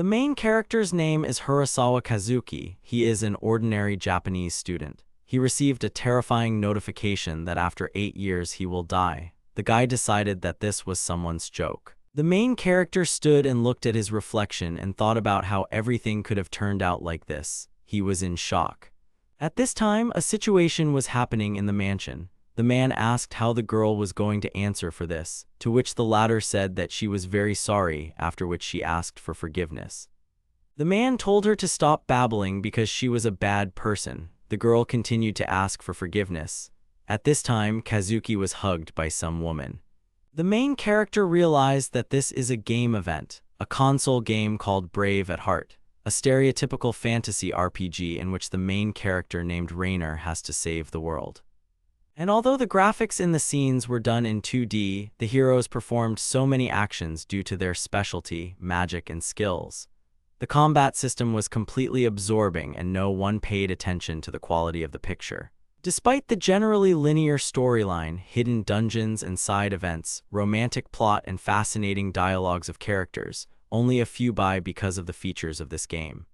The main character's name is Hirasawa Kazuki. He is an ordinary Japanese student. He received a terrifying notification that after 8 years he will die. The guy decided that this was someone's joke. The main character stood and looked at his reflection and thought about how everything could have turned out like this. He was in shock. At this time, a situation was happening in the mansion. The man asked how the girl was going to answer for this, to which the latter said that she was very sorry, after which she asked for forgiveness. The man told her to stop babbling because she was a bad person. The girl continued to ask for forgiveness. At this time, Kazuki was hugged by some woman. The main character realized that this is a game event, a console game called Brave at Heart, a stereotypical fantasy RPG in which the main character named Rainer has to save the world. And although the graphics in the scenes were done in 2D, the heroes performed so many actions due to their specialty, magic, and skills. The combat system was completely absorbing and no one paid attention to the quality of the picture. Despite the generally linear storyline, hidden dungeons and side events, romantic plot, and fascinating dialogues of characters, only a few buy because of the features of this game.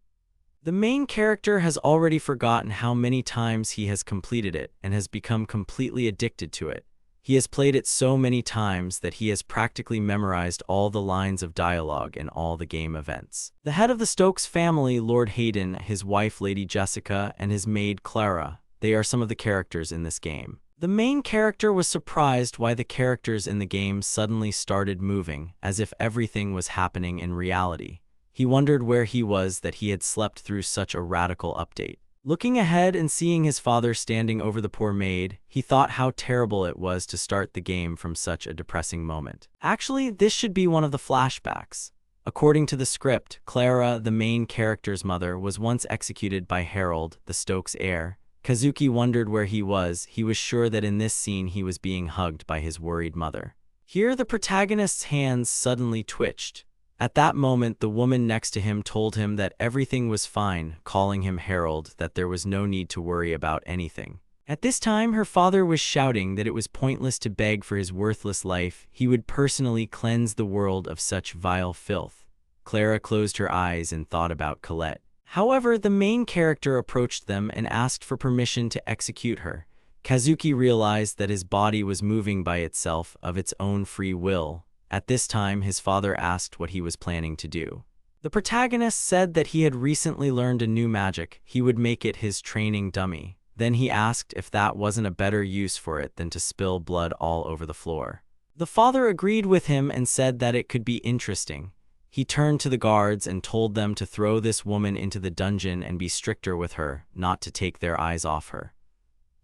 The main character has already forgotten how many times he has completed it and has become completely addicted to it. He has played it so many times that he has practically memorized all the lines of dialogue in all the game events. The head of the Stokes family, Lord Hayden, his wife Lady Jessica, and his maid Clara, they are some of the characters in this game. The main character was surprised why the characters in the game suddenly started moving, as if everything was happening in reality. He wondered where he was that he had slept through such a radical update. Looking ahead and seeing his father standing over the poor maid, he thought how terrible it was to start the game from such a depressing moment. Actually, this should be one of the flashbacks. According to the script, Clara, the main character's mother, was once executed by Harold, the Stokes heir. Kazuki wondered where he was. He was sure that in this scene he was being hugged by his worried mother. Here, the protagonist's hands suddenly twitched. At that moment, the woman next to him told him that everything was fine, calling him Harold, that there was no need to worry about anything. At this time, her father was shouting that it was pointless to beg for his worthless life. He would personally cleanse the world of such vile filth. Clara closed her eyes and thought about Colette. However, the main character approached them and asked for permission to execute her. Kazuki realized that his body was moving by itself of its own free will. At this time, his father asked what he was planning to do. The protagonist said that he had recently learned a new magic. He would make it his training dummy. Then he asked if that wasn't a better use for it than to spill blood all over the floor. The father agreed with him and said that it could be interesting. He turned to the guards and told them to throw this woman into the dungeon and be stricter with her, not to take their eyes off her.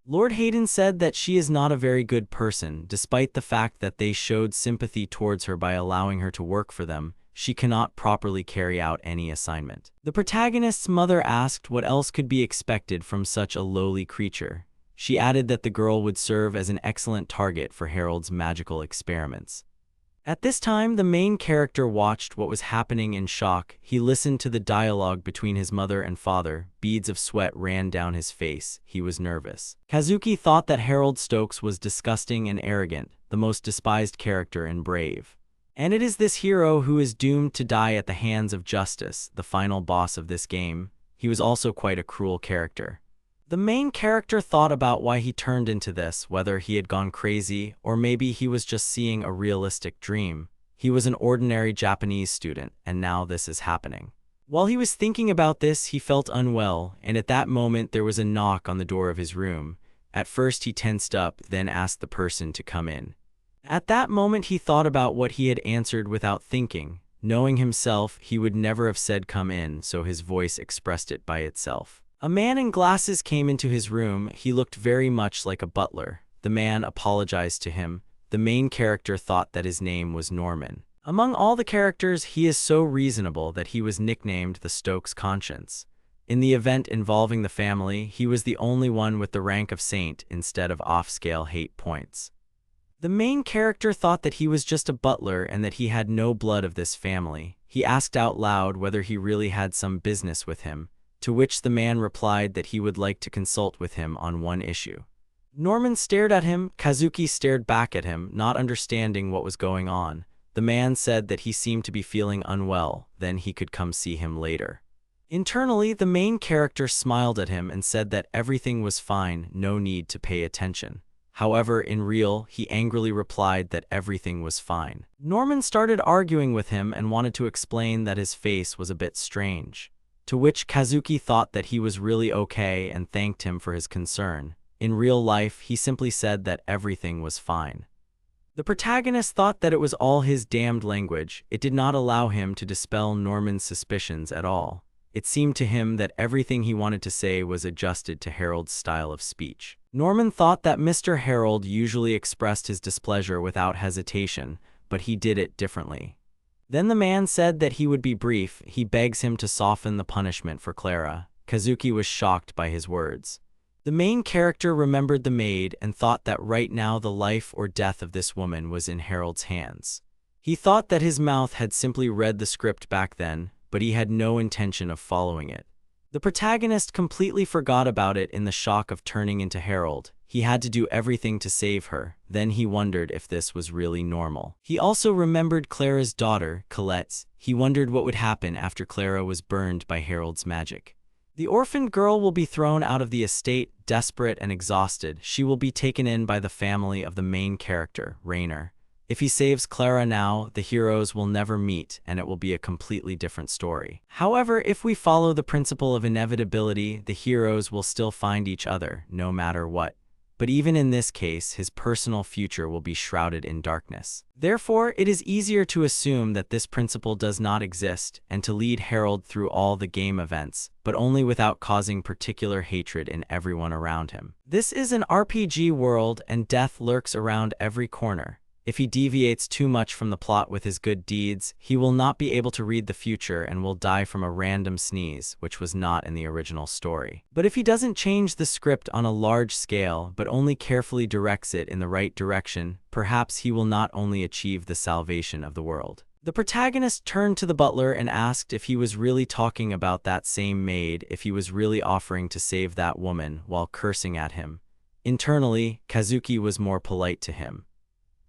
Lord Hayden said that she is not a very good person. Despite the fact that they showed sympathy towards her by allowing her to work for them, she cannot properly carry out any assignment. The protagonist's mother asked what else could be expected from such a lowly creature. She added that the girl would serve as an excellent target for Harold's magical experiments. At this time, the main character watched what was happening in shock. He listened to the dialogue between his mother and father. Beads of sweat ran down his face. He was nervous. Kazuki thought that Harold Stokes was disgusting and arrogant, the most despised character in Brave. And it is this hero who is doomed to die at the hands of justice, the final boss of this game. He was also quite a cruel character. The main character thought about why he turned into this, whether he had gone crazy or maybe he was just seeing a realistic dream. He was an ordinary Japanese student, and now this is happening. While he was thinking about this, he felt unwell, and at that moment there was a knock on the door of his room. At first he tensed up, then asked the person to come in. At that moment he thought about what he had answered without thinking. Knowing himself, he would never have said come in, so his voice expressed it by itself. A man in glasses came into his room. He looked very much like a butler. The man apologized to him. The main character thought that his name was Norman. Among all the characters, he is so reasonable that he was nicknamed the Stokes Conscience. In the event involving the family, he was the only one with the rank of saint instead of off-scale hate points. The main character thought that he was just a butler and that he had no blood of this family. He asked out loud whether he really had some business with him, to which the man replied that he would like to consult with him on one issue. Norman stared at him. Kazuki stared back at him, not understanding what was going on. The man said that he seemed to be feeling unwell, then he could come see him later. Internally, the main character smiled at him and said that everything was fine, no need to pay attention. However, in real, he angrily replied that everything was fine. Norman started arguing with him and wanted to explain that his face was a bit strange, to which Kazuki thought that he was really okay and thanked him for his concern. In real life, he simply said that everything was fine. The protagonist thought that it was all his damned language. It did not allow him to dispel Norman's suspicions at all. It seemed to him that everything he wanted to say was adjusted to Harold's style of speech. Norman thought that Mr. Harold usually expressed his displeasure without hesitation, but he did it differently. Then the man said that he would be brief. He begs him to soften the punishment for Clara. Kazuki was shocked by his words. The main character remembered the maid and thought that right now the life or death of this woman was in Harold's hands. He thought that his mouth had simply read the script back then, but he had no intention of following it. The protagonist completely forgot about it in the shock of turning into Harold. He had to do everything to save her. Then he wondered if this was really normal. He also remembered Clara's daughter, Colette. He wondered what would happen after Clara was burned by Harold's magic. The orphaned girl will be thrown out of the estate, desperate and exhausted. She will be taken in by the family of the main character, Rainer. If he saves Clara now, the heroes will never meet, and it will be a completely different story. However, if we follow the principle of inevitability, the heroes will still find each other, no matter what. But even in this case, his personal future will be shrouded in darkness. Therefore, it is easier to assume that this principle does not exist, and to lead Harold through all the game events, but only without causing particular hatred in everyone around him. This is an RPG world, and death lurks around every corner. If he deviates too much from the plot with his good deeds, he will not be able to read the future and will die from a random sneeze, which was not in the original story. But if he doesn't change the script on a large scale, but only carefully directs it in the right direction, perhaps he will not only achieve the salvation of the world. The protagonist turned to the butler and asked if he was really talking about that same maid, if he was really offering to save that woman, while cursing at him. Internally, Kazuki was more polite to him.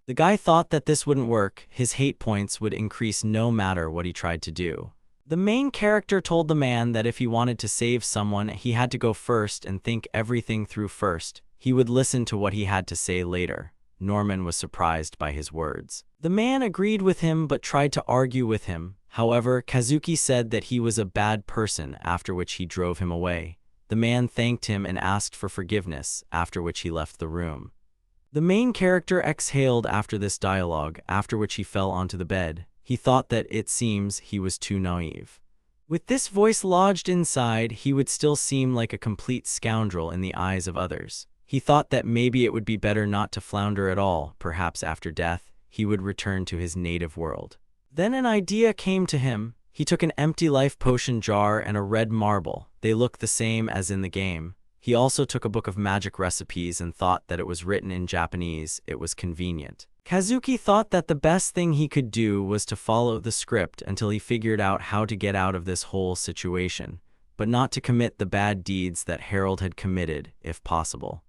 The guy thought that this wouldn't work. His hate points would increase no matter what he tried to do. The main character told the man that if he wanted to save someone, he had to go first and think everything through first. He would listen to what he had to say later. Norman was surprised by his words. The man agreed with him but tried to argue with him. However, Kazuki said that he was a bad person, after which he drove him away. The man thanked him and asked for forgiveness, after which he left the room. The main character exhaled after this dialogue, after which he fell onto the bed. He thought that it seems he was too naive. With this voice lodged inside, he would still seem like a complete scoundrel in the eyes of others. He thought that maybe it would be better not to flounder at all. Perhaps after death, he would return to his native world. Then an idea came to him. He took an empty life potion jar and a red marble. They looked the same as in the game. He also took a book of magic recipes and thought that it was written in Japanese. It was convenient. Kazuki thought that the best thing he could do was to follow the script until he figured out how to get out of this whole situation, but not to commit the bad deeds that Harold had committed, if possible.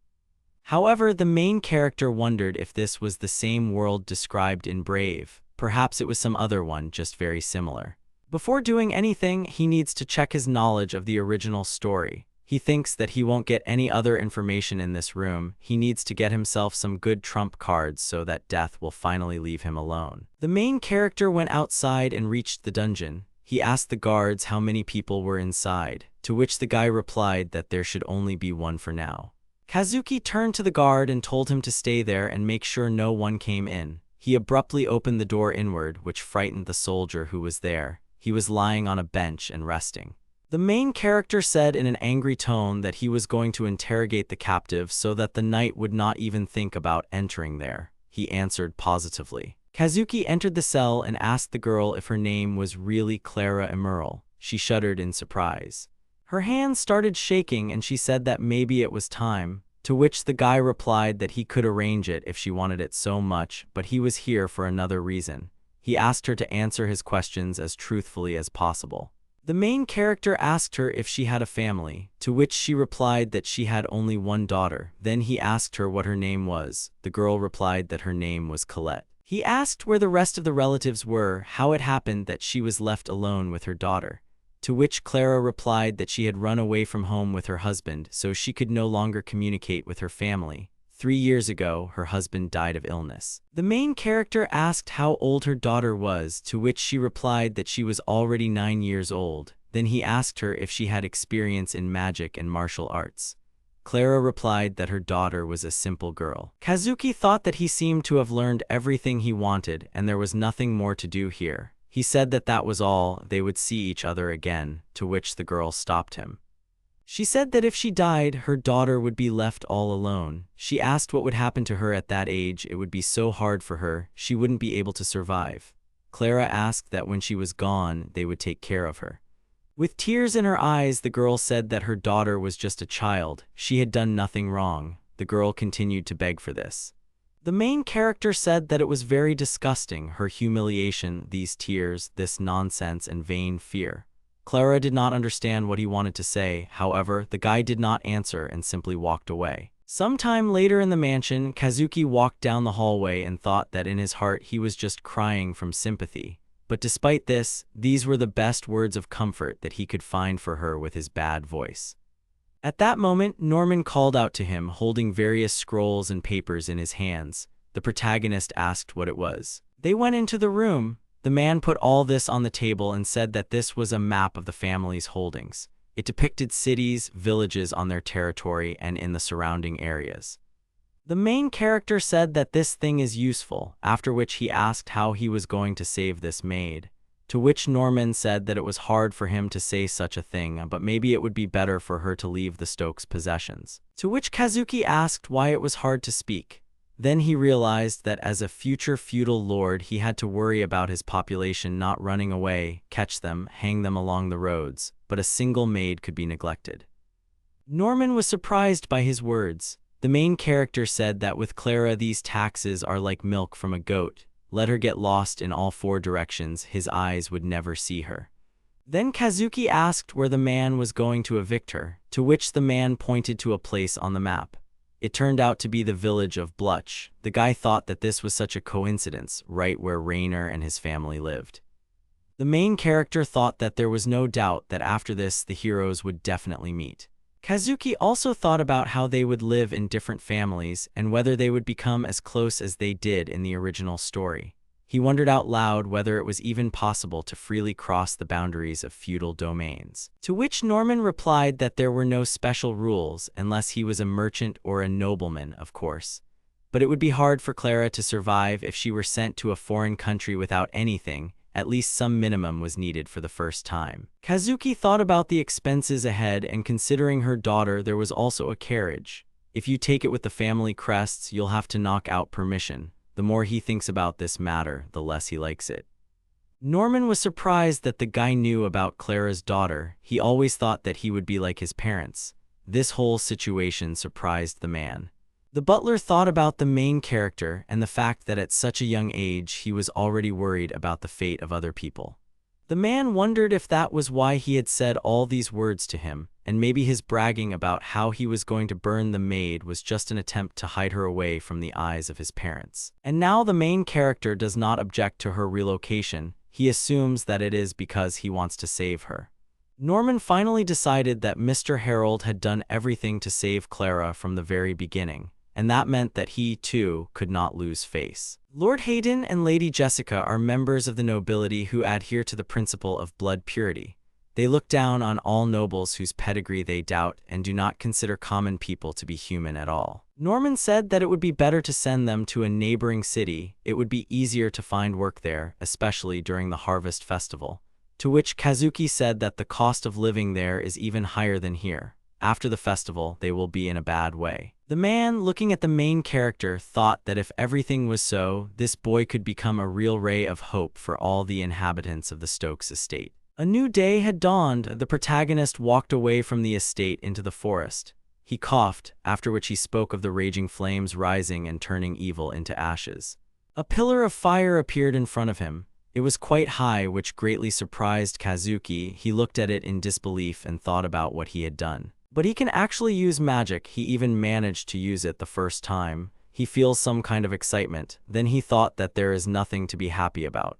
However, the main character wondered if this was the same world described in Brave. Perhaps it was some other one, just very similar. Before doing anything, he needs to check his knowledge of the original story. He thinks that he won't get any other information in this room. He needs to get himself some good trump cards so that death will finally leave him alone. The main character went outside and reached the dungeon. He asked the guards how many people were inside, to which the guy replied that there should only be one for now. Kazuki turned to the guard and told him to stay there and make sure no one came in. He abruptly opened the door inward, which frightened the soldier who was there. He was lying on a bench and resting. The main character said in an angry tone that he was going to interrogate the captive so that the knight would not even think about entering there. He answered positively. Kazuki entered the cell and asked the girl if her name was really Clara Emerald. She shuddered in surprise. Her hands started shaking and she said that maybe it was time, to which the guy replied that he could arrange it if she wanted it so much, but he was here for another reason. He asked her to answer his questions as truthfully as possible. The main character asked her if she had a family, to which she replied that she had only one daughter. Then he asked her what her name was. The girl replied that her name was Colette. He asked where the rest of the relatives were, how it happened that she was left alone with her daughter, to which Clara replied that she had run away from home with her husband so she could no longer communicate with her family. 3 years ago, her husband died of illness. The main character asked how old her daughter was, to which she replied that she was already 9 years old. Then he asked her if she had experience in magic and martial arts. Clara replied that her daughter was a simple girl. Kazuki thought that he seemed to have learned everything he wanted and there was nothing more to do here. He said that that was all, they would see each other again, to which the girl stopped him. She said that if she died, her daughter would be left all alone. She asked what would happen to her at that age. It would be so hard for her, she wouldn't be able to survive. Clara asked that when she was gone, they would take care of her. With tears in her eyes, the girl said that her daughter was just a child. She had done nothing wrong. The girl continued to beg for this. The main character said that it was very disgusting, her humiliation, these tears, this nonsense and vain fear. Clara did not understand what he wanted to say. However, the guy did not answer and simply walked away. Sometime later in the mansion, Kazuki walked down the hallway and thought that in his heart he was just crying from sympathy. But despite this, these were the best words of comfort that he could find for her with his bad voice. At that moment, Norman called out to him, holding various scrolls and papers in his hands. The protagonist asked what it was. They went into the room. The man put all this on the table and said that this was a map of the family's holdings. It depicted cities, villages on their territory and in the surrounding areas. The main character said that this thing is useful, after which he asked how he was going to save this maid, to which Norman said that it was hard for him to say such a thing, but maybe it would be better for her to leave the Stokes' possessions. To which Kazuki asked why it was hard to speak. Then he realized that as a future feudal lord he had to worry about his population not running away, catch them, hang them along the roads, but a single maid could be neglected. Norman was surprised by his words. The main character said that with Clara these taxes are like milk from a goat. Let her get lost in all 4 directions, his eyes would never see her. Then Kazuki asked where the man was going to evict her, to which the man pointed to a place on the map. It turned out to be the village of Bluch. The guy thought that this was such a coincidence, right where Rainer and his family lived. The main character thought that there was no doubt that after this the heroes would definitely meet. Kazuki also thought about how they would live in different families and whether they would become as close as they did in the original story. He wondered out loud whether it was even possible to freely cross the boundaries of feudal domains. To which Norman replied that there were no special rules unless he was a merchant or a nobleman, of course. But it would be hard for Clara to survive if she were sent to a foreign country without anything. At least some minimum was needed for the first time. Kazuki thought about the expenses ahead, and considering her daughter, there was also a carriage. If you take it with the family crests, you'll have to knock out permission. The more he thinks about this matter, the less he likes it. Norman was surprised that the guy knew about Clara's daughter. He always thought that he would be like his parents. This whole situation surprised the man. The butler thought about the main character and the fact that at such a young age he was already worried about the fate of other people. The man wondered if that was why he had said all these words to him, and maybe his bragging about how he was going to burn the maid was just an attempt to hide her away from the eyes of his parents. And now the main character does not object to her relocation. He assumes that it is because he wants to save her. Norman finally decided that Mr. Harold had done everything to save Clara from the very beginning, and that meant that he, too, could not lose face. Lord Hayden and Lady Jessica are members of the nobility who adhere to the principle of blood purity. They look down on all nobles whose pedigree they doubt and do not consider common people to be human at all. Norman said that it would be better to send them to a neighboring city. It would be easier to find work there, especially during the harvest festival. To which Kazuki said that the cost of living there is even higher than here. After the festival, they will be in a bad way. The man, looking at the main character, thought that if everything was so, this boy could become a real ray of hope for all the inhabitants of the Stokes estate. A new day had dawned. The protagonist walked away from the estate into the forest. He coughed, after which he spoke of the raging flames rising and turning evil into ashes. A pillar of fire appeared in front of him. It was quite high, which greatly surprised Kazuki. He looked at it in disbelief and thought about what he had done. But he can actually use magic. He even managed to use it the first time. He feels some kind of excitement. Then he thought that there is nothing to be happy about.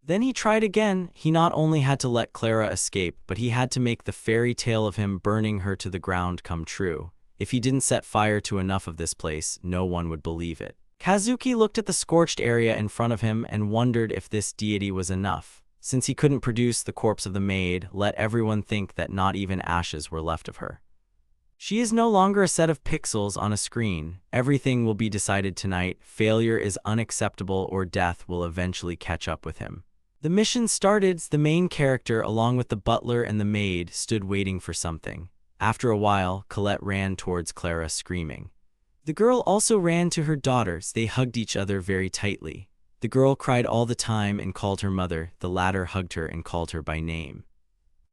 Then he tried again. He not only had to let Clara escape, but he had to make the fairy tale of him burning her to the ground come true. If he didn't set fire to enough of this place, no one would believe it. Kazuki looked at the scorched area in front of him and wondered if this deity was enough. Since he couldn't produce the corpse of the maid, let everyone think that not even ashes were left of her. She is no longer a set of pixels on a screen. Everything will be decided tonight. Failure is unacceptable or death will eventually catch up with him. The mission started. The main character, along with the butler and the maid, stood waiting for something. After a while, Colette ran towards Clara screaming. The girl also ran to her daughters. They hugged each other very tightly. The girl cried all the time and called her mother. The latter hugged her and called her by name.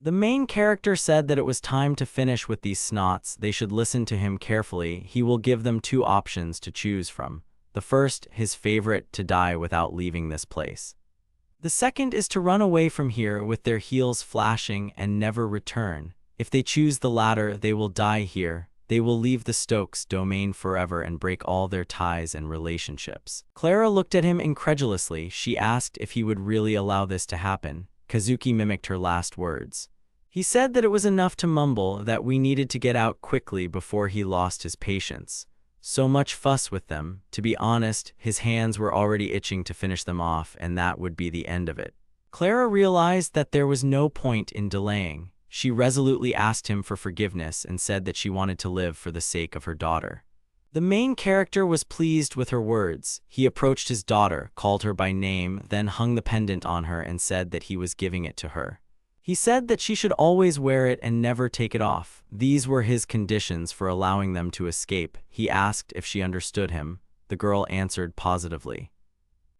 The main character said that it was time to finish with these snots. They should listen to him carefully. He will give them two options to choose from. The first, his favorite, to die without leaving this place. The second is to run away from here with their heels flashing and never return. If they choose the latter, they will die here. They will leave the Stokes domain forever and break all their ties and relationships. Clara looked at him incredulously. She asked if he would really allow this to happen. Kazuki mimicked her last words. He said that it was enough to mumble that we needed to get out quickly before he lost his patience. So much fuss with them. To be honest, his hands were already itching to finish them off, and that would be the end of it. Clara realized that there was no point in delaying. She resolutely asked him for forgiveness and said that she wanted to live for the sake of her daughter. The main character was pleased with her words. He approached his daughter, called her by name, then hung the pendant on her and said that he was giving it to her. He said that she should always wear it and never take it off. These were his conditions for allowing them to escape. He asked if she understood him. The girl answered positively.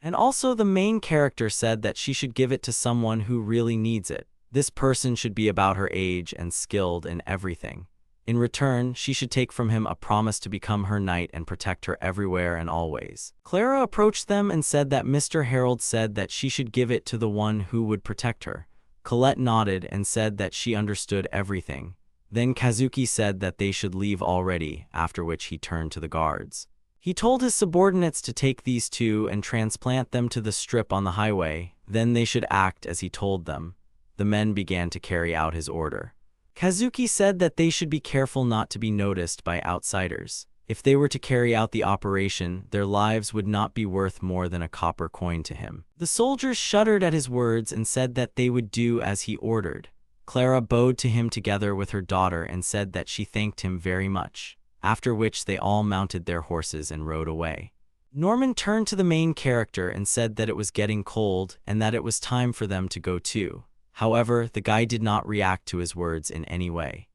And also the main character said that she should give it to someone who really needs it. This person should be about her age and skilled in everything. In return, she should take from him a promise to become her knight and protect her everywhere and always. Clara approached them and said that Mr. Harold said that she should give it to the one who would protect her. Colette nodded and said that she understood everything. Then Kazuki said that they should leave already, after which he turned to the guards. He told his subordinates to take these two and transplant them to the strip on the highway. Then they should act as he told them. The men began to carry out his order. Kazuki said that they should be careful not to be noticed by outsiders. If they were to carry out the operation, their lives would not be worth more than a copper coin to him. The soldiers shuddered at his words and said that they would do as he ordered. Clara bowed to him together with her daughter and said that she thanked him very much, after which they all mounted their horses and rode away. Norman turned to the main character and said that it was getting cold and that it was time for them to go too. However, the guy did not react to his words in any way.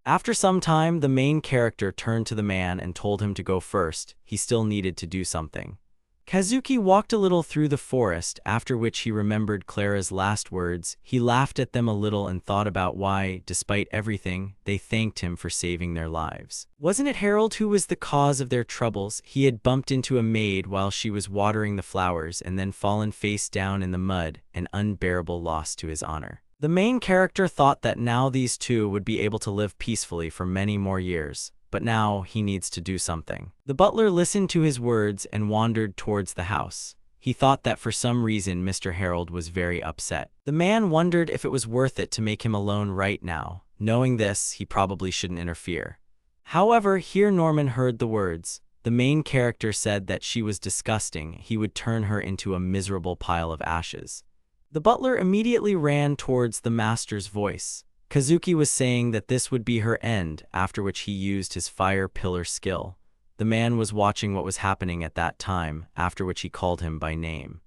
After some time, the main character turned to the man and told him to go first. He still needed to do something. Kazuki walked a little through the forest, after which he remembered Clara's last words. He laughed at them a little and thought about why, despite everything, they thanked him for saving their lives. Wasn't it Harold who was the cause of their troubles? He had bumped into a maid while she was watering the flowers and then fallen face down in the mud, an unbearable loss to his honor. The main character thought that now these two would be able to live peacefully for many more years. But now he needs to do something. The butler listened to his words and wandered towards the house. He thought that for some reason Mr. Harold was very upset. The man wondered if it was worth it to make him alone right now. Knowing this, he probably shouldn't interfere. However, here Norman heard the words. The main character said that she was disgusting. He would turn her into a miserable pile of ashes. The butler immediately ran towards the master's voice. Kazuki was saying that this would be her end, after which he used his fire pillar skill. The man was watching what was happening at that time, after which he called him by name.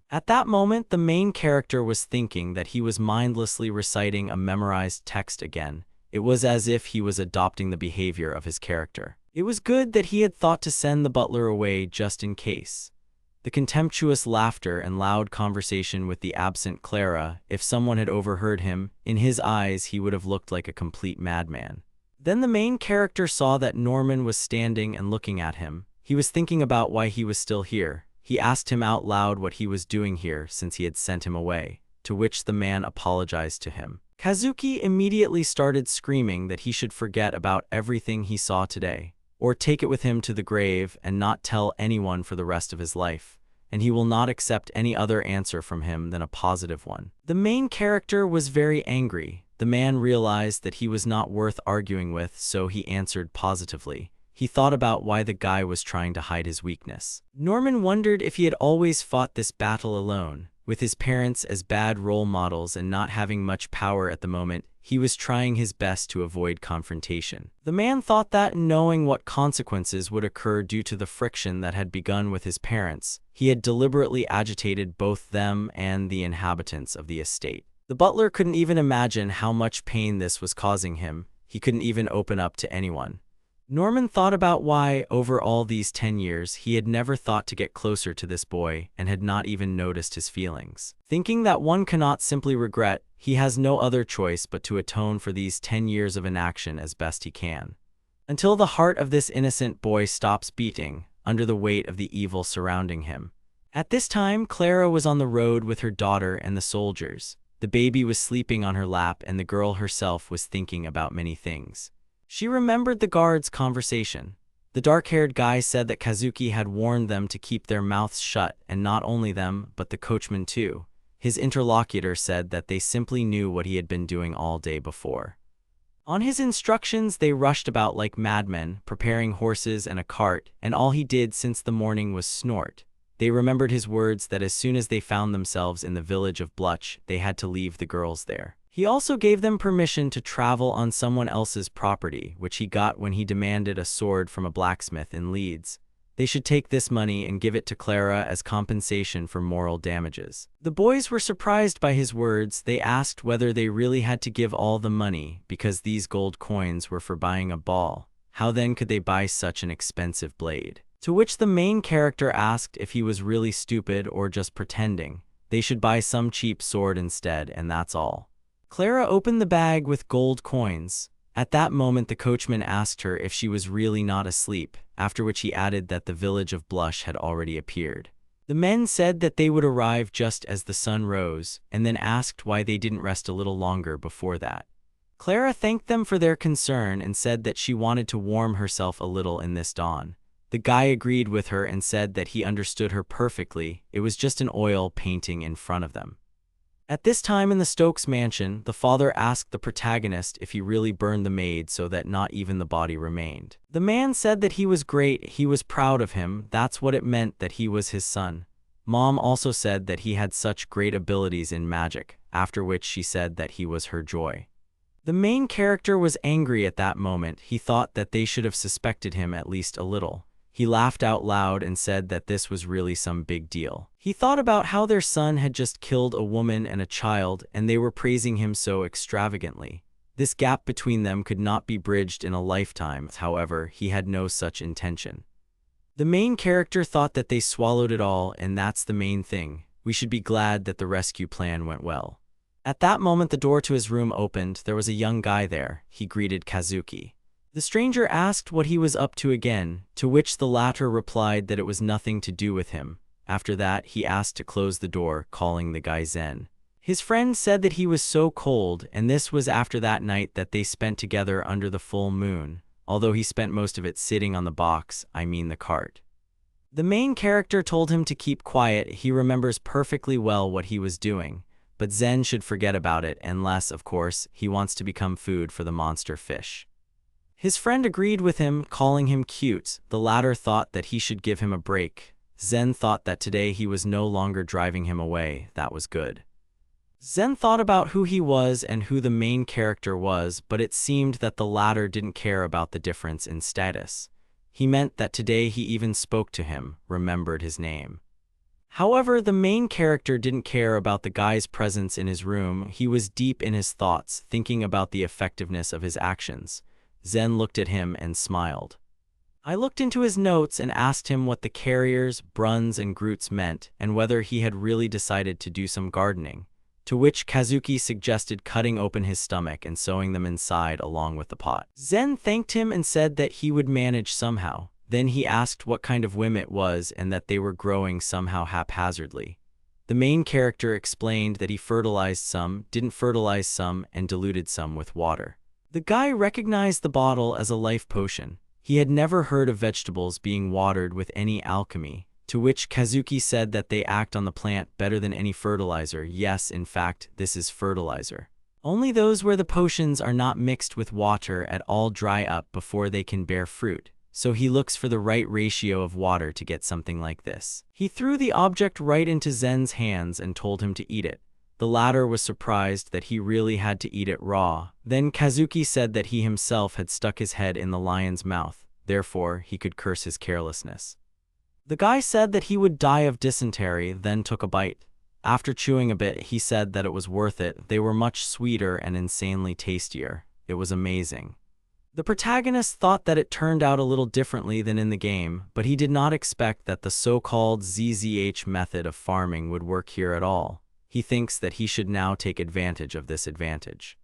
At that moment, the main character was thinking that he was mindlessly reciting a memorized text again. It was as if he was adopting the behavior of his character. It was good that he had thought to send the butler away just in case. The contemptuous laughter and loud conversation with the absent Clara, if someone had overheard him, in his eyes he would have looked like a complete madman. Then the main character saw that Norman was standing and looking at him. He was thinking about why he was still here. He asked him out loud what he was doing here since he had sent him away, to which the man apologized to him. Kazuki immediately started screaming that he should forget about everything he saw today. or take it with him to the grave and not tell anyone for the rest of his life, and he will not accept any other answer from him than a positive one. The main character was very angry. The man realized that he was not worth arguing with, so he answered positively. He thought about why the guy was trying to hide his weakness. Norman wondered if he had always fought this battle alone. With his parents as bad role models and not having much power at the moment, he was trying his best to avoid confrontation. The man thought that, knowing what consequences would occur due to the friction that had begun with his parents, he had deliberately agitated both them and the inhabitants of the estate. The butler couldn't even imagine how much pain this was causing him. He couldn't even open up to anyone. Norman thought about why, over all these 10 years, he had never thought to get closer to this boy and had not even noticed his feelings. Thinking that one cannot simply regret, he has no other choice but to atone for these 10 years of inaction as best he can. Until the heart of this innocent boy stops beating, under the weight of the evil surrounding him. At this time, Clara was on the road with her daughter and the soldiers. The baby was sleeping on her lap and the girl herself was thinking about many things. She remembered the guard's conversation. The dark-haired guy said that Kazuki had warned them to keep their mouths shut, and not only them, but the coachman too. His interlocutor said that they simply knew what he had been doing all day before. On his instructions, they rushed about like madmen, preparing horses and a cart, and all he did since the morning was snort. They remembered his words that as soon as they found themselves in the village of Bluch, they had to leave the girls there. He also gave them permission to travel on someone else's property, which he got when he demanded a sword from a blacksmith in Leeds. They should take this money and give it to Clara as compensation for moral damages. The boys were surprised by his words. They asked whether they really had to give all the money, because these gold coins were for buying a ball. How then could they buy such an expensive blade? To which the main character asked if he was really stupid or just pretending. They should buy some cheap sword instead, and that's all. Clara opened the bag with gold coins. At that moment the coachman asked her if she was really not asleep, after which he added that the village of Blush had already appeared. The men said that they would arrive just as the sun rose, and then asked why they didn't rest a little longer before that. Clara thanked them for their concern and said that she wanted to warm herself a little in this dawn. The guy agreed with her and said that he understood her perfectly. It was just an oil painting in front of them. At this time in the Stokes mansion, the father asked the protagonist if he really burned the maid so that not even the body remained. The man said that he was great, he was proud of him, that's what it meant that he was his son. Mom also said that he had such great abilities in magic, after which she said that he was her joy. The main character was angry at that moment. He thought that they should have suspected him at least a little. He laughed out loud and said that this was really some big deal. He thought about how their son had just killed a woman and a child, and they were praising him so extravagantly. This gap between them could not be bridged in a lifetime, however, he had no such intention. The main character thought that they swallowed it all, and that's the main thing. We should be glad that the rescue plan went well. At that moment the door to his room opened. There was a young guy there. He greeted Kazuki. The stranger asked what he was up to again, to which the latter replied that it was nothing to do with him. After that, he asked to close the door, calling the guy Zen. His friend said that he was so cold, and this was after that night that they spent together under the full moon, although he spent most of it sitting on the box, the cart. The main character told him to keep quiet. He remembers perfectly well what he was doing, but Zen should forget about it unless, of course, he wants to become food for the monster fish. His friend agreed with him, calling him cute. The latter thought that he should give him a break. Zen thought that today he was no longer driving him away. That was good. Zen thought about who he was and who the main character was, but it seemed that the latter didn't care about the difference in status. He meant that today he even spoke to him, remembered his name. However, the main character didn't care about the guy's presence in his room. He was deep in his thoughts, thinking about the effectiveness of his actions. Zen looked at him and smiled. I looked into his notes and asked him what the carriers, bruns, and groots meant, and whether he had really decided to do some gardening, to which Kazuki suggested cutting open his stomach and sewing them inside along with the pot. Zen thanked him and said that he would manage somehow. Then he asked what kind of whim it was and that they were growing somehow haphazardly. The main character explained that he fertilized some, didn't fertilize some, and diluted some with water. The guy recognized the bottle as a life potion. He had never heard of vegetables being watered with any alchemy, to which Kazuki said that they act on the plant better than any fertilizer. Yes, in fact, this is fertilizer. Only those where the potions are not mixed with water at all dry up before they can bear fruit, so he looks for the right ratio of water to get something like this. He threw the object right into Zen's hands and told him to eat it. The latter was surprised that he really had to eat it raw. Then Kazuki said that he himself had stuck his head in the lion's mouth, therefore he could curse his carelessness. The guy said that he would die of dysentery, then took a bite. After chewing a bit, he said that it was worth it. They were much sweeter and insanely tastier. It was amazing. The protagonist thought that it turned out a little differently than in the game, but he did not expect that the so-called ZZH method of farming would work here at all. He thinks that he should now take advantage of this advantage.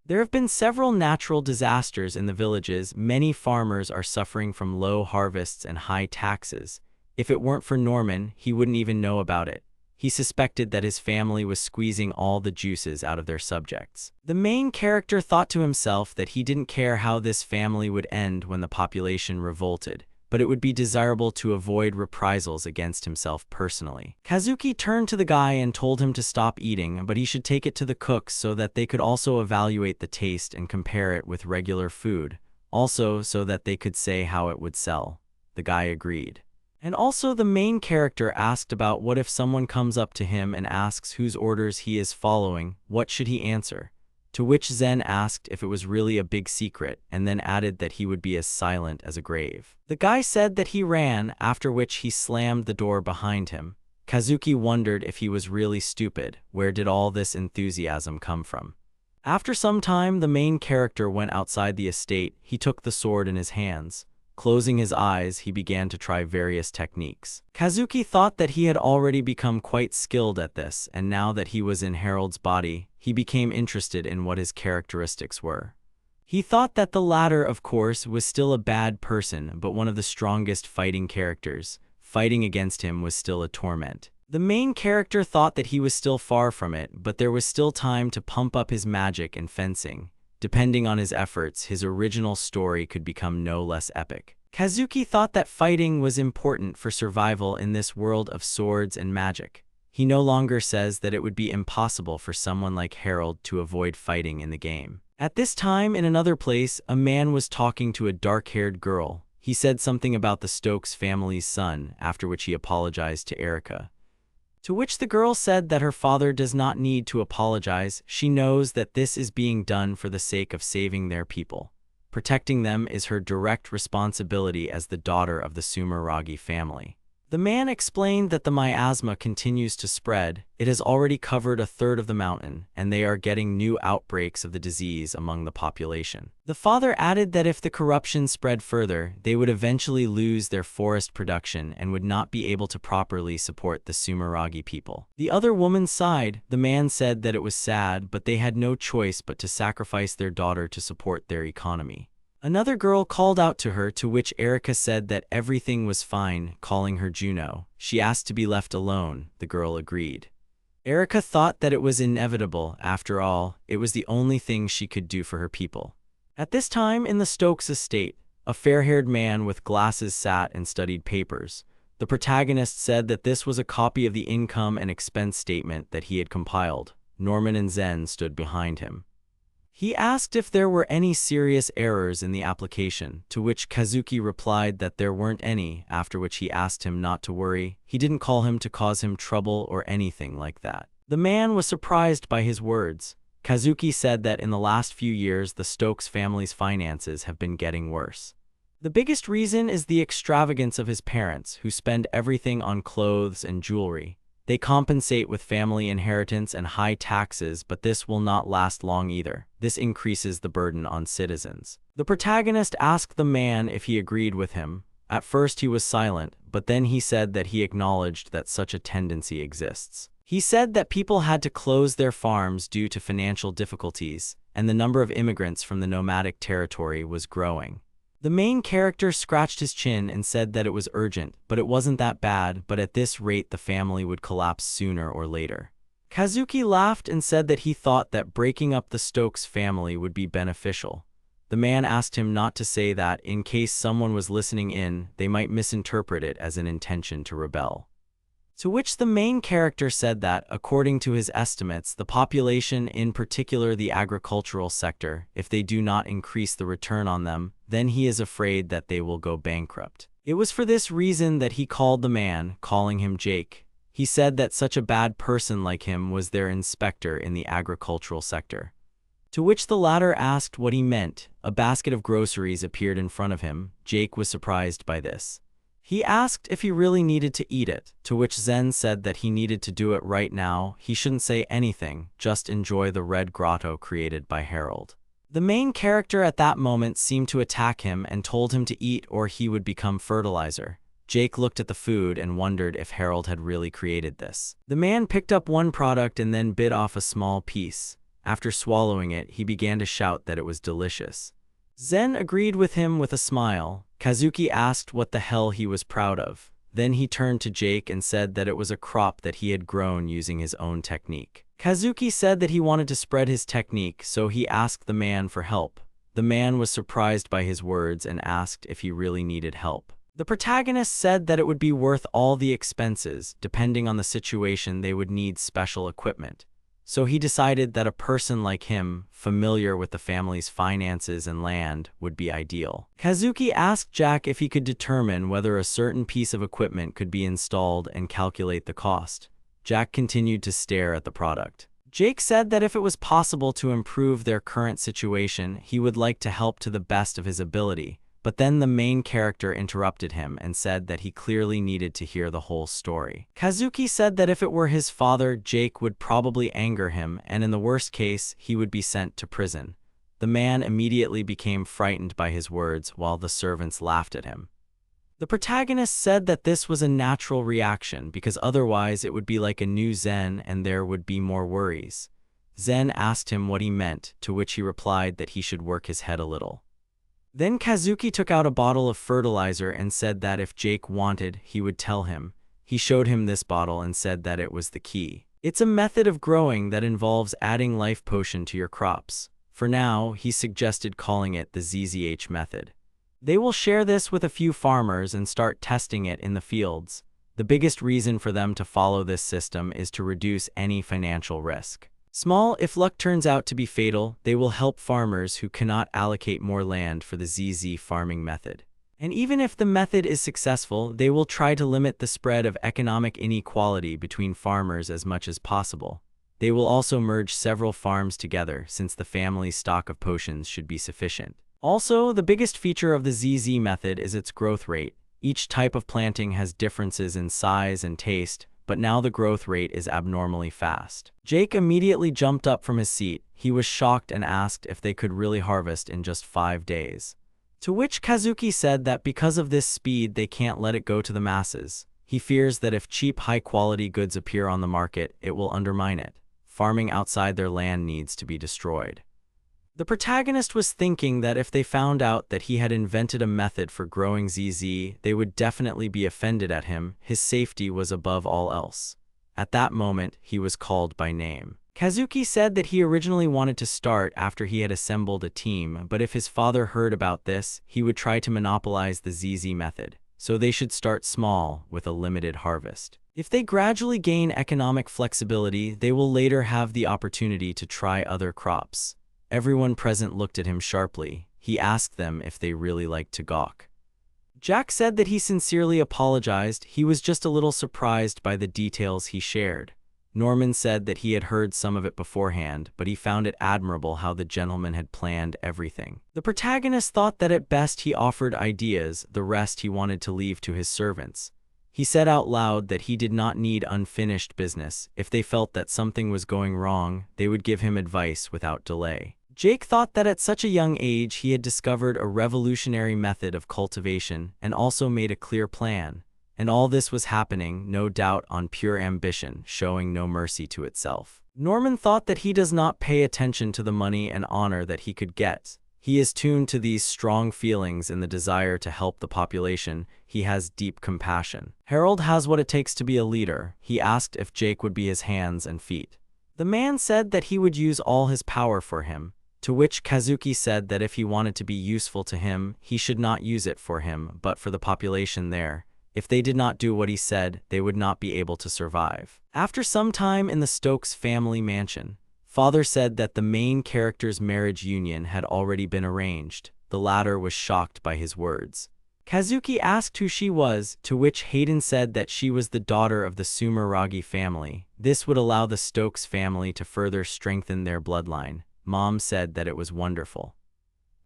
There have been several natural disasters in the villages. Many farmers are suffering from low harvests and high taxes. If it weren't for Norman, he wouldn't even know about it. He suspected that his family was squeezing all the juices out of their subjects. The main character thought to himself that he didn't care how this family would end when the population revolted, but it would be desirable to avoid reprisals against himself personally. Kazuki turned to the guy and told him to stop eating, but he should take it to the cooks so that they could also evaluate the taste and compare it with regular food, also so that they could say how it would sell. The guy agreed. And also the main character asked about what if someone comes up to him and asks whose orders he is following, what should he answer? To which Zen asked if it was really a big secret, and then added that he would be as silent as a grave. The guy said that he ran, after which he slammed the door behind him. Kazuki wondered if he was really stupid. Where did all this enthusiasm come from? After some time, the main character went outside the estate. He took the sword in his hands. Closing his eyes, he began to try various techniques. Kazuki thought that he had already become quite skilled at this, and now that he was in Harold's body, he became interested in what his characteristics were. He thought that the latter, of course, was still a bad person, but one of the strongest fighting characters. Fighting against him was still a torment. The main character thought that he was still far from it, but there was still time to pump up his magic and fencing. Depending on his efforts, his original story could become no less epic. Kazuki thought that fighting was important for survival in this world of swords and magic. He no longer says that it would be impossible for someone like Harold to avoid fighting in the game. At this time, in another place, a man was talking to a dark-haired girl. He said something about the Stokes family's son, after which he apologized to Erica. To which the girl said that her father does not need to apologize. She knows that this is being done for the sake of saving their people. Protecting them is her direct responsibility as the daughter of the Sumeragi family. The man explained that the miasma continues to spread. It has already covered a third of the mountain, and they are getting new outbreaks of the disease among the population. The father added that if the corruption spread further, they would eventually lose their forest production and would not be able to properly support the Sumeragi people. The other woman sighed. The man said that it was sad, but they had no choice but to sacrifice their daughter to support their economy. Another girl called out to her, to which Erica said that everything was fine, calling her Juno. She asked to be left alone. The girl agreed. Erica thought that it was inevitable. After all, it was the only thing she could do for her people. At this time in the Stokes estate, a fair-haired man with glasses sat and studied papers. The protagonist said that this was a copy of the income and expense statement that he had compiled. Norman and Zen stood behind him. He asked if there were any serious errors in the application, to which Kazuki replied that there weren't any, after which he asked him not to worry. He didn't call him to cause him trouble or anything like that. The man was surprised by his words. Kazuki said that in the last few years the Stokes family's finances have been getting worse. The biggest reason is the extravagance of his parents, who spend everything on clothes and jewelry. They compensate with family inheritance and high taxes, but this will not last long either. This increases the burden on citizens. The protagonist asked the man if he agreed with him. At first he was silent, but then he said that he acknowledged that such a tendency exists. He said that people had to close their farms due to financial difficulties, and the number of immigrants from the nomadic territory was growing. The main character scratched his chin and said that it was urgent, but it wasn't that bad, but at this rate the family would collapse sooner or later. Kazuki laughed and said that he thought that breaking up the Stokes family would be beneficial. The man asked him not to say that in case someone was listening in, they might misinterpret it as an intention to rebel. To which the main character said that, according to his estimates, the population, in particular the agricultural sector, if they do not increase the return on them, then he is afraid that they will go bankrupt. It was for this reason that he called the man, calling him Jake. He said that such a bad person like him was their inspector in the agricultural sector. To which the latter asked what he meant. A basket of groceries appeared in front of him. Jake was surprised by this. He asked if he really needed to eat it, to which Zen said that he needed to do it right now. He shouldn't say anything, just enjoy the red grotto created by Harold. The main character at that moment seemed to attack him and told him to eat or he would become fertilizer. Jake looked at the food and wondered if Harold had really created this. The man picked up one product and then bit off a small piece. After swallowing it, he began to shout that it was delicious. Zen agreed with him with a smile. Kazuki asked what the hell he was proud of. Then he turned to Jake and said that it was a crop that he had grown using his own technique. Kazuki said that he wanted to spread his technique, so he asked the man for help. The man was surprised by his words and asked if he really needed help. The protagonist said that it would be worth all the expenses. Depending on the situation, they would need special equipment. So he decided that a person like him, familiar with the family's finances and land, would be ideal. Kazuki asked Jack if he could determine whether a certain piece of equipment could be installed and calculate the cost. Jack continued to stare at the product. Jake said that if it was possible to improve their current situation, he would like to help to the best of his ability. But then the main character interrupted him and said that he clearly needed to hear the whole story. Kazuki said that if it were his father, Jake would probably anger him, and in the worst case, he would be sent to prison. The man immediately became frightened by his words, while the servants laughed at him. The protagonist said that this was a natural reaction, because otherwise it would be like a new Zen and there would be more worries. Zen asked him what he meant, to which he replied that he should work his head a little. Then Kazuki took out a bottle of fertilizer and said that if Jake wanted, he would tell him. He showed him this bottle and said that it was the key. It's a method of growing that involves adding life potion to your crops. For now, he suggested calling it the ZZH method. They will share this with a few farmers and start testing it in the fields. The biggest reason for them to follow this system is to reduce any financial risk. Small, if luck turns out to be fatal, they will help farmers who cannot allocate more land for the ZZ farming method. And even if the method is successful, they will try to limit the spread of economic inequality between farmers as much as possible. They will also merge several farms together, since the family stock of potions should be sufficient. Also, the biggest feature of the ZZ method is its growth rate. Each type of planting has differences in size and taste, but now the growth rate is abnormally fast. Jake immediately jumped up from his seat. He was shocked and asked if they could really harvest in just 5 days. To which Kazuki said that because of this speed, they can't let it go to the masses. He fears that if cheap, high-quality goods appear on the market, it will undermine it. Farming outside their land needs to be destroyed. The protagonist was thinking that if they found out that he had invented a method for growing ZZ, they would definitely be offended at him. His safety was above all else. At that moment, he was called by name. Kazuki said that he originally wanted to start after he had assembled a team, but if his father heard about this, he would try to monopolize the ZZ method. So they should start small, with a limited harvest. If they gradually gain economic flexibility, they will later have the opportunity to try other crops. Everyone present looked at him sharply. He asked them if they really liked to gawk. Jack said that he sincerely apologized. He was just a little surprised by the details he shared. Norman said that he had heard some of it beforehand, but he found it admirable how the gentleman had planned everything. The protagonist thought that at best he offered ideas, the rest he wanted to leave to his servants. He said out loud that he did not need unfinished business. If they felt that something was going wrong, they would give him advice without delay. Jake thought that at such a young age he had discovered a revolutionary method of cultivation and also made a clear plan. And all this was happening, no doubt, on pure ambition, showing no mercy to itself. Norman thought that he does not pay attention to the money and honor that he could get. He is tuned to these strong feelings and the desire to help the population. He has deep compassion. Harold has what it takes to be a leader. He asked if Jake would be his hands and feet. The man said that he would use all his power for him. To which Kazuki said that if he wanted to be useful to him, he should not use it for him, but for the population there. If they did not do what he said, they would not be able to survive. After some time in the Stokes family mansion, father said that the main character's marriage union had already been arranged. The latter was shocked by his words. Kazuki asked who she was, to which Hayden said that she was the daughter of the Sumeragi family. This would allow the Stokes family to further strengthen their bloodline. Mom said that it was wonderful.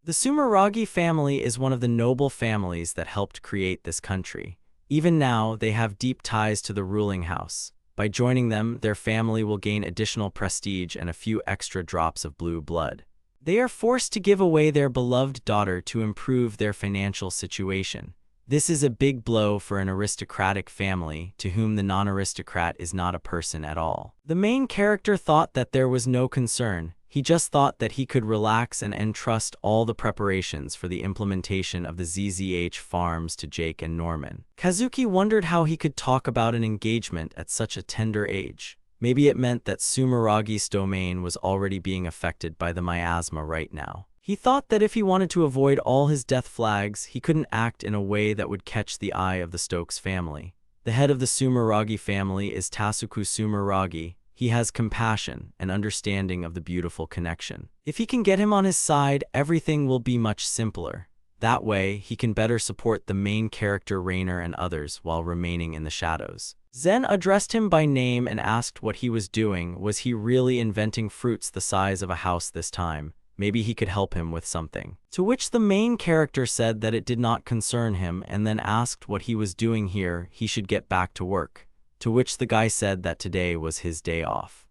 The Sumeragi family is one of the noble families that helped create this country. Even now, they have deep ties to the ruling house. By joining them, their family will gain additional prestige and a few extra drops of blue blood. They are forced to give away their beloved daughter to improve their financial situation. This is a big blow for an aristocratic family to whom the non-aristocrat is not a person at all. The main character thought that there was no concern. He just thought that he could relax and entrust all the preparations for the implementation of the ZZH farms to Jake and Norman. Kazuki wondered how he could talk about an engagement at such a tender age. Maybe it meant that Sumeragi's domain was already being affected by the miasma right now. He thought that if he wanted to avoid all his death flags, he couldn't act in a way that would catch the eye of the Stokes family. The head of the Sumeragi family is Tasuku Sumeragi. He has compassion and understanding of the beautiful connection. If he can get him on his side, everything will be much simpler. That way, he can better support the main character Rainer and others while remaining in the shadows. Zen addressed him by name and asked what he was doing. Was he really inventing fruits the size of a house this time? Maybe he could help him with something. To which the main character said that it did not concern him and then asked what he was doing here. He should get back to work. To which the guy said that today was his day off.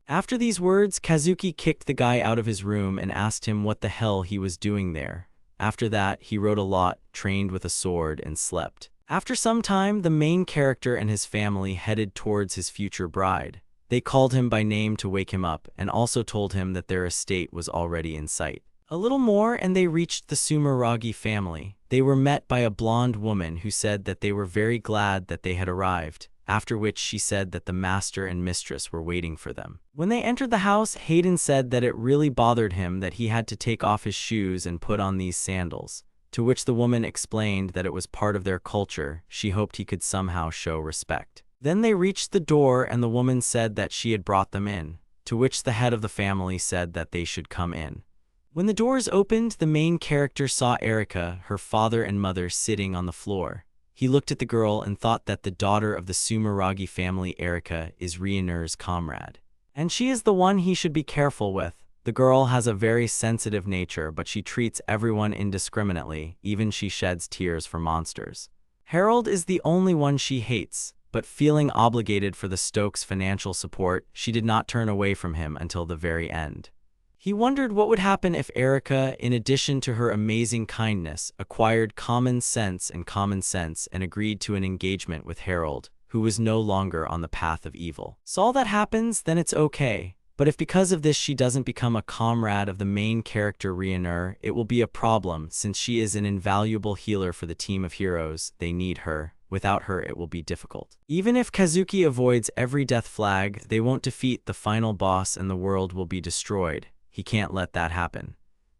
After these words, Kazuki kicked the guy out of his room and asked him what the hell he was doing there. After that, he wrote a lot, trained with a sword, and slept. After some time, the main character and his family headed towards his future bride. They called him by name to wake him up and also told him that their estate was already in sight. A little more and they reached the Sumeragi family. They were met by a blonde woman who said that they were very glad that they had arrived, after which she said that the master and mistress were waiting for them. When they entered the house, Hayden said that it really bothered him that he had to take off his shoes and put on these sandals. To which the woman explained that it was part of their culture. She hoped he could somehow show respect. Then they reached the door and the woman said that she had brought them in, to which the head of the family said that they should come in. When the doors opened, the main character saw Erika, her father and mother, sitting on the floor. He looked at the girl and thought that the daughter of the Sumeragi family, Erika, is Reiner's comrade. And she is the one he should be careful with. The girl has a very sensitive nature, but she treats everyone indiscriminately, even she sheds tears for monsters. Harold is the only one she hates, but feeling obligated for the Stokes' financial support, she did not turn away from him until the very end. He wondered what would happen if Erika, in addition to her amazing kindness, acquired common sense and agreed to an engagement with Harold, who was no longer on the path of evil. So all that happens, then it's okay. But if because of this she doesn't become a comrade of the main character Reiner, it will be a problem since she is an invaluable healer for the team of heroes. They need her. Without her, it will be difficult. Even if Kazuki avoids every death flag, they won't defeat the final boss and the world will be destroyed. He can't let that happen.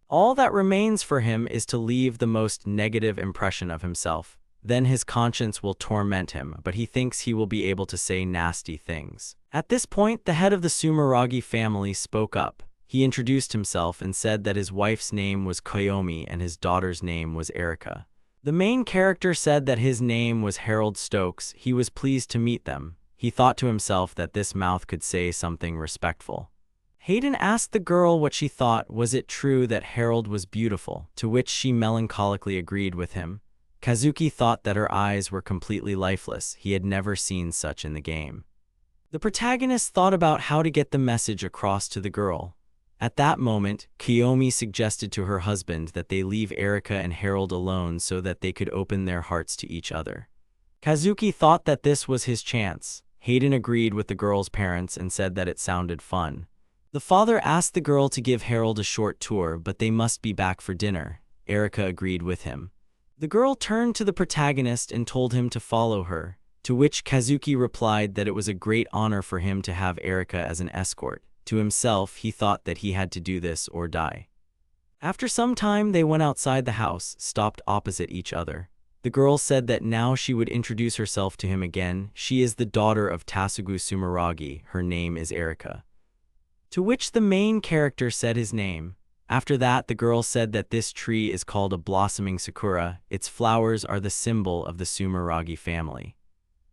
All that remains for him is to leave the most negative impression of himself. Then his conscience will torment him, but he thinks he will be able to say nasty things. At this point, the head of the Sumeragi family spoke up. He introduced himself and said that his wife's name was Koyomi and his daughter's name was Erika. The main character said that his name was Harold Stokes. He was pleased to meet them. He thought to himself that this mouth could say something respectful. Hayden asked the girl what she thought. Was it true that Harold was beautiful? To which she melancholically agreed with him. Kazuki thought that her eyes were completely lifeless. He had never seen such in the game. The protagonist thought about how to get the message across to the girl. At that moment, Kiyomi suggested to her husband that they leave Erika and Harold alone so that they could open their hearts to each other. Kazuki thought that this was his chance. Hayden agreed with the girl's parents and said that it sounded fun. The father asked the girl to give Harold a short tour, but they must be back for dinner. Erika agreed with him. The girl turned to the protagonist and told him to follow her, to which Kazuki replied that it was a great honor for him to have Erika as an escort. To himself, he thought that he had to do this or die. After some time, they went outside the house, stopped opposite each other. The girl said that now she would introduce herself to him again. She is the daughter of Tasugu Sumeragi. Her name is Erika. To which the main character said his name. After that, the girl said that this tree is called a blossoming sakura. Its flowers are the symbol of the Sumeragi family.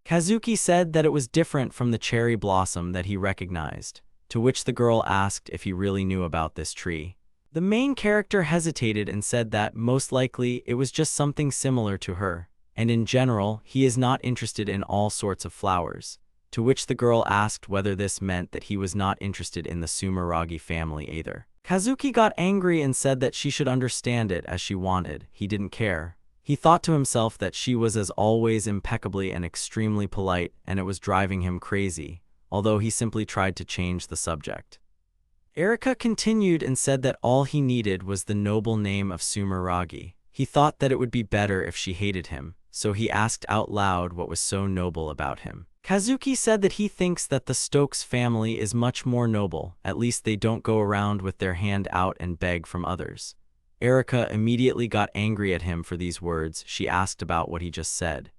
Kazuki said that it was different from the cherry blossom that he recognized, to which the girl asked if he really knew about this tree. The main character hesitated and said that most likely it was just something similar to her, and in general, he is not interested in all sorts of flowers. To which the girl asked whether this meant that he was not interested in the Sumeragi family either. Kazuki got angry and said that she should understand it as she wanted. He didn't care. He thought to himself that she was as always impeccably and extremely polite, and it was driving him crazy, although he simply tried to change the subject. Erika continued and said that all he needed was the noble name of Sumeragi. He thought that it would be better if she hated him, so he asked out loud what was so noble about him. Kazuki said that he thinks that the Stokes family is much more noble, at least they don't go around with their hand out and beg from others. Erika immediately got angry at him for these words. She asked about what he just said.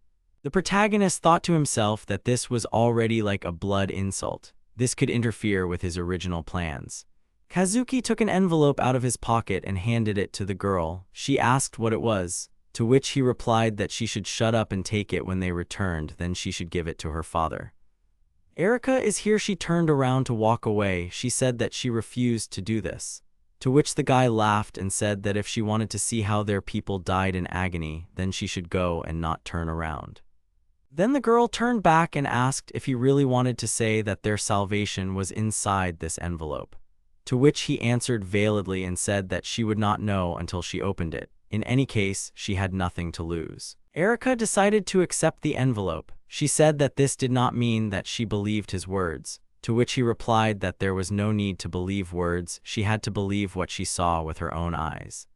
The protagonist thought to himself that this was already like a blood insult. This could interfere with his original plans. Kazuki took an envelope out of his pocket and handed it to the girl. She asked what it was, to which he replied that she should shut up and take it when they returned, then she should give it to her father. Erika is here. She turned around to walk away. She said that she refused to do this. To which the guy laughed and said that if she wanted to see how their people died in agony, then she should go and not turn around. Then the girl turned back and asked if he really wanted to say that their salvation was inside this envelope. To which he answered veiledly and said that she would not know until she opened it. In any case, she had nothing to lose. Erika decided to accept the envelope. She said that this did not mean that she believed his words, to which he replied that there was no need to believe words, she had to believe what she saw with her own eyes.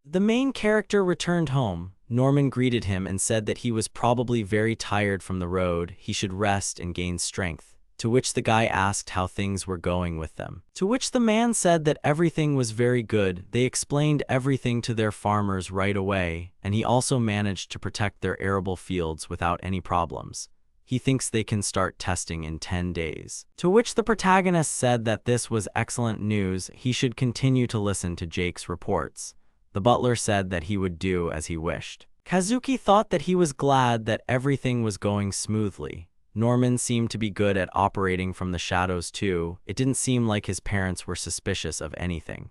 The main character returned home. Norman greeted him and said that he was probably very tired from the road, he should rest and gain strength. To which the guy asked how things were going with them. To which the man said that everything was very good. They explained everything to their farmers right away, and he also managed to protect their arable fields without any problems. He thinks they can start testing in 10 days. To which the protagonist said that this was excellent news. He should continue to listen to Jake's reports. The butler said that he would do as he wished. Kazuki thought that he was glad that everything was going smoothly. Norman seemed to be good at operating from the shadows too. It didn't seem like his parents were suspicious of anything.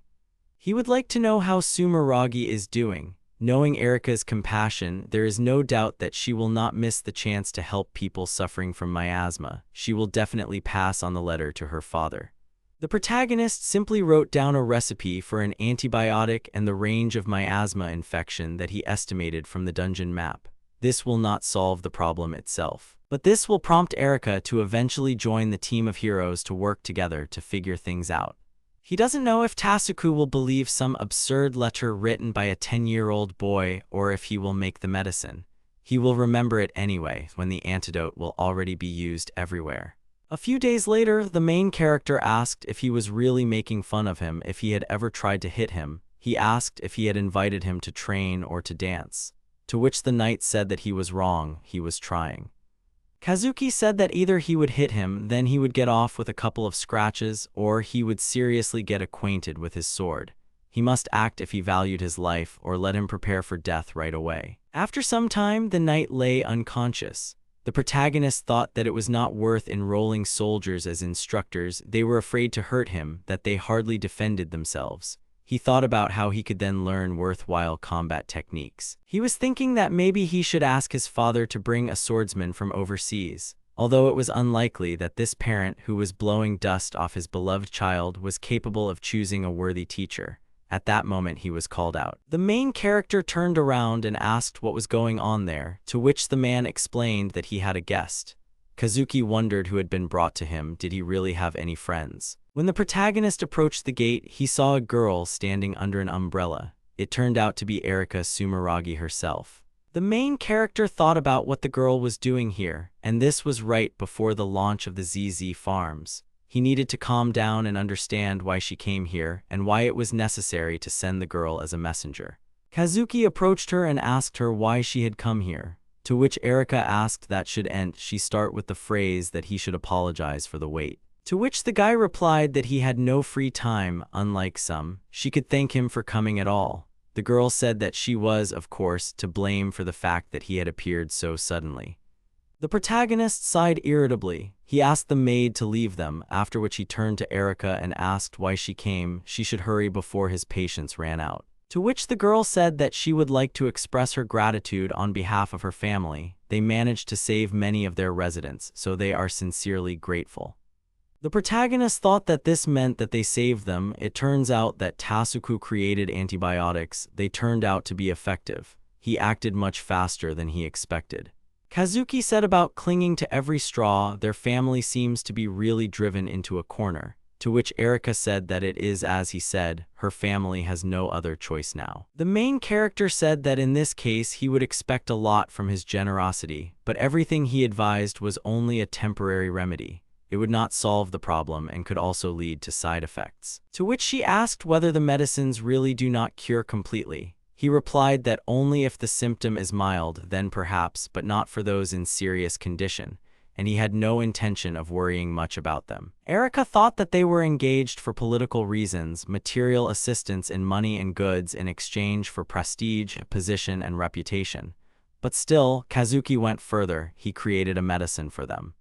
He would like to know how Sumeragi is doing. Knowing Erika's compassion, there is no doubt that she will not miss the chance to help people suffering from miasma. She will definitely pass on the letter to her father. The protagonist simply wrote down a recipe for an antibiotic and the range of miasma infection that he estimated from the dungeon map. This will not solve the problem itself, but this will prompt Erika to eventually join the team of heroes to work together to figure things out. He doesn't know if Tasuku will believe some absurd letter written by a 10-year-old boy or if he will make the medicine. He will remember it anyway when the antidote will already be used everywhere. A few days later, the main character asked if he was really making fun of him if he had ever tried to hit him. He asked if he had invited him to train or to dance. To which the knight said that he was wrong, he was trying. Kazuki said that either he would hit him, then he would get off with a couple of scratches, or he would seriously get acquainted with his sword. He must act if he valued his life, or let him prepare for death right away. After some time, the knight lay unconscious. The protagonist thought that it was not worth enrolling soldiers as instructors. They were afraid to hurt him, that they hardly defended themselves. He thought about how he could then learn worthwhile combat techniques. He was thinking that maybe he should ask his father to bring a swordsman from overseas, although it was unlikely that this parent who was blowing dust off his beloved child was capable of choosing a worthy teacher. At that moment he was called out. The main character turned around and asked what was going on there, to which the man explained that he had a guest. Kazuki wondered who had been brought to him. Did he really have any friends? When the protagonist approached the gate, he saw a girl standing under an umbrella. It turned out to be Erika Sumeragi herself. The main character thought about what the girl was doing here, and this was right before the launch of the ZZ Farms. He needed to calm down and understand why she came here and why it was necessary to send the girl as a messenger. Kazuki approached her and asked her why she had come here, to which Erika asked that should she start with the phrase that he should apologize for the wait. To which the guy replied that he had no free time, unlike some. She could thank him for coming at all. The girl said that she was, of course, to blame for the fact that he had appeared so suddenly. The protagonist sighed irritably. He asked the maid to leave them, after which he turned to Erika and asked why she came. She should hurry before his patience ran out. To which the girl said that she would like to express her gratitude on behalf of her family. They managed to save many of their residents, so they are sincerely grateful. The protagonist thought that this meant that they saved them. It turns out that Tasuku created antibiotics. They turned out to be effective. He acted much faster than he expected. Kazuki said about clinging to every straw. Their family seems to be really driven into a corner. To which Erika said that it is as he said, her family has no other choice now. The main character said that in this case he would expect a lot from his generosity, but everything he advised was only a temporary remedy. It would not solve the problem and could also lead to side effects. To which she asked whether the medicines really do not cure completely. He replied that only if the symptom is mild, then perhaps, but not for those in serious condition, and he had no intention of worrying much about them. Erika thought that they were engaged for political reasons, material assistance in money and goods in exchange for prestige, position, and reputation. But still, Kazuki went further. He created a medicine for them.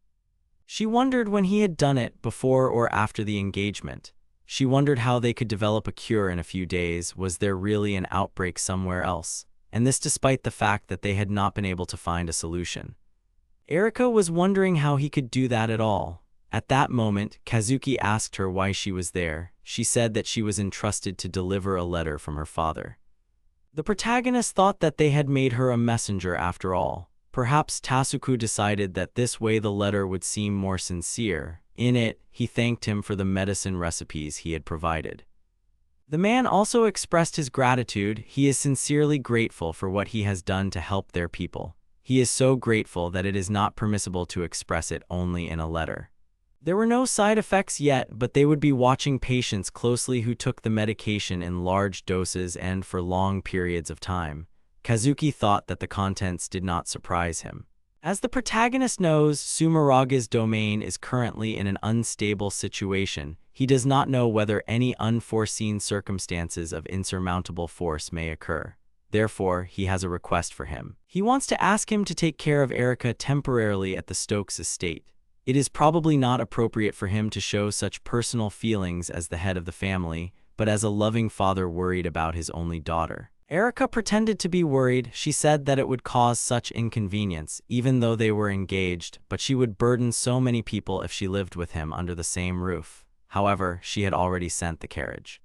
She wondered when he had done it, before or after the engagement. She wondered how they could develop a cure in a few days. Was there really an outbreak somewhere else? And this despite the fact that they had not been able to find a solution. Erika was wondering how he could do that at all. At that moment, Kazuki asked her why she was there. She said that she was entrusted to deliver a letter from her father. The protagonist thought that they had made her a messenger after all. Perhaps Tasuku decided that this way the letter would seem more sincere. In it, he thanked him for the medicine recipes he had provided. The man also expressed his gratitude. He is sincerely grateful for what he has done to help their people. He is so grateful that it is not permissible to express it only in a letter. There were no side effects yet, but they would be watching patients closely who took the medication in large doses and for long periods of time. Kazuki thought that the contents did not surprise him. As the protagonist knows, Sumeraga's domain is currently in an unstable situation. He does not know whether any unforeseen circumstances of insurmountable force may occur. Therefore, he has a request for him. He wants to ask him to take care of Erika temporarily at the Stokes estate. It is probably not appropriate for him to show such personal feelings as the head of the family, but as a loving father worried about his only daughter. Erika pretended to be worried. She said that it would cause such inconvenience, even though they were engaged, but she would burden so many people if she lived with him under the same roof. However, she had already sent the carriage.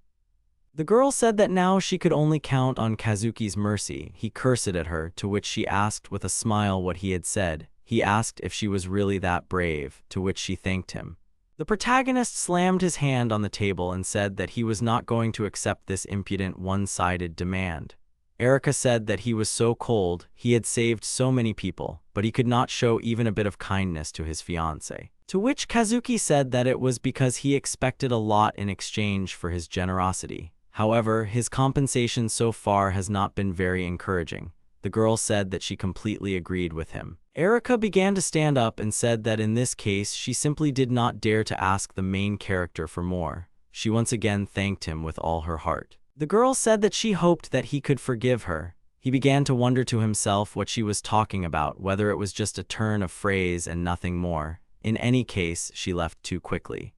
The girl said that now she could only count on Kazuki's mercy. He cursed at her, to which she asked with a smile what he had said. He asked if she was really that brave, to which she thanked him. The protagonist slammed his hand on the table and said that he was not going to accept this impudent one-sided demand. Erika said that he was so cold. He had saved so many people, but he could not show even a bit of kindness to his fiancée. To which Kazuki said that it was because he expected a lot in exchange for his generosity. However, his compensation so far has not been very encouraging. The girl said that she completely agreed with him. Erika began to stand up and said that in this case she simply did not dare to ask the main character for more. She once again thanked him with all her heart. The girl said that she hoped that he could forgive her. He began to wonder to himself what she was talking about, whether it was just a turn of phrase and nothing more. In any case, she left too quickly.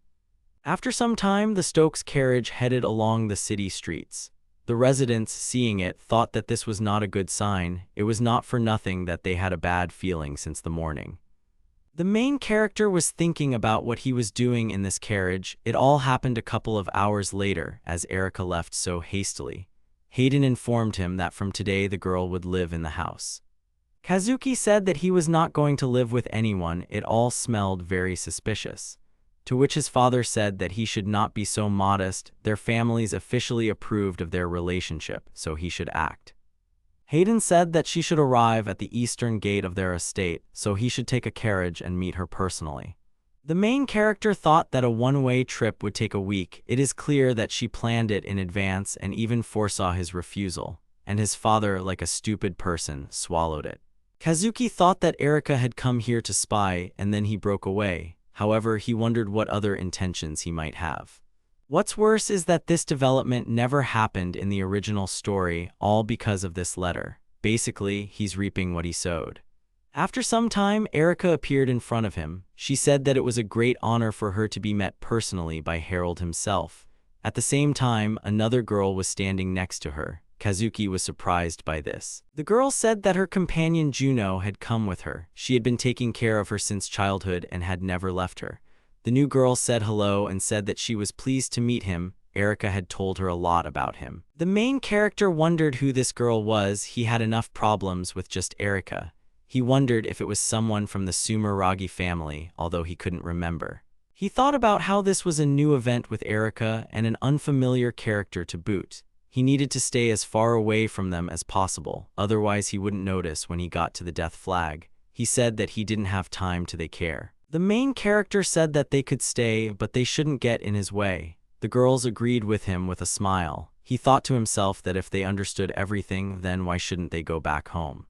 After some time, the Stokes carriage headed along the city streets. The residents, seeing it, thought that this was not a good sign. It was not for nothing that they had a bad feeling since the morning. The main character was thinking about what he was doing in this carriage. It all happened a couple of hours later, as Erika left so hastily. Hayden informed him that from today the girl would live in the house. Kazuki said that he was not going to live with anyone. It all smelled very suspicious. To which his father said that he should not be so modest. Their families officially approved of their relationship, so he should act. Hayden said that she should arrive at the eastern gate of their estate, so he should take a carriage and meet her personally. The main character thought that a one-way trip would take a week. It is clear that she planned it in advance and even foresaw his refusal, and his father, like a stupid person, swallowed it. Kazuki thought that Erika had come here to spy, and then he broke away. However, he wondered what other intentions he might have. What's worse is that this development never happened in the original story, all because of this letter. Basically, he's reaping what he sowed. After some time, Erika appeared in front of him. She said that it was a great honor for her to be met personally by Harold himself. At the same time, another girl was standing next to her. Kazuki was surprised by this. The girl said that her companion Juno had come with her. She had been taking care of her since childhood and had never left her. The new girl said hello and said that she was pleased to meet him. Erika had told her a lot about him. The main character wondered who this girl was. He had enough problems with just Erika. He wondered if it was someone from the Sumeragi family, although he couldn't remember. He thought about how this was a new event with Erika and an unfamiliar character to boot. He needed to stay as far away from them as possible, otherwise he wouldn't notice when he got to the death flag. He said that he didn't have time to they care. The main character said that they could stay, but they shouldn't get in his way. The girls agreed with him with a smile. He thought to himself that if they understood everything, then why shouldn't they go back home?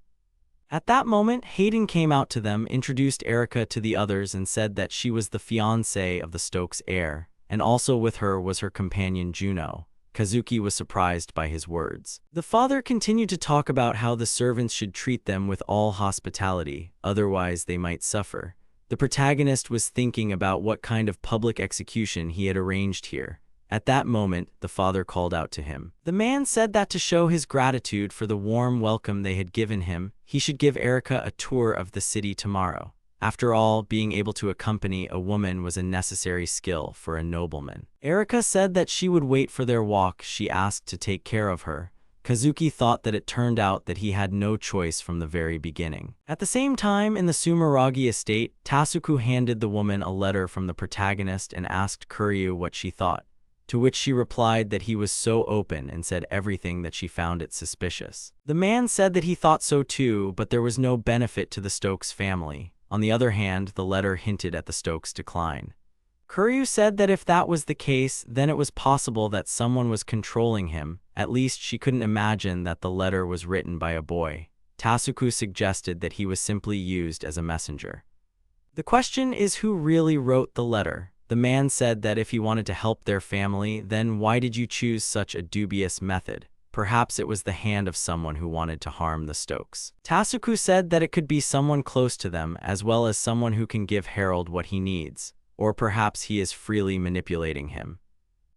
At that moment, Hayden came out to them, introduced Erika to the others, and said that she was the fiancée of the Stokes heir, and also with her was her companion Juno. Kazuki was surprised by his words. The father continued to talk about how the servants should treat them with all hospitality, otherwise they might suffer. The protagonist was thinking about what kind of public execution he had arranged here. At that moment, the father called out to him. The man said that to show his gratitude for the warm welcome they had given him, he should give Erika a tour of the city tomorrow. After all, being able to accompany a woman was a necessary skill for a nobleman. Erika said that she would wait for their walk. She asked to take care of her. Kazuki thought that it turned out that he had no choice from the very beginning. At the same time, in the Sumeragi estate, Tasuku handed the woman a letter from the protagonist and asked Kuryu what she thought, to which she replied that he was so open and said everything that she found it suspicious. The man said that he thought so too, but there was no benefit to the Stokes family. On the other hand, the letter hinted at the Stokes' decline. Kuryu said that if that was the case, then it was possible that someone was controlling him. At least she couldn't imagine that the letter was written by a boy. Tasuku suggested that he was simply used as a messenger. The question is, who really wrote the letter? The man said that if he wanted to help their family, then why did you choose such a dubious method? Perhaps it was the hand of someone who wanted to harm the Stokes. Tasuku said that it could be someone close to them, as well as someone who can give Harold what he needs. Or perhaps he is freely manipulating him.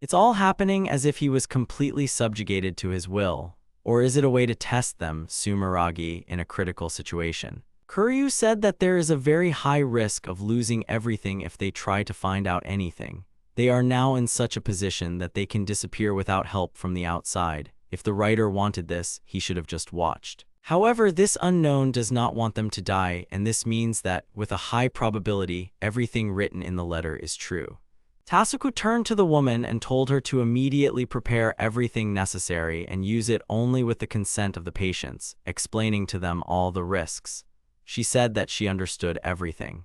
It's all happening as if he was completely subjugated to his will. Or is it a way to test them, Sumeragi, in a critical situation? Kuryu said that there is a very high risk of losing everything if they try to find out anything. They are now in such a position that they can disappear without help from the outside. If the writer wanted this, he should have just watched. However, this unknown does not want them to die, and this means that, with a high probability, everything written in the letter is true. Tasuku turned to the woman and told her to immediately prepare everything necessary and use it only with the consent of the patients, explaining to them all the risks. She said that she understood everything.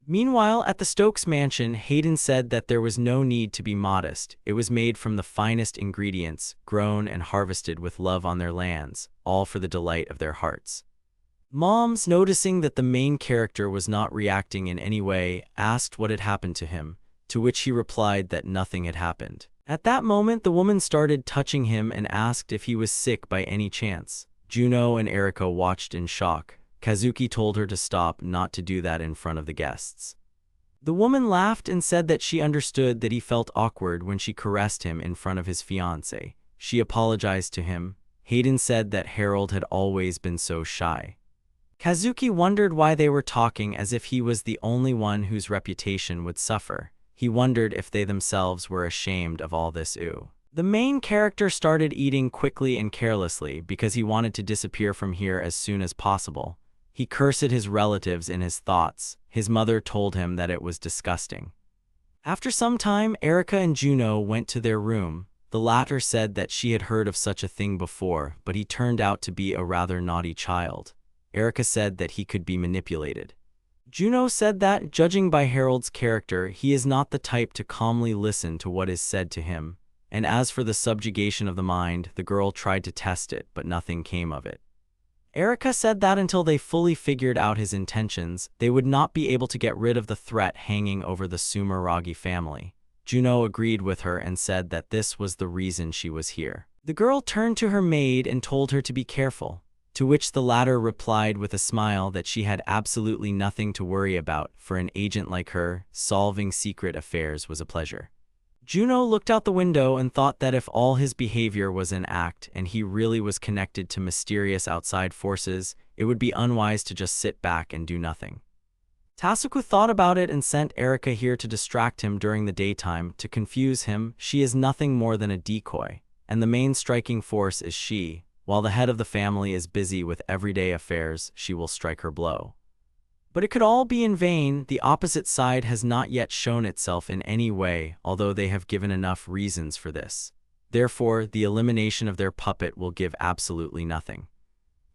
Meanwhile, at the Stokes mansion, Hayden said that there was no need to be modest. It was made from the finest ingredients, grown and harvested with love on their lands, all for the delight of their hearts. Moms, noticing that the main character was not reacting in any way, asked what had happened to him, to which he replied that nothing had happened. At that moment, the woman started touching him and asked if he was sick by any chance. Juno and Erika watched in shock. Kazuki told her to stop, not to do that in front of the guests. The woman laughed and said that she understood that he felt awkward when she caressed him in front of his fiancée. She apologized to him. Hayden said that Harold had always been so shy. Kazuki wondered why they were talking as if he was the only one whose reputation would suffer. He wondered if they themselves were ashamed of all this The main character started eating quickly and carelessly because he wanted to disappear from here as soon as possible. He cursed his relatives in his thoughts. His mother told him that it was disgusting. After some time, Erika and Juno went to their room. The latter said that she had heard of such a thing before, but he turned out to be a rather naughty child. Erika said that he could be manipulated. Juno said that, judging by Harold's character, he is not the type to calmly listen to what is said to him, and as for the subjugation of the mind, the girl tried to test it, but nothing came of it. Erika said that until they fully figured out his intentions, they would not be able to get rid of the threat hanging over the Sumeragi family. Juno agreed with her and said that this was the reason she was here. The girl turned to her maid and told her to be careful, to which the latter replied with a smile that she had absolutely nothing to worry about. For an agent like her, solving secret affairs was a pleasure. Juno looked out the window and thought that if all his behavior was an act and he really was connected to mysterious outside forces, it would be unwise to just sit back and do nothing. Tasuku thought about it and sent Erika here to distract him during the daytime, to confuse him. She is nothing more than a decoy, and the main striking force is she. While the head of the family is busy with everyday affairs, she will strike her blow. But it could all be in vain. The opposite side has not yet shown itself in any way, although they have given enough reasons for this. Therefore, the elimination of their puppet will give absolutely nothing.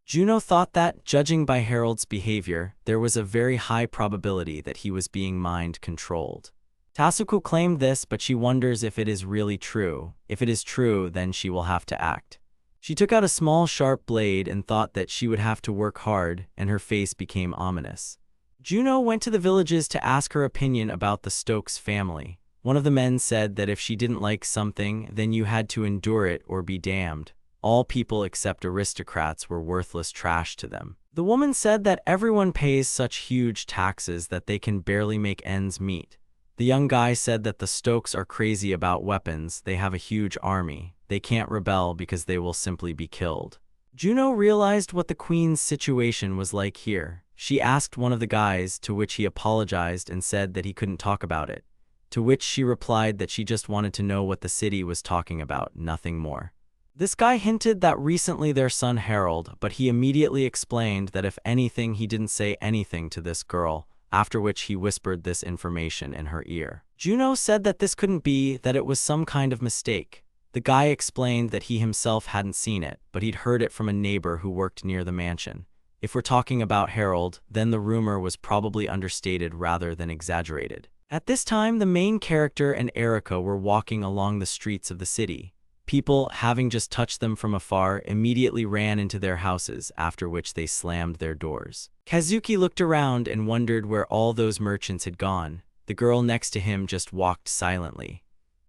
Juno thought that, judging by Harold's behavior, there was a very high probability that he was being mind-controlled. Tasuku claimed this, but she wonders if it is really true. If it is true, then she will have to act. She took out a small sharp blade and thought that she would have to work hard, and her face became ominous. Juno went to the villages to ask her opinion about the Stokes family. One of the men said that if she didn't like something, then you had to endure it or be damned. All people except aristocrats were worthless trash to them. The woman said that everyone pays such huge taxes that they can barely make ends meet. The young guy said that the Stokes are crazy about weapons. They have a huge army. They can't rebel because they will simply be killed. Juno realized what the queen's situation was like here. She asked one of the guys, to which he apologized and said that he couldn't talk about it. To which she replied that she just wanted to know what the city was talking about, nothing more. This guy hinted that recently their son Harold, but he immediately explained that if anything he didn't say anything to this girl, after which he whispered this information in her ear. Juno said that this couldn't be, that it was some kind of mistake. The guy explained that he himself hadn't seen it, but he'd heard it from a neighbor who worked near the mansion. If we're talking about Harold, then the rumor was probably understated rather than exaggerated. At this time, the main character and Erika were walking along the streets of the city. People, having just touched them from afar, immediately ran into their houses, after which they slammed their doors. Kazuki looked around and wondered where all those merchants had gone. The girl next to him just walked silently.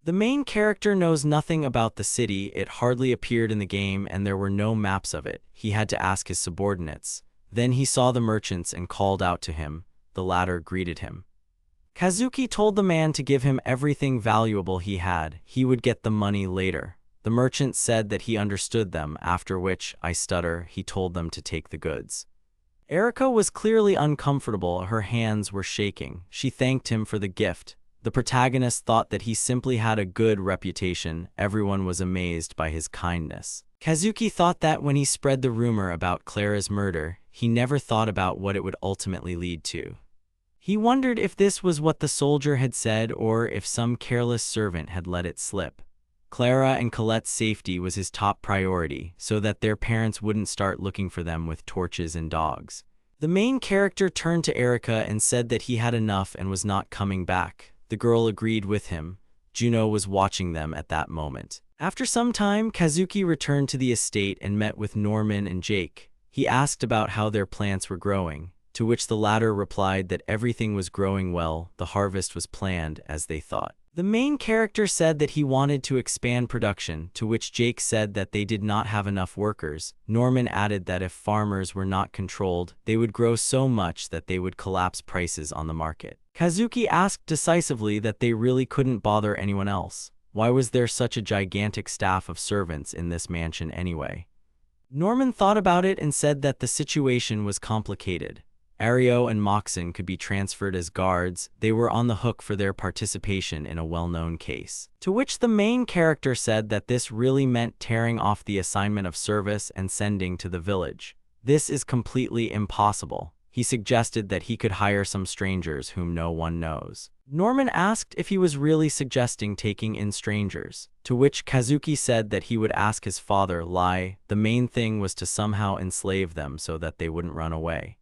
The main character knows nothing about the city. It hardly appeared in the game and there were no maps of it. He had to ask his subordinates. Then he saw the merchants and called out to him. The latter greeted him. Kazuki told the man to give him everything valuable he had. He would get the money later. The merchant said that he understood them, after which, he told them to take the goods. Erika was clearly uncomfortable. Her hands were shaking. She thanked him for the gift. The protagonist thought that he simply had a good reputation. Everyone was amazed by his kindness. Kazuki thought that when he spread the rumor about Clara's murder, he never thought about what it would ultimately lead to. He wondered if this was what the soldier had said or if some careless servant had let it slip. Clara and Colette's safety was his top priority, so that their parents wouldn't start looking for them with torches and dogs. The main character turned to Erika and said that he had enough and was not coming back. The girl agreed with him. Juno was watching them at that moment. After some time, Kazuki returned to the estate and met with Norman and Jake. He asked about how their plants were growing, to which the latter replied that everything was growing well. The harvest was planned as they thought. The main character said that he wanted to expand production, to which Jake said that they did not have enough workers. Norman added that if farmers were not controlled, they would grow so much that they would collapse prices on the market. Kazuki asked decisively that they really couldn't bother anyone else. Why was there such a gigantic staff of servants in this mansion anyway? Norman thought about it and said that the situation was complicated. Ario and Moxon could be transferred as guards. They were on the hook for their participation in a well-known case. To which the main character said that this really meant tearing off the assignment of service and sending to the village. This is completely impossible. He suggested that he could hire some strangers whom no one knows. Norman asked if he was really suggesting taking in strangers, to which Kazuki said that he would ask his father. The main thing was to somehow enslave them so that they wouldn't run away.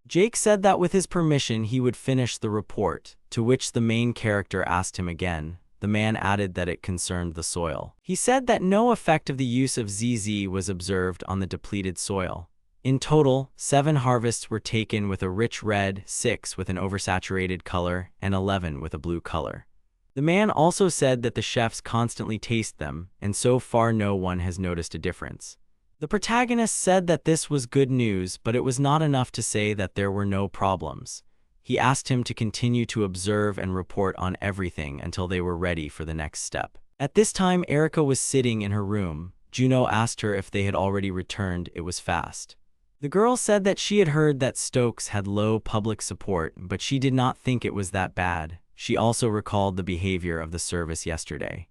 Jake said that with his permission he would finish the report, to which the main character asked him again. The man added that it concerned the soil. He said that no effect of the use of ZZ was observed on the depleted soil. In total, 7 harvests were taken with a rich red, 6 with an oversaturated color, and 11 with a blue color. The man also said that the chefs constantly taste them, and so far no one has noticed a difference. The protagonist said that this was good news, but it was not enough to say that there were no problems. He asked him to continue to observe and report on everything until they were ready for the next step. At this time, Erica was sitting in her room. Juno asked her if they had already returned. It was fast. The girl said that she had heard that Stokes had low public support, but she did not think it was that bad. She also recalled the behavior of the service yesterday.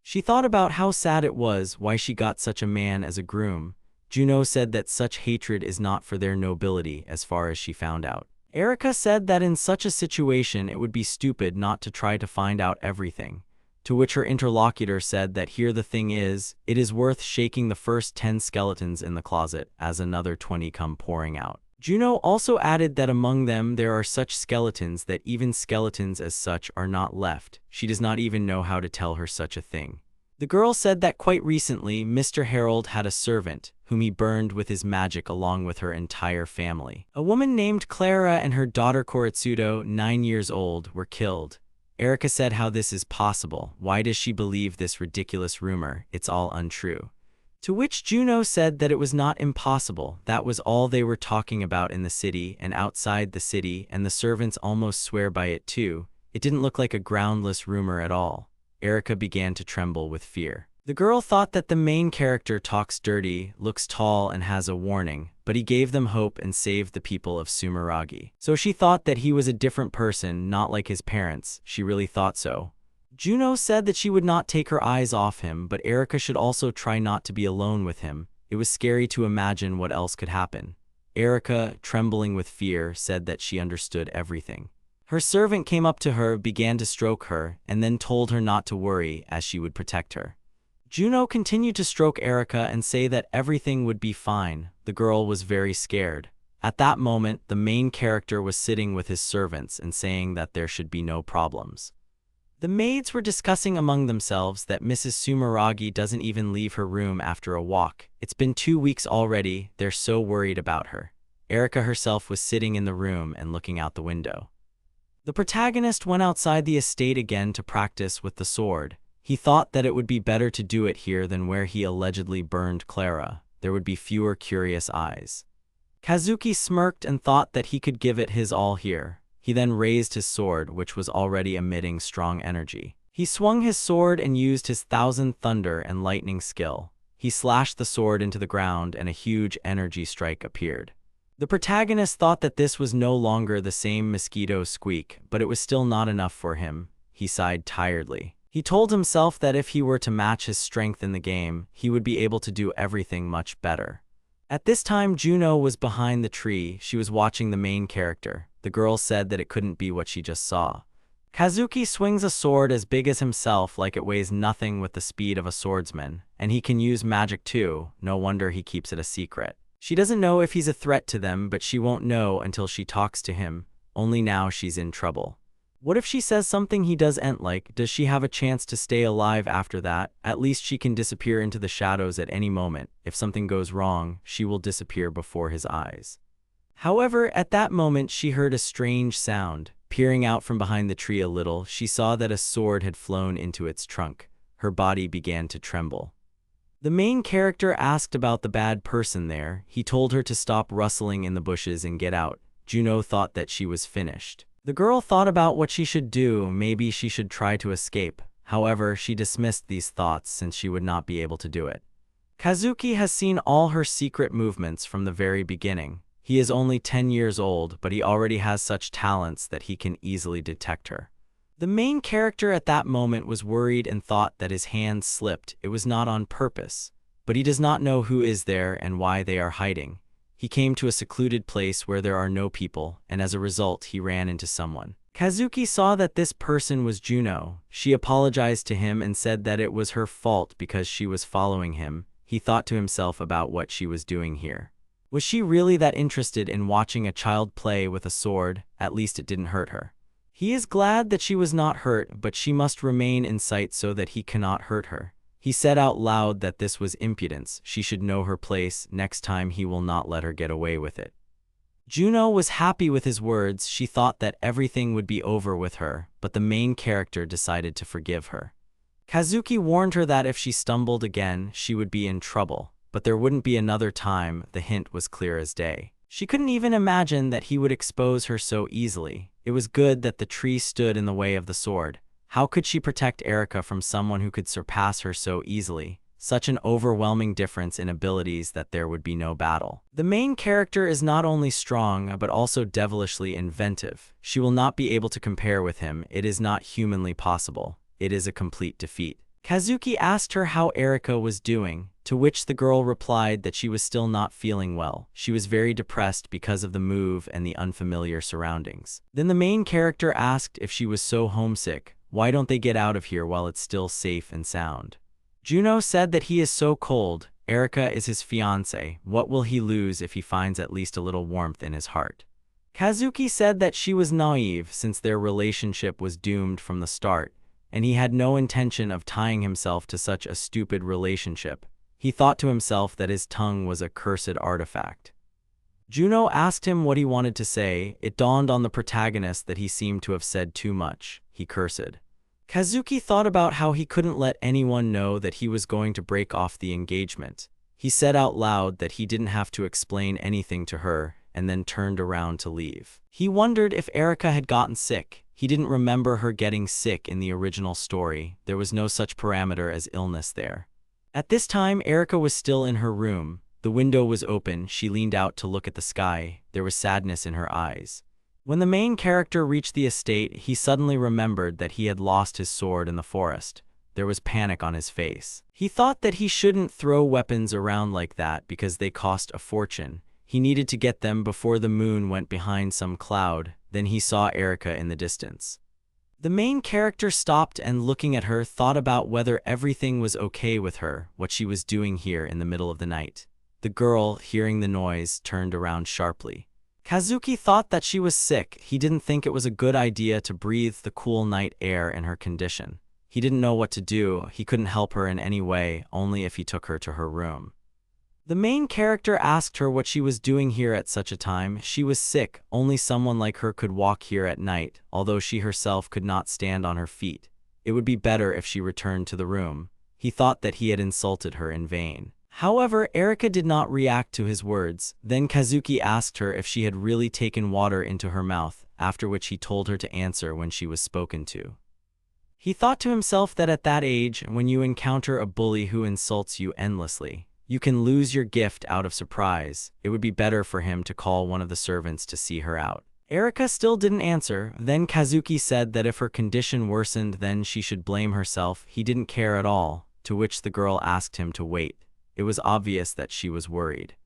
She thought about how sad it was why she got such a man as a groom. Juno said that such hatred is not for their nobility as far as she found out. Erica said that in such a situation it would be stupid not to try to find out everything, to which her interlocutor said that here the thing is, it is worth shaking the first 10 skeletons in the closet as another 20 come pouring out. Juno also added that among them there are such skeletons that even skeletons as such are not left. She does not even know how to tell her such a thing. The girl said that quite recently Mr. Harold had a servant, whom he burned with his magic along with her entire family. A woman named Clara and her daughter Koritsudo, 9 years old, were killed. Erica said how this is possible. Why does she believe this ridiculous rumor? It's all untrue. To which Juno said that it was not impossible. That was all they were talking about in the city and outside the city, and the servants almost swear by it too. It didn't look like a groundless rumor at all. Erica began to tremble with fear. The girl thought that the main character talks dirty, looks tall, and has a warning, but he gave them hope and saved the people of Sumeragi. So she thought that he was a different person, not like his parents. She really thought so. Juno said that she would not take her eyes off him, but Erica should also try not to be alone with him. It was scary to imagine what else could happen. Erica, trembling with fear, said that she understood everything. Her servant came up to her, began to stroke her, and then told her not to worry, as she would protect her. Juno continued to stroke Erica and say that everything would be fine. The girl was very scared. At that moment, the main character was sitting with his servants and saying that there should be no problems. The maids were discussing among themselves that Mrs. Sumeragi doesn't even leave her room after a walk. It's been 2 weeks already, they're so worried about her. Erica herself was sitting in the room and looking out the window. The protagonist went outside the estate again to practice with the sword. He thought that it would be better to do it here than where he allegedly burned Clara. There would be fewer curious eyes. Kazuki smirked and thought that he could give it his all here. He then raised his sword, which was already emitting strong energy. He swung his sword and used his 1,000 thunder and lightning skill. He slashed the sword into the ground and a huge energy strike appeared. The protagonist thought that this was no longer the same mosquito squeak, but it was still not enough for him. He sighed tiredly. He told himself that if he were to match his strength in the game, he would be able to do everything much better. At this time, Juno was behind the tree. She was watching the main character. The girl said that it couldn't be what she just saw. Kazuki swings a sword as big as himself, like it weighs nothing, with the speed of a swordsman, and he can use magic too. No wonder he keeps it a secret. She doesn't know if he's a threat to them, but she won't know until she talks to him. Only now she's in trouble. What if she says something he doesn't like? Does she have a chance to stay alive after that? At least she can disappear into the shadows at any moment. If something goes wrong, she will disappear before his eyes. However, at that moment she heard a strange sound. Peering out from behind the tree a little, she saw that a sword had flown into its trunk. Her body began to tremble. The main character asked about the bad person there. He told her to stop rustling in the bushes and get out. Juno thought that she was finished. The girl thought about what she should do. Maybe she should try to escape. However, she dismissed these thoughts since she would not be able to do it. Kazuki has seen all her secret movements from the very beginning. He is only 10 years old, but he already has such talents that he can easily detect her. The main character at that moment was worried and thought that his hand slipped. It was not on purpose, but he does not know who is there and why they are hiding. He came to a secluded place where there are no people, and as a result he ran into someone. Kazuki saw that this person was Juno. She apologized to him and said that it was her fault because she was following him. He thought to himself about what she was doing here. Was she really that interested in watching a child play with a sword? At least it didn't hurt her. He is glad that she was not hurt, but she must remain in sight so that he cannot hurt her. He said out loud that this was impudence. She should know her place. Next time he will not let her get away with it. Juno was happy with his words. She thought that everything would be over with her, but the main character decided to forgive her. Kazuki warned her that if she stumbled again, she would be in trouble, but there wouldn't be another time. The hint was clear as day. She couldn't even imagine that he would expose her so easily. It was good that the tree stood in the way of the sword. How could she protect Erika from someone who could surpass her so easily? Such an overwhelming difference in abilities that there would be no battle. The main character is not only strong, but also devilishly inventive. She will not be able to compare with him. It is not humanly possible. It is a complete defeat. Kazuki asked her how Erika was doing, to which the girl replied that she was still not feeling well. She was very depressed because of the move and the unfamiliar surroundings. Then the main character asked if she was so homesick. Why don't they get out of here while it's still safe and sound? Juno said that he is so cold. Erika is his fiancée. What will he lose if he finds at least a little warmth in his heart? Kazuki said that she was naive since their relationship was doomed from the start, and he had no intention of tying himself to such a stupid relationship. He thought to himself that his tongue was a cursed artifact. Juno asked him what he wanted to say. It dawned on the protagonist that he seemed to have said too much. He cursed. Kazuki thought about how he couldn't let anyone know that he was going to break off the engagement. He said out loud that he didn't have to explain anything to her, and then turned around to leave. He wondered if Erika had gotten sick. He didn't remember her getting sick in the original story. There was no such parameter as illness there. At this time, Erika was still in her room. The window was open. She leaned out to look at the sky. There was sadness in her eyes. When the main character reached the estate, he suddenly remembered that he had lost his sword in the forest. There was panic on his face. He thought that he shouldn't throw weapons around like that because they cost a fortune. He needed to get them before the moon went behind some cloud. Then he saw Erika in the distance. The main character stopped and, looking at her, thought about whether everything was okay with her, what she was doing here in the middle of the night. The girl, hearing the noise, turned around sharply. Kazuki thought that she was sick. He didn't think it was a good idea to breathe the cool night air in her condition. He didn't know what to do. He couldn't help her in any way, only if he took her to her room. The main character asked her what she was doing here at such a time. She was sick. Only someone like her could walk here at night, although she herself could not stand on her feet. It would be better if she returned to the room. He thought that he had insulted her in vain. However, Erika did not react to his words. Then Kazuki asked her if she had really taken water into her mouth, after which he told her to answer when she was spoken to. He thought to himself that at that age, when you encounter a bully who insults you endlessly, you can lose your gift out of surprise. It would be better for him to call one of the servants to see her out. Erika still didn't answer. Then Kazuki said that if her condition worsened, then she should blame herself. He didn't care at all, to which the girl asked him to wait. It was obvious that she was worried.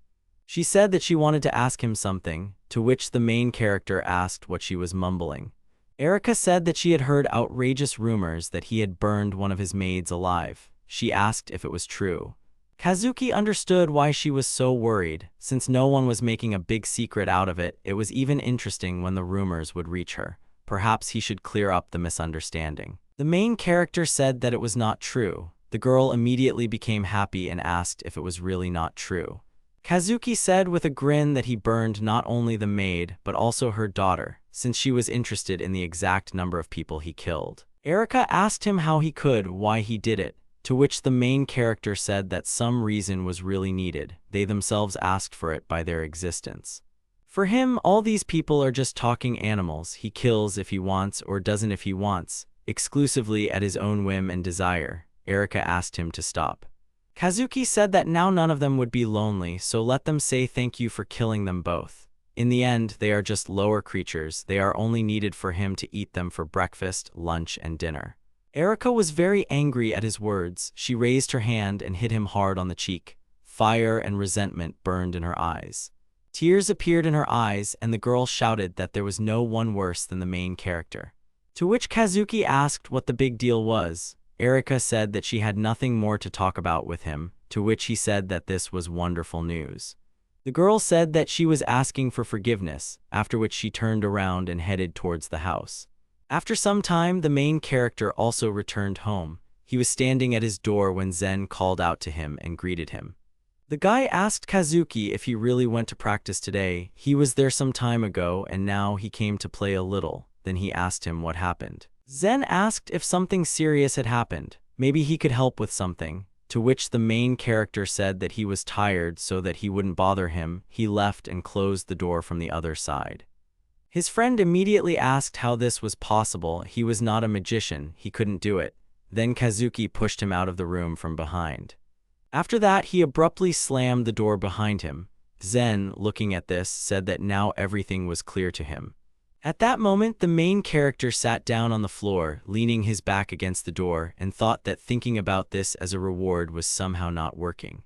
She said that she wanted to ask him something, to which the main character asked what she was mumbling. Erika said that she had heard outrageous rumors that he had burned one of his maids alive. She asked if it was true. Kazuki understood why she was so worried. Since no one was making a big secret out of it, it was even interesting when the rumors would reach her. Perhaps he should clear up the misunderstanding. The main character said that it was not true. The girl immediately became happy and asked if it was really not true. Kazuki said with a grin that he burned not only the maid, but also her daughter, since she was interested in the exact number of people he killed. Erika asked him how he could, why he did it, to which the main character said that some reason was really needed. They themselves asked for it by their existence. For him, all these people are just talking animals. He kills if he wants or doesn't if he wants, exclusively at his own whim and desire. Erika asked him to stop. Kazuki said that now none of them would be lonely, so let them say thank you for killing them both. In the end, they are just lower creatures. They are only needed for him to eat them for breakfast, lunch, and dinner. Erika was very angry at his words. She raised her hand and hit him hard on the cheek. Fire and resentment burned in her eyes. Tears appeared in her eyes, and the girl shouted that there was no one worse than the main character. To which Kazuki asked what the big deal was. Erika said that she had nothing more to talk about with him, to which he said that this was wonderful news. The girl said that she was asking for forgiveness, after which she turned around and headed towards the house. After some time, the main character also returned home. He was standing at his door when Zen called out to him and greeted him. The guy asked Kazuki if he really went to practice today. He was there some time ago and now he came to play a little. Then he asked him what happened. Zen asked if something serious had happened. Maybe he could help with something. To which the main character said that he was tired so that he wouldn't bother him. He left and closed the door from the other side. His friend immediately asked how this was possible. He was not a magician. He couldn't do it. Then Kazuki pushed him out of the room from behind. After that, he abruptly slammed the door behind him. Zen, looking at this, said that now everything was clear to him. At that moment, the main character sat down on the floor, leaning his back against the door, and thought that thinking about this as a reward was somehow not working.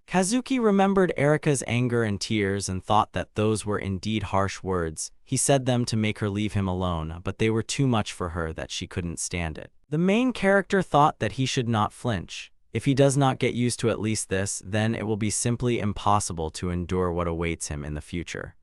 Kazuki remembered Erika's anger and tears and thought that those were indeed harsh words. He said them to make her leave him alone, but they were too much for her that she couldn't stand it. The main character thought that he should not flinch. If he does not get used to at least this, then it will be simply impossible to endure what awaits him in the future.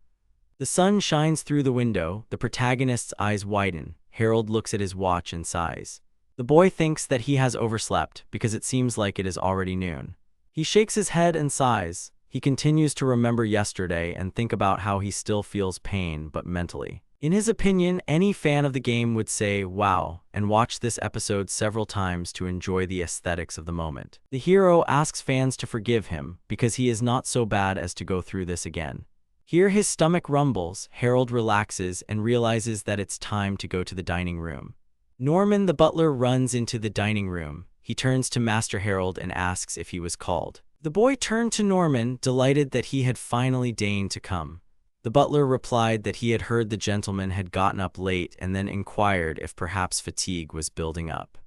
The sun shines through the window. The protagonist's eyes widen. Harold looks at his watch and sighs. The boy thinks that he has overslept because it seems like it is already noon. He shakes his head and sighs. He continues to remember yesterday and think about how he still feels pain, but mentally. In his opinion, any fan of the game would say, wow, and watch this episode several times to enjoy the aesthetics of the moment. The hero asks fans to forgive him because he is not so bad as to go through this again. Here his stomach rumbles. Harold relaxes and realizes that it's time to go to the dining room. Norman the butler runs into the dining room. He turns to Master Harold and asks if he was called. The boy turned to Norman, delighted that he had finally deigned to come. The butler replied that he had heard the gentleman had gotten up late and then inquired if perhaps fatigue was building up.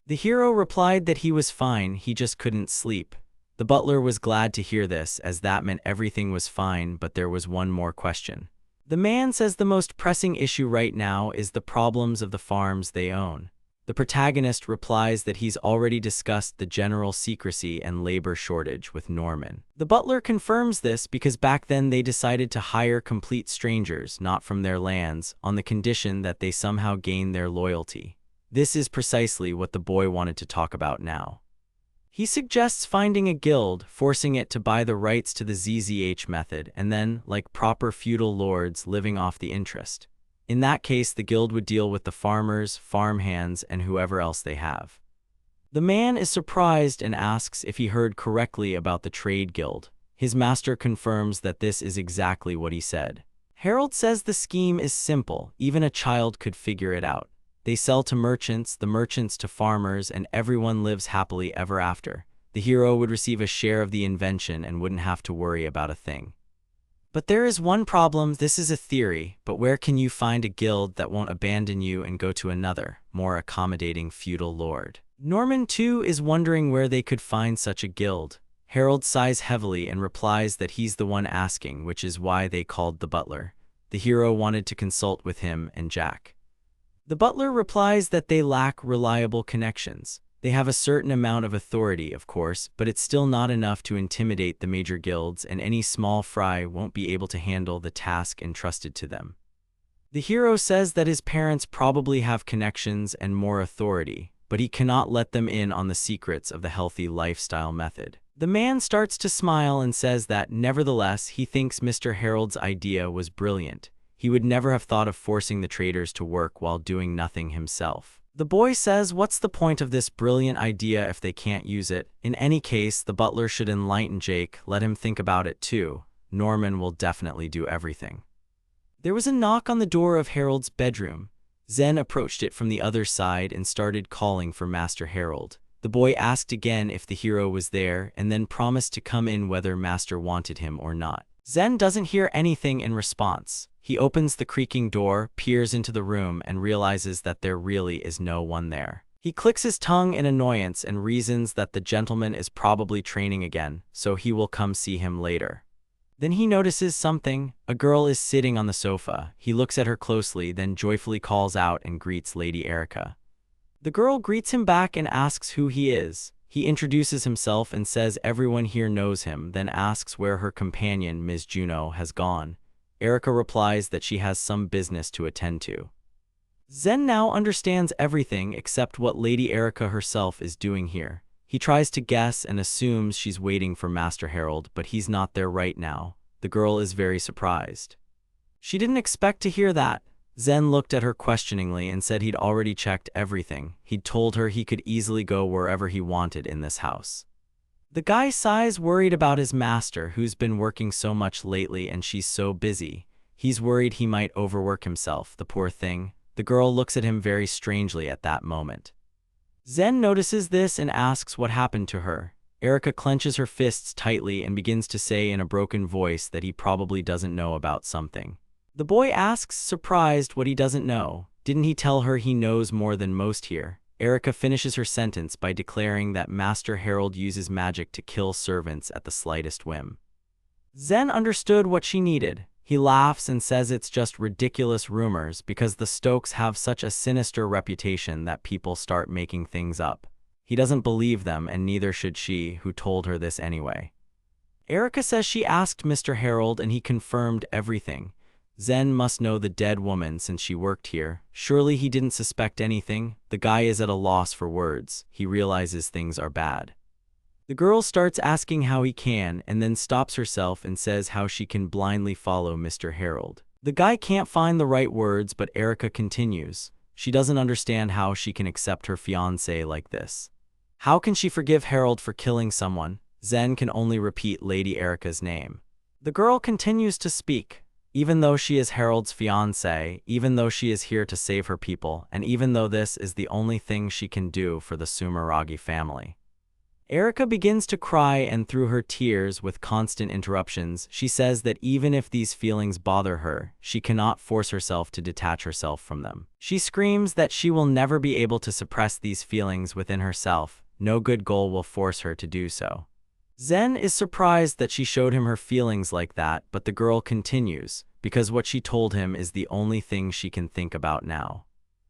The hero replied that he was fine, he just couldn't sleep. The butler was glad to hear this, as that meant everything was fine, but there was one more question. The man says the most pressing issue right now is the problems of the farms they own. The protagonist replies that he's already discussed the general secrecy and labor shortage with Norman. The butler confirms this because back then they decided to hire complete strangers, not from their lands, on the condition that they somehow gain their loyalty. This is precisely what the boy wanted to talk about now. He suggests finding a guild, forcing it to buy the rights to the ZZH method, and then, like proper feudal lords, living off the interest. In that case, the guild would deal with the farmers, farmhands, and whoever else they have. The man is surprised and asks if he heard correctly about the trade guild. His master confirms that this is exactly what he said. Harold says the scheme is simple, even a child could figure it out. They sell to merchants, the merchants to farmers, and everyone lives happily ever after. The hero would receive a share of the invention and wouldn't have to worry about a thing. But there is one problem. This is a theory, but where can you find a guild that won't abandon you and go to another, more accommodating feudal lord? Norman, too, is wondering where they could find such a guild. Harold sighs heavily and replies that he's the one asking, which is why they called the butler. The hero wanted to consult with him and Jack. The butler replies that they lack reliable connections. They have a certain amount of authority, of course, but it's still not enough to intimidate the major guilds, and any small fry won't be able to handle the task entrusted to them. The hero says that his parents probably have connections and more authority, but he cannot let them in on the secrets of the healthy lifestyle method. The man starts to smile and says that, nevertheless, he thinks Mr. Harold's idea was brilliant. He would never have thought of forcing the traders to work while doing nothing himself. The boy says, what's the point of this brilliant idea if they can't use it? In any case, the butler should enlighten Jake, let him think about it too. Norman will definitely do everything. There was a knock on the door of Harold's bedroom. Zen approached it from the other side and started calling for Master Harold. The boy asked again if the hero was there and then promised to come in whether Master wanted him or not. Zen doesn't hear anything in response. He opens the creaking door, peers into the room, and realizes that there really is no one there. He clicks his tongue in annoyance and reasons that the gentleman is probably training again, so he will come see him later. Then he notices something. A girl is sitting on the sofa. He looks at her closely, then joyfully calls out and greets Lady Erika. The girl greets him back and asks who he is. He introduces himself and says everyone here knows him, then asks where her companion, Ms. Juno, has gone. Erika replies that she has some business to attend to. Zen now understands everything except what Lady Erika herself is doing here. He tries to guess and assumes she's waiting for Master Harold, but he's not there right now. The girl is very surprised. She didn't expect to hear that. Zen looked at her questioningly and said he'd already checked everything. He'd told her he could easily go wherever he wanted in this house. The guy sighs, worried about his master, who's been working so much lately and she's so busy. He's worried he might overwork himself, the poor thing. The girl looks at him very strangely at that moment. Zen notices this and asks what happened to her. Erika clenches her fists tightly and begins to say in a broken voice that he probably doesn't know about something. The boy asks, surprised, what he doesn't know. Didn't he tell her he knows more than most here? Erika finishes her sentence by declaring that Master Harold uses magic to kill servants at the slightest whim. Zen understood what she needed. He laughs and says it's just ridiculous rumors because the Stokes have such a sinister reputation that people start making things up. He doesn't believe them, and neither should she, who told her this anyway. Erika says she asked Mr. Harold and he confirmed everything. Zen must know the dead woman since she worked here. Surely he didn't suspect anything. The guy is at a loss for words. He realizes things are bad. The girl starts asking how he can, and then stops herself and says how she can blindly follow Mr. Harold. The guy can't find the right words, but Erika continues. She doesn't understand how she can accept her fiancé like this. How can she forgive Harold for killing someone? Zen can only repeat Lady Erika's name. The girl continues to speak. Even though she is Harold's fiancé, even though she is here to save her people, and even though this is the only thing she can do for the Sumeragi family. Erika begins to cry, and through her tears, with constant interruptions, she says that even if these feelings bother her, she cannot force herself to detach herself from them. She screams that she will never be able to suppress these feelings within herself. No good goal will force her to do so. Zen is surprised that she showed him her feelings like that, but the girl continues, because what she told him is the only thing she can think about now.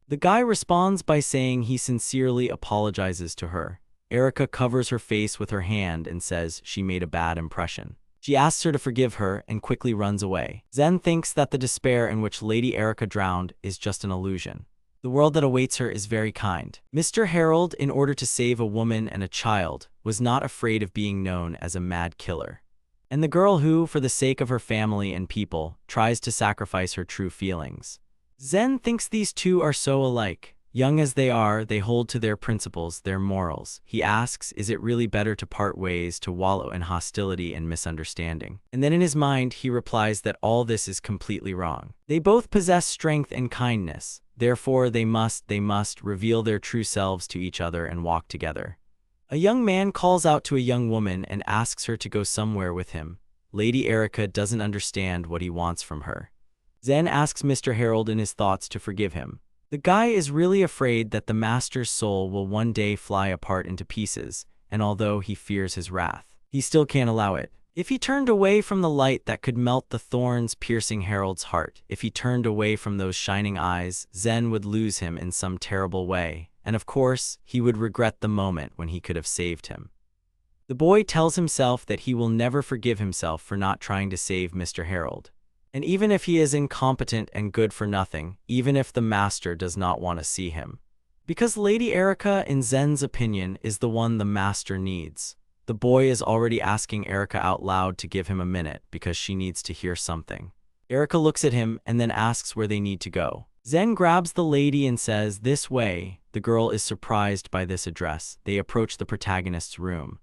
The guy responds by saying he sincerely apologizes to her. Erika covers her face with her hand and says she made a bad impression. She asks her to forgive her and quickly runs away. Zen thinks that the despair in which Lady Erika drowned is just an illusion. The world that awaits her is very kind. Mr. Harold, in order to save a woman and a child, was not afraid of being known as a mad killer. And the girl who, for the sake of her family and people, tries to sacrifice her true feelings. Zen thinks these two are so alike. Young as they are, they hold to their principles, their morals. He asks, is it really better to part ways, to wallow in hostility and misunderstanding? And then in his mind, he replies that all this is completely wrong. They both possess strength and kindness. Therefore, they must reveal their true selves to each other and walk together. A young man calls out to a young woman and asks her to go somewhere with him. Lady Erika doesn't understand what he wants from her. Zen asks Mr. Harold in his thoughts to forgive him. The guy is really afraid that the master's soul will one day fly apart into pieces, and although he fears his wrath, he still can't allow it. If he turned away from the light that could melt the thorns piercing Harold's heart, if he turned away from those shining eyes, Zen would lose him in some terrible way, and of course, he would regret the moment when he could have saved him. The boy tells himself that he will never forgive himself for not trying to save Mr. Harold. And even if he is incompetent and good for nothing, even if the master does not want to see him. Because Lady Erika, in Zen's opinion, is the one the master needs. The boy is already asking Erika out loud to give him a minute because she needs to hear something. Erika looks at him and then asks where they need to go. Zen grabs the lady and says, this way. The girl is surprised by this address. They approach the protagonist's room.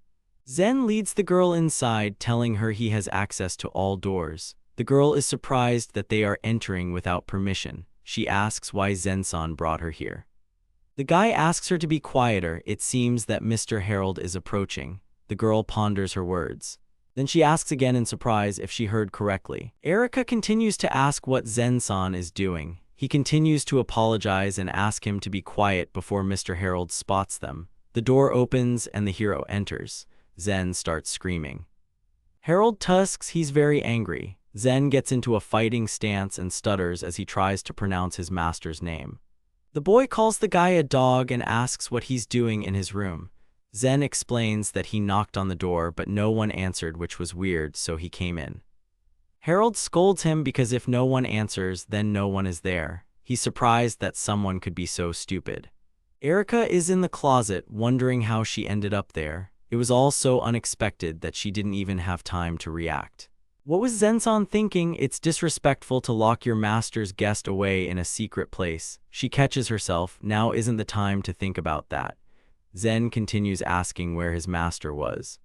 Zen leads the girl inside, telling her he has access to all doors. The girl is surprised that they are entering without permission. She asks why Zen-san brought her here. The guy asks her to be quieter. It seems that Mr. Harold is approaching. The girl ponders her words. Then she asks again in surprise if she heard correctly. Erika continues to ask what Zen-san is doing. He continues to apologize and ask him to be quiet before Mr. Harold spots them. The door opens and the hero enters. Zen starts screaming. Harold tusks he's very angry. Zen gets into a fighting stance and stutters as he tries to pronounce his master's name. The boy calls the guy a dog and asks what he's doing in his room. Zen explains that he knocked on the door but no one answered, which was weird, so he came in. Harold scolds him because if no one answers, then no one is there. He's surprised that someone could be so stupid. Erika is in the closet, wondering how she ended up there. It was all so unexpected that she didn't even have time to react. What was Zen-san thinking? It's disrespectful to lock your master's guest away in a secret place. She catches herself. Now isn't the time to think about that. Zen continues asking where his master was.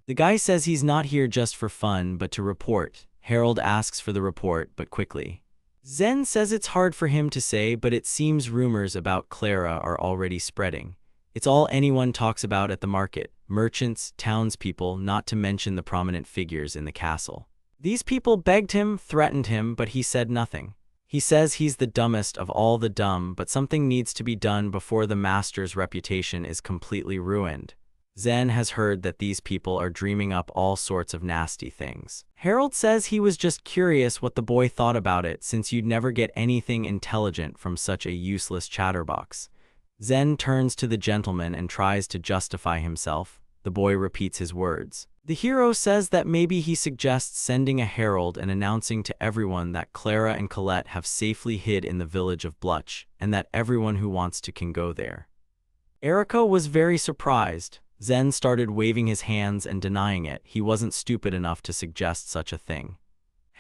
The guy says he's not here just for fun, but to report. Harold asks for the report, but quickly. Zen says it's hard for him to say, but it seems rumors about Clara are already spreading. It's all anyone talks about at the market. Merchants, townspeople, not to mention the prominent figures in the castle. These people begged him, threatened him, but he said nothing. He says he's the dumbest of all the dumb, but something needs to be done before the master's reputation is completely ruined. Zen has heard that these people are dreaming up all sorts of nasty things. Harold says he was just curious what the boy thought about it, since you'd never get anything intelligent from such a useless chatterbox. Zen turns to the gentleman and tries to justify himself. The boy repeats his words. The hero says that maybe he suggests sending a herald and announcing to everyone that Clara and Colette have safely hid in the village of Bluch, and that everyone who wants to can go there. Erika was very surprised. Zen started waving his hands and denying it. He wasn't stupid enough to suggest such a thing.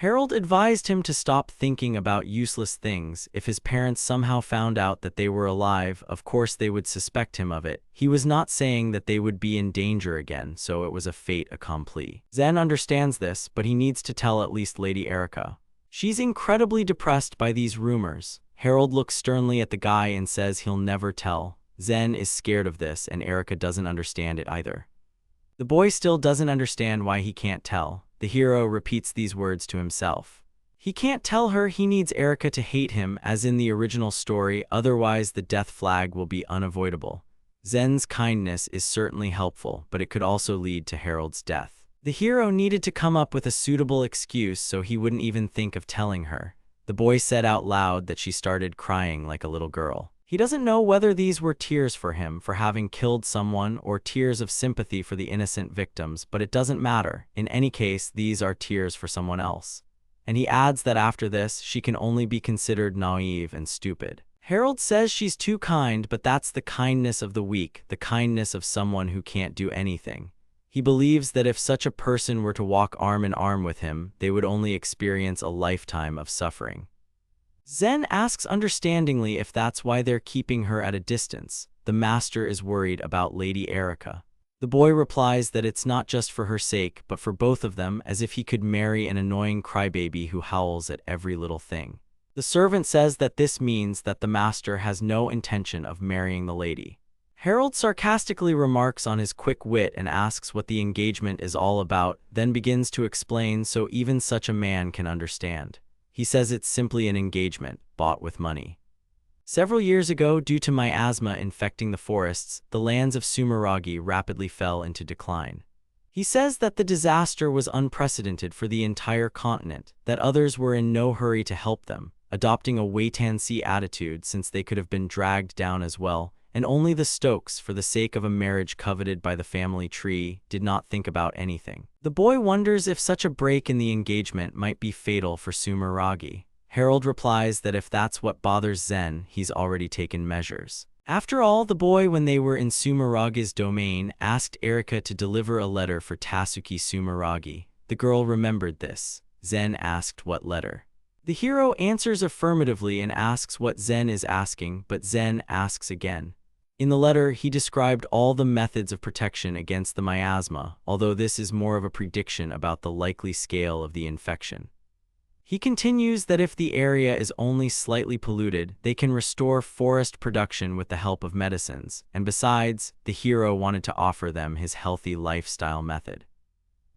Harold advised him to stop thinking about useless things. If his parents somehow found out that they were alive, of course they would suspect him of it. He was not saying that they would be in danger again, so it was a fait accompli. Zen understands this, but he needs to tell at least Lady Erika. She's incredibly depressed by these rumors. Harold looks sternly at the guy and says he'll never tell. Zen is scared of this, and Erika doesn't understand it either. The boy still doesn't understand why he can't tell. The hero repeats these words to himself. He can't tell her he needs Erika to hate him as in the original story, otherwise the death flag will be unavoidable. Zen's kindness is certainly helpful, but it could also lead to Harold's death. The hero needed to come up with a suitable excuse so he wouldn't even think of telling her. The boy said out loud that she started crying like a little girl. He doesn't know whether these were tears for him for having killed someone or tears of sympathy for the innocent victims, but it doesn't matter. In any case, these are tears for someone else. And he adds that after this, she can only be considered naive and stupid. Harold says she's too kind, but that's the kindness of the weak, the kindness of someone who can't do anything. He believes that if such a person were to walk arm in arm with him, they would only experience a lifetime of suffering. Zen asks understandingly if that's why they're keeping her at a distance. The master is worried about Lady Erika. The boy replies that it's not just for her sake, but for both of them, as if he could marry an annoying crybaby who howls at every little thing. The servant says that this means that the master has no intention of marrying the lady. Harold sarcastically remarks on his quick wit and asks what the engagement is all about, then begins to explain so even such a man can understand. He says it's simply an engagement, bought with money. Several years ago, due to miasma infecting the forests, the lands of Sumeragi rapidly fell into decline. He says that the disaster was unprecedented for the entire continent, that others were in no hurry to help them, adopting a wait-and-see attitude since they could have been dragged down as well, and only the Stokes, for the sake of a marriage coveted by the family tree, did not think about anything. The boy wonders if such a break in the engagement might be fatal for Sumeragi. Harold replies that if that's what bothers Zen, he's already taken measures. After all, the boy, when they were in Sumeragi's domain, asked Erika to deliver a letter for Tasuki Sumeragi. The girl remembered this. Zen asked what letter. The hero answers affirmatively and asks what Zen is asking, but Zen asks again. In the letter, he described all the methods of protection against the miasma, although this is more of a prediction about the likely scale of the infection. He continues that if the area is only slightly polluted, they can restore forest production with the help of medicines, and besides, the hero wanted to offer them his healthy lifestyle method.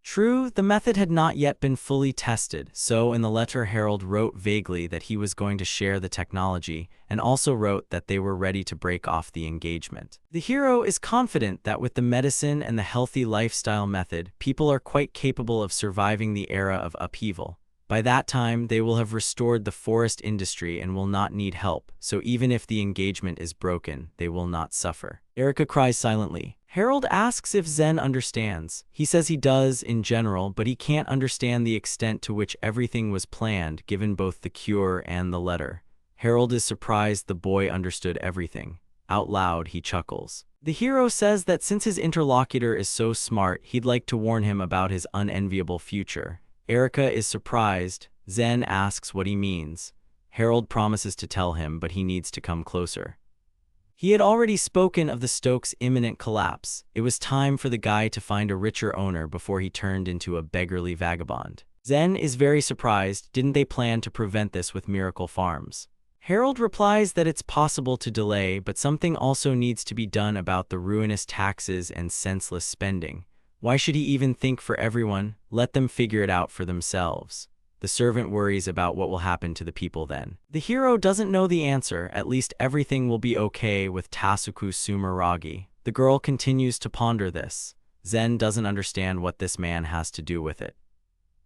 True, the method had not yet been fully tested, so in the letter Harold wrote vaguely that he was going to share the technology, and also wrote that they were ready to break off the engagement. The hero is confident that with the medicine and the healthy lifestyle method, people are quite capable of surviving the era of upheaval. By that time, they will have restored the forest industry and will not need help, so even if the engagement is broken, they will not suffer. Erika cries silently. Harold asks if Zen understands. He says he does in general, but he can't understand the extent to which everything was planned, given both the cure and the letter. Harold is surprised the boy understood everything. Out loud, he chuckles. The hero says that since his interlocutor is so smart, he'd like to warn him about his unenviable future. Erika is surprised. Zen asks what he means. Harold promises to tell him, but he needs to come closer. He had already spoken of the Stokes' imminent collapse. It was time for the guy to find a richer owner before he turned into a beggarly vagabond. Zen is very surprised. Didn't they plan to prevent this with Miracle Farms? Harold replies that it's possible to delay, but something also needs to be done about the ruinous taxes and senseless spending. Why should he even think for everyone? Let them figure it out for themselves. The servant worries about what will happen to the people then. The hero doesn't know the answer. At least everything will be okay with Tasuku Sumeragi. The girl continues to ponder this. Zen doesn't understand what this man has to do with it.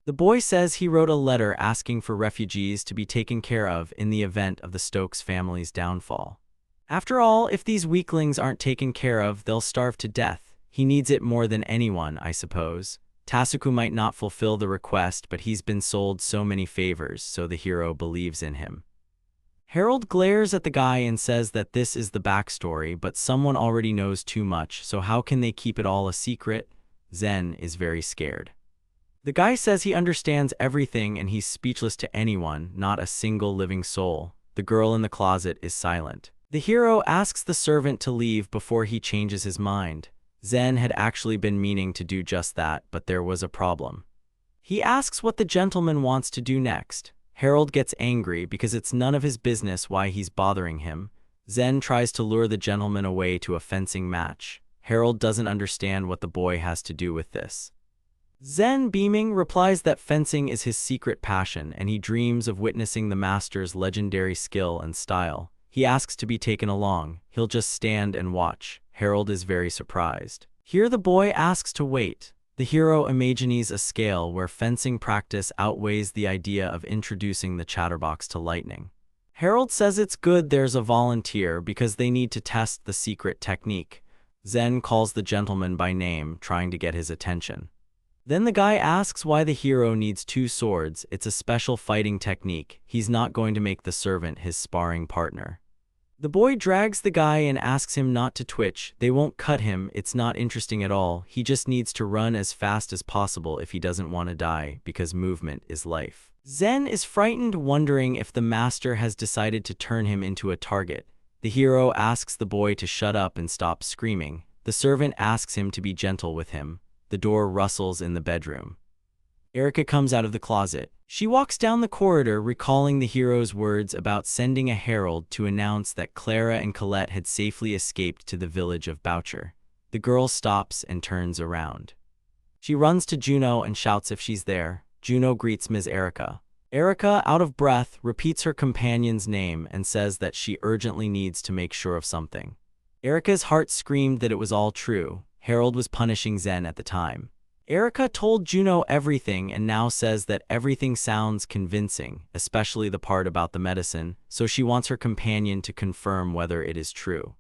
The boy says he wrote a letter asking for refugees to be taken care of in the event of the Stokes family's downfall. After all, if these weaklings aren't taken care of, they'll starve to death. He needs it more than anyone, I suppose. Tasuku might not fulfill the request, but he's been sold so many favors, so the hero believes in him. Harold glares at the guy and says that this is the backstory, but someone already knows too much, so how can they keep it all a secret? Zen is very scared. The guy says he understands everything and he's speechless to anyone, not a single living soul. The girl in the closet is silent. The hero asks the servant to leave before he changes his mind. Zen had actually been meaning to do just that, but there was a problem. He asks what the gentleman wants to do next. Harold gets angry because it's none of his business why he's bothering him. Zen tries to lure the gentleman away to a fencing match. Harold doesn't understand what the boy has to do with this. Zen, beaming, replies that fencing is his secret passion and he dreams of witnessing the master's legendary skill and style. He asks to be taken along. He'll just stand and watch. Harold is very surprised. Here the boy asks to wait. The hero imagines a scale where fencing practice outweighs the idea of introducing the chatterbox to lightning. Harold says it's good there's a volunteer because they need to test the secret technique. Zen calls the gentleman by name, trying to get his attention. Then the guy asks why the hero needs two swords. It's a special fighting technique. He's not going to make the servant his sparring partner. The boy drags the guy and asks him not to twitch. They won't cut him. It's not interesting at all. He just needs to run as fast as possible if he doesn't want to die, because movement is life. Zen is frightened, wondering if the master has decided to turn him into a target. The hero asks the boy to shut up and stop screaming. The servant asks him to be gentle with him. The door rustles in the bedroom. Erika comes out of the closet. She walks down the corridor, recalling the hero's words about sending a herald to announce that Clara and Colette had safely escaped to the village of Boucher. The girl stops and turns around. She runs to Juno and shouts if she's there. Juno greets Ms. Erika. Erika, out of breath, repeats her companion's name and says that she urgently needs to make sure of something. Erika's heart screamed that it was all true. Harold was punishing Zen at the time. Erika told Juno everything and now says that everything sounds convincing, especially the part about the medicine, so she wants her companion to confirm whether it is true.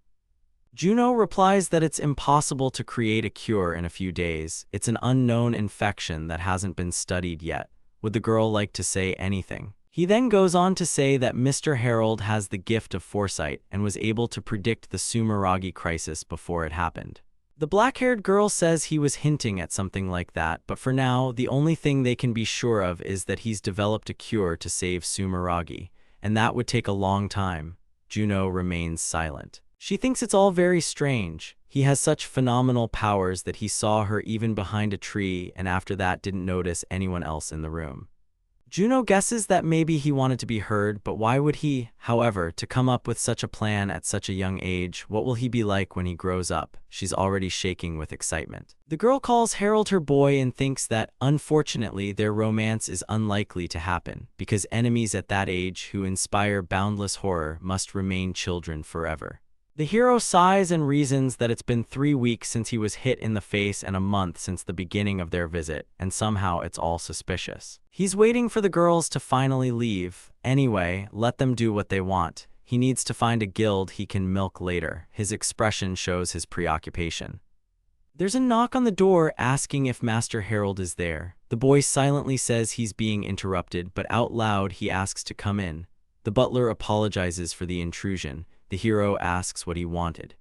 Juno replies that it's impossible to create a cure in a few days. It's an unknown infection that hasn't been studied yet. Would the girl like to say anything? He then goes on to say that Mr. Harold has the gift of foresight and was able to predict the Sumeragi crisis before it happened. The black-haired girl says he was hinting at something like that, but for now, the only thing they can be sure of is that he's developed a cure to save Sumeragi, and that would take a long time. Juno remains silent. She thinks it's all very strange. He has such phenomenal powers that he saw her even behind a tree and after that didn't notice anyone else in the room. Juno guesses that maybe he wanted to be heard, but why would he, however, to come up with such a plan at such a young age? What will he be like when he grows up? She's already shaking with excitement. The girl calls Harold her boy and thinks that, unfortunately, their romance is unlikely to happen, because enemies at that age who inspire boundless horror must remain children forever. The hero sighs and reasons that it's been 3 weeks since he was hit in the face and a month since the beginning of their visit, and somehow it's all suspicious. He's waiting for the girls to finally leave. Anyway, let them do what they want. He needs to find a guild he can milk later. His expression shows his preoccupation. There's a knock on the door asking if Master Harold is there. The boy silently says he's being interrupted, but out loud he asks to come in. The butler apologizes for the intrusion. The hero asks what he wanted.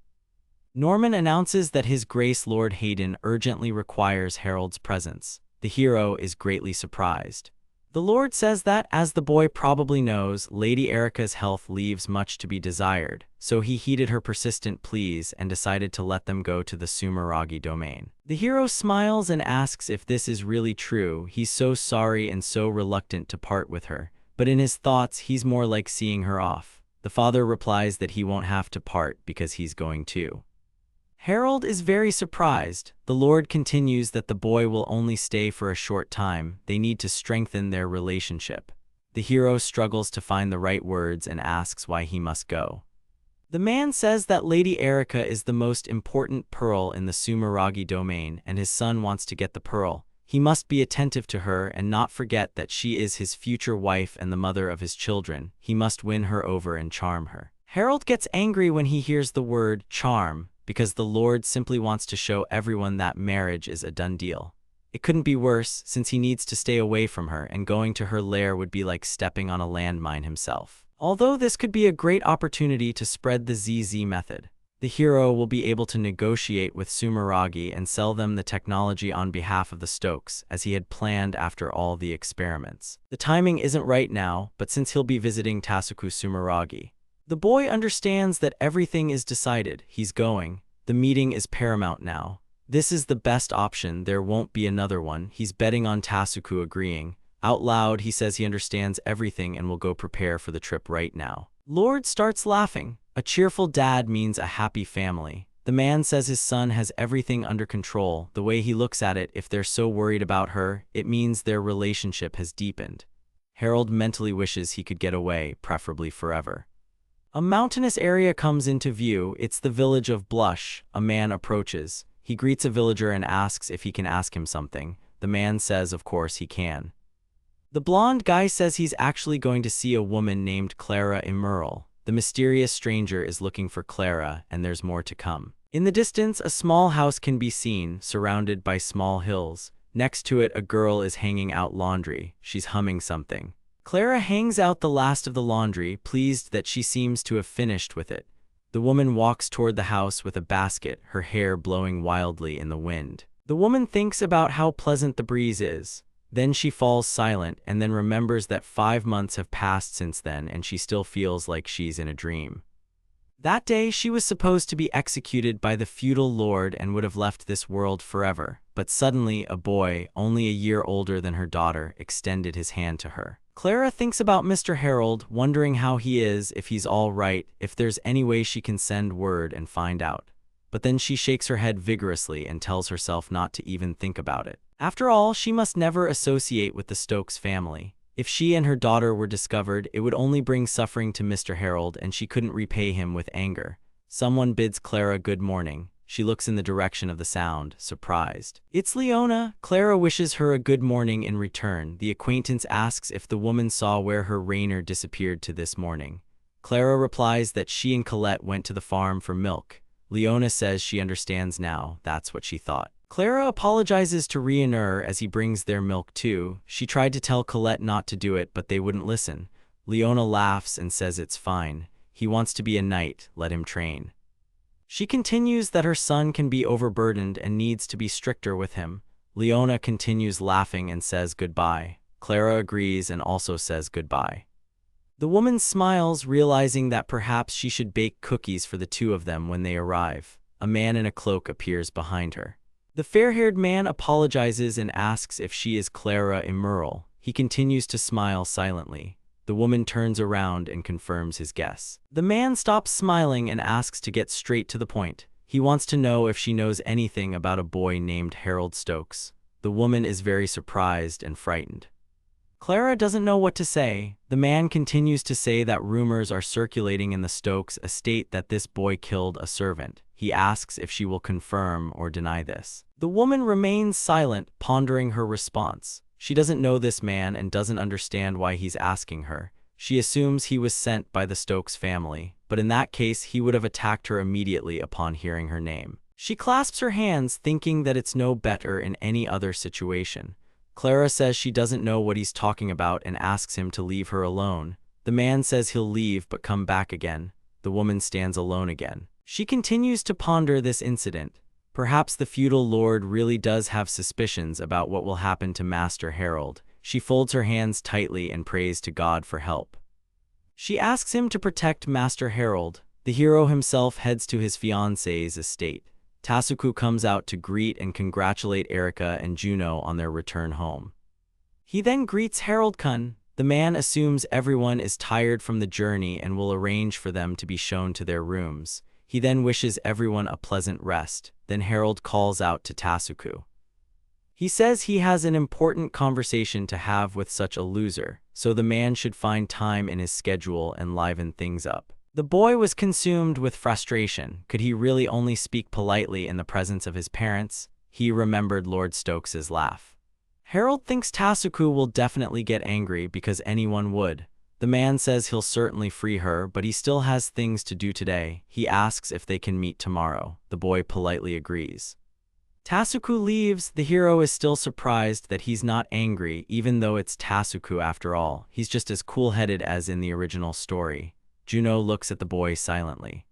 Norman announces that His Grace Lord Hayden urgently requires Harold's presence. The hero is greatly surprised. The Lord says that, as the boy probably knows, Lady Erica's health leaves much to be desired, so he heeded her persistent pleas and decided to let them go to the Sumeragi domain. The hero smiles and asks if this is really true. He's so sorry and so reluctant to part with her, but in his thoughts he's more like seeing her off. The father replies that he won't have to part because he's going to. Harold is very surprised. The Lord continues that the boy will only stay for a short time. They need to strengthen their relationship. The hero struggles to find the right words and asks why he must go. The man says that Lady Erica is the most important pearl in the Sumeragi domain and his son wants to get the pearl. He must be attentive to her and not forget that she is his future wife and the mother of his children. He must win her over and charm her. Harold gets angry when he hears the word charm, because the Lord simply wants to show everyone that marriage is a done deal. It couldn't be worse, since he needs to stay away from her, and going to her lair would be like stepping on a landmine himself. Although this could be a great opportunity to spread the ZZ method, the hero will be able to negotiate with Sumeragi and sell them the technology on behalf of the Stokes, as he had planned after all the experiments. The timing isn't right now, but since he'll be visiting Tasuku Sumeragi, the boy understands that everything is decided. He's going. The meeting is paramount now. This is the best option. There won't be another one. He's betting on Tasuku agreeing. Out loud, he says he understands everything and will go prepare for the trip right now. Lord starts laughing. A cheerful dad means a happy family. The man says his son has everything under control. The way he looks at it, if they're so worried about her, it means their relationship has deepened. Harold mentally wishes he could get away, preferably forever. A mountainous area comes into view. It's the village of Blush. A man approaches. He greets a villager and asks if he can ask him something. The man says of course he can. The blonde guy says he's actually going to see a woman named Clara Emerald. The mysterious stranger is looking for Clara, and there's more to come. In the distance, a small house can be seen, surrounded by small hills. Next to it, a girl is hanging out laundry. She's humming something. Clara hangs out the last of the laundry, pleased that she seems to have finished with it. The woman walks toward the house with a basket, her hair blowing wildly in the wind. The woman thinks about how pleasant the breeze is. Then she falls silent and then remembers that 5 months have passed since then and she still feels like she's in a dream. That day she was supposed to be executed by the feudal lord and would have left this world forever. But suddenly a boy, only a year older than her daughter, extended his hand to her. Clara thinks about Mr. Harold, wondering how he is, if he's all right, if there's any way she can send word and find out. But then she shakes her head vigorously and tells herself not to even think about it. After all, she must never associate with the Stokes family. If she and her daughter were discovered, it would only bring suffering to Mr. Harold, and she couldn't repay him with anger. Someone bids Clara good morning. She looks in the direction of the sound, surprised. It's Leona. Clara wishes her a good morning in return. The acquaintance asks if the woman saw where her Rainer disappeared to this morning. Clara replies that she and Colette went to the farm for milk. Leona says she understands now. That's what she thought. Clara apologizes to Rainer as he brings their milk too. She tried to tell Colette not to do it, but they wouldn't listen. Leona laughs and says it's fine. He wants to be a knight, let him train. She continues that her son can be overburdened and needs to be stricter with him. Leona continues laughing and says goodbye. Clara agrees and also says goodbye. The woman smiles, realizing that perhaps she should bake cookies for the two of them when they arrive. A man in a cloak appears behind her. The fair-haired man apologizes and asks if she is Clara Emerald. He continues to smile silently. The woman turns around and confirms his guess. The man stops smiling and asks to get straight to the point. He wants to know if she knows anything about a boy named Harold Stokes. The woman is very surprised and frightened. Clara doesn't know what to say. The man continues to say that rumors are circulating in the Stokes estate that this boy killed a servant. He asks if she will confirm or deny this. The woman remains silent, pondering her response. She doesn't know this man and doesn't understand why he's asking her. She assumes he was sent by the Stokes family, but in that case he would have attacked her immediately upon hearing her name. She clasps her hands, thinking that it's no better in any other situation. Clara says she doesn't know what he's talking about and asks him to leave her alone. The man says he'll leave but come back again. The woman stands alone again. She continues to ponder this incident. Perhaps the feudal lord really does have suspicions about what will happen to Master Harold. She folds her hands tightly and prays to God for help. She asks him to protect Master Harold. The hero himself heads to his fiancée's estate. Tasuku comes out to greet and congratulate Erika and Juno on their return home. He then greets Harold-kun. The man assumes everyone is tired from the journey and will arrange for them to be shown to their rooms. He then wishes everyone a pleasant rest. Then Harold calls out to Tasuku. He says he has an important conversation to have with such a loser, so the man should find time in his schedule and liven things up. The boy was consumed with frustration. Could he really only speak politely in the presence of his parents? He remembered Lord Stokes's laugh. Harold thinks Tasuku will definitely get angry because anyone would. The man says he'll certainly free her, but he still has things to do today. He asks if they can meet tomorrow. The boy politely agrees. Tasuku leaves. The hero is still surprised that he's not angry, even though it's Tasuku after all. He's just as cool-headed as in the original story. Juno looks at the boy silently.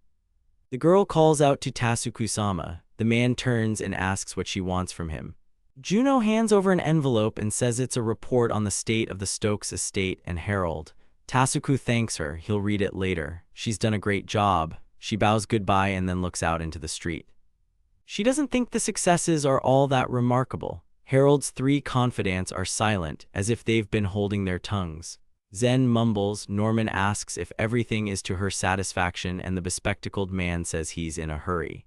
The girl calls out to Tasuku-sama. The man turns and asks what she wants from him. Juno hands over an envelope and says it's a report on the state of the Stokes estate and Harold. Tasuku thanks her. He'll read it later. She's done a great job. She bows goodbye and then looks out into the street. She doesn't think the successes are all that remarkable. Harold's 3 confidants are silent, as if they've been holding their tongues. Zen mumbles. Norman asks if everything is to her satisfaction, and the bespectacled man says he's in a hurry.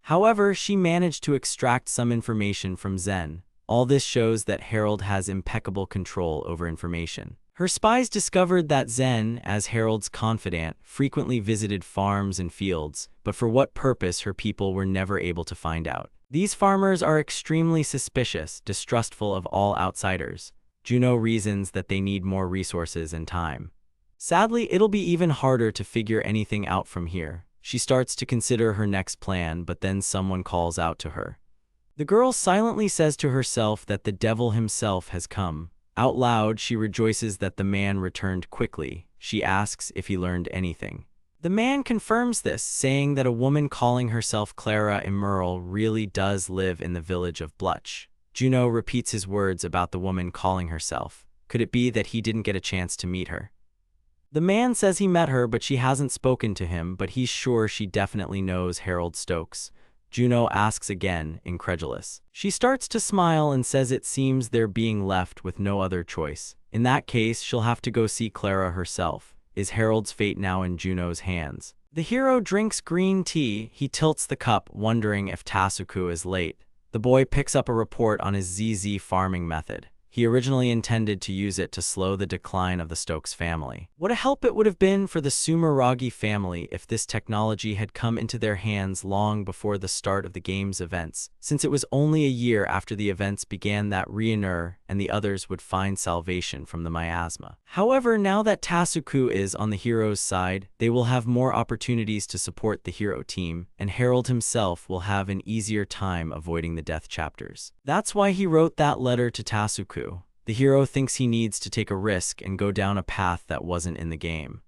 However, she managed to extract some information from Zen. All this shows that Harold has impeccable control over information. Her spies discovered that Zen, as Harold's confidant, frequently visited farms and fields, but for what purpose her people were never able to find out. These farmers are extremely suspicious, distrustful of all outsiders. Juno reasons that they need more resources and time. Sadly, it'll be even harder to figure anything out from here. She starts to consider her next plan, but then someone calls out to her. The girl silently says to herself that the devil himself has come. Out loud, she rejoices that the man returned quickly. She asks if he learned anything. The man confirms this, saying that a woman calling herself Clara Emerald really does live in the village of Bluch. Juno repeats his words about the woman calling herself. Could it be that he didn't get a chance to meet her? The man says he met her, but she hasn't spoken to him, but he's sure she definitely knows Harold Stokes. Juno asks again, incredulous. She starts to smile and says it seems they're being left with no other choice. In that case, she'll have to go see Clara herself. Is Harold's fate now in Juno's hands? The hero drinks green tea. He tilts the cup, wondering if Tasuku is late. The boy picks up a report on his ZZ farming method. He originally intended to use it to slow the decline of the Stokes family. What a help it would have been for the Sumeragi family if this technology had come into their hands long before the start of the game's events, since it was only a year after the events began that Reincarnation and the others would find salvation from the miasma. However, now that Tasuku is on the hero's side, they will have more opportunities to support the hero team, and Harold himself will have an easier time avoiding the death chapters. That's why he wrote that letter to Tasuku. The hero thinks he needs to take a risk and go down a path that wasn't in the game.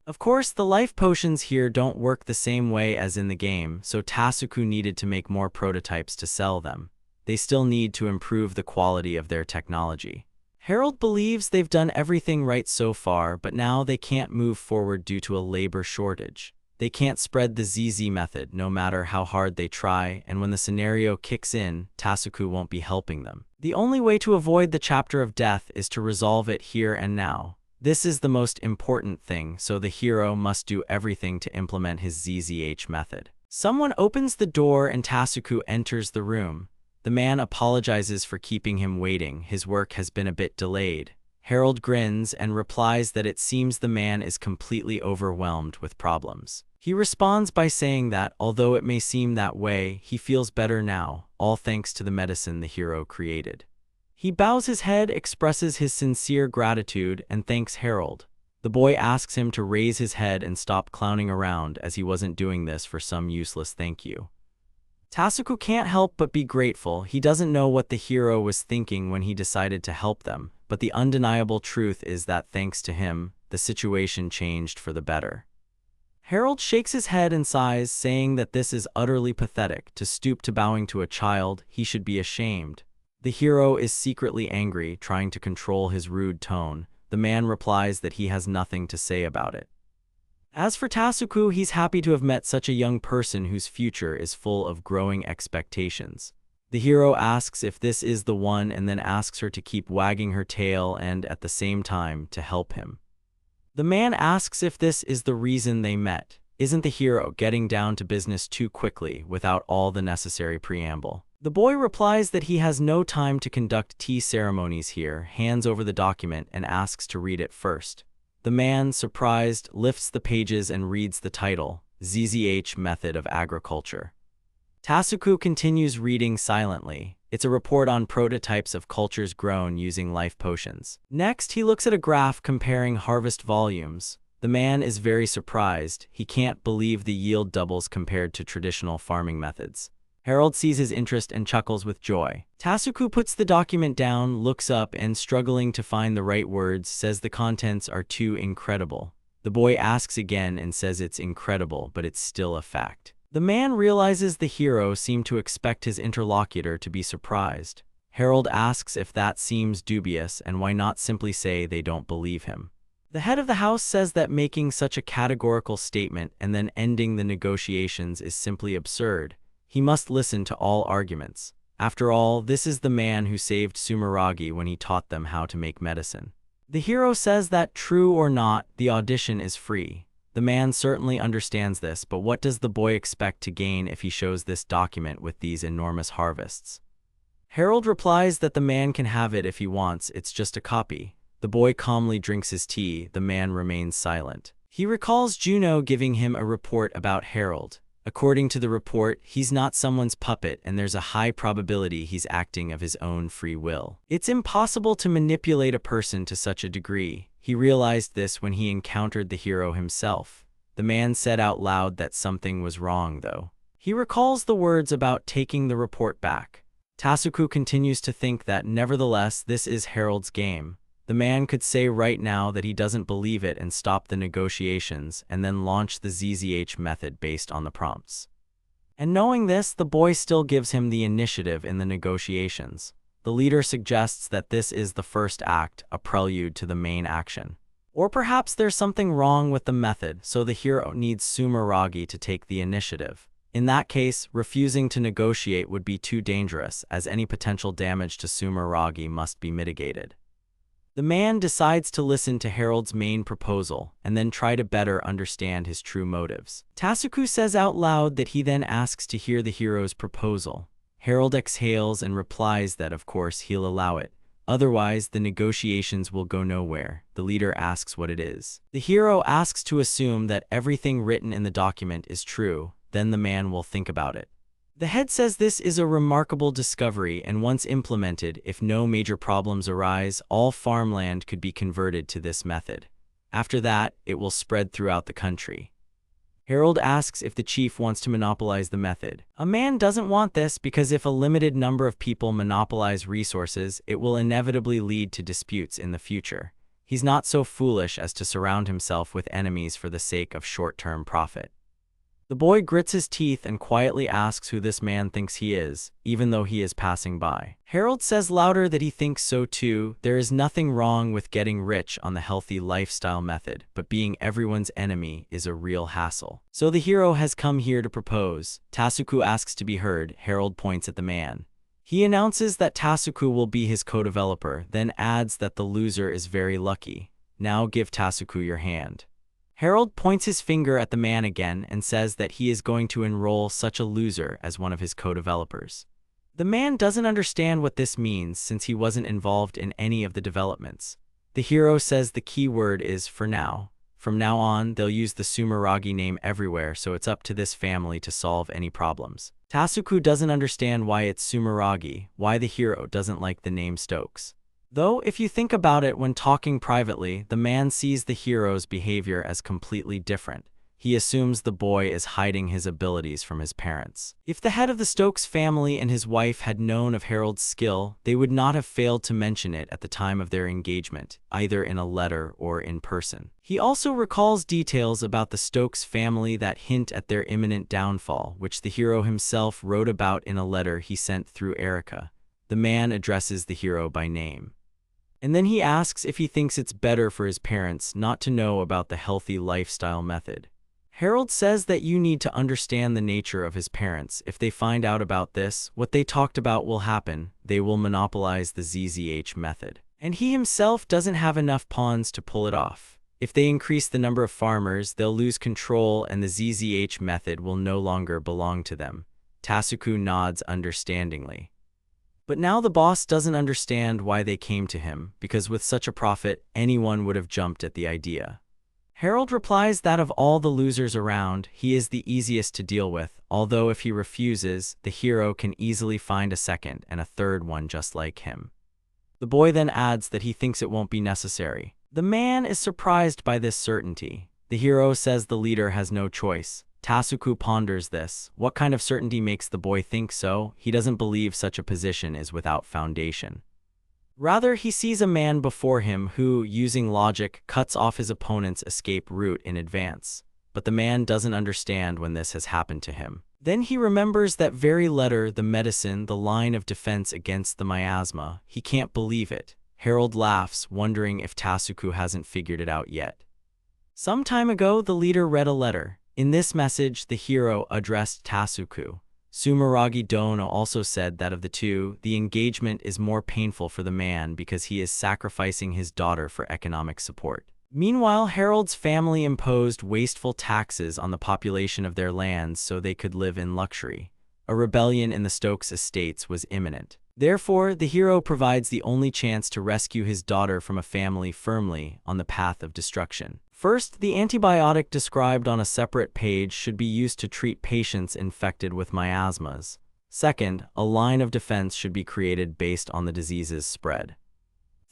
Of course, the life potions here don't work the same way as in the game, so Tasuku needed to make more prototypes to sell them. They still need to improve the quality of their technology. Harold believes they've done everything right so far, but now they can't move forward due to a labor shortage. They can't spread the ZZ method no matter how hard they try, and when the scenario kicks in, Tasuku won't be helping them. The only way to avoid the chapter of death is to resolve it here and now. This is the most important thing, so the hero must do everything to implement his ZZH method. Someone opens the door and Tasuku enters the room. The man apologizes for keeping him waiting. His work has been a bit delayed. Harold grins and replies that it seems the man is completely overwhelmed with problems. He responds by saying that, although it may seem that way, he feels better now, all thanks to the medicine the hero created. He bows his head, expresses his sincere gratitude, and thanks Harold. The boy asks him to raise his head and stop clowning around, as he wasn't doing this for some useless thank you. Tasuku can't help but be grateful. He doesn't know what the hero was thinking when he decided to help them, but the undeniable truth is that thanks to him, the situation changed for the better. Harold shakes his head and sighs, saying that this is utterly pathetic. To stoop to bowing to a child, he should be ashamed. The hero is secretly angry, trying to control his rude tone. The man replies that he has nothing to say about it. As for Tasuku, he's happy to have met such a young person whose future is full of growing expectations. The hero asks if this is the one and then asks her to keep wagging her tail and, at the same time, to help him. The man asks if this is the reason they met. Isn't the hero getting down to business too quickly without all the necessary preamble? The boy replies that he has no time to conduct tea ceremonies here, hands over the document and asks to read it first. The man, surprised, lifts the pages and reads the title, ZZH Method of Agriculture. Tasuku continues reading silently. It's a report on prototypes of cultures grown using life potions. Next, he looks at a graph comparing harvest volumes. The man is very surprised. He can't believe the yield doubles compared to traditional farming methods. Harold sees his interest and chuckles with joy. Tasuku puts the document down, looks up, and struggling to find the right words, says the contents are too incredible. The boy asks again and says it's incredible, but it's still a fact. The man realizes the hero seemed to expect his interlocutor to be surprised. Harold asks if that seems dubious and why not simply say they don't believe him. The head of the house says that making such a categorical statement and then ending the negotiations is simply absurd. He must listen to all arguments. After all, this is the man who saved Sumeragi when he taught them how to make medicine. The hero says that, true or not, the audition is free. The man certainly understands this, but what does the boy expect to gain if he shows this document with these enormous harvests? Harold replies that the man can have it if he wants, it's just a copy. The boy calmly drinks his tea. The man remains silent. He recalls Juno giving him a report about Harold. According to the report, he's not someone's puppet and there's a high probability he's acting of his own free will. It's impossible to manipulate a person to such a degree. He realized this when he encountered the hero himself. The man said out loud that something was wrong, though. He recalls the words about taking the report back. Tasuku continues to think that, nevertheless, this is Harold's game. The man could say right now that he doesn't believe it and stop the negotiations, and then launch the ZZH method based on the prompts. And knowing this, the boy still gives him the initiative in the negotiations. The leader suggests that this is the first act, a prelude to the main action. Or perhaps there's something wrong with the method, so the hero needs Sumeragi to take the initiative. In that case, refusing to negotiate would be too dangerous, as any potential damage to Sumeragi must be mitigated. The man decides to listen to Harold's main proposal, and then try to better understand his true motives. Tasuku says out loud that he then asks to hear the hero's proposal. Harold exhales and replies that of course he'll allow it. Otherwise, the negotiations will go nowhere. The leader asks what it is. The hero asks to assume that everything written in the document is true, then the man will think about it. The head says this is a remarkable discovery, and once implemented, if no major problems arise, all farmland could be converted to this method. After that, it will spread throughout the country. Harold asks if the chief wants to monopolize the method. A man doesn't want this because if a limited number of people monopolize resources, it will inevitably lead to disputes in the future. He's not so foolish as to surround himself with enemies for the sake of short-term profit. The boy grits his teeth and quietly asks who this man thinks he is, even though he is passing by. Harold says louder that he thinks so too. There is nothing wrong with getting rich on the healthy lifestyle method, but being everyone's enemy is a real hassle. So the hero has come here to propose. Tasuku asks to be heard. Harold points at the man. He announces that Tasuku will be his co-developer, then adds that the loser is very lucky. Now give Tasuku your hand. Harold points his finger at the man again and says that he is going to enroll such a loser as one of his co-developers. The man doesn't understand what this means since he wasn't involved in any of the developments. The hero says the key word is for now. From now on, they'll use the Sumeragi name everywhere, so it's up to this family to solve any problems. Tasuku doesn't understand why it's Sumeragi, why the hero doesn't like the name Stokes. Though, if you think about it when talking privately, the man sees the hero's behavior as completely different. He assumes the boy is hiding his abilities from his parents. If the head of the Stokes family and his wife had known of Harold's skill, they would not have failed to mention it at the time of their engagement, either in a letter or in person. He also recalls details about the Stokes family that hint at their imminent downfall, which the hero himself wrote about in a letter he sent through Erica. The man addresses the hero by name. And then he asks if he thinks it's better for his parents not to know about the healthy lifestyle method. Harold says that you need to understand the nature of his parents. If they find out about this, what they talked about will happen. They will monopolize the ZZH method. And he himself doesn't have enough pawns to pull it off. If they increase the number of farmers, they'll lose control and the ZZH method will no longer belong to them. Tasuku nods understandingly. But now the boss doesn't understand why they came to him, because with such a profit, anyone would have jumped at the idea. Harold replies that of all the losers around, he is the easiest to deal with, although if he refuses, the hero can easily find a second and a third one just like him. The boy then adds that he thinks it won't be necessary. The man is surprised by this certainty. The hero says the leader has no choice. Tasuku ponders this. What kind of certainty makes the boy think so? He doesn't believe such a position is without foundation. Rather, he sees a man before him who, using logic, cuts off his opponent's escape route in advance. But the man doesn't understand when this has happened to him. Then he remembers that very letter, the medicine, the line of defense against the miasma. He can't believe it. Harold laughs, wondering if Tasuku hasn't figured it out yet. Some time ago, the leader read a letter. In this message, the hero addressed Tasuku. Sumeragi Dono also said that of the two, the engagement is more painful for the man because he is sacrificing his daughter for economic support. Meanwhile, Harold's family imposed wasteful taxes on the population of their lands so they could live in luxury. A rebellion in the Stokes estates was imminent. Therefore, the hero provides the only chance to rescue his daughter from a family firmly on the path of destruction. First, the antibiotic described on a separate page should be used to treat patients infected with miasmas. Second, a line of defense should be created based on the disease's spread.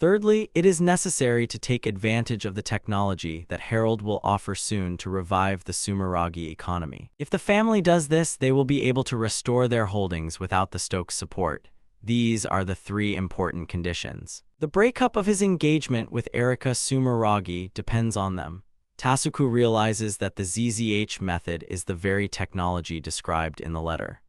Thirdly, it is necessary to take advantage of the technology that Harold will offer soon to revive the Sumeragi economy. If the family does this, they will be able to restore their holdings without the Stokes' support. These are the three important conditions. The breakup of his engagement with Erica Sumeragi depends on them. Tasuku realizes that the ZZH method is the very technology described in the letter.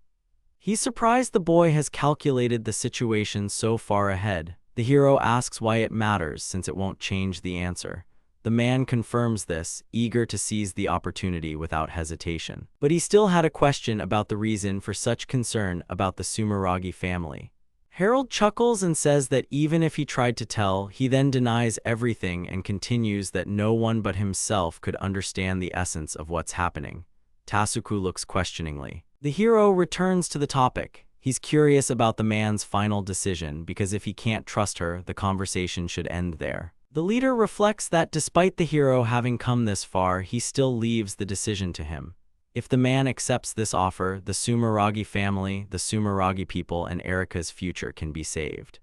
He's surprised the boy has calculated the situation so far ahead. The hero asks why it matters since it won't change the answer. The man confirms this, eager to seize the opportunity without hesitation. But he still had a question about the reason for such concern about the Sumeragi family. Harold chuckles and says that even if he tried to tell, he then denies everything and continues that no one but himself could understand the essence of what's happening. Tasuku looks questioningly. The hero returns to the topic. He's curious about the man's final decision because if he can't trust her, the conversation should end there. The leader reflects that despite the hero having come this far, he still leaves the decision to him. If the man accepts this offer, the Sumeragi family, the Sumeragi people, and Erica's future can be saved.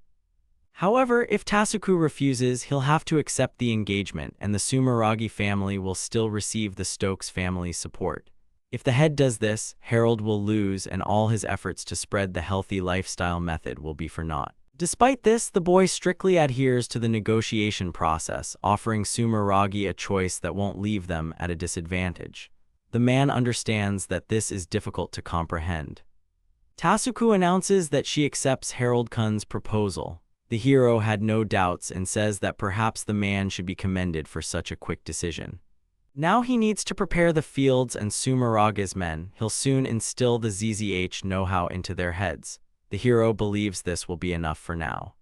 However, if Tasuku refuses, he'll have to accept the engagement, and the Sumeragi family will still receive the Stokes family's support. If the head does this, Harold will lose, and all his efforts to spread the healthy lifestyle method will be for naught. Despite this, the boy strictly adheres to the negotiation process, offering Sumeragi a choice that won't leave them at a disadvantage. The man understands that this is difficult to comprehend. Tasuku announces that she accepts Harold-kun's proposal. The hero had no doubts and says that perhaps the man should be commended for such a quick decision. Now he needs to prepare the fields and Sumeraga's men. He'll soon instill the ZZH know-how into their heads. The hero believes this will be enough for now.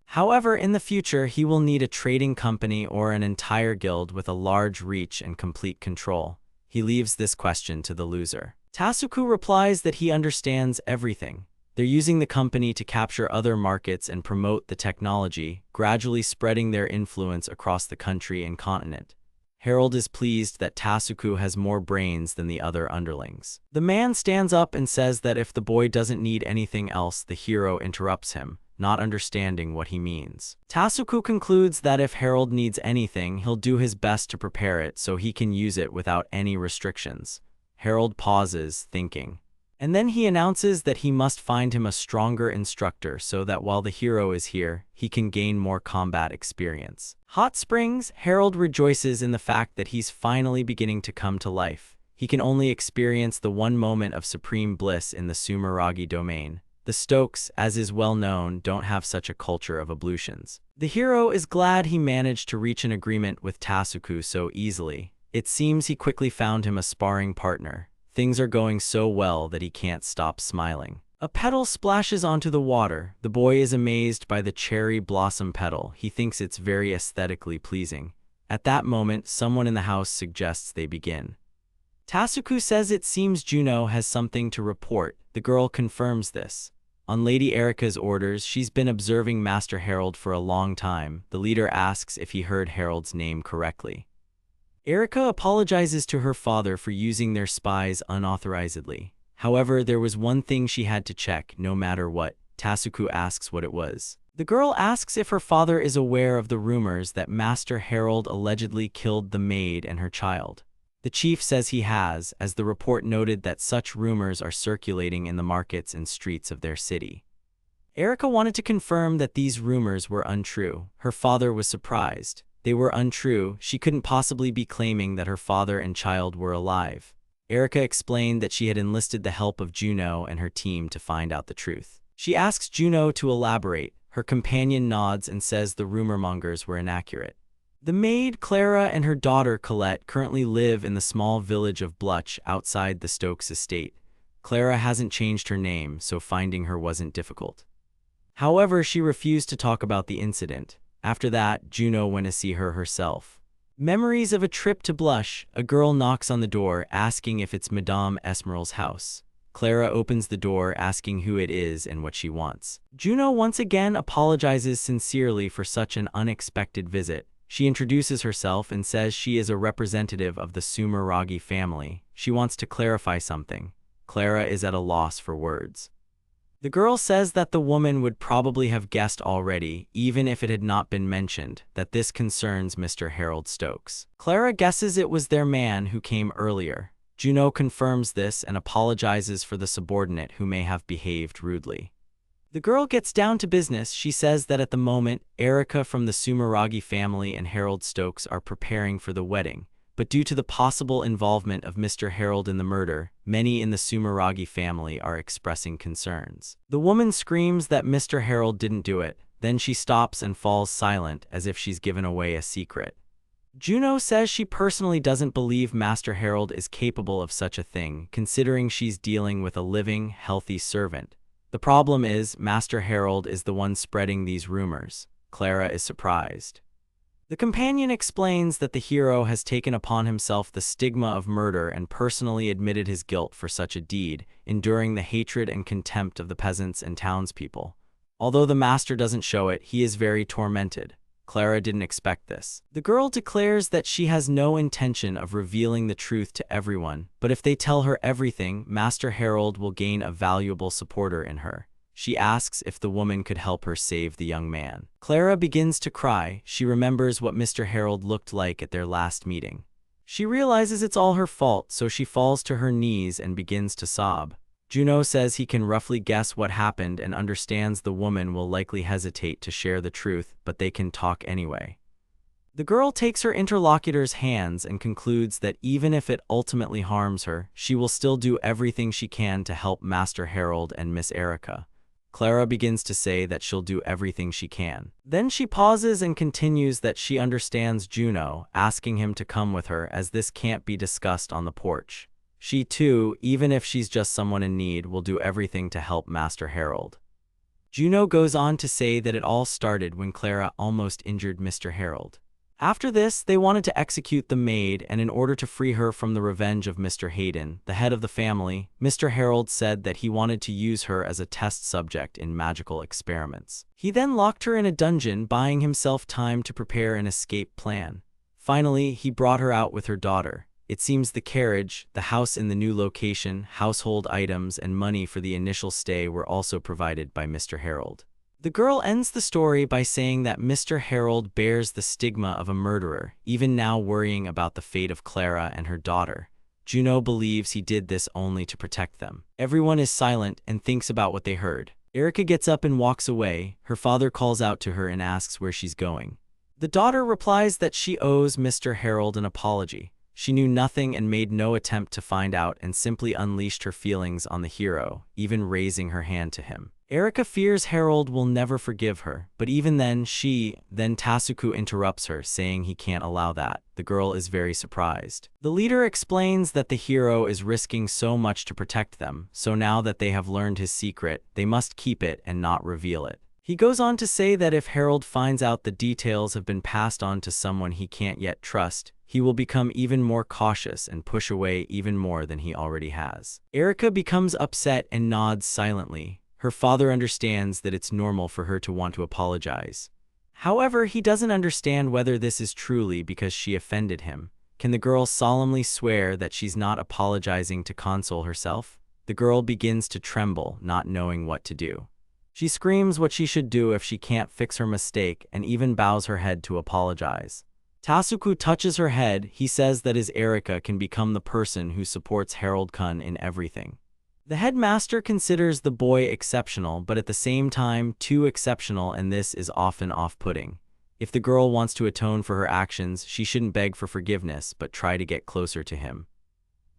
However, in the future, he will need a trading company or an entire guild with a large reach and complete control. He leaves this question to the loser. Tasuku replies that he understands everything. They're using the company to capture other markets and promote the technology, gradually spreading their influence across the country and continent. Harold is pleased that Tasuku has more brains than the other underlings. The man stands up and says that if the boy doesn't need anything else, the hero interrupts him. not understanding what he means. Tasuku concludes that if Harold needs anything, he'll do his best to prepare it so he can use it without any restrictions. Harold pauses, thinking. And then he announces that he must find him a stronger instructor so that while the hero is here, he can gain more combat experience. Hot Springs, Harold rejoices in the fact that he's finally beginning to come to life. He can only experience the one moment of supreme bliss in the Sumeragi domain. The Stokes, as is well known, don't have such a culture of ablutions. The hero is glad he managed to reach an agreement with Tasuku so easily. It seems he quickly found him a sparring partner. Things are going so well that he can't stop smiling. A petal splashes onto the water. The boy is amazed by the cherry blossom petal. He thinks it's very aesthetically pleasing. At that moment, someone in the house suggests they begin. Tasuku says it seems Juno has something to report. The girl confirms this. On Lady Erika's orders, she's been observing Master Harold for a long time. The leader asks if he heard Harold's name correctly. Erika apologizes to her father for using their spies unauthorizedly. However, there was one thing she had to check, no matter what. Tasuku asks what it was. The girl asks if her father is aware of the rumors that Master Harold allegedly killed the maid and her child. The chief says he has, as the report noted that such rumors are circulating in the markets and streets of their city. Erika wanted to confirm that these rumors were untrue. Her father was surprised. They were untrue. She couldn't possibly be claiming that her father and child were alive. Erika explained that she had enlisted the help of Juno and her team to find out the truth. She asks Juno to elaborate. Her companion nods and says the rumor-mongers were inaccurate. The maid, Clara, and her daughter, Colette, currently live in the small village of Bluch outside the Stokes estate. Clara hasn't changed her name, so finding her wasn't difficult. However, she refused to talk about the incident. After that, Juno went to see her herself. Memories of a trip to Blush. A girl knocks on the door, asking if it's Madame Esmeralda's house. Clara opens the door, asking who it is and what she wants. Juno once again apologizes sincerely for such an unexpected visit. She introduces herself and says she is a representative of the Sumeragi family. She wants to clarify something. Clara is at a loss for words. The girl says that the woman would probably have guessed already, even if it had not been mentioned, that this concerns Mr. Harold Stokes. Clara guesses it was their man who came earlier. Juno confirms this and apologizes for the subordinate who may have behaved rudely. The girl gets down to business. She says that at the moment, Erika from the Sumeragi family and Harold Stokes are preparing for the wedding. But due to the possible involvement of Mr. Harold in the murder, many in the Sumeragi family are expressing concerns. The woman screams that Mr. Harold didn't do it, then she stops and falls silent as if she's given away a secret. Juno says she personally doesn't believe Master Harold is capable of such a thing, considering she's dealing with a living, healthy servant. The problem is, Master Harold is the one spreading these rumors. Clara is surprised. The companion explains that the hero has taken upon himself the stigma of murder and personally admitted his guilt for such a deed, enduring the hatred and contempt of the peasants and townspeople. Although the master doesn't show it, he is very tormented. Clara didn't expect this. The girl declares that she has no intention of revealing the truth to everyone, but if they tell her everything, Master Harold will gain a valuable supporter in her. She asks if the woman could help her save the young man. Clara begins to cry. She remembers what Mr. Harold looked like at their last meeting. She realizes it's all her fault, so she falls to her knees and begins to sob. Juno says he can roughly guess what happened and understands the woman will likely hesitate to share the truth, but they can talk anyway. The girl takes her interlocutor's hands and concludes that even if it ultimately harms her, she will still do everything she can to help Master Harold and Miss Erika. Clara begins to say that she'll do everything she can. Then she pauses and continues that she understands Juno, asking him to come with her as this can't be discussed on the porch. She too, even if she's just someone in need, will do everything to help Master Harold. Juno goes on to say that it all started when Clara almost injured Mr. Harold. After this, they wanted to execute the maid, and in order to free her from the revenge of Mr. Hayden, the head of the family, Mr. Harold said that he wanted to use her as a test subject in magical experiments. He then locked her in a dungeon, buying himself time to prepare an escape plan. Finally, he brought her out with her daughter. It seems the carriage, the house in the new location, household items, and money for the initial stay were also provided by Mr. Harold. The girl ends the story by saying that Mr. Harold bears the stigma of a murderer, even now worrying about the fate of Clara and her daughter. Juno believes he did this only to protect them. Everyone is silent and thinks about what they heard. Erika gets up and walks away. Her father calls out to her and asks where she's going. The daughter replies that she owes Mr. Harold an apology. She knew nothing and made no attempt to find out and simply unleashed her feelings on the hero, even raising her hand to him. Erika fears Harold will never forgive her, but even then Tasuku interrupts her, saying he can't allow that. The girl is very surprised. The leader explains that the hero is risking so much to protect them, so now that they have learned his secret, they must keep it and not reveal it. He goes on to say that if Harold finds out the details have been passed on to someone he can't yet trust, he will become even more cautious and push away even more than he already has. Erika becomes upset and nods silently. Her father understands that it's normal for her to want to apologize. However, he doesn't understand whether this is truly because she offended him. Can the girl solemnly swear that she's not apologizing to console herself? The girl begins to tremble, not knowing what to do. She screams what she should do if she can't fix her mistake and even bows her head to apologize. Tasuku touches her head. He says that his Erika can become the person who supports Harold-kun in everything. The headmaster considers the boy exceptional, but at the same time too exceptional, and this is often off-putting. If the girl wants to atone for her actions, she shouldn't beg for forgiveness, but try to get closer to him.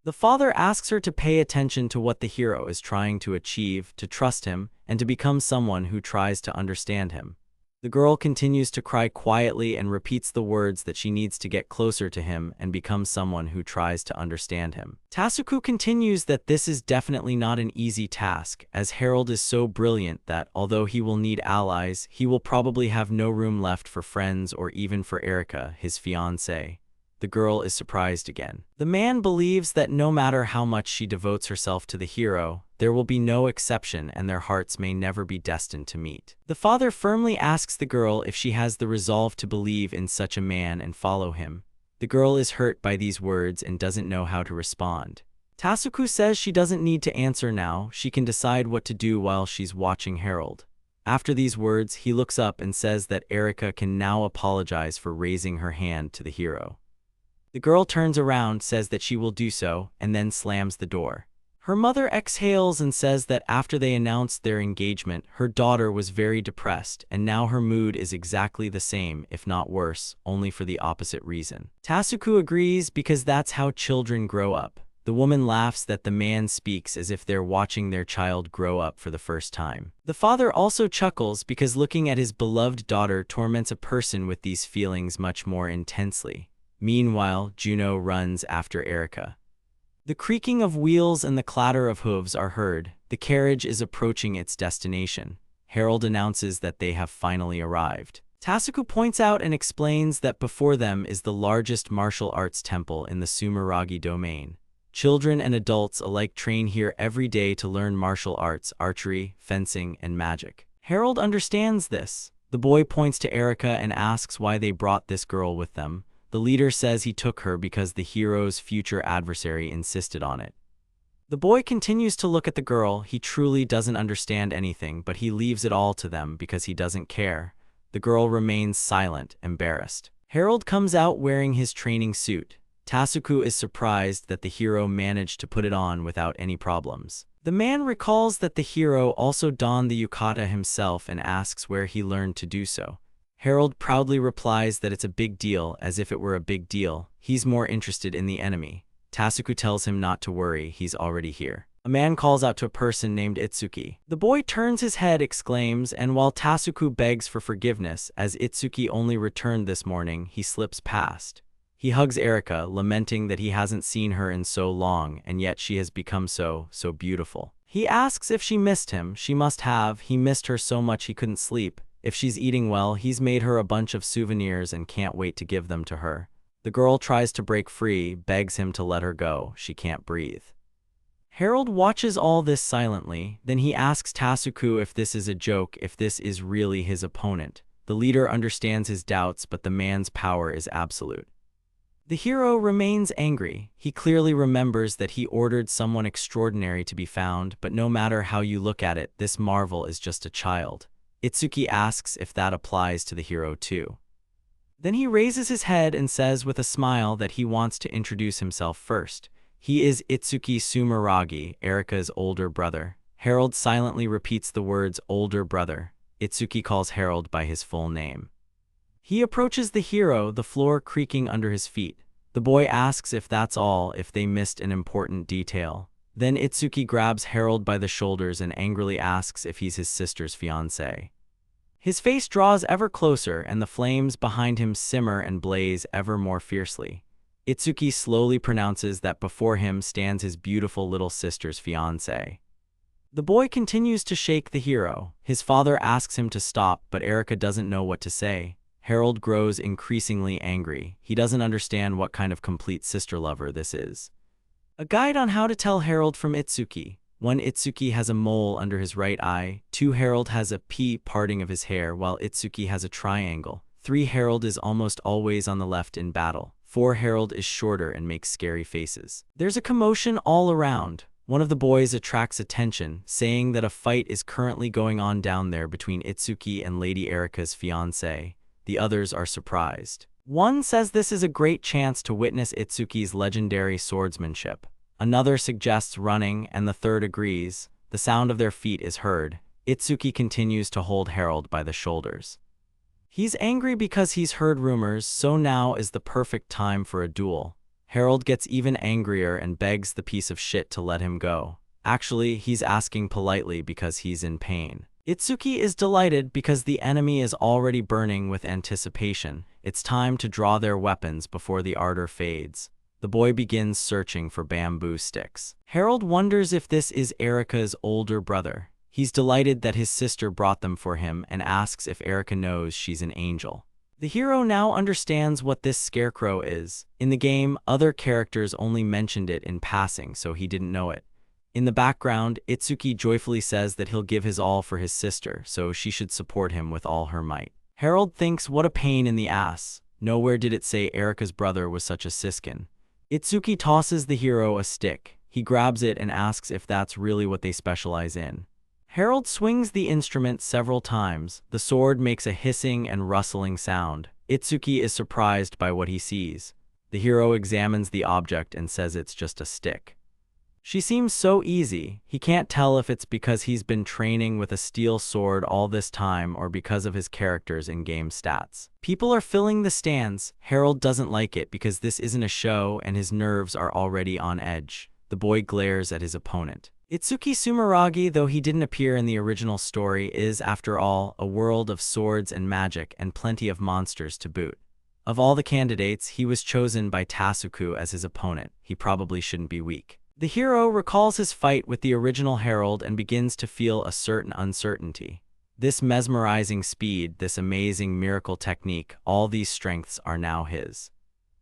The father asks her to pay attention to what the hero is trying to achieve, to trust him, and to become someone who tries to understand him. The girl continues to cry quietly and repeats the words that she needs to get closer to him and become someone who tries to understand him. Tasuku continues that this is definitely not an easy task, as Harold is so brilliant that, although he will need allies, he will probably have no room left for friends or even for Erika, his fiancée. The girl is surprised again. The man believes that no matter how much she devotes herself to the hero, there will be no exception and their hearts may never be destined to meet. The father firmly asks the girl if she has the resolve to believe in such a man and follow him. The girl is hurt by these words and doesn't know how to respond. Tasuku says she doesn't need to answer now, she can decide what to do while she's watching Harold. After these words, he looks up and says that Erika can now apologize for raising her hand to the hero. The girl turns around, says that she will do so, and then slams the door. Her mother exhales and says that after they announced their engagement, her daughter was very depressed, and now her mood is exactly the same, if not worse, only for the opposite reason. Tasuku agrees because that's how children grow up. The woman laughs that the man speaks as if they're watching their child grow up for the first time. The father also chuckles because looking at his beloved daughter torments a person with these feelings much more intensely. Meanwhile, Juno runs after Erika. The creaking of wheels and the clatter of hooves are heard. The carriage is approaching its destination. Harold announces that they have finally arrived. Tasuku points out and explains that before them is the largest martial arts temple in the Sumeragi domain. Children and adults alike train here every day to learn martial arts, archery, fencing, and magic. Harold understands this. The boy points to Erika and asks why they brought this girl with them. The leader says he took her because the hero's future adversary insisted on it. The boy continues to look at the girl. He truly doesn't understand anything, but he leaves it all to them because he doesn't care. The girl remains silent, embarrassed. Harold comes out wearing his training suit. Tasuku is surprised that the hero managed to put it on without any problems. The man recalls that the hero also donned the yukata himself and asks where he learned to do so. Harold proudly replies that it's a big deal, as if it were a big deal. He's more interested in the enemy. Tasuku tells him not to worry, he's already here. A man calls out to a person named Itsuki. The boy turns his head, exclaims, and while Tasuku begs for forgiveness, as Itsuki only returned this morning, he slips past. He hugs Erika, lamenting that he hasn't seen her in so long, and yet she has become so beautiful. He asks if she missed him. She must have. He missed her so much he couldn't sleep. If she's eating well, he's made her a bunch of souvenirs and can't wait to give them to her. The girl tries to break free, begs him to let her go. She can't breathe. Harold watches all this silently. Then he asks Tasuku if this is a joke, if this is really his opponent. The leader understands his doubts, but the man's power is absolute. The hero remains angry. He clearly remembers that he ordered someone extraordinary to be found, but no matter how you look at it, this marvel is just a child. Itsuki asks if that applies to the hero too. Then he raises his head and says with a smile that he wants to introduce himself first. He is Itsuki Sumeragi, Erika's older brother. Harold silently repeats the words older brother. Itsuki calls Harold by his full name. He approaches the hero, the floor creaking under his feet. The boy asks if that's all, if they missed an important detail. Then Itsuki grabs Harold by the shoulders and angrily asks if he's his sister's fiancé. His face draws ever closer and the flames behind him simmer and blaze ever more fiercely. Itsuki slowly pronounces that before him stands his beautiful little sister's fiancé. The boy continues to shake the hero. His father asks him to stop, but Erika doesn't know what to say. Harold grows increasingly angry. He doesn't understand what kind of complete sister lover this is. A guide on how to tell Harold from Itsuki. 1. Itsuki has a mole under his right eye. 2. Harold has a P parting of his hair while Itsuki has a triangle. 3. Harold is almost always on the left in battle. 4. Harold is shorter and makes scary faces. There's a commotion all around. One of the boys attracts attention, saying that a fight is currently going on down there between Itsuki and Lady Erika's fiancé. The others are surprised. One says this is a great chance to witness Itsuki's legendary swordsmanship. Another suggests running, and the third agrees. The sound of their feet is heard. Itsuki continues to hold Harold by the shoulders. He's angry because he's heard rumors, so now is the perfect time for a duel. Harold gets even angrier and begs the piece of shit to let him go. Actually, he's asking politely because he's in pain. Itsuki is delighted because the enemy is already burning with anticipation. It's time to draw their weapons before the ardor fades. The boy begins searching for bamboo sticks. Harold wonders if this is Erika's older brother. He's delighted that his sister brought them for him and asks if Erika knows she's an angel. The hero now understands what this scarecrow is. In the game, other characters only mentioned it in passing, so he didn't know it. In the background, Itsuki joyfully says that he'll give his all for his sister, so she should support him with all her might. Harold thinks what a pain in the ass. Nowhere did it say Erika's brother was such a siskin. Itsuki tosses the hero a stick. He grabs it and asks if that's really what they specialize in. Harold swings the instrument several times. The sword makes a hissing and rustling sound. Itsuki is surprised by what he sees. The hero examines the object and says it's just a stick. She seems so easy. He can't tell if it's because he's been training with a steel sword all this time or because of his character's in-game stats. People are filling the stands. Harold doesn't like it because this isn't a show and his nerves are already on edge. The boy glares at his opponent. Itsuki Sumeragi, though he didn't appear in the original story, is, after all, a world of swords and magic and plenty of monsters to boot. Of all the candidates, he was chosen by Tasuku as his opponent. He probably shouldn't be weak. The hero recalls his fight with the original Harold and begins to feel a certain uncertainty. This mesmerizing speed, this amazing miracle technique, all these strengths are now his.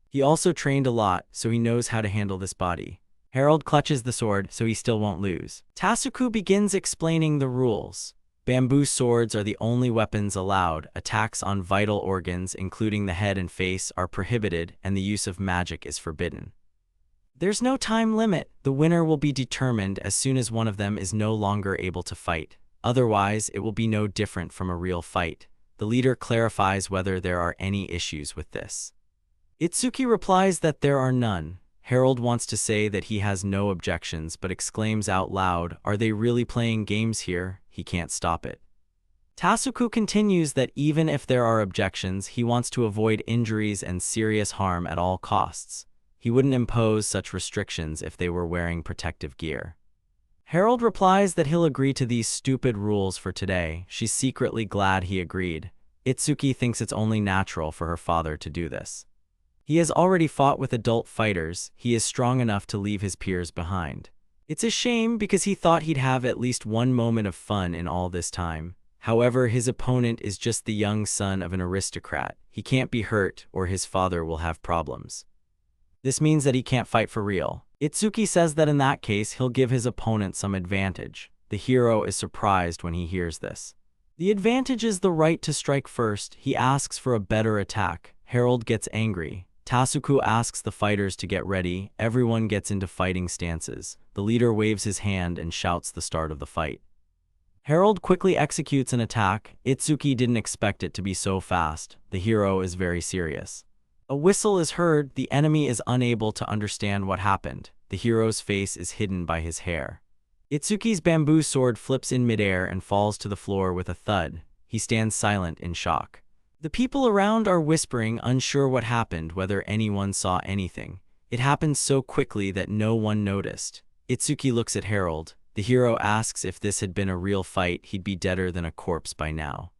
He also trained a lot, so he knows how to handle this body. Harold clutches the sword, so he still won't lose. Tasuku begins explaining the rules. Bamboo swords are the only weapons allowed. Attacks on vital organs, including the head and face, are prohibited, and the use of magic is forbidden. There's no time limit. The winner will be determined as soon as one of them is no longer able to fight. Otherwise, it will be no different from a real fight. The leader clarifies whether there are any issues with this. Itsuki replies that there are none. Harold wants to say that he has no objections, but exclaims out loud, "Are they really playing games here?" He can't stop it. Tasuku continues that even if there are objections, he wants to avoid injuries and serious harm at all costs. He wouldn't impose such restrictions if they were wearing protective gear. Harold replies that he'll agree to these stupid rules for today. She's secretly glad he agreed. Itsuki thinks it's only natural for her father to do this. He has already fought with adult fighters. He is strong enough to leave his peers behind. It's a shame because he thought he'd have at least one moment of fun in all this time. However, his opponent is just the young son of an aristocrat. He can't be hurt or his father will have problems. This means that he can't fight for real. Itsuki says that in that case, he'll give his opponent some advantage. The hero is surprised when he hears this. The advantage is the right to strike first. He asks for a better attack. Harold gets angry. Tasuku asks the fighters to get ready. Everyone gets into fighting stances. The leader waves his hand and shouts the start of the fight. Harold quickly executes an attack. Itsuki didn't expect it to be so fast. The hero is very serious. A whistle is heard. The enemy is unable to understand what happened. The hero's face is hidden by his hair. Itsuki's bamboo sword flips in midair and falls to the floor with a thud. He stands silent in shock. The people around are whispering, unsure what happened, whether anyone saw anything. It happened so quickly that no one noticed. Itsuki looks at Harold. The hero asks if this had been a real fight, he'd be deader than a corpse by now.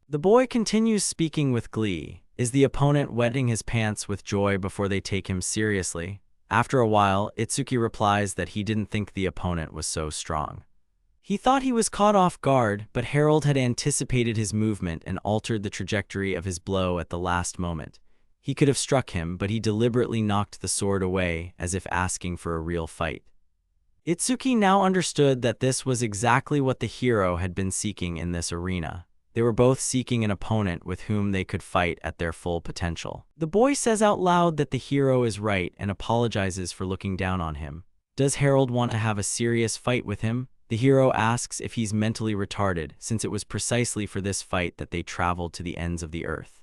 The boy continues speaking with glee. Is the opponent wetting his pants with joy before they take him seriously? After a while, Itsuki replies that he didn't think the opponent was so strong. He thought he was caught off guard, but Harold had anticipated his movement and altered the trajectory of his blow at the last moment. He could have struck him, but he deliberately knocked the sword away, as if asking for a real fight. Itsuki now understood that this was exactly what the hero had been seeking in this arena. They were both seeking an opponent with whom they could fight at their full potential. The boy says out loud that the hero is right and apologizes for looking down on him. Does Harold want to have a serious fight with him? The hero asks if he's mentally retarded, since it was precisely for this fight that they traveled to the ends of the earth.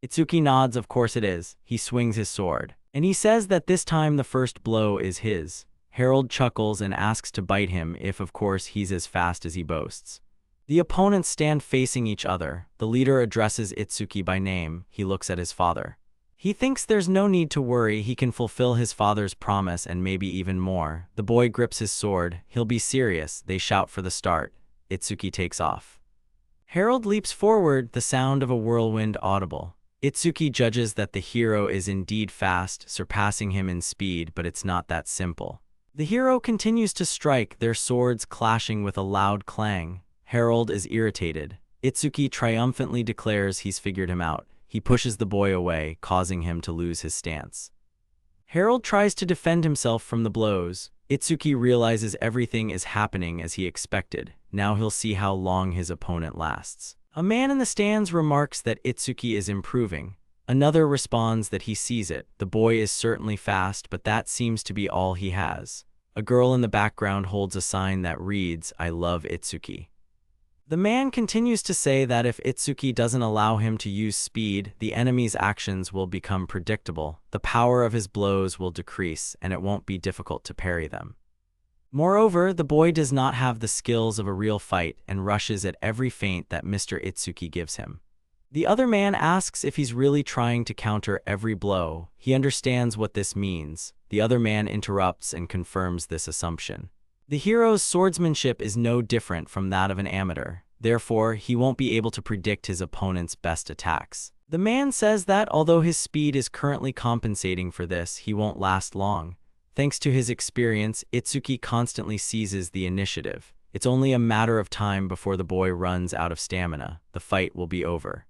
Itsuki nods, of course it is. He swings his sword. And he says that this time the first blow is his. Harold chuckles and asks to bite him if, of course, he's as fast as he boasts. The opponents stand facing each other. The leader addresses Itsuki by name. He looks at his father. He thinks there's no need to worry, he can fulfill his father's promise and maybe even more. The boy grips his sword. He'll be serious. They shout for the start. Itsuki takes off. Harold leaps forward, the sound of a whirlwind audible. Itsuki judges that the hero is indeed fast, surpassing him in speed, but it's not that simple. The hero continues to strike, their swords clashing with a loud clang. Harold is irritated. Itsuki triumphantly declares he's figured him out. He pushes the boy away, causing him to lose his stance. Harold tries to defend himself from the blows. Itsuki realizes everything is happening as he expected. Now he'll see how long his opponent lasts. A man in the stands remarks that Itsuki is improving. Another responds that he sees it. The boy is certainly fast, but that seems to be all he has. A girl in the background holds a sign that reads, "I love Itsuki." The man continues to say that if Itsuki doesn't allow him to use speed, the enemy's actions will become predictable, the power of his blows will decrease, and it won't be difficult to parry them. Moreover, the boy does not have the skills of a real fight and rushes at every feint that Mr. Itsuki gives him. The other man asks if he's really trying to counter every blow. He understands what this means. The other man interrupts and confirms this assumption. The hero's swordsmanship is no different from that of an amateur. Therefore, he won't be able to predict his opponent's best attacks. The man says that although his speed is currently compensating for this, he won't last long. Thanks to his experience, Itsuki constantly seizes the initiative. It's only a matter of time before the boy runs out of stamina. The fight will be over.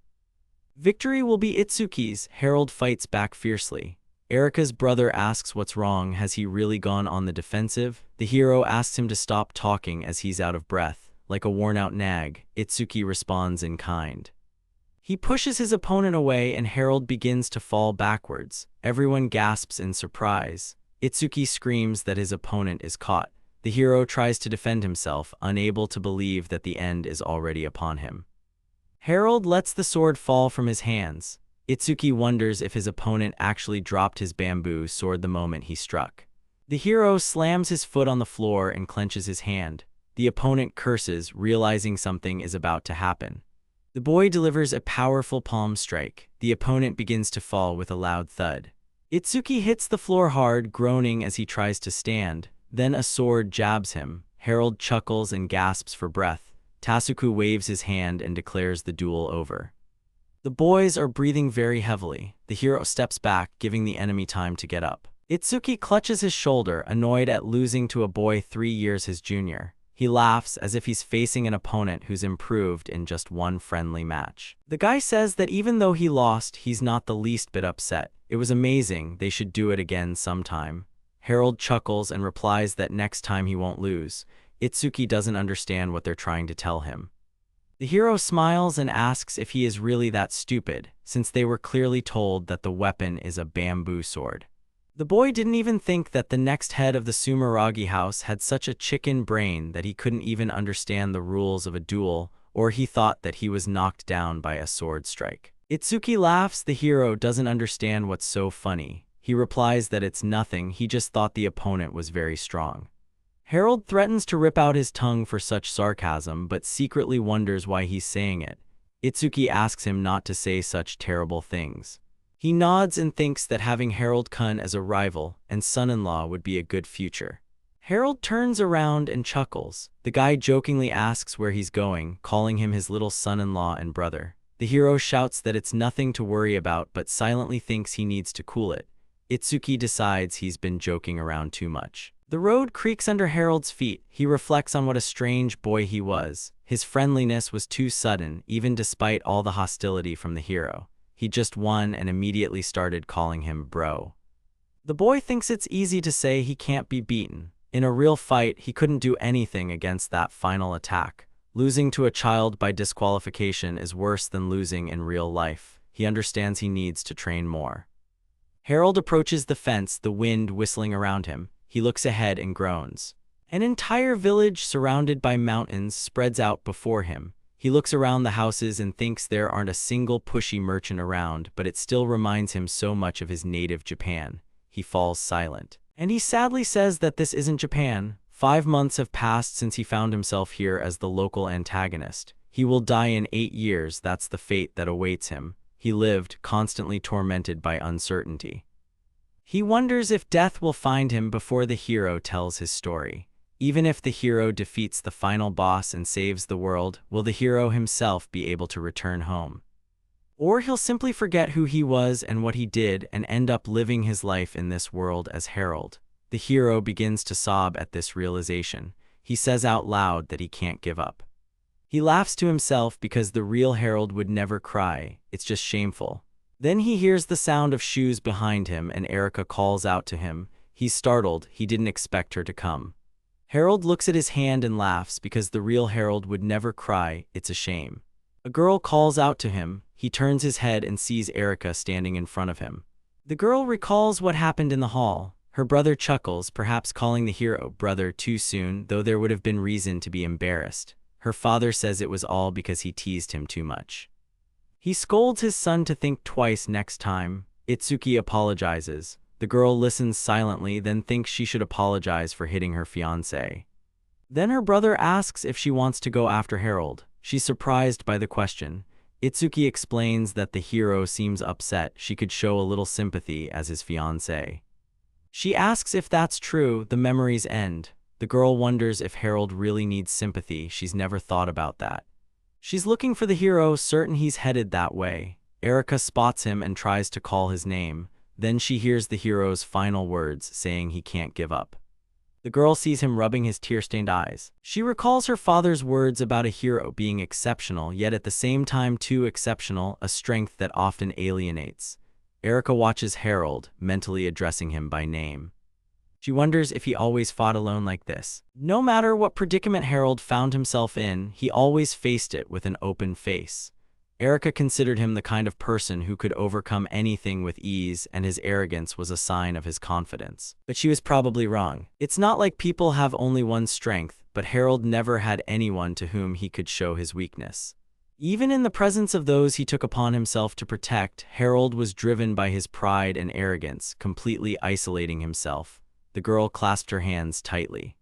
Victory will be Itsuki's. Harold fights back fiercely. Erika's brother asks what's wrong. Has he really gone on the defensive? The hero asks him to stop talking as he's out of breath. Like a worn-out nag, Itsuki responds in kind. He pushes his opponent away and Harold begins to fall backwards. Everyone gasps in surprise. Itsuki screams that his opponent is caught. The hero tries to defend himself, unable to believe that the end is already upon him. Harold lets the sword fall from his hands. Itsuki wonders if his opponent actually dropped his bamboo sword the moment he struck. The hero slams his foot on the floor and clenches his hand. The opponent curses, realizing something is about to happen. The boy delivers a powerful palm strike. The opponent begins to fall with a loud thud. Itsuki hits the floor hard, groaning as he tries to stand. Then a sword jabs him. Harold chuckles and gasps for breath. Tasuku waves his hand and declares the duel over. The boys are breathing very heavily. The hero steps back, giving the enemy time to get up. Itsuki clutches his shoulder, annoyed at losing to a boy 3 years his junior. He laughs as if he's facing an opponent who's improved in just one friendly match. The guy says that even though he lost, he's not the least bit upset. It was amazing, they should do it again sometime. Harold chuckles and replies that next time he won't lose. Itsuki doesn't understand what they're trying to tell him. The hero smiles and asks if he is really that stupid, since they were clearly told that the weapon is a bamboo sword. The boy didn't even think that the next head of the Sumeragi house had such a chicken brain that he couldn't even understand the rules of a duel, or he thought that he was knocked down by a sword strike. Itsuki laughs. The hero doesn't understand what's so funny. He replies that it's nothing, he just thought the opponent was very strong. Harold threatens to rip out his tongue for such sarcasm, but secretly wonders why he's saying it. Itsuki asks him not to say such terrible things. He nods and thinks that having Harold-kun as a rival and son-in-law would be a good future. Harold turns around and chuckles. The guy jokingly asks where he's going, calling him his little son-in-law and brother. The hero shouts that it's nothing to worry about but silently thinks he needs to cool it. Itsuki decides he's been joking around too much. The road creaks under Harold's feet. He reflects on what a strange boy he was. His friendliness was too sudden, even despite all the hostility from the hero. He just won and immediately started calling him bro. The boy thinks it's easy to say he can't be beaten. In a real fight, he couldn't do anything against that final attack. Losing to a child by disqualification is worse than losing in real life. He understands he needs to train more. Harold approaches the fence, the wind whistling around him. He looks ahead and groans. An entire village surrounded by mountains spreads out before him. He looks around the houses and thinks there aren't a single pushy merchant around, but it still reminds him so much of his native Japan. He falls silent. And he sadly says that this isn't Japan. 5 months have passed since he found himself here as the local antagonist. He will die in 8 years, that's the fate that awaits him. He lived, constantly tormented by uncertainty. He wonders if death will find him before the hero tells his story. Even if the hero defeats the final boss and saves the world, will the hero himself be able to return home? Or he'll simply forget who he was and what he did and end up living his life in this world as Harold. The hero begins to sob at this realization. He says out loud that he can't give up. He laughs to himself because the real Harold would never cry. It's just shameful. Then he hears the sound of shoes behind him and Erika calls out to him. He's startled. He didn't expect her to come. Harold looks at his hand and laughs because the real Harold would never cry. It's a shame. A girl calls out to him. He turns his head and sees Erika standing in front of him. The girl recalls what happened in the hall. Her brother chuckles, perhaps calling the hero brother too soon, though there would have been reason to be embarrassed. Her father says it was all because he teased him too much. He scolds his son to think twice next time. Itsuki apologizes. The girl listens silently, then thinks she should apologize for hitting her fiancé. Then her brother asks if she wants to go after Harold. She's surprised by the question. Itsuki explains that the hero seems upset. She could show a little sympathy as his fiancé. She asks if that's true. The memories end. The girl wonders if Harold really needs sympathy. She's never thought about that. She's looking for the hero, certain he's headed that way. Erika spots him and tries to call his name. Then she hears the hero's final words, saying he can't give up. The girl sees him rubbing his tear-stained eyes. She recalls her father's words about a hero being exceptional, yet at the same time too exceptional, a strength that often alienates. Erika watches Harold, mentally addressing him by name. She wonders if he always fought alone like this. No matter what predicament Harold found himself in, he always faced it with an open face. Erika considered him the kind of person who could overcome anything with ease, and his arrogance was a sign of his confidence. But she was probably wrong. It's not like people have only one strength, but Harold never had anyone to whom he could show his weakness. Even in the presence of those he took upon himself to protect, Harold was driven by his pride and arrogance, completely isolating himself. The girl clasped her hands tightly.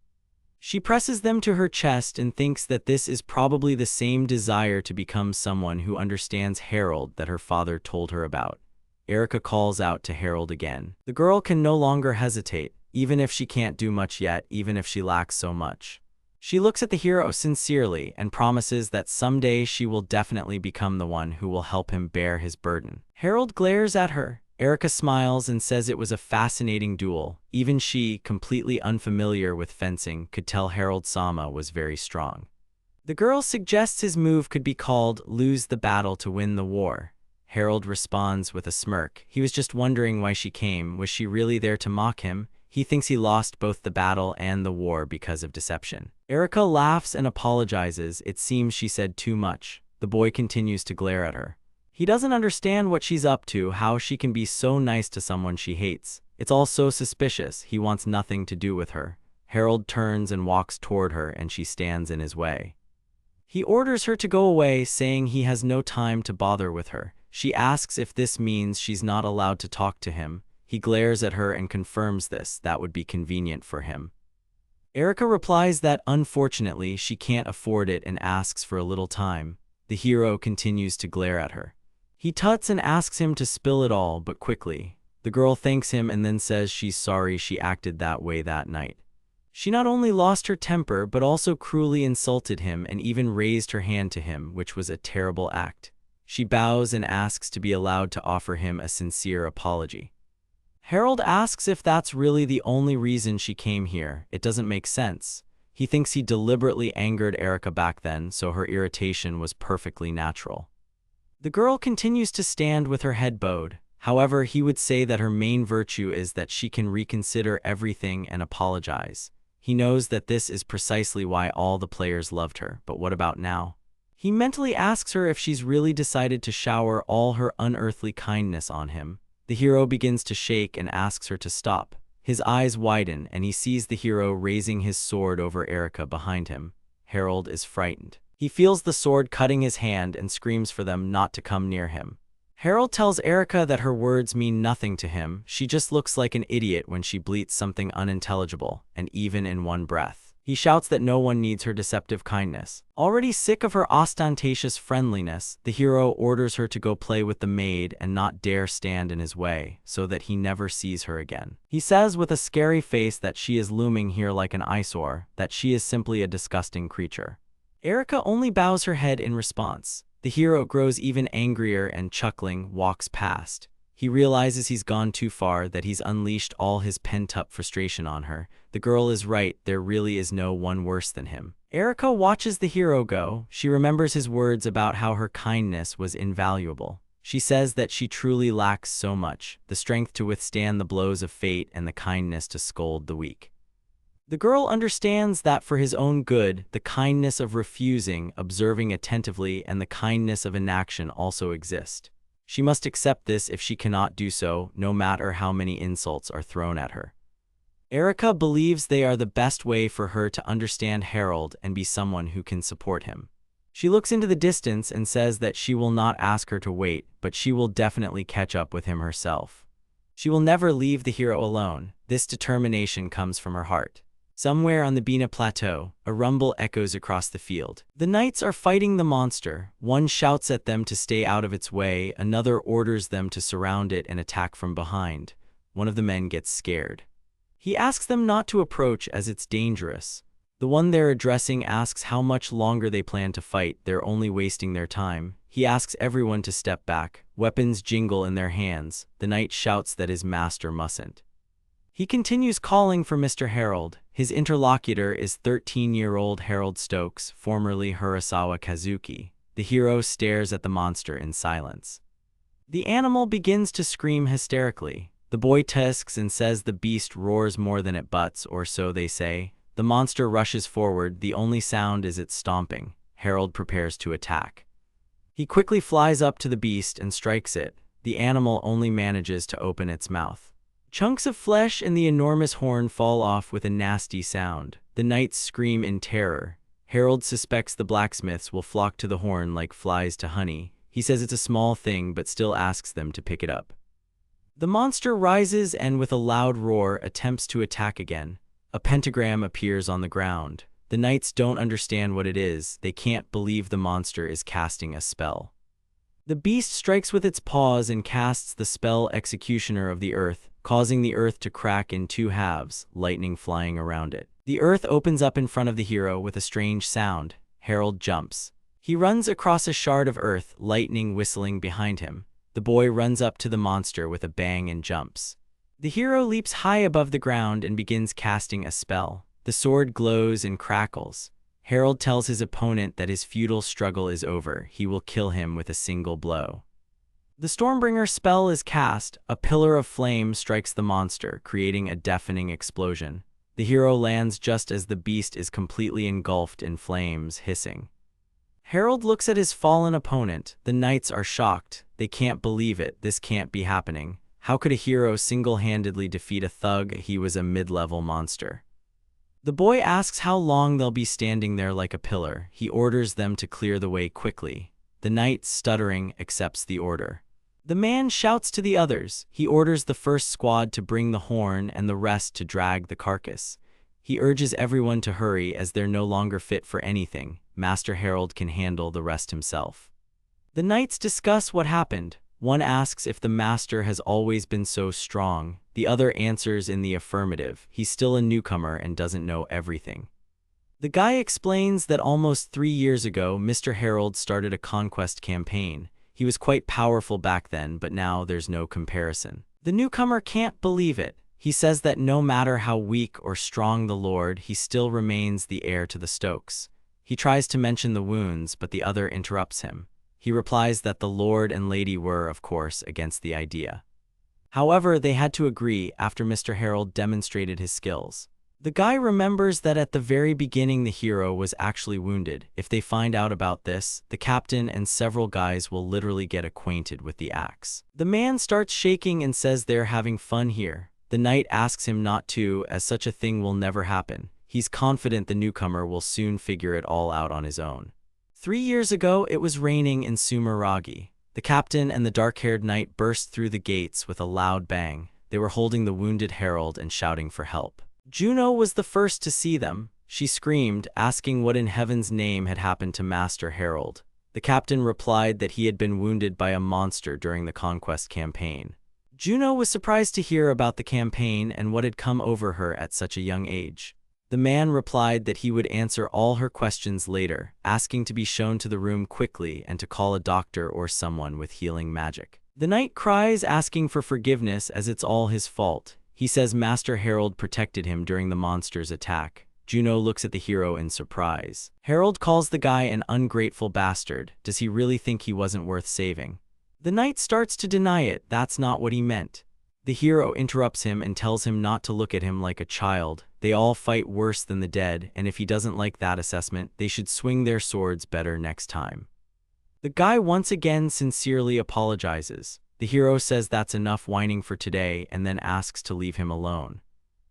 She presses them to her chest and thinks that this is probably the same desire to become someone who understands Harold that her father told her about. Erika calls out to Harold again. The girl can no longer hesitate, even if she can't do much yet, even if she lacks so much. She looks at the hero sincerely and promises that someday she will definitely become the one who will help him bear his burden. Harold glares at her. Erika smiles and says it was a fascinating duel. Even she, completely unfamiliar with fencing, could tell Harold-sama was very strong. The girl suggests his move could be called lose the battle to win the war. Harold responds with a smirk. He was just wondering why she came. Was she really there to mock him? He thinks he lost both the battle and the war because of deception. Erika laughs and apologizes. It seems she said too much. The boy continues to glare at her. He doesn't understand what she's up to, how she can be so nice to someone she hates. It's all so suspicious. He wants nothing to do with her. Harold turns and walks toward her, and she stands in his way. He orders her to go away, saying he has no time to bother with her. She asks if this means she's not allowed to talk to him. He glares at her and confirms that would be convenient for him. Erika replies that unfortunately she can't afford it and asks for a little time. The hero continues to glare at her. He tuts and asks him to spill it all, but quickly. The girl thanks him and then says she's sorry she acted that way that night. She not only lost her temper but also cruelly insulted him and even raised her hand to him, which was a terrible act. She bows and asks to be allowed to offer him a sincere apology. Harold asks if that's really the only reason she came here. It doesn't make sense. He thinks he deliberately angered Erika back then, so her irritation was perfectly natural. The girl continues to stand with her head bowed. However, he would say that her main virtue is that she can reconsider everything and apologize. He knows that this is precisely why all the players loved her, but what about now? He mentally asks her if she's really decided to shower all her unearthly kindness on him. The hero begins to shake and asks her to stop. His eyes widen and he sees the hero raising his sword over Erika behind him. Harold is frightened. He feels the sword cutting his hand and screams for them not to come near him. Harold tells Erika that her words mean nothing to him. She just looks like an idiot when she bleats something unintelligible, and even in one breath. He shouts that no one needs her deceptive kindness. Already sick of her ostentatious friendliness, the hero orders her to go play with the maid and not dare stand in his way, so that he never sees her again. He says with a scary face that she is looming here like an eyesore, that she is simply a disgusting creature. Erika only bows her head in response. The hero grows even angrier and, chuckling, walks past. He realizes he's gone too far, that he's unleashed all his pent-up frustration on her. The girl is right, there really is no one worse than him. Erika watches the hero go. She remembers his words about how her kindness was invaluable. She says that she truly lacks so much, the strength to withstand the blows of fate and the kindness to scold the weak. The girl understands that for his own good, the kindness of refusing, observing attentively, and the kindness of inaction also exist. She must accept this if she cannot do so, no matter how many insults are thrown at her. Erika believes they are the best way for her to understand Harold and be someone who can support him. She looks into the distance and says that she will not ask her to wait, but she will definitely catch up with him herself. She will never leave the hero alone. This determination comes from her heart. Somewhere on the Bina Plateau, a rumble echoes across the field. The knights are fighting the monster. One shouts at them to stay out of its way, another orders them to surround it and attack from behind. One of the men gets scared. He asks them not to approach as it's dangerous. The one they're addressing asks how much longer they plan to fight. They're only wasting their time. He asks everyone to step back. Weapons jingle in their hands. The knight shouts that his master mustn't. He continues calling for Mr. Harold. His interlocutor is 13-year-old Harold Stokes, formerly Hirasawa Kazuki. The hero stares at the monster in silence. The animal begins to scream hysterically. The boy tusks and says the beast roars more than it butts, or so they say. The monster rushes forward. The only sound is its stomping. Harold prepares to attack. He quickly flies up to the beast and strikes it. The animal only manages to open its mouth. Chunks of flesh and the enormous horn fall off with a nasty sound. The knights scream in terror. Harold suspects the blacksmiths will flock to the horn like flies to honey. He says it's a small thing but still asks them to pick it up. The monster rises and with a loud roar attempts to attack again. A pentagram appears on the ground. The knights don't understand what it is. They can't believe the monster is casting a spell. The beast strikes with its paws and casts the spell Executioner of the Earth, causing the earth to crack in two halves, lightning flying around it. The earth opens up in front of the hero with a strange sound. Harold jumps. He runs across a shard of earth, lightning whistling behind him. The boy runs up to the monster with a bang and jumps. The hero leaps high above the ground and begins casting a spell. The sword glows and crackles. Harold tells his opponent that his futile struggle is over. He will kill him with a single blow. The Stormbringer spell is cast. A pillar of flame strikes the monster, creating a deafening explosion. The hero lands just as the beast is completely engulfed in flames, hissing. Harold looks at his fallen opponent. The knights are shocked. They can't believe it. This can't be happening. How could a hero single-handedly defeat a thug? He was a mid-level monster. The boy asks how long they'll be standing there like a pillar. He orders them to clear the way quickly. The knight, stuttering, accepts the order. The man shouts to the others. He orders the first squad to bring the horn and the rest to drag the carcass. He urges everyone to hurry as they're no longer fit for anything. Master Harold can handle the rest himself. The knights discuss what happened. One asks if the master has always been so strong. The other answers in the affirmative. He's still a newcomer and doesn't know everything. The guy explains that almost 3 years ago, Mr. Harold started a conquest campaign. He was quite powerful back then, but now there's no comparison. The newcomer can't believe it. He says that no matter how weak or strong the lord, he still remains the heir to the Stokes. He tries to mention the wounds, but the other interrupts him. He replies that the lord and lady were, of course, against the idea. However, they had to agree after Mr. Harold demonstrated his skills. The guy remembers that at the very beginning the hero was actually wounded. If they find out about this, the captain and several guys will literally get acquainted with the axe. The man starts shaking and says they're having fun here. The knight asks him not to, as such a thing will never happen. He's confident the newcomer will soon figure it all out on his own. 3 years ago, it was raining in Sumeragi. The captain and the dark-haired knight burst through the gates with a loud bang. They were holding the wounded Harold and shouting for help. Juno was the first to see them. She screamed, asking what in heaven's name had happened to Master Harold. The captain replied that he had been wounded by a monster during the conquest campaign. Juno was surprised to hear about the campaign and what had come over her at such a young age. The man replied that he would answer all her questions later, asking to be shown to the room quickly and to call a doctor or someone with healing magic. The knight cries, asking for forgiveness as it's all his fault. He says Master Harold protected him during the monster's attack. Juno looks at the hero in surprise. Harold calls the guy an ungrateful bastard. Does he really think he wasn't worth saving? The knight starts to deny it. That's not what he meant. The hero interrupts him and tells him not to look at him like a child. They all fight worse than the dead, and if he doesn't like that assessment, they should swing their swords better next time. The guy once again sincerely apologizes. The hero says that's enough whining for today and then asks to leave him alone.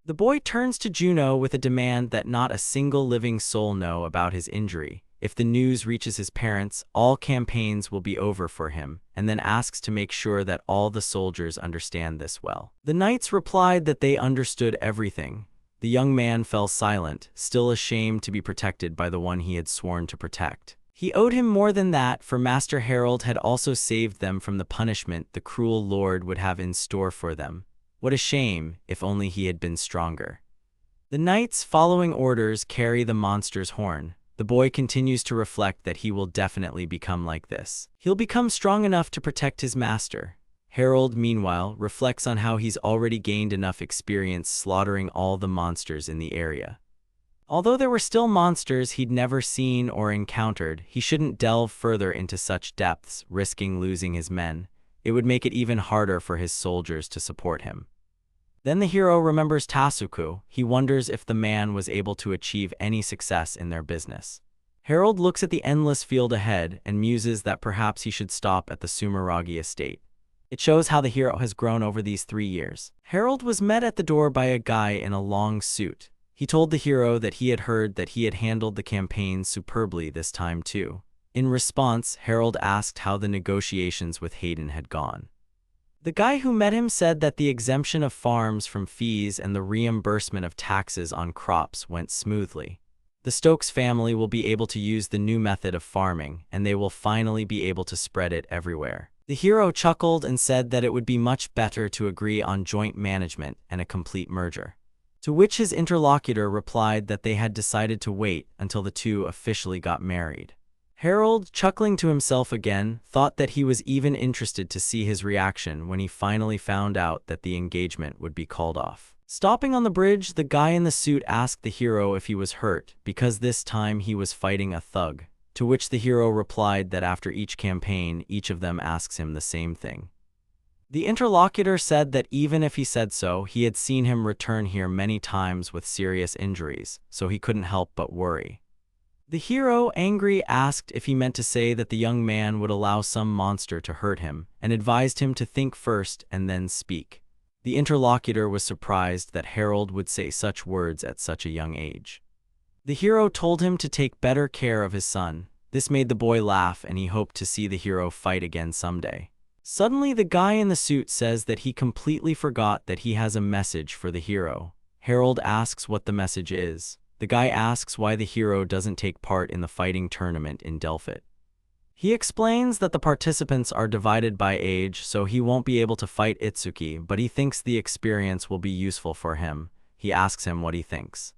The boy turns to Juno with a demand that not a single living soul know about his injury. If the news reaches his parents, all campaigns will be over for him, and then asks to make sure that all the soldiers understand this well. The knights replied that they understood everything. The young man fell silent, still ashamed to be protected by the one he had sworn to protect. He owed him more than that, for Master Harold had also saved them from the punishment the cruel lord would have in store for them. What a shame, if only he had been stronger. The knights, following orders, carry the monster's horn. The boy continues to reflect that he will definitely become like this. He'll become strong enough to protect his master. Harold, meanwhile, reflects on how he's already gained enough experience slaughtering all the monsters in the area. Although there were still monsters he'd never seen or encountered, he shouldn't delve further into such depths, risking losing his men. It would make it even harder for his soldiers to support him. Then the hero remembers Tasuku. He wonders if the man was able to achieve any success in their business. Harold looks at the endless field ahead and muses that perhaps he should stop at the Sumeragi estate. It shows how the hero has grown over these 3 years. Harold was met at the door by a guy in a long suit. He told the hero that he had heard that he had handled the campaign superbly this time too. In response, Harold asked how the negotiations with Hayden had gone. The guy who met him said that the exemption of farms from fees and the reimbursement of taxes on crops went smoothly. The Stokes family will be able to use the new method of farming, and they will finally be able to spread it everywhere. The hero chuckled and said that it would be much better to agree on joint management and a complete merger. To which his interlocutor replied that they had decided to wait until the two officially got married. Harold, chuckling to himself again, thought that he was even interested to see his reaction when he finally found out that the engagement would be called off. Stopping on the bridge, the guy in the suit asked the hero if he was hurt, because this time he was fighting a thug. To which the hero replied that after each campaign, each of them asks him the same thing. The interlocutor said that even if he said so, he had seen him return here many times with serious injuries, so he couldn't help but worry. The hero, angry, asked if he meant to say that the young man would allow some monster to hurt him, and advised him to think first and then speak. The interlocutor was surprised that Harold would say such words at such a young age. The hero told him to take better care of his son. This made the boy laugh, and he hoped to see the hero fight again someday. Suddenly, the guy in the suit says that he completely forgot that he has a message for the hero. Harold asks what the message is. The guy asks why the hero doesn't take part in the fighting tournament in Delphi. He explains that the participants are divided by age, so he won't be able to fight Itsuki, but he thinks the experience will be useful for him. He asks him what he thinks.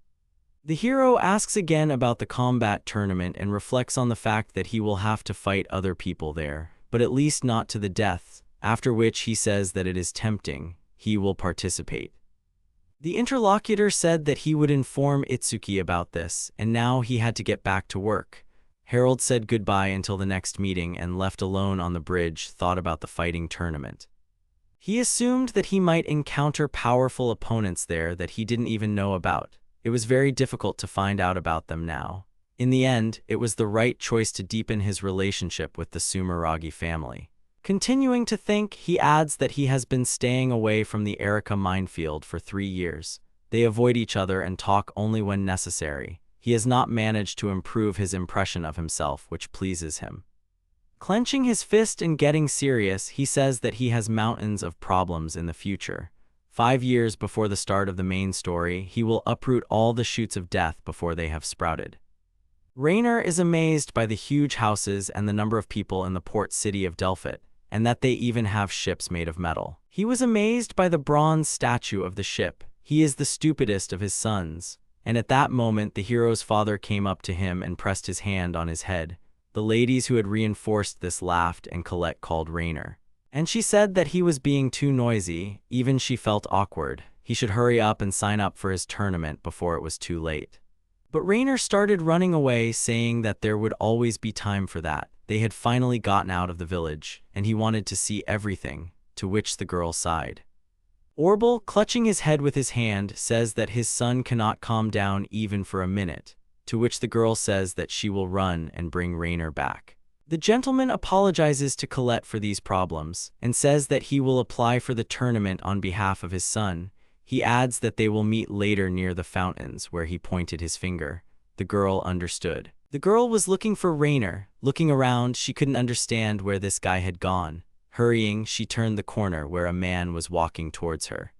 The hero asks again about the combat tournament and reflects on the fact that he will have to fight other people there, but at least not to the death, after which he says that it is tempting. He will participate. The interlocutor said that he would inform Itsuki about this, and now he had to get back to work. Harold said goodbye until the next meeting and left alone on the bridge, thought about the fighting tournament. He assumed that he might encounter powerful opponents there that he didn't even know about. It was very difficult to find out about them now. In the end, it was the right choice to deepen his relationship with the Sumeragi family. Continuing to think, he adds that he has been staying away from the Erika minefield for 3 years. They avoid each other and talk only when necessary. He has not managed to improve his impression of himself, which pleases him. Clenching his fist and getting serious, he says that he has mountains of problems in the future. 5 years before the start of the main story, he will uproot all the shoots of death before they have sprouted. Rainer is amazed by the huge houses and the number of people in the port city of Delphi, and that they even have ships made of metal. He was amazed by the bronze statue of the ship. He is the stupidest of his sons. And at that moment, the hero's father came up to him and pressed his hand on his head. The ladies who had reinforced this laughed, and Colette called Rainer. And she said that he was being too noisy. Even she felt awkward. He should hurry up and sign up for his tournament before it was too late. But Rainer started running away, saying that there would always be time for that. They had finally gotten out of the village, and he wanted to see everything, to which the girl sighed. Orbel, clutching his head with his hand, says that his son cannot calm down even for a minute, to which the girl says that she will run and bring Rainer back. The gentleman apologizes to Colette for these problems, and says that he will apply for the tournament on behalf of his son. He adds that they will meet later near the fountains, where he pointed his finger. The girl understood. The girl was looking for Rainer. Looking around, she couldn't understand where this guy had gone. Hurrying, she turned the corner where a man was walking towards her.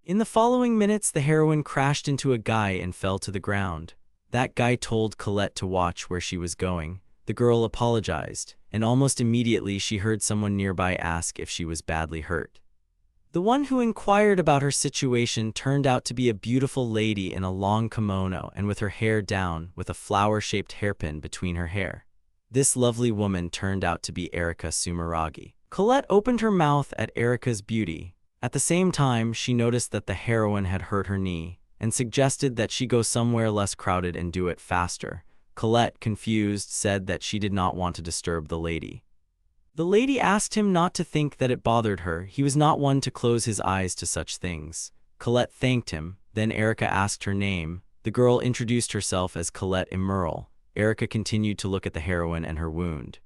In the following minutes, the heroine crashed into a guy and fell to the ground. That guy told Colette to watch where she was going. The girl apologized, and almost immediately she heard someone nearby ask if she was badly hurt. The one who inquired about her situation turned out to be a beautiful lady in a long kimono and with her hair down, with a flower-shaped hairpin between her hair. This lovely woman turned out to be Erika Sumeragi. Colette opened her mouth at Erika's beauty. At the same time, she noticed that the heroine had hurt her knee, and suggested that she go somewhere less crowded and do it faster. Colette, confused, said that she did not want to disturb the lady. The lady asked him not to think that it bothered her. He was not one to close his eyes to such things. Colette thanked him. Then Erika asked her name. The girl introduced herself as Colette Emerald. Erika continued to look at the heroine and her wound.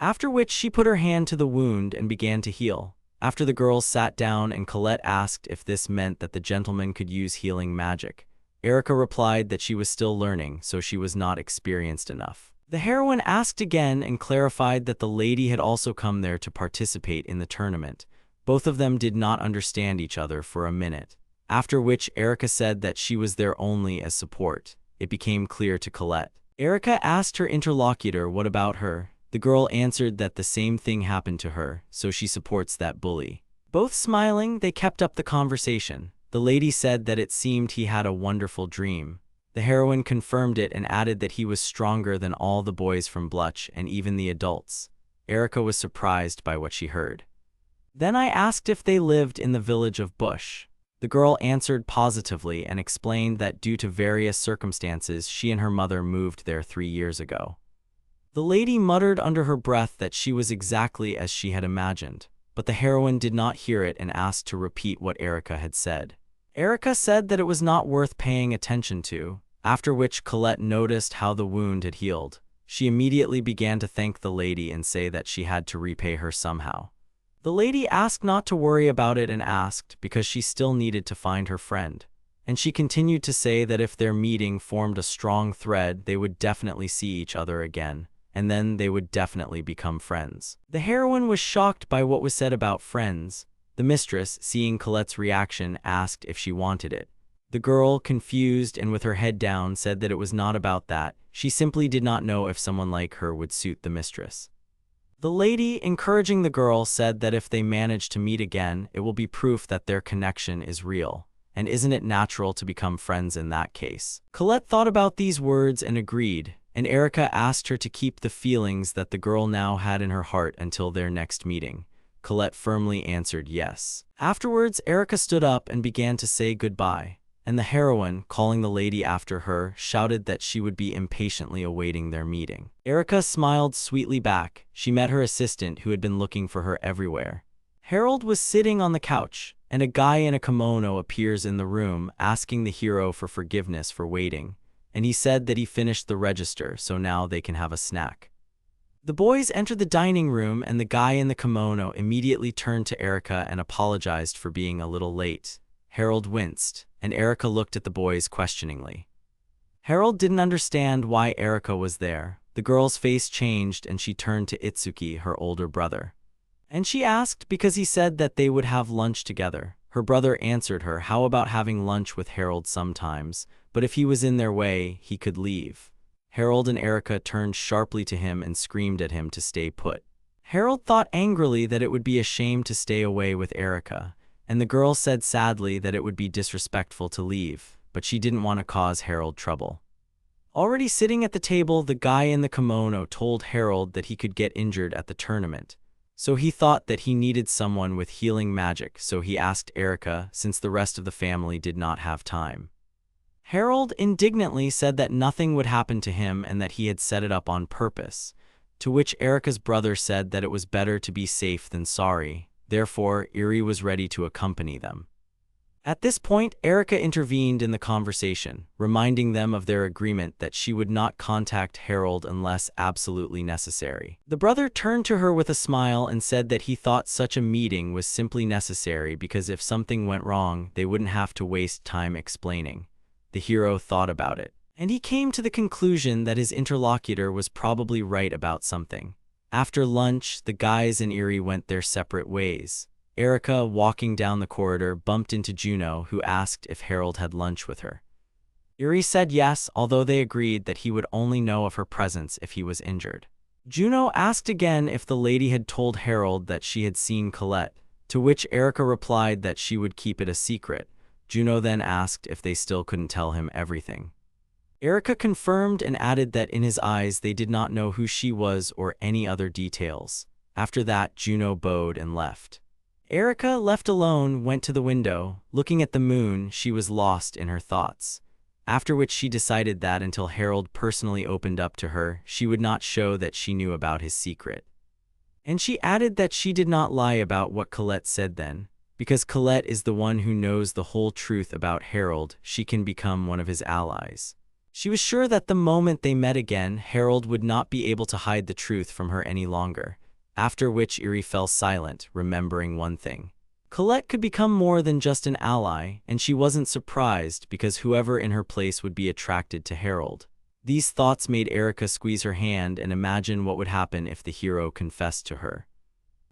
After which she put her hand to the wound and began to heal. After the girls sat down and Colette asked if this meant that the gentleman could use healing magic. Erika replied that she was still learning, so she was not experienced enough. The heroine asked again and clarified that the lady had also come there to participate in the tournament. Both of them did not understand each other for a minute, after which Erika said that she was there only as support. It became clear to Colette. Erika asked her interlocutor what about her. The girl answered that the same thing happened to her, so she supports that bully. Both smiling, they kept up the conversation. The lady said that it seemed he had a wonderful dream. The heroine confirmed it and added that he was stronger than all the boys from Bluch and even the adults. Erika was surprised by what she heard. Then I asked if they lived in the village of Bush. The girl answered positively and explained that due to various circumstances she and her mother moved there 3 years ago. The lady muttered under her breath that she was exactly as she had imagined, but the heroine did not hear it and asked to repeat what Erika had said. Erika said that it was not worth paying attention to. after which Colette noticed how the wound had healed. She immediately began to thank the lady and say that she had to repay her somehow. The lady asked not to worry about it and asked because she still needed to find her friend. And she continued to say that if their meeting formed a strong thread, they would definitely see each other again, and then they would definitely become friends. The heroine was shocked by what was said about friends. The mistress, seeing Colette's reaction, asked if she wanted it. The girl, confused and with her head down, said that it was not about that. She simply did not know if someone like her would suit the mistress. The lady, encouraging the girl, said that if they manage to meet again, it will be proof that their connection is real. And isn't it natural to become friends in that case? Colette thought about these words and agreed, and Erica asked her to keep the feelings that the girl now had in her heart until their next meeting. Colette firmly answered yes. Afterwards, Erica stood up and began to say goodbye. And the heroine, calling the lady after her, shouted that she would be impatiently awaiting their meeting. Erica smiled sweetly back. She met her assistant who had been looking for her everywhere. Harold was sitting on the couch, and a guy in a kimono appears in the room, asking the hero for forgiveness for waiting, and he said that he finished the register, so now they can have a snack. The boys entered the dining room, and the guy in the kimono immediately turned to Erica and apologized for being a little late. Harold winced, and Erica looked at the boys questioningly. Harold didn't understand why Erica was there. The girl's face changed and she turned to Itsuki, her older brother. And she asked because he said that they would have lunch together. Her brother answered her, how about having lunch with Harold sometimes, but if he was in their way, he could leave. Harold and Erica turned sharply to him and screamed at him to stay put. Harold thought angrily that it would be a shame to stay away with Erica, and the girl said sadly that it would be disrespectful to leave, but she didn't want to cause Harold trouble. Already sitting at the table, the guy in the kimono told Harold that he could get injured at the tournament. So he thought that he needed someone with healing magic, so he asked Erica, since the rest of the family did not have time. Harold indignantly said that nothing would happen to him and that he had set it up on purpose, to which Erica's brother said that it was better to be safe than sorry. Therefore, Eri was ready to accompany them. At this point, Erica intervened in the conversation, reminding them of their agreement that she would not contact Harold unless absolutely necessary. The brother turned to her with a smile and said that he thought such a meeting was simply necessary because if something went wrong, they wouldn't have to waste time explaining. The hero thought about it, and he came to the conclusion that his interlocutor was probably right about something. After lunch, the guys and Eri went their separate ways. Erica, walking down the corridor, bumped into Juno, who asked if Harold had lunch with her. Eri said yes, although they agreed that he would only know of her presence if he was injured. Juno asked again if the lady had told Harold that she had seen Colette, to which Erica replied that she would keep it a secret. Juno then asked if they still couldn't tell him everything. Erica confirmed and added that in his eyes they did not know who she was or any other details. After that, Juno bowed and left. Erica, left alone, went to the window. Looking at the moon, she was lost in her thoughts. After which she decided that until Harold personally opened up to her, she would not show that she knew about his secret. And she added that she did not lie about what Colette said then, because Colette is the one who knows the whole truth about Harold. She can become one of his allies. She was sure that the moment they met again, Harold would not be able to hide the truth from her any longer, after which Eri fell silent, remembering one thing. Colette could become more than just an ally, and she wasn't surprised because whoever in her place would be attracted to Harold. These thoughts made Erica squeeze her hand and imagine what would happen if the hero confessed to her.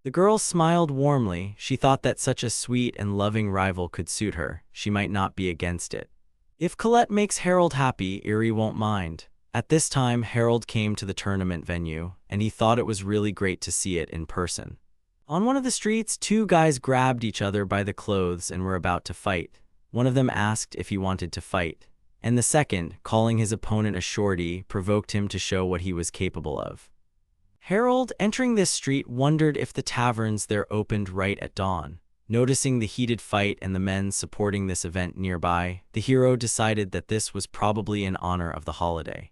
The girl smiled warmly. She thought that such a sweet and loving rival could suit her. She might not be against it. If Colette makes Harold happy, Eri won't mind. At this time, Harold came to the tournament venue, and he thought it was really great to see it in person. On one of the streets, two guys grabbed each other by the clothes and were about to fight. One of them asked if he wanted to fight, and the second, calling his opponent a shorty, provoked him to show what he was capable of. Harold, entering this street, wondered if the taverns there opened right at dawn. Noticing the heated fight and the men supporting this event nearby, the hero decided that this was probably in honor of the holiday.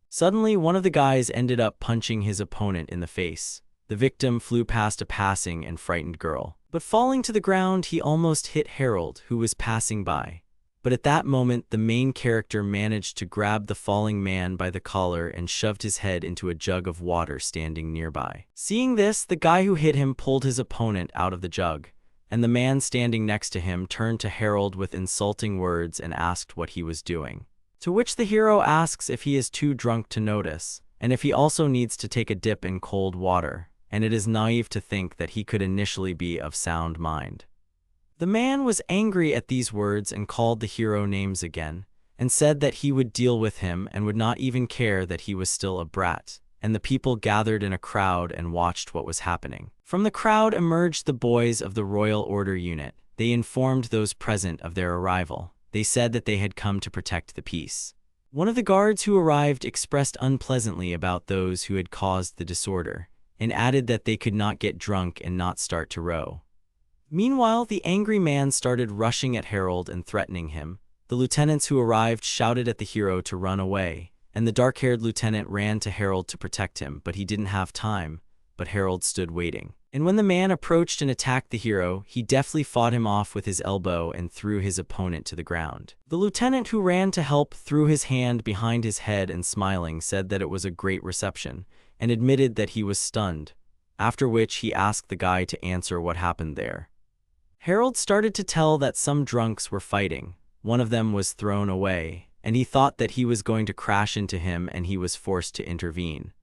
Suddenly, one of the guys ended up punching his opponent in the face. The victim flew past a passing and frightened girl, but falling to the ground, he almost hit Harold, who was passing by. But at that moment, the main character managed to grab the falling man by the collar and shoved his head into a jug of water standing nearby. Seeing this, the guy who hit him pulled his opponent out of the jug, and the man standing next to him turned to Harold with insulting words and asked what he was doing. To which the hero asks if he is too drunk to notice, and if he also needs to take a dip in cold water, and it is naive to think that he could initially be of sound mind. The man was angry at these words and called the hero names again, and said that he would deal with him and would not even care that he was still a brat, and the people gathered in a crowd and watched what was happening. From the crowd emerged the boys of the Royal Order unit. They informed those present of their arrival. They said that they had come to protect the peace. One of the guards who arrived expressed unpleasantly about those who had caused the disorder, and added that they could not get drunk and not start to row. Meanwhile, the angry man started rushing at Harold and threatening him. The lieutenants who arrived shouted at the hero to run away, and the dark-haired lieutenant ran to Harold to protect him, but he didn't have time, but Harold stood waiting. And when the man approached and attacked the hero, he deftly fought him off with his elbow and threw his opponent to the ground. The lieutenant who ran to help threw his hand behind his head and smiling said that it was a great reception, and admitted that he was stunned, after which he asked the guy to answer what happened there. Harold started to tell that some drunks were fighting. One of them was thrown away, and he thought that he was going to crash into him and he was forced to intervene.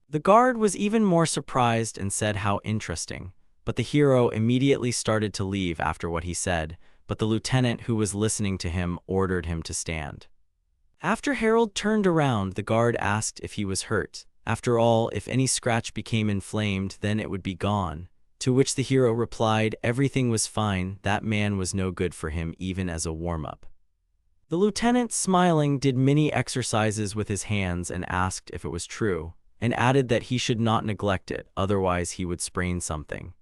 The guard was even more surprised and said how interesting, but the hero immediately started to leave after what he said, but the lieutenant who was listening to him ordered him to stand. After Harold turned around, the guard asked if he was hurt. After all, if any scratch became inflamed, then it would be gone. To which the hero replied, everything was fine, that man was no good for him even as a warm-up. The lieutenant, smiling, did many exercises with his hands and asked if it was true, and added that he should not neglect it, otherwise he would sprain something.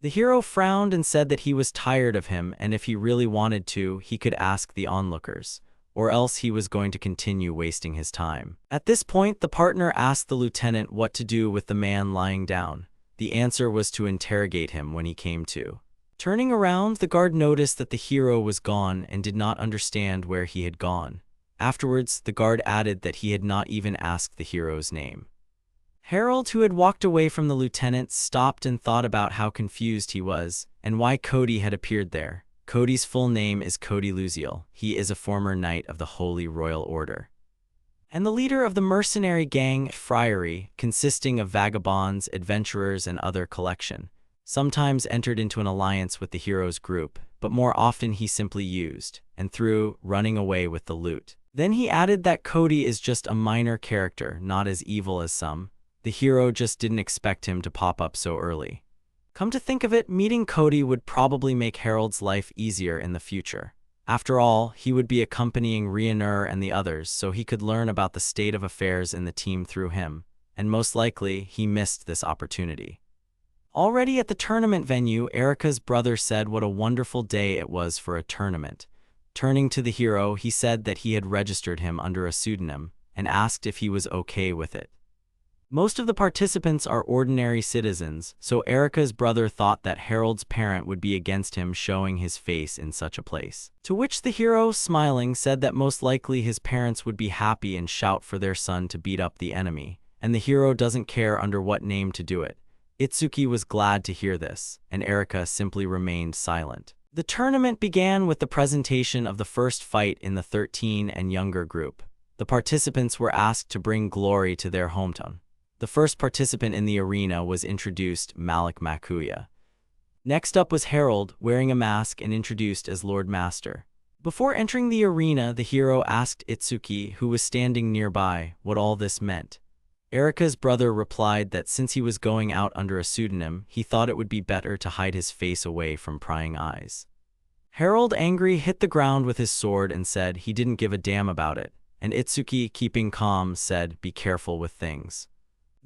The hero frowned and said that he was tired of him, and if he really wanted to, he could ask the onlookers, or else he was going to continue wasting his time. At this point, the partner asked the lieutenant what to do with the man lying down. The answer was to interrogate him when he came to. Turning around, the guard noticed that the hero was gone and did not understand where he had gone. Afterwards, the guard added that he had not even asked the hero's name. Harold, who had walked away from the lieutenant, stopped and thought about how confused he was and why Cody had appeared there. Cody's full name is Cody Luziel. He is a former knight of the Holy Royal Order, and the leader of the mercenary gang Friary, consisting of vagabonds, adventurers, and other collection. Sometimes entered into an alliance with the hero's group, but more often he simply used, and through, running away with the loot. Then he added that Cody is just a minor character, not as evil as some. The hero just didn't expect him to pop up so early. Come to think of it, meeting Cody would probably make Harold's life easier in the future. After all, he would be accompanying Reincarnation and the others, so he could learn about the state of affairs in the team through him, and most likely, he missed this opportunity. Already at the tournament venue, Erika's brother said what a wonderful day it was for a tournament. Turning to the hero, he said that he had registered him under a pseudonym, and asked if he was okay with it. Most of the participants are ordinary citizens, so Erika's brother thought that Harold's parent would be against him showing his face in such a place. To which the hero, smiling, said that most likely his parents would be happy and shout for their son to beat up the enemy, and the hero doesn't care under what name to do it. Itsuki was glad to hear this, and Erika simply remained silent. The tournament began with the presentation of the first fight in the 13 and younger group. The participants were asked to bring glory to their hometown. The first participant in the arena was introduced, Malik Makuya. Next up was Harold, wearing a mask and introduced as Lord Master. Before entering the arena, the hero asked Itsuki, who was standing nearby, what all this meant. Erika's brother replied that since he was going out under a pseudonym, he thought it would be better to hide his face away from prying eyes. Harold, angry, hit the ground with his sword and said he didn't give a damn about it, and Itsuki, keeping calm, said, "Be careful with things."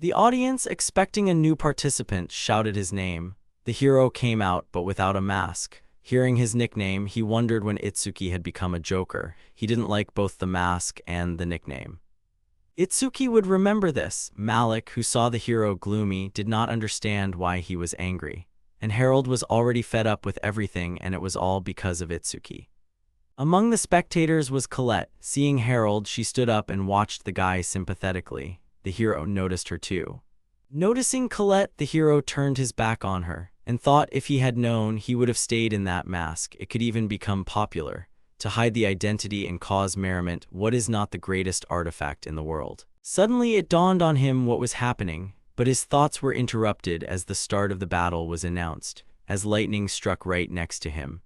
The audience, expecting a new participant, shouted his name. The hero came out, but without a mask. Hearing his nickname, he wondered when Itsuki had become a joker. He didn't like both the mask and the nickname. Itsuki would remember this. Malik, who saw the hero gloomy, did not understand why he was angry. And Harold was already fed up with everything, and it was all because of Itsuki. Among the spectators was Colette. Seeing Harold, she stood up and watched the guy sympathetically. The hero noticed her too. Noticing Colette, the hero turned his back on her, and thought if he had known, he would have stayed in that mask. It could even become popular. To hide the identity and cause merriment, what is not the greatest artifact in the world? Suddenly it dawned on him what was happening, but his thoughts were interrupted as the start of the battle was announced, as lightning struck right next to him.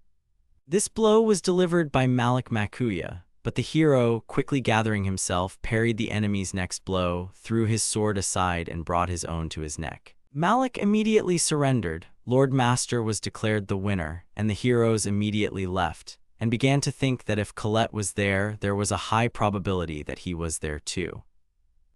This blow was delivered by Malik Makuya, but the hero, quickly gathering himself, parried the enemy's next blow, threw his sword aside and brought his own to his neck. Malik immediately surrendered. Lord Master was declared the winner, and the heroes immediately left, and began to think that if Colette was there was a high probability that he was there too.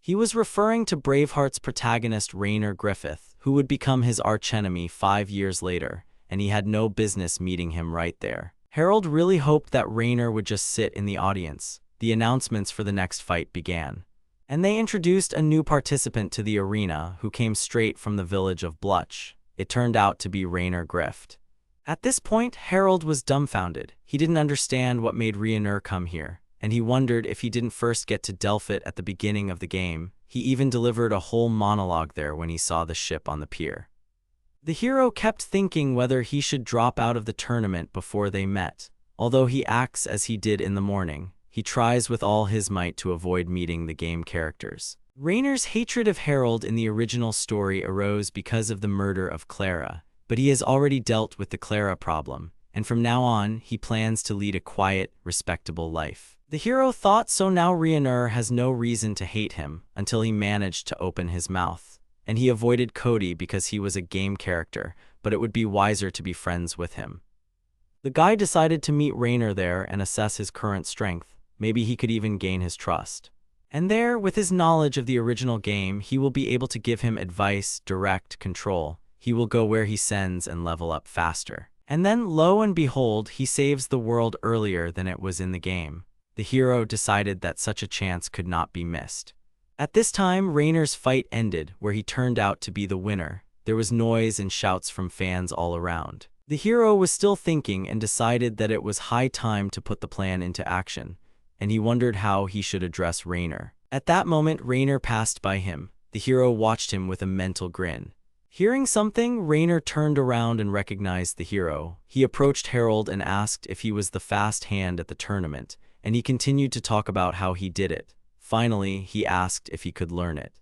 He was referring to Braveheart's protagonist Rainer Griffith, who would become his archenemy 5 years later, and he had no business meeting him right there. Harold really hoped that Rainer would just sit in the audience. The announcements for the next fight began, and they introduced a new participant to the arena who came straight from the village of Bluch. It turned out to be Rainer Griffith. At this point, Harold was dumbfounded. He didn't understand what made Rainer come here, and he wondered if he didn't first get to Delpit at the beginning of the game. He even delivered a whole monologue there when he saw the ship on the pier. The hero kept thinking whether he should drop out of the tournament before they met. Although he acts as he did in the morning, he tries with all his might to avoid meeting the game characters. Rainer's hatred of Harold in the original story arose because of the murder of Clara, but he has already dealt with the Clara problem, and from now on, he plans to lead a quiet, respectable life. The hero thought so. Now Rainer has no reason to hate him until he managed to open his mouth. And he avoided Cody because he was a game character, but it would be wiser to be friends with him. The guy decided to meet Rainer there and assess his current strength. Maybe he could even gain his trust. And there, with his knowledge of the original game, he will be able to give him advice, direct control. He will go where he sends and level up faster. And then, lo and behold, he saves the world earlier than it was in the game. The hero decided that such a chance could not be missed. At this time, Rainer's fight ended, where he turned out to be the winner. There was noise and shouts from fans all around. The hero was still thinking and decided that it was high time to put the plan into action, and he wondered how he should address Rainer. At that moment, Rainer passed by him. The hero watched him with a mental grin. Hearing something, Rainer turned around and recognized the hero. He approached Harold and asked if he was the fast hand at the tournament, and he continued to talk about how he did it. Finally, he asked if he could learn it.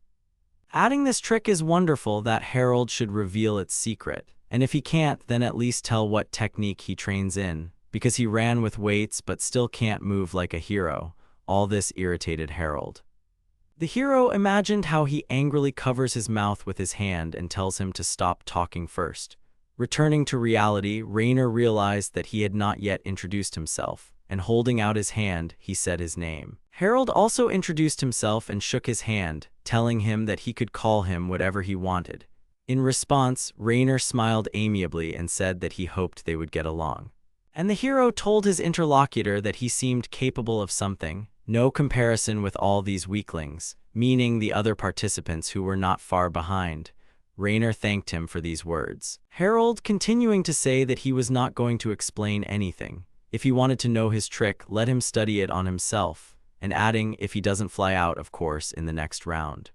Adding this trick is wonderful that Harold should reveal its secret, and if he can't, then at least tell what technique he trains in, because he ran with weights but still can't move like a hero. All this irritated Harold. The hero imagined how he angrily covers his mouth with his hand and tells him to stop talking first. Returning to reality, Rainer realized that he had not yet introduced himself, and holding out his hand, he said his name. Harold also introduced himself and shook his hand, telling him that he could call him whatever he wanted. In response, Rainer smiled amiably and said that he hoped they would get along. And the hero told his interlocutor that he seemed capable of something, no comparison with all these weaklings, meaning the other participants who were not far behind. Rainer thanked him for these words. Harold continuing to say that he was not going to explain anything. If he wanted to know his trick, let him study it on himself, and adding, if he doesn't fly out, of course, in the next round.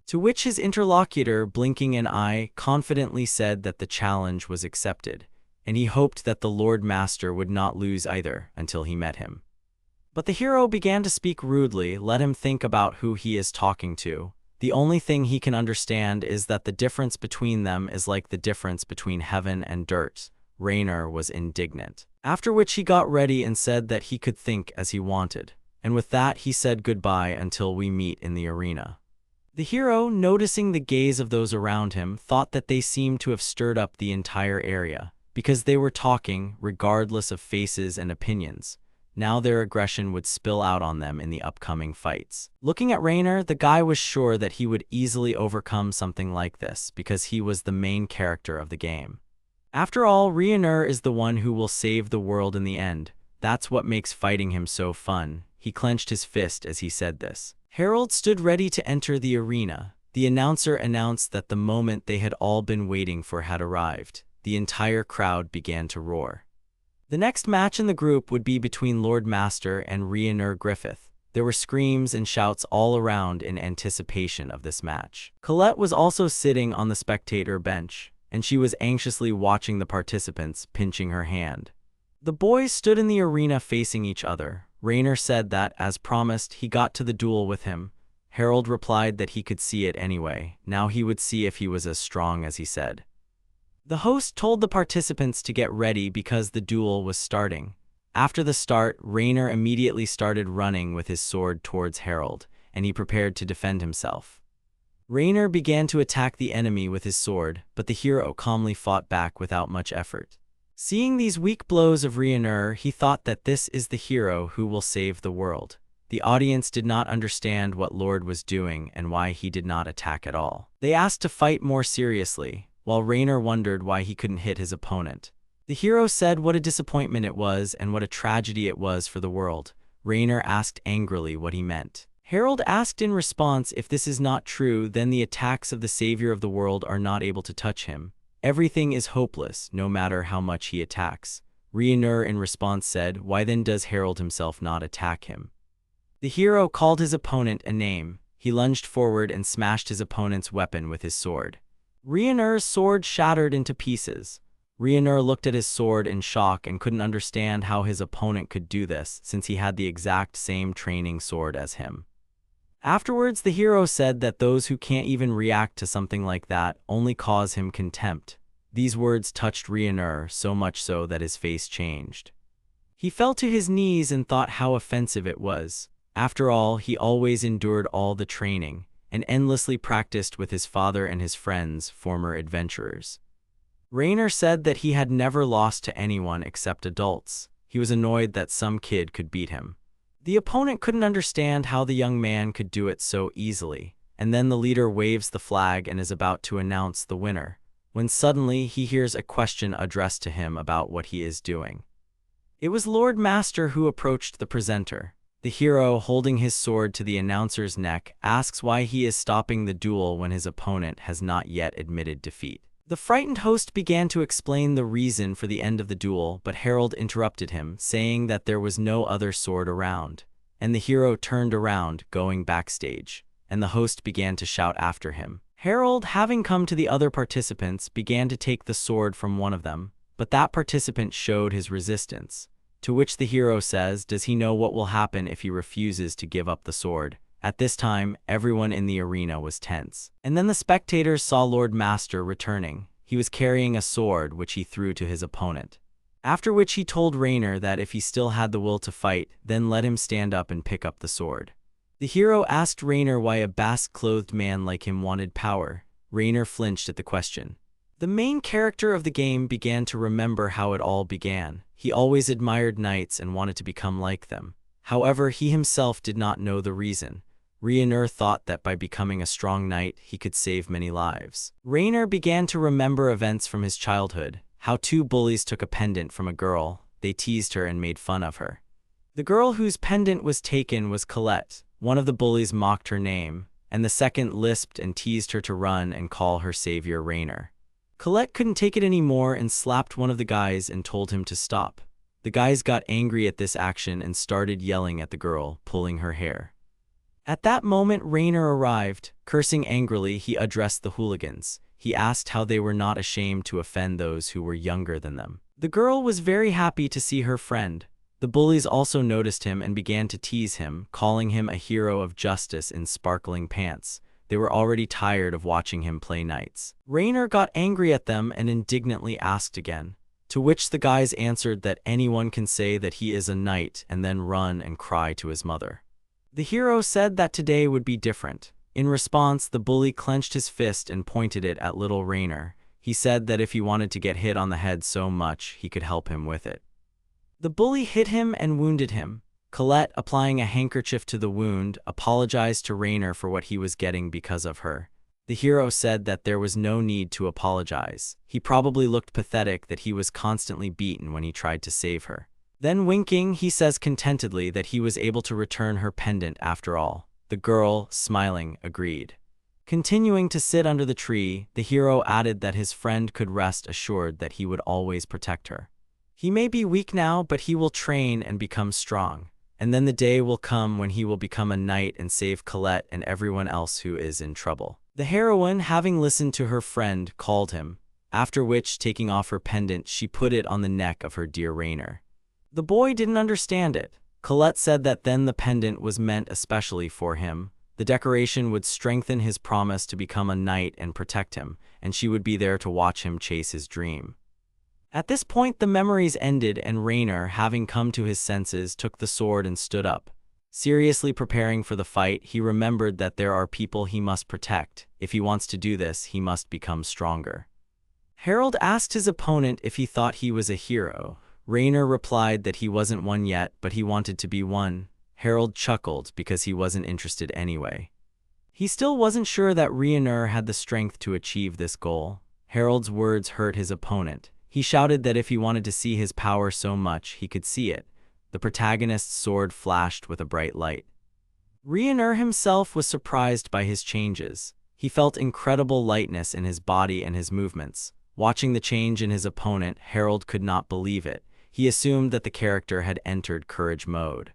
To which his interlocutor, blinking an eye, confidently said that the challenge was accepted, and he hoped that the Lord Master would not lose either until he met him. But the hero began to speak rudely. Let him think about who he is talking to. The only thing he can understand is that the difference between them is like the difference between heaven and dirt. Rainer was indignant. After which he got ready and said that he could think as he wanted. And with that he said goodbye until we meet in the arena. The hero, noticing the gaze of those around him, thought that they seemed to have stirred up the entire area, because they were talking, regardless of faces and opinions. Now their aggression would spill out on them in the upcoming fights. Looking at Rainer, the guy was sure that he would easily overcome something like this, because he was the main character of the game. After all, Rainer is the one who will save the world in the end. That's what makes fighting him so fun. He clenched his fist as he said this. Harold stood ready to enter the arena. The announcer announced that the moment they had all been waiting for had arrived. The entire crowd began to roar. The next match in the group would be between Lord Master and Reincarnation Griffith. There were screams and shouts all around in anticipation of this match. Colette was also sitting on the spectator bench, and she was anxiously watching the participants, pinching her hand. The boys stood in the arena facing each other. Rainer said that, as promised, he got to the duel with him. Harold replied that he could see it anyway. Now he would see if he was as strong as he said. The host told the participants to get ready because the duel was starting. After the start, Rainer immediately started running with his sword towards Harold, and he prepared to defend himself. Rainer began to attack the enemy with his sword, but the hero calmly fought back without much effort. Seeing these weak blows of Reincarnation, he thought that this is the hero who will save the world. The audience did not understand what Lord was doing and why he did not attack at all. They asked to fight more seriously, while Rainer wondered why he couldn't hit his opponent. The hero said what a disappointment it was and what a tragedy it was for the world. Rainer asked angrily what he meant. Harold asked in response if this is not true, then the attacks of the savior of the world are not able to touch him. Everything is hopeless, no matter how much he attacks. Reincarnation in response said, why then does Harold himself not attack him? The hero called his opponent a name. He lunged forward and smashed his opponent's weapon with his sword. Reincarnation's sword shattered into pieces. Reincarnation looked at his sword in shock and couldn't understand how his opponent could do this, since he had the exact same training sword as him. Afterwards, the hero said that those who can't even react to something like that only cause him contempt. These words touched Reincarnation so much so that his face changed. He fell to his knees and thought how offensive it was. After all, he always endured all the training and endlessly practiced with his father and his friends, former adventurers. Reincarnation said that he had never lost to anyone except adults. He was annoyed that some kid could beat him. The opponent couldn't understand how the young man could do it so easily, and then the leader waves the flag and is about to announce the winner, when suddenly he hears a question addressed to him about what he is doing. It was Lord Master who approached the presenter. The hero, holding his sword to the announcer's neck, asks why he is stopping the duel when his opponent has not yet admitted defeat. The frightened host began to explain the reason for the end of the duel, but Harold interrupted him, saying that there was no other sword around. And the hero turned around, going backstage, and the host began to shout after him. Harold, having come to the other participants, began to take the sword from one of them, but that participant showed his resistance. To which the hero says, does he know what will happen if he refuses to give up the sword? At this time, everyone in the arena was tense. And then the spectators saw Lord Master returning. He was carrying a sword, which he threw to his opponent. After which he told Rainer that if he still had the will to fight, then let him stand up and pick up the sword. The hero asked Rainer why a basque-clothed man like him wanted power. Rainer flinched at the question. The main character of the game began to remember how it all began. He always admired knights and wanted to become like them. However, he himself did not know the reason. Reincarnation thought that by becoming a strong knight, he could save many lives. Rainer began to remember events from his childhood, how two bullies took a pendant from a girl. They teased her and made fun of her. The girl whose pendant was taken was Colette. One of the bullies mocked her name, and the second lisped and teased her to run and call her savior Rainer. Colette couldn't take it anymore and slapped one of the guys and told him to stop. The guys got angry at this action and started yelling at the girl, pulling her hair. At that moment, Rainer arrived. Cursing angrily, he addressed the hooligans. He asked how they were not ashamed to offend those who were younger than them. The girl was very happy to see her friend. The bullies also noticed him and began to tease him, calling him a hero of justice in sparkling pants. They were already tired of watching him play knights. Rainer got angry at them and indignantly asked again, to which the guys answered that anyone can say that he is a knight and then run and cry to his mother. The hero said that today would be different. In response, the bully clenched his fist and pointed it at little Rainer. He said that if he wanted to get hit on the head so much, he could help him with it. The bully hit him and wounded him. Colette, applying a handkerchief to the wound, apologized to Rainer for what he was getting because of her. The hero said that there was no need to apologize. He probably looked pathetic that he was constantly beaten when he tried to save her. Then winking, he says contentedly that he was able to return her pendant after all. The girl, smiling, agreed. Continuing to sit under the tree, the hero added that his friend could rest assured that he would always protect her. He may be weak now, but he will train and become strong. And then the day will come when he will become a knight and save Colette and everyone else who is in trouble. The heroine, having listened to her friend, called him, after which, taking off her pendant, she put it on the neck of her dear Rainer. The boy didn't understand it. Colette said that then the pendant was meant especially for him. The decoration would strengthen his promise to become a knight and protect him, and she would be there to watch him chase his dream. At this point the memories ended, and Rainer, having come to his senses, took the sword and stood up. Seriously preparing for the fight, he remembered that there are people he must protect. If he wants to do this, he must become stronger. Harold asked his opponent if he thought he was a hero. Rainer replied that he wasn't one yet, but he wanted to be one. Harold chuckled because he wasn't interested anyway. He still wasn't sure that Rainer had the strength to achieve this goal. Harold's words hurt his opponent. He shouted that if he wanted to see his power so much, he could see it. The protagonist's sword flashed with a bright light. Rainer himself was surprised by his changes. He felt incredible lightness in his body and his movements. Watching the change in his opponent, Harold could not believe it. He assumed that the character had entered courage mode.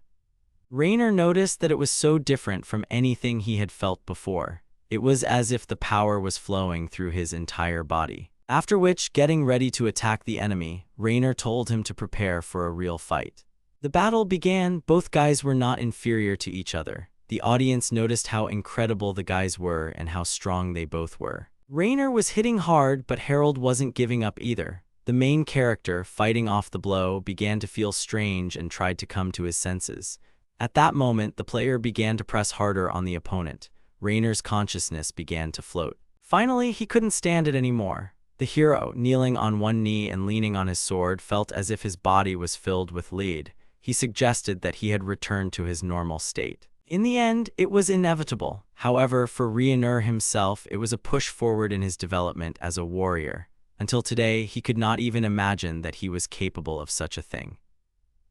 Rainer noticed that it was so different from anything he had felt before. It was as if the power was flowing through his entire body. After which, getting ready to attack the enemy, Rainer told him to prepare for a real fight. The battle began. Both guys were not inferior to each other. The audience noticed how incredible the guys were and how strong they both were. Rainer was hitting hard, but Harold wasn't giving up either. The main character, fighting off the blow, began to feel strange and tried to come to his senses. At that moment, the player began to press harder on the opponent. Rainer's consciousness began to float. Finally, he couldn't stand it anymore. The hero, kneeling on one knee and leaning on his sword, felt as if his body was filled with lead. He suggested that he had returned to his normal state. In the end, it was inevitable. However, for Rainer himself, it was a push forward in his development as a warrior. Until today, he could not even imagine that he was capable of such a thing.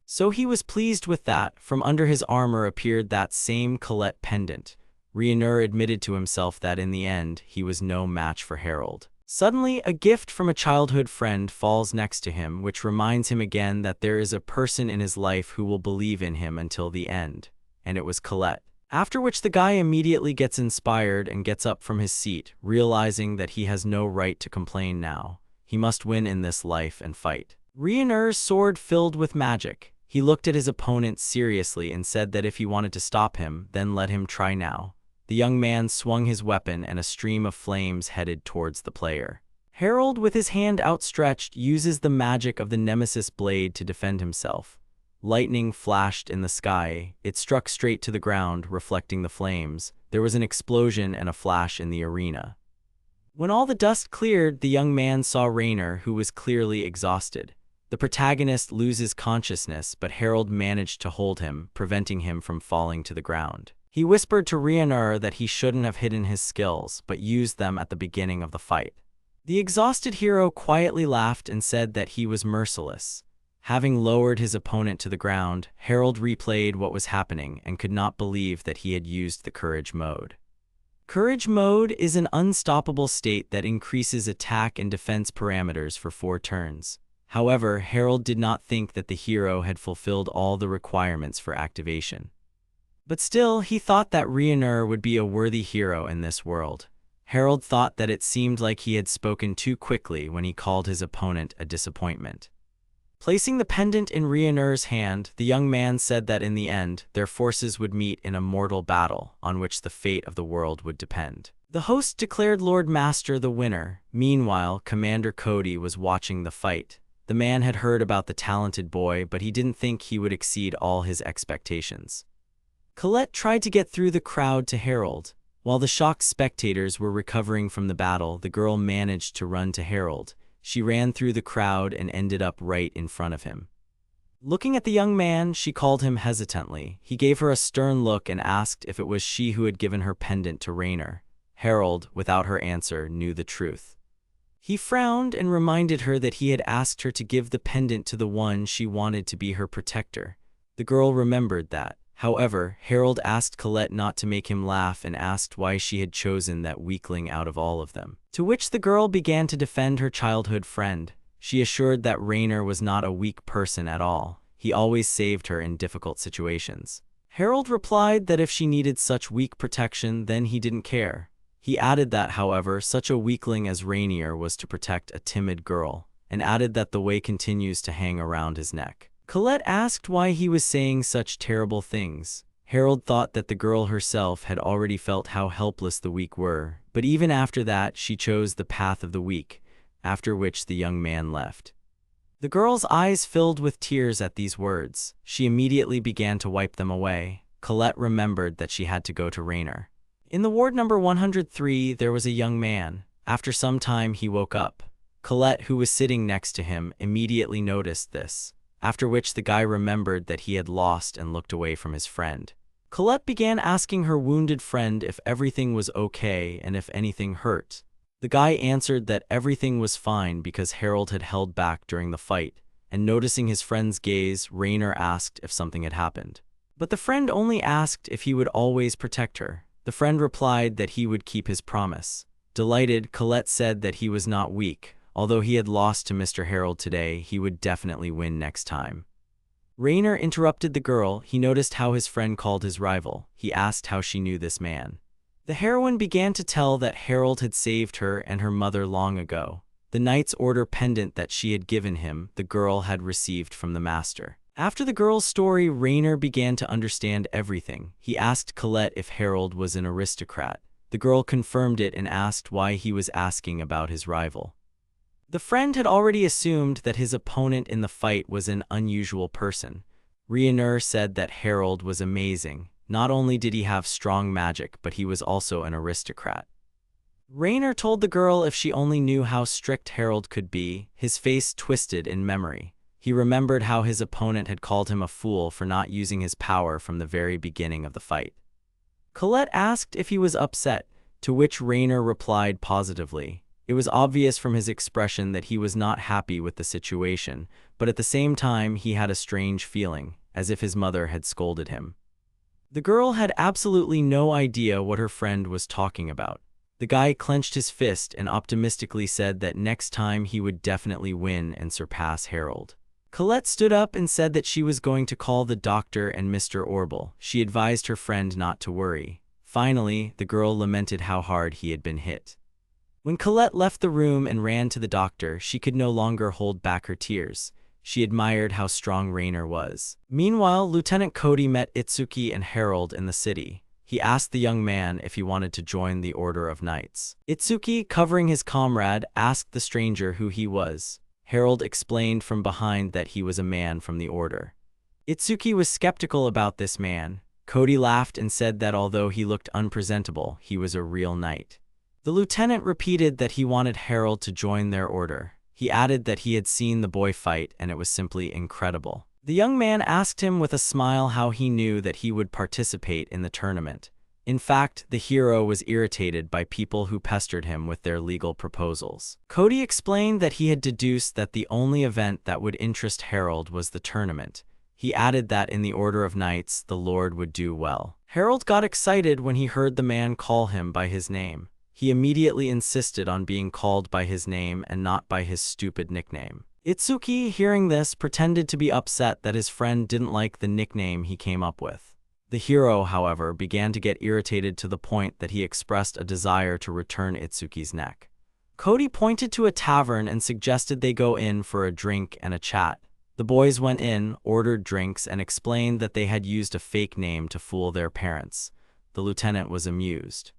So he was pleased with that. From under his armor appeared that same Colette pendant. Rainer admitted to himself that in the end, he was no match for Harold. Suddenly, a gift from a childhood friend falls next to him, which reminds him again that there is a person in his life who will believe in him until the end. And it was Colette. After which the guy immediately gets inspired and gets up from his seat, realizing that he has no right to complain now. He must win in this life and fight. Rainer's sword filled with magic. He looked at his opponent seriously and said that if he wanted to stop him, then let him try now. The young man swung his weapon and a stream of flames headed towards the player. Harold, with his hand outstretched, uses the magic of the Nemesis blade to defend himself. Lightning flashed in the sky. It struck straight to the ground, reflecting the flames. There was an explosion and a flash in the arena. When all the dust cleared, the young man saw Rainer, who was clearly exhausted. The protagonist loses consciousness, but Harold managed to hold him, preventing him from falling to the ground. He whispered to Rainer that he shouldn't have hidden his skills, but used them at the beginning of the fight. The exhausted hero quietly laughed and said that he was merciless. Having lowered his opponent to the ground, Harold replayed what was happening and could not believe that he had used the courage mode. Courage mode is an unstoppable state that increases attack and defense parameters for 4 turns. However, Harold did not think that the hero had fulfilled all the requirements for activation. But still, he thought that Rainer would be a worthy hero in this world. Harold thought that it seemed like he had spoken too quickly when he called his opponent a disappointment. Placing the pendant in Rainer's hand, the young man said that in the end, their forces would meet in a mortal battle on which the fate of the world would depend. The host declared Lord Master the winner. Meanwhile, Commander Cody was watching the fight. The man had heard about the talented boy, but he didn't think he would exceed all his expectations. Colette tried to get through the crowd to Harold. While the shocked spectators were recovering from the battle, the girl managed to run to Harold. She ran through the crowd and ended up right in front of him. Looking at the young man, she called him hesitantly. He gave her a stern look and asked if it was she who had given her pendant to Rainer. Harold, without her answer, knew the truth. He frowned and reminded her that he had asked her to give the pendant to the one she wanted to be her protector. The girl remembered that. However, Harold asked Colette not to make him laugh and asked why she had chosen that weakling out of all of them. To which the girl began to defend her childhood friend. She assured that Rainer was not a weak person at all. He always saved her in difficult situations. Harold replied that if she needed such weak protection, then he didn't care. He added that, however, such a weakling as Rainier was to protect a timid girl, and added that the way continues to hang around his neck. Colette asked why he was saying such terrible things. Harold thought that the girl herself had already felt how helpless the weak were, but even after that she chose the path of the weak, after which the young man left. The girl's eyes filled with tears at these words. She immediately began to wipe them away. Colette remembered that she had to go to Rainer. In the ward number 103 there was a young man. After some time he woke up. Colette, who was sitting next to him, immediately noticed this, after which the guy remembered that he had lost and looked away from his friend. Colette began asking her wounded friend if everything was okay and if anything hurt. The guy answered that everything was fine because Harold had held back during the fight, and noticing his friend's gaze, Rainer asked if something had happened. But the friend only asked if he would always protect her. The friend replied that he would keep his promise. Delighted, Colette said that he was not weak. Although he had lost to Mr. Harold today, he would definitely win next time. Rainer interrupted the girl. He noticed how his friend called his rival. He asked how she knew this man. The heroine began to tell that Harold had saved her and her mother long ago. The knight's order pendant that she had given him, the girl had received from the master. After the girl's story, Rainer began to understand everything. He asked Colette if Harold was an aristocrat. The girl confirmed it and asked why he was asking about his rival. The friend had already assumed that his opponent in the fight was an unusual person. Rainer said that Harold was amazing. Not only did he have strong magic, but he was also an aristocrat. Rainer told the girl if she only knew how strict Harold could be. His face twisted in memory. He remembered how his opponent had called him a fool for not using his power from the very beginning of the fight. Colette asked if he was upset, to which Rainer replied positively. It was obvious from his expression that he was not happy with the situation, but at the same time he had a strange feeling, as if his mother had scolded him. The girl had absolutely no idea what her friend was talking about. The guy clenched his fist and optimistically said that next time he would definitely win and surpass Harold. Colette stood up and said that she was going to call the doctor and Mr. Orble. She advised her friend not to worry. Finally, the girl lamented how hard he had been hit. When Colette left the room and ran to the doctor, she could no longer hold back her tears. She admired how strong Rainer was. Meanwhile, Lieutenant Cody met Itsuki and Harold in the city. He asked the young man if he wanted to join the Order of Knights. Itsuki, covering his comrade, asked the stranger who he was. Harold explained from behind that he was a man from the Order. Itsuki was skeptical about this man. Cody laughed and said that although he looked unpresentable, he was a real knight. The lieutenant repeated that he wanted Harold to join their order. He added that he had seen the boy fight and it was simply incredible. The young man asked him with a smile how he knew that he would participate in the tournament. In fact, the hero was irritated by people who pestered him with their legal proposals. Cody explained that he had deduced that the only event that would interest Harold was the tournament. He added that in the Order of Knights, the Lord would do well. Harold got excited when he heard the man call him by his name. He immediately insisted on being called by his name and not by his stupid nickname. Itsuki, hearing this, pretended to be upset that his friend didn't like the nickname he came up with. The hero, however, began to get irritated to the point that he expressed a desire to return Itsuki's neck. Cody pointed to a tavern and suggested they go in for a drink and a chat. The boys went in, ordered drinks, and explained that they had used a fake name to fool their parents. The lieutenant was amused.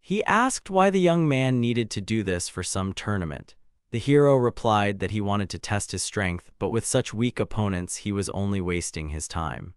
He asked why the young man needed to do this for some tournament. The hero replied that he wanted to test his strength, but with such weak opponents he was only wasting his time.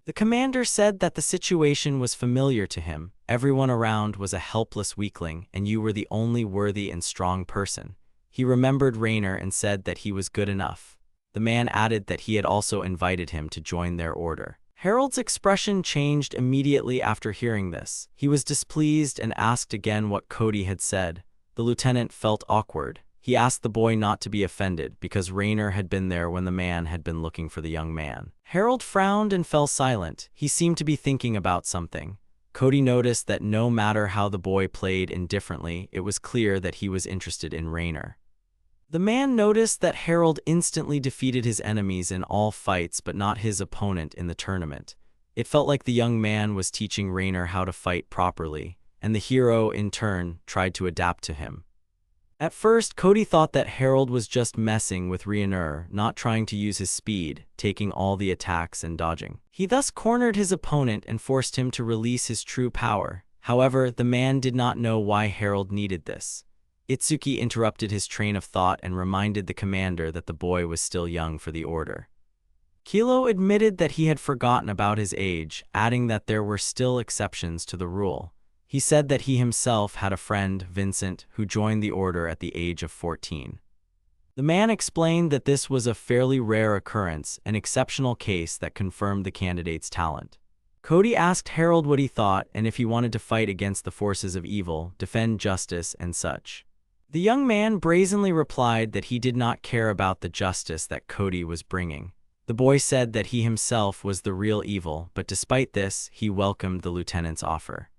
The commander said that the situation was familiar to him. Everyone around was a helpless weakling, and you were the only worthy and strong person. He remembered Rainer and said that he was good enough. The man added that he had also invited him to join their order. Harold's expression changed immediately after hearing this. He was displeased and asked again what Cody had said. The lieutenant felt awkward. He asked the boy not to be offended because Rainer had been there when the man had been looking for the young man. Harold frowned and fell silent. He seemed to be thinking about something. Cody noticed that no matter how the boy played indifferently, it was clear that he was interested in Rainer. The man noticed that Harold instantly defeated his enemies in all fights but not his opponent in the tournament. It felt like the young man was teaching Rainer how to fight properly, and the hero, in turn, tried to adapt to him. At first, Cody thought that Harold was just messing with Rainer, not trying to use his speed, taking all the attacks and dodging. He thus cornered his opponent and forced him to release his true power. However, the man did not know why Harold needed this. Itsuki interrupted his train of thought and reminded the commander that the boy was still young for the order. Kilo admitted that he had forgotten about his age, adding that there were still exceptions to the rule. He said that he himself had a friend, Vincent, who joined the order at the age of 14. The man explained that this was a fairly rare occurrence, an exceptional case that confirmed the candidate's talent. Cody asked Harold what he thought and if he wanted to fight against the forces of evil, defend justice, and such. The young man brazenly replied that he did not care about the justice that Cody was bringing. The boy said that he himself was the real evil, but despite this, he welcomed the lieutenant's offer.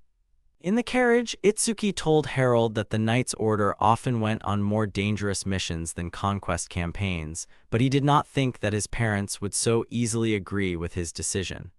In the carriage, Itsuki told Harold that the Knight's Order often went on more dangerous missions than conquest campaigns, but he did not think that his parents would so easily agree with his decision.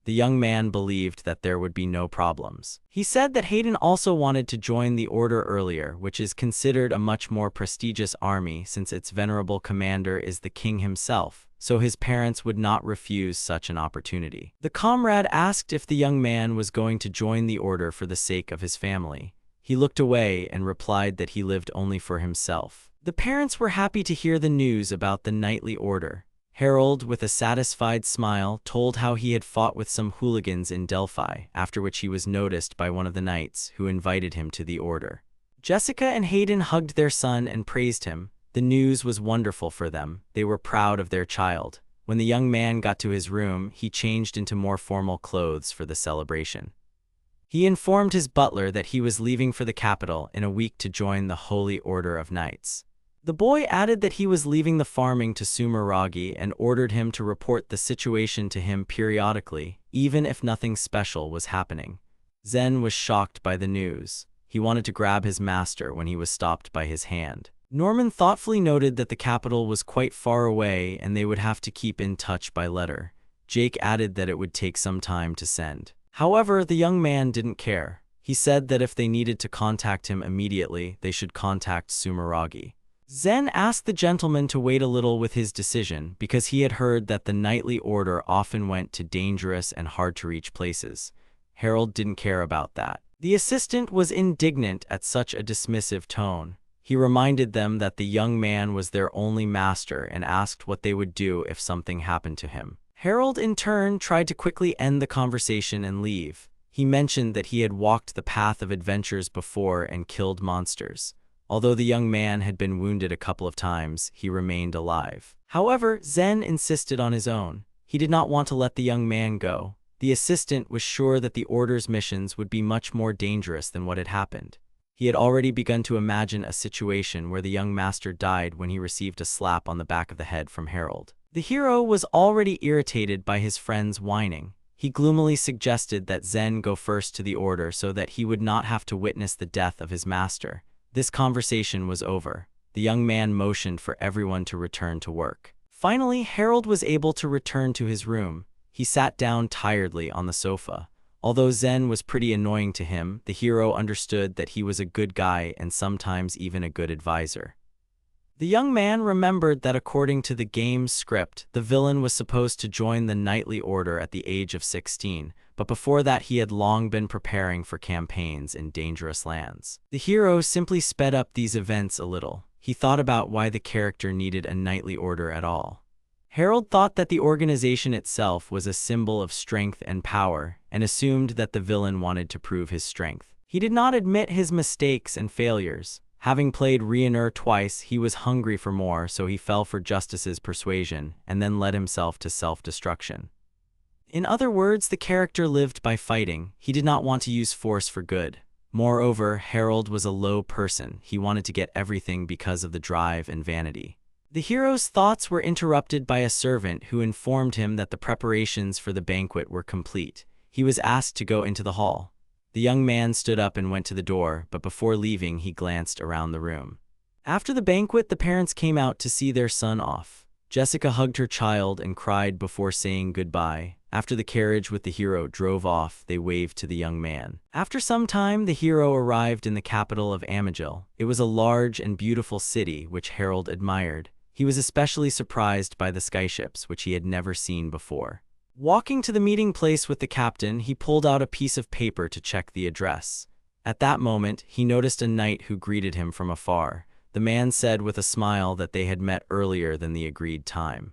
The young man believed that there would be no problems. He said that Hayden also wanted to join the Order earlier, which is considered a much more prestigious army since its venerable commander is the king himself, so his parents would not refuse such an opportunity. The comrade asked if the young man was going to join the Order for the sake of his family. He looked away and replied that he lived only for himself. The parents were happy to hear the news about the knightly order. Harold, with a satisfied smile, told how he had fought with some hooligans in Delphi, after which he was noticed by one of the knights, who invited him to the order. Jessica and Hayden hugged their son and praised him. The news was wonderful for them. They were proud of their child. When the young man got to his room, he changed into more formal clothes for the celebration. He informed his butler that he was leaving for the capital in a week to join the Holy Order of Knights. The boy added that he was leaving the farming to Sumeragi and ordered him to report the situation to him periodically, even if nothing special was happening. Zen was shocked by the news. He wanted to grab his master when he was stopped by his hand. Norman thoughtfully noted that the capital was quite far away and they would have to keep in touch by letter. Jake added that it would take some time to send. However, the young man didn't care. He said that if they needed to contact him immediately, they should contact Sumeragi. Zen asked the gentleman to wait a little with his decision because he had heard that the knightly order often went to dangerous and hard-to-reach places. Harold didn't care about that. The assistant was indignant at such a dismissive tone. He reminded them that the young man was their only master and asked what they would do if something happened to him. Harold, in turn, tried to quickly end the conversation and leave. He mentioned that he had walked the path of adventures before and killed monsters. Although the young man had been wounded a couple of times, he remained alive. However, Zen insisted on his own. He did not want to let the young man go. The assistant was sure that the Order's missions would be much more dangerous than what had happened. He had already begun to imagine a situation where the young master died when he received a slap on the back of the head from Harold. The hero was already irritated by his friend's whining. He gloomily suggested that Zen go first to the Order so that he would not have to witness the death of his master. This conversation was over. The young man motioned for everyone to return to work. Finally, Harold was able to return to his room. He sat down tiredly on the sofa. Although Zen was pretty annoying to him, the hero understood that he was a good guy and sometimes even a good advisor. The young man remembered that according to the game's script, the villain was supposed to join the knightly order at the age of 16, but before that he had long been preparing for campaigns in dangerous lands. The hero simply sped up these events a little. He thought about why the character needed a knightly order at all. Harold thought that the organization itself was a symbol of strength and power, and assumed that the villain wanted to prove his strength. He did not admit his mistakes and failures. Having played Rainer twice, he was hungry for more, so he fell for Justice's persuasion, and then led himself to self-destruction. In other words, the character lived by fighting. He did not want to use force for good. Moreover, Harold was a low person. He wanted to get everything because of the drive and vanity. The hero's thoughts were interrupted by a servant who informed him that the preparations for the banquet were complete. He was asked to go into the hall. The young man stood up and went to the door, but before leaving he glanced around the room. After the banquet, the parents came out to see their son off. Jessica hugged her child and cried before saying goodbye. After the carriage with the hero drove off, they waved to the young man. After some time, the hero arrived in the capital of Amagil. It was a large and beautiful city which Harold admired. He was especially surprised by the skyships, which he had never seen before. Walking to the meeting place with the captain, he pulled out a piece of paper to check the address. At that moment, he noticed a knight who greeted him from afar. The man said with a smile that they had met earlier than the agreed time.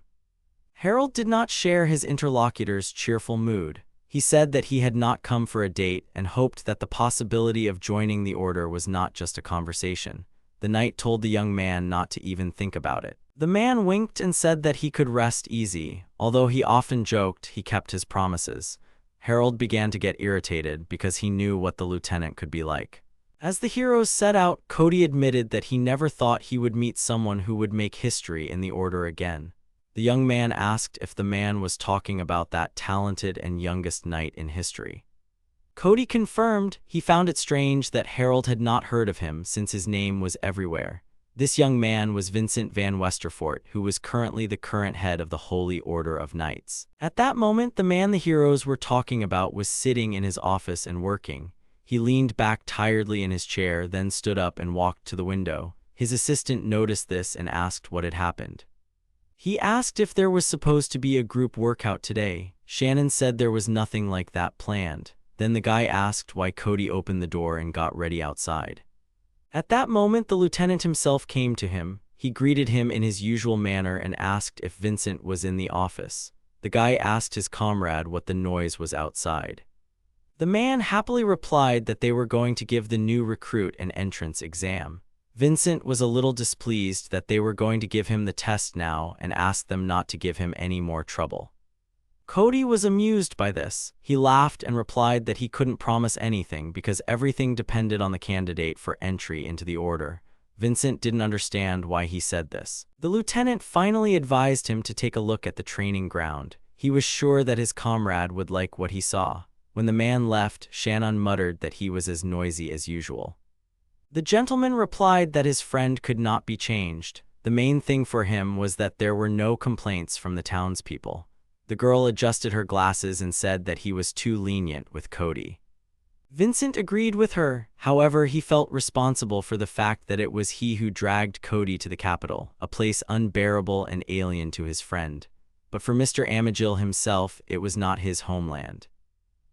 Harold did not share his interlocutor's cheerful mood. He said that he had not come for a date and hoped that the possibility of joining the order was not just a conversation. The knight told the young man not to even think about it. The man winked and said that he could rest easy. Although he often joked, he kept his promises. Harold began to get irritated because he knew what the lieutenant could be like. As the heroes set out, Cody admitted that he never thought he would meet someone who would make history in the order again. The young man asked if the man was talking about that talented and youngest knight in history. Cody confirmed he found it strange that Harold had not heard of him since his name was everywhere. This young man was Vincent van Westerfort, who was currently the current head of the Holy Order of Knights. At that moment, the man the heroes were talking about was sitting in his office and working. He leaned back tiredly in his chair, then stood up and walked to the window. His assistant noticed this and asked what had happened. He asked if there was supposed to be a group workout today. Shannon said there was nothing like that planned. Then the guy asked why Cody opened the door and got ready outside. At that moment, the lieutenant himself came to him. He greeted him in his usual manner and asked if Vincent was in the office. The guy asked his comrade what the noise was outside. The man happily replied that they were going to give the new recruit an entrance exam. Vincent was a little displeased that they were going to give him the test now and asked them not to give him any more trouble. Cody was amused by this. He laughed and replied that he couldn't promise anything because everything depended on the candidate for entry into the order. Vincent didn't understand why he said this. The lieutenant finally advised him to take a look at the training ground. He was sure that his comrade would like what he saw. When the man left, Shannon muttered that he was as noisy as usual. The gentleman replied that his friend could not be changed. The main thing for him was that there were no complaints from the townspeople. The girl adjusted her glasses and said that he was too lenient with Cody. Vincent agreed with her. However, he felt responsible for the fact that it was he who dragged Cody to the capital, a place unbearable and alien to his friend. But for Mr. Amagil himself, it was not his homeland.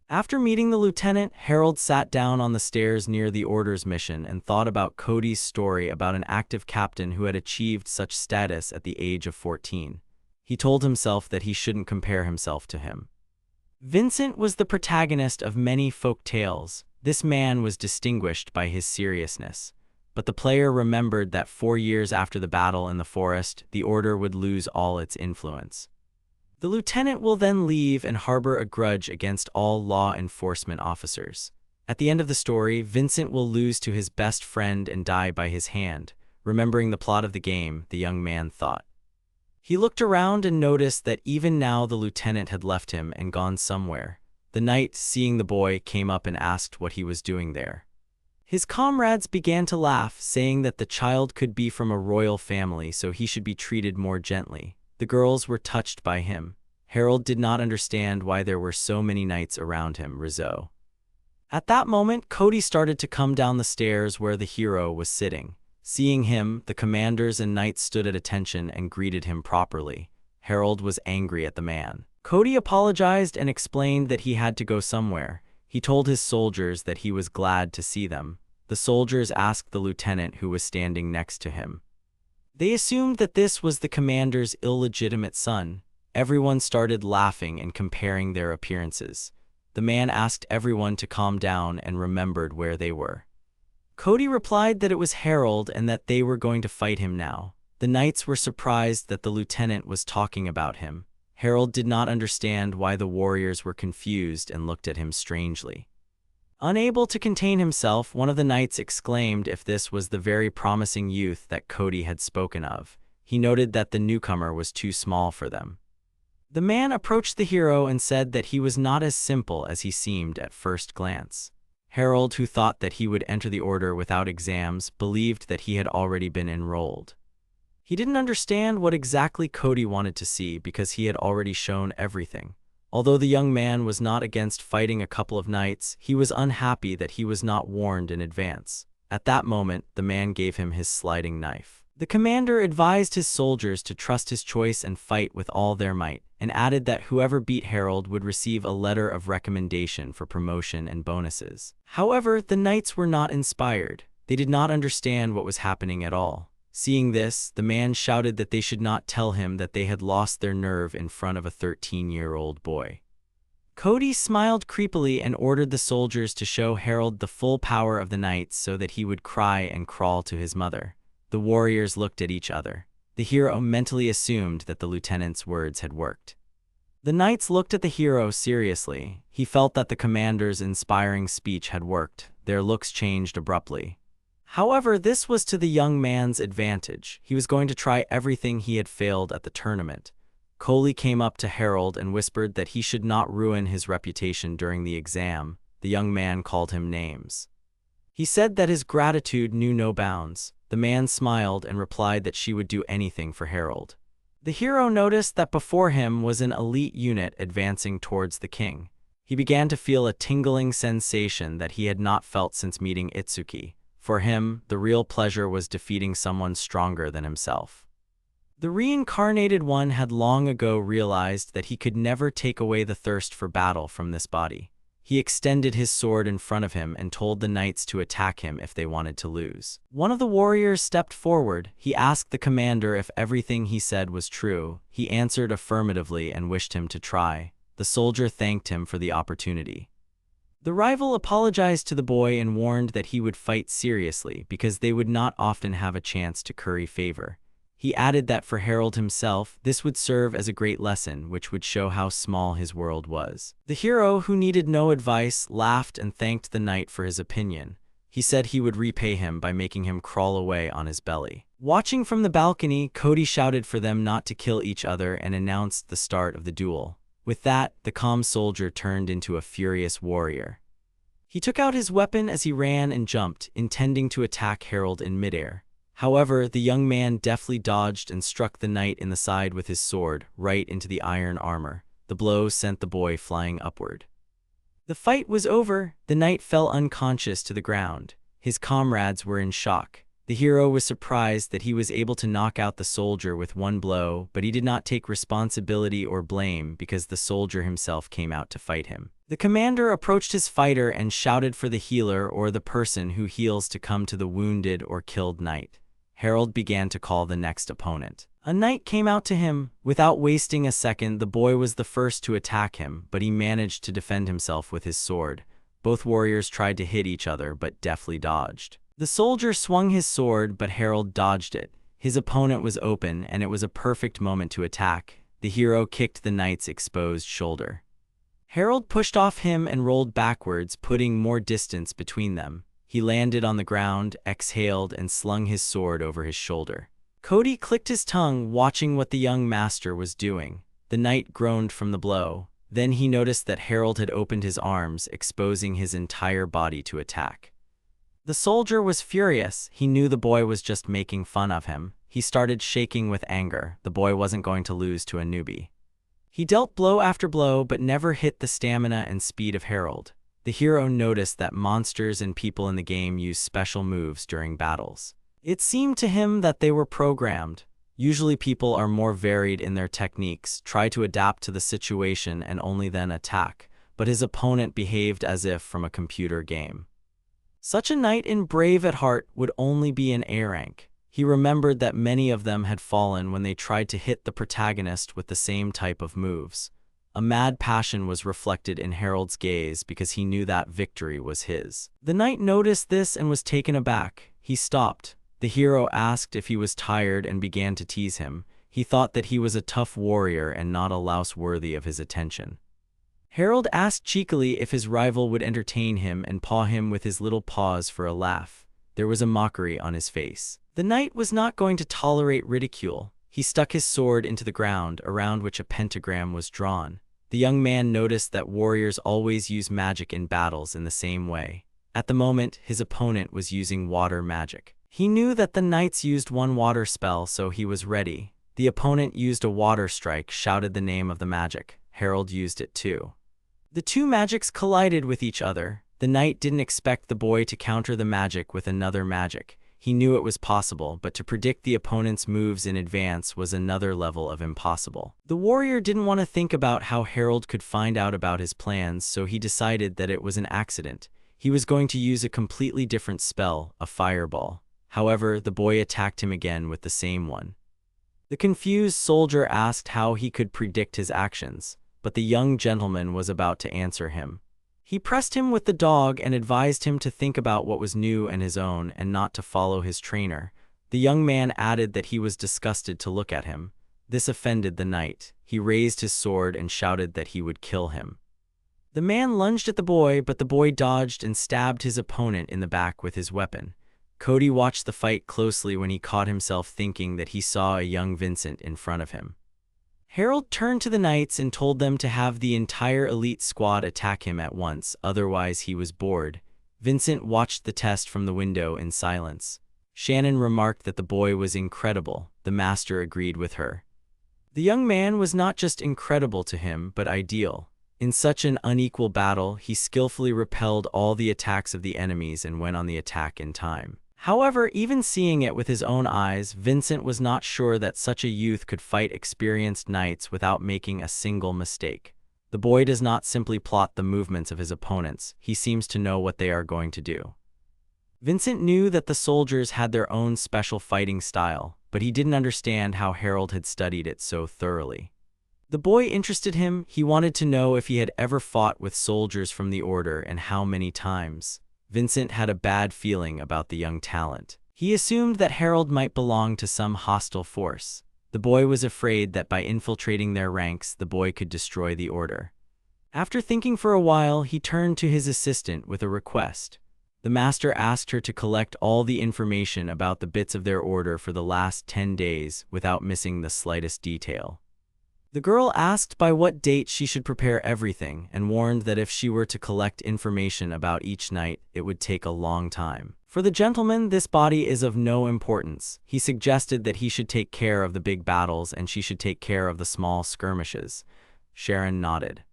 After meeting the lieutenant, Harold sat down on the stairs near the Order's mission and thought about Cody's story about an active captain who had achieved such status at the age of 14. He told himself that he shouldn't compare himself to him. Vincent was the protagonist of many folk tales. This man was distinguished by his seriousness. But the player remembered that 4 years after the battle in the forest, the Order would lose all its influence. The lieutenant will then leave and harbor a grudge against all law enforcement officers. At the end of the story, Vincent will lose to his best friend and die by his hand. Remembering the plot of the game, the young man thought. He looked around and noticed that even now the lieutenant had left him and gone somewhere. The knight, seeing the boy, came up and asked what he was doing there. His comrades began to laugh, saying that the child could be from a royal family, so he should be treated more gently. The girls were touched by him. Harold did not understand why there were so many knights around him. Rizzo. At that moment, Cody started to come down the stairs where the hero was sitting. Seeing him, the commanders and knights stood at attention and greeted him properly. Harold was angry at the man. Cody apologized and explained that he had to go somewhere. He told his soldiers that he was glad to see them. The soldiers asked the lieutenant who was standing next to him. They assumed that this was the commander's illegitimate son. Everyone started laughing and comparing their appearances. The man asked everyone to calm down and remembered where they were. Cody replied that it was Harold and that they were going to fight him now. The knights were surprised that the lieutenant was talking about him. Harold did not understand why the warriors were confused and looked at him strangely. Unable to contain himself, one of the knights exclaimed if this was the very promising youth that Cody had spoken of. He noted that the newcomer was too small for them. The man approached the hero and said that he was not as simple as he seemed at first glance. Harold, who thought that he would enter the order without exams, believed that he had already been enrolled. He didn't understand what exactly Cody wanted to see because he had already shown everything. Although the young man was not against fighting a couple of knights, he was unhappy that he was not warned in advance. At that moment, the man gave him his sliding knife. The commander advised his soldiers to trust his choice and fight with all their might, and added that whoever beat Harold would receive a letter of recommendation for promotion and bonuses. However, the knights were not inspired. They did not understand what was happening at all. Seeing this, the man shouted that they should not tell him that they had lost their nerve in front of a 13-year-old boy. Cody smiled creepily and ordered the soldiers to show Harold the full power of the knights so that he would cry and crawl to his mother. The warriors looked at each other. The hero mentally assumed that the lieutenant's words had worked. The knights looked at the hero seriously. He felt that the commander's inspiring speech had worked. Their looks changed abruptly. However, this was to the young man's advantage. He was going to try everything he had failed at the tournament. Coley came up to Harold and whispered that he should not ruin his reputation during the exam. The young man called him names. He said that his gratitude knew no bounds. The man smiled and replied that she would do anything for Harold. The hero noticed that before him was an elite unit advancing towards the king. He began to feel a tingling sensation that he had not felt since meeting Itsuki. For him, the real pleasure was defeating someone stronger than himself. The reincarnated one had long ago realized that he could never take away the thirst for battle from this body. He extended his sword in front of him and told the knights to attack him if they wanted to lose. One of the warriors stepped forward. He asked the commander if everything he said was true. He answered affirmatively and wished him to try. The soldier thanked him for the opportunity. The rival apologized to the boy and warned that he would fight seriously because they would not often have a chance to curry favor. He added that for Harold himself, this would serve as a great lesson which would show how small his world was. The hero, who needed no advice, laughed and thanked the knight for his opinion. He said he would repay him by making him crawl away on his belly. Watching from the balcony, Cody shouted for them not to kill each other and announced the start of the duel. With that, the calm soldier turned into a furious warrior. He took out his weapon as he ran and jumped, intending to attack Harold in midair. However, the young man deftly dodged and struck the knight in the side with his sword, right into the iron armor. The blow sent the boy flying upward. The fight was over. The knight fell unconscious to the ground. His comrades were in shock. The hero was surprised that he was able to knock out the soldier with one blow, but he did not take responsibility or blame because the soldier himself came out to fight him. The commander approached his fighter and shouted for the healer or the person who heals to come to the wounded or killed knight. Harold began to call the next opponent. A knight came out to him. Without wasting a second, the boy was the first to attack him, but he managed to defend himself with his sword. Both warriors tried to hit each other, but deftly dodged. The soldier swung his sword, but Harold dodged it. His opponent was open, and it was a perfect moment to attack. The hero kicked the knight's exposed shoulder. Harold pushed off him and rolled backwards, putting more distance between them. He landed on the ground, exhaled, and slung his sword over his shoulder. Cody clicked his tongue, watching what the young master was doing. The knight groaned from the blow. Then he noticed that Harold had opened his arms, exposing his entire body to attack. The soldier was furious. He knew the boy was just making fun of him. He started shaking with anger. The boy wasn't going to lose to a newbie. He dealt blow after blow, but never hit the stamina and speed of Harold. The hero noticed that monsters and people in the game use special moves during battles. It seemed to him that they were programmed. Usually people are more varied in their techniques, try to adapt to the situation and only then attack, but his opponent behaved as if from a computer game. Such a knight in brave at heart would only be an A rank. He remembered that many of them had fallen when they tried to hit the protagonist with the same type of moves. A mad passion was reflected in Harold's gaze because he knew that victory was his. The knight noticed this and was taken aback. He stopped. The hero asked if he was tired and began to tease him. He thought that he was a tough warrior and not a louse worthy of his attention. Harold asked cheekily if his rival would entertain him and paw him with his little paws for a laugh. There was a mockery on his face. The knight was not going to tolerate ridicule. He stuck his sword into the ground, around which a pentagram was drawn. The young man noticed that warriors always use magic in battles in the same way. At the moment, his opponent was using water magic. He knew that the knights used one water spell, so he was ready. The opponent used a water strike, shouted the name of the magic. Harold used it too. The two magics collided with each other. The knight didn't expect the boy to counter the magic with another magic. He knew it was possible, but to predict the opponent's moves in advance was another level of impossible. The warrior didn't want to think about how Harold could find out about his plans, so he decided that it was an accident. He was going to use a completely different spell, a fireball. However, the boy attacked him again with the same one. The confused soldier asked how he could predict his actions, but the young gentleman was about to answer him. He pressed him with the dog and advised him to think about what was new and his own and not to follow his trainer. The young man added that he was disgusted to look at him. This offended the knight. He raised his sword and shouted that he would kill him. The man lunged at the boy, but the boy dodged and stabbed his opponent in the back with his weapon. Cody watched the fight closely when he caught himself thinking that he saw a young Vincent in front of him. Harold turned to the knights and told them to have the entire elite squad attack him at once, otherwise he was bored. Vincent watched the test from the window in silence. Shannon remarked that the boy was incredible. The master agreed with her. The young man was not just incredible to him, but ideal. In such an unequal battle, he skillfully repelled all the attacks of the enemies and went on the attack in time. However, even seeing it with his own eyes, Vincent was not sure that such a youth could fight experienced knights without making a single mistake. The boy does not simply plot the movements of his opponents, he seems to know what they are going to do. Vincent knew that the soldiers had their own special fighting style, but he didn't understand how Harold had studied it so thoroughly. The boy interested him. He wanted to know if he had ever fought with soldiers from the Order and how many times. Vincent had a bad feeling about the young talent. He assumed that Harold might belong to some hostile force. The boy was afraid that by infiltrating their ranks, the boy could destroy the Order. After thinking for a while, he turned to his assistant with a request. The master asked her to collect all the information about the bits of their order for the last 10 days without missing the slightest detail. The girl asked by what date she should prepare everything and warned that if she were to collect information about each knight, it would take a long time. For the gentleman, this body is of no importance. He suggested that he should take care of the big battles and she should take care of the small skirmishes. Sharon nodded.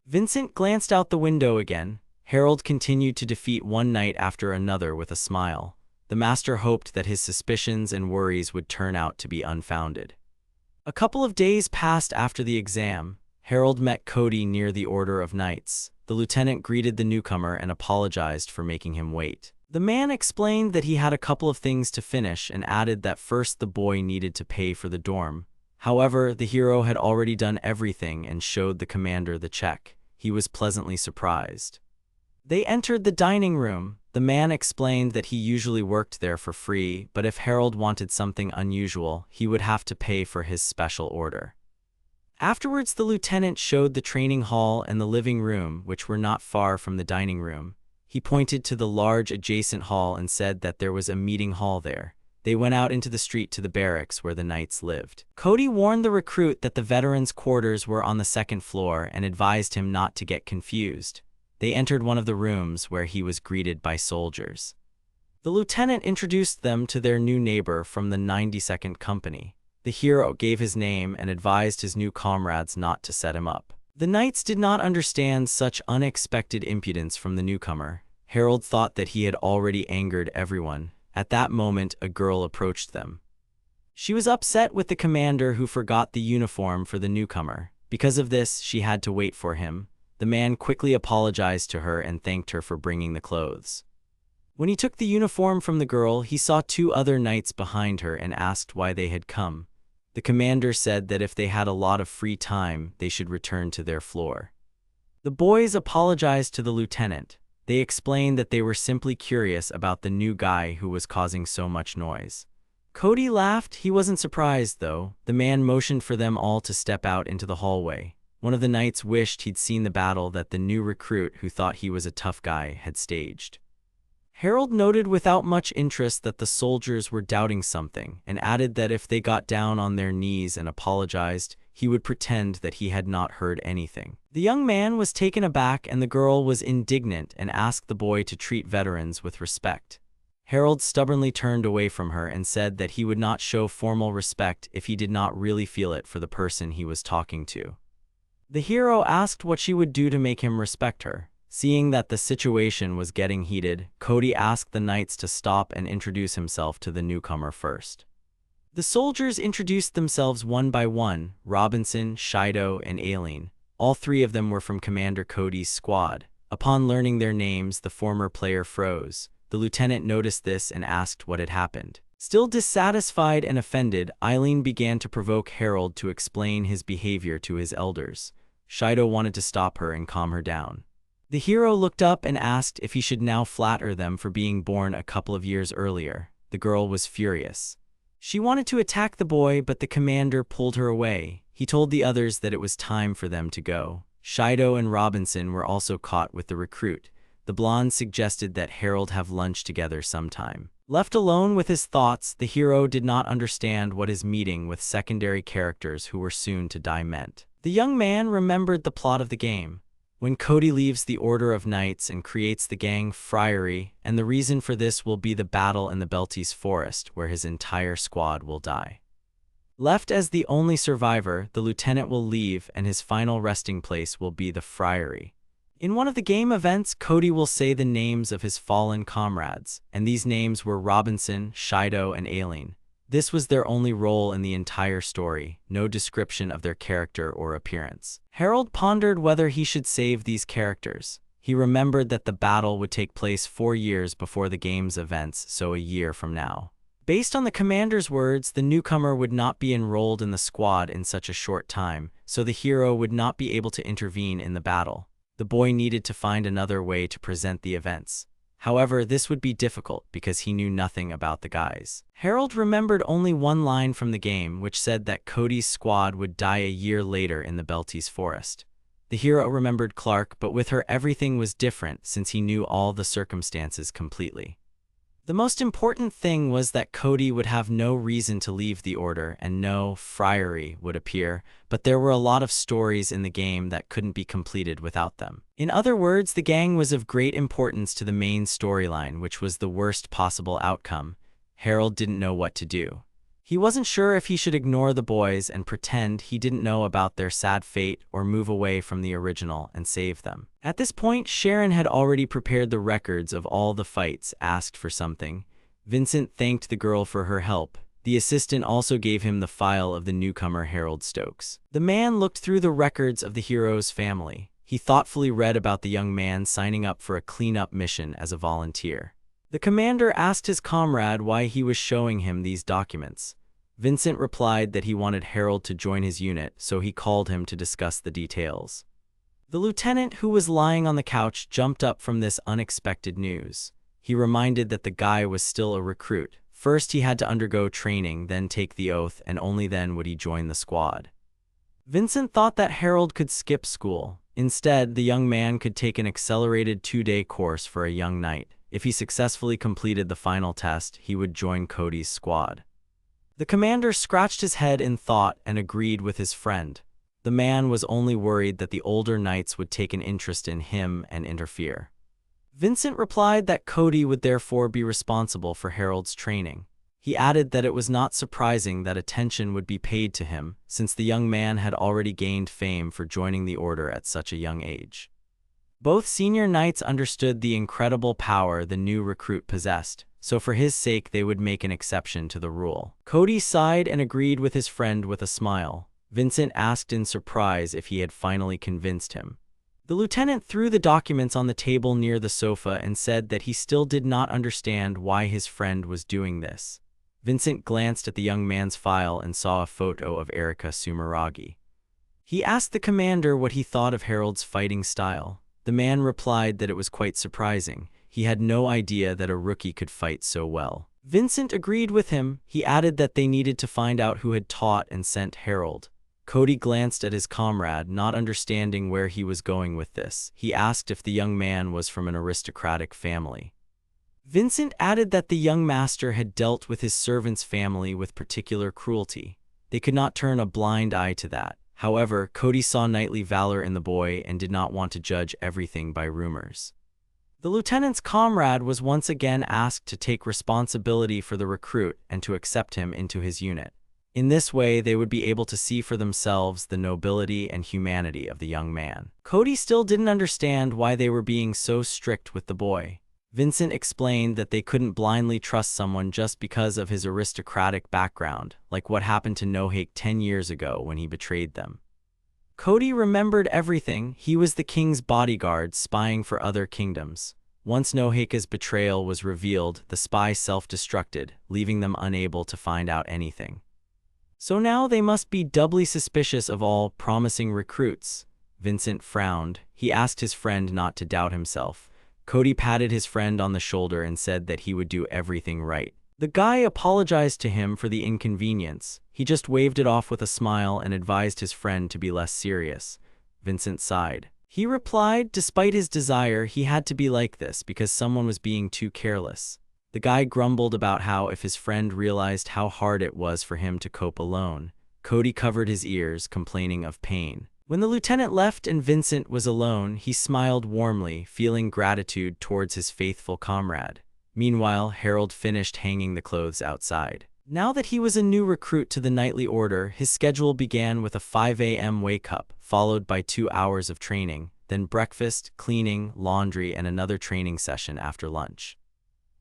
Vincent glanced out the window again. Harold continued to defeat one knight after another with a smile. The master hoped that his suspicions and worries would turn out to be unfounded. A couple of days passed after the exam. Harold met Cody near the Order of Knights. The lieutenant greeted the newcomer and apologized for making him wait. The man explained that he had a couple of things to finish and added that first the boy needed to pay for the dorm. However, the hero had already done everything and showed the commander the check. He was pleasantly surprised. They entered the dining room. The man explained that he usually worked there for free, but if Harold wanted something unusual, he would have to pay for his special order. Afterwards, the lieutenant showed the training hall and the living room, which were not far from the dining room. He pointed to the large adjacent hall and said that there was a meeting hall there. They went out into the street to the barracks where the knights lived. Cody warned the recruit that the veterans' quarters were on the second floor and advised him not to get confused. They entered one of the rooms where he was greeted by soldiers. The lieutenant introduced them to their new neighbor from the 92nd Company. The hero gave his name and advised his new comrades not to set him up. The knights did not understand such unexpected impudence from the newcomer. Harold thought that he had already angered everyone. At that moment, a girl approached them. She was upset with the commander who forgot the uniform for the newcomer. Because of this, she had to wait for him. The man quickly apologized to her and thanked her for bringing the clothes. When he took the uniform from the girl, he saw two other knights behind her and asked why they had come. The commander said that if they had a lot of free time, they should return to their floor. The boys apologized to the lieutenant. They explained that they were simply curious about the new guy who was causing so much noise. Cody laughed. He wasn't surprised, though. The man motioned for them all to step out into the hallway. One of the knights wished he'd seen the battle that the new recruit, who thought he was a tough guy, had staged. Harold noted without much interest that the soldiers were doubting something, and added that if they got down on their knees and apologized, he would pretend that he had not heard anything. The young man was taken aback and the girl was indignant and asked the boy to treat veterans with respect. Harold stubbornly turned away from her and said that he would not show formal respect if he did not really feel it for the person he was talking to. The hero asked what she would do to make him respect her. Seeing that the situation was getting heated, Cody asked the knights to stop and introduce himself to the newcomer first. The soldiers introduced themselves one by one: Robinson, Shibou, and Aileen. All three of them were from Commander Cody's squad. Upon learning their names, the former player froze. The lieutenant noticed this and asked what had happened. Still dissatisfied and offended, Aileen began to provoke Harold to explain his behavior to his elders. Shibou wanted to stop her and calm her down. The hero looked up and asked if he should now flatter them for being born a couple of years earlier. The girl was furious. She wanted to attack the boy, but the commander pulled her away. He told the others that it was time for them to go. Shibou and Robinson were also caught with the recruit. The blonde suggested that Harold have lunch together sometime. Left alone with his thoughts, the hero did not understand what his meeting with secondary characters who were soon to die meant. The young man remembered the plot of the game. When Cody leaves the Order of Knights and creates the gang Friary, and the reason for this will be the battle in the Beltis Forest where his entire squad will die. Left as the only survivor, the lieutenant will leave and his final resting place will be the Friary. In one of the game events, Cody will say the names of his fallen comrades, and these names were Robinson, Shibou, and Aileen. This was their only role in the entire story, no description of their character or appearance. Harold pondered whether he should save these characters. He remembered that the battle would take place 4 years before the game's events, so a year from now. Based on the commander's words, the newcomer would not be enrolled in the squad in such a short time, so the hero would not be able to intervene in the battle. The boy needed to find another way to present the events. However, this would be difficult because he knew nothing about the guys. Harold remembered only one line from the game, which said that Cody's squad would die a year later in the Beltis Forest. The hero remembered Clark, but with her everything was different since he knew all the circumstances completely. The most important thing was that Cody would have no reason to leave the order and no Friary would appear, but there were a lot of stories in the game that couldn't be completed without them. In other words, the gang was of great importance to the main storyline, which was the worst possible outcome. Harold didn't know what to do. He wasn't sure if he should ignore the boys and pretend he didn't know about their sad fate or move away from the original and save them. At this point, Sharon had already prepared the records of all the fights, asked for something. Vincent thanked the girl for her help. The assistant also gave him the file of the newcomer Harold Stokes. The man looked through the records of the hero's family. He thoughtfully read about the young man signing up for a cleanup mission as a volunteer. The commander asked his comrade why he was showing him these documents. Vincent replied that he wanted Harold to join his unit, so he called him to discuss the details. The lieutenant, who was lying on the couch, jumped up from this unexpected news. He reminded that the guy was still a recruit. First, he had to undergo training, then take the oath, and only then would he join the squad. Vincent thought that Harold could skip school. Instead, the young man could take an accelerated 2-day course for a young knight. If he successfully completed the final test, he would join Cody's squad. The commander scratched his head in thought and agreed with his friend. The man was only worried that the older knights would take an interest in him and interfere. Vincent replied that Cody would therefore be responsible for Harold's training. He added that it was not surprising that attention would be paid to him, since the young man had already gained fame for joining the order at such a young age. Both senior knights understood the incredible power the new recruit possessed, so for his sake they would make an exception to the rule. Cody sighed and agreed with his friend with a smile. Vincent asked in surprise if he had finally convinced him. The lieutenant threw the documents on the table near the sofa and said that he still did not understand why his friend was doing this. Vincent glanced at the young man's file and saw a photo of Erika Sumeragi. He asked the commander what he thought of Harold's fighting style. The man replied that it was quite surprising. He had no idea that a rookie could fight so well. Vincent agreed with him. He added that they needed to find out who had taught and sent Harold. Cody glanced at his comrade, not understanding where he was going with this. He asked if the young man was from an aristocratic family. Vincent added that the young master had dealt with his servant's family with particular cruelty. They could not turn a blind eye to that. However, Cody saw knightly valor in the boy and did not want to judge everything by rumors. The lieutenant's comrade was once again asked to take responsibility for the recruit and to accept him into his unit. In this way, they would be able to see for themselves the nobility and humanity of the young man. Cody still didn't understand why they were being so strict with the boy. Vincent explained that they couldn't blindly trust someone just because of his aristocratic background, like what happened to Nohake 10 years ago when he betrayed them. Cody remembered everything. He was the king's bodyguard spying for other kingdoms. Once Nohake's betrayal was revealed, the spy self-destructed, leaving them unable to find out anything. So now they must be doubly suspicious of all promising recruits. Vincent frowned. He asked his friend not to doubt himself. Cody patted his friend on the shoulder and said that he would do everything right. The guy apologized to him for the inconvenience. He just waved it off with a smile and advised his friend to be less serious. Vincent sighed. He replied, despite his desire, he had to be like this because someone was being too careless. The guy grumbled about how if his friend realized how hard it was for him to cope alone. Cody covered his ears, complaining of pain. When the lieutenant left and Vincent was alone, he smiled warmly, feeling gratitude towards his faithful comrade. Meanwhile, Harold finished hanging the clothes outside. Now that he was a new recruit to the knightly order, his schedule began with a 5 a.m. wake-up, followed by 2 hours of training, then breakfast, cleaning, laundry, and another training session after lunch.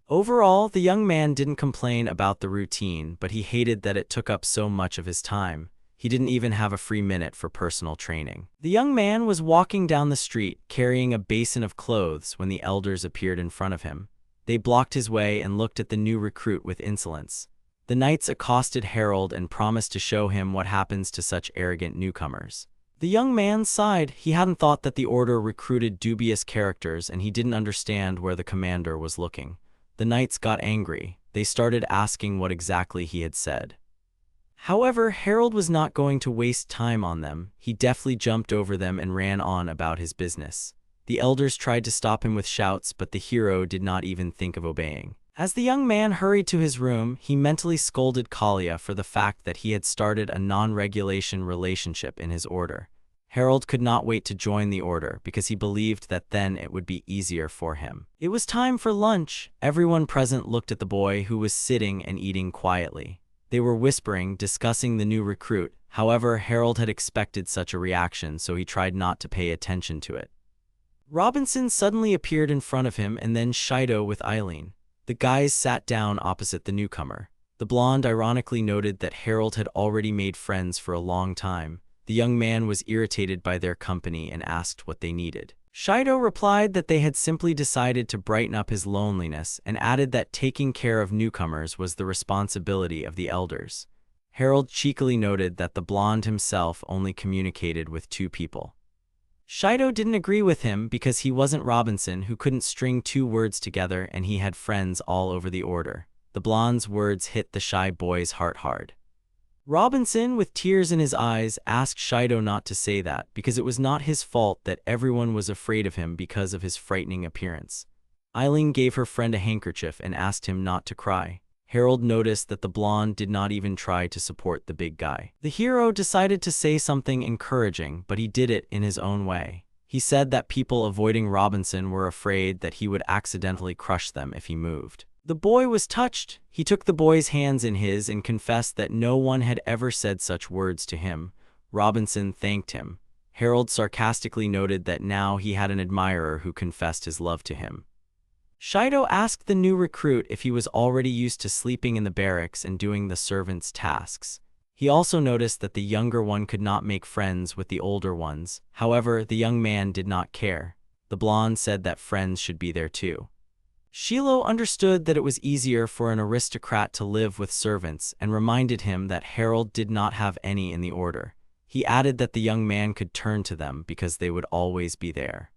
Overall, the young man didn't complain about the routine, but he hated that it took up so much of his time. He didn't even have a free minute for personal training. The young man was walking down the street, carrying a basin of clothes when the elders appeared in front of him. They blocked his way and looked at the new recruit with insolence. The knights accosted Harold and promised to show him what happens to such arrogant newcomers. The young man sighed. He hadn't thought that the order recruited dubious characters, and he didn't understand where the commander was looking. The knights got angry. They started asking what exactly he had said. However, Harold was not going to waste time on them. He deftly jumped over them and ran on about his business. The elders tried to stop him with shouts, but the hero did not even think of obeying. As the young man hurried to his room, he mentally scolded Kalia for the fact that he had started a non-regulation relationship in his order. Harold could not wait to join the order because he believed that then it would be easier for him. It was time for lunch. Everyone present looked at the boy who was sitting and eating quietly. They were whispering, discussing the new recruit. However, Harold had expected such a reaction, so he tried not to pay attention to it. Robinson suddenly appeared in front of him, and then Shibou with Eileen. The guys sat down opposite the newcomer. The blonde ironically noted that Harold had already made friends for a long time. The young man was irritated by their company and asked what they needed. Shibou replied that they had simply decided to brighten up his loneliness and added that taking care of newcomers was the responsibility of the elders. Harold cheekily noted that the blonde himself only communicated with 2 people. Shibou didn't agree with him because he wasn't Robinson, who couldn't string 2 words together, and he had friends all over the order. The blonde's words hit the shy boy's heart hard. Robinson, with tears in his eyes, asked Shibou not to say that because it was not his fault that everyone was afraid of him because of his frightening appearance. Eileen gave her friend a handkerchief and asked him not to cry. Harold noticed that the blonde did not even try to support the big guy. The hero decided to say something encouraging, but he did it in his own way. He said that people avoiding Robinson were afraid that he would accidentally crush them if he moved. The boy was touched. He took the boy's hands in his and confessed that no one had ever said such words to him. Robinson thanked him. Harold sarcastically noted that now he had an admirer who confessed his love to him. Shibou asked the new recruit if he was already used to sleeping in the barracks and doing the servants' tasks. He also noticed that the younger one could not make friends with the older ones. However, the young man did not care. The blonde said that friends should be there too. Shibou understood that it was easier for an aristocrat to live with servants and reminded him that Harold did not have any in the order. He added that the young man could turn to them because they would always be there.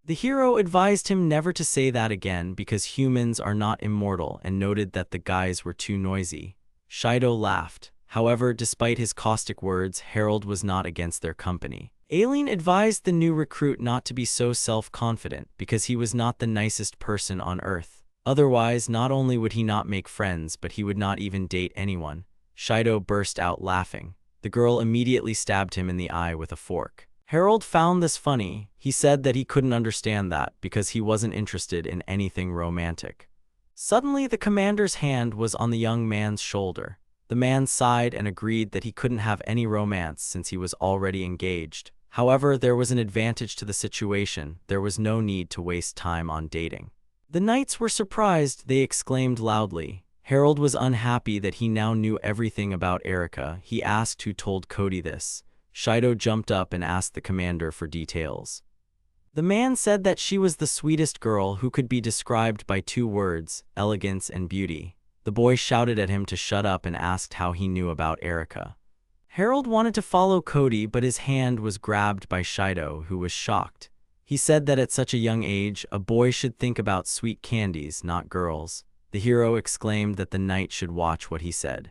The hero advised him never to say that again because humans are not immortal and noted that the guys were too noisy. Shibou laughed. However, despite his caustic words, Harold was not against their company. Aileen advised the new recruit not to be so self-confident because he was not the nicest person on earth. Otherwise, not only would he not make friends, but he would not even date anyone. Shibou burst out laughing. The The girl immediately stabbed him in the eye with a fork. Harold found this funny. He said that he couldn't understand that because he wasn't interested in anything romantic. Suddenly, the commander's hand was on the young man's shoulder. The man sighed and agreed that he couldn't have any romance since he was already engaged. However, there was an advantage to the situation. There was no need to waste time on dating. The knights were surprised. They exclaimed loudly. Harold was unhappy that he now knew everything about Erika. He asked who told Cody this. Shibou jumped up and asked the commander for details. The man said that she was the sweetest girl who could be described by 2 words, elegance and beauty. The boy shouted at him to shut up and asked how he knew about Erika. Harold wanted to follow Cody, but his hand was grabbed by Shibou, who was shocked. He said that at such a young age, a boy should think about sweet candies, not girls. The hero exclaimed that the knight should watch what he said.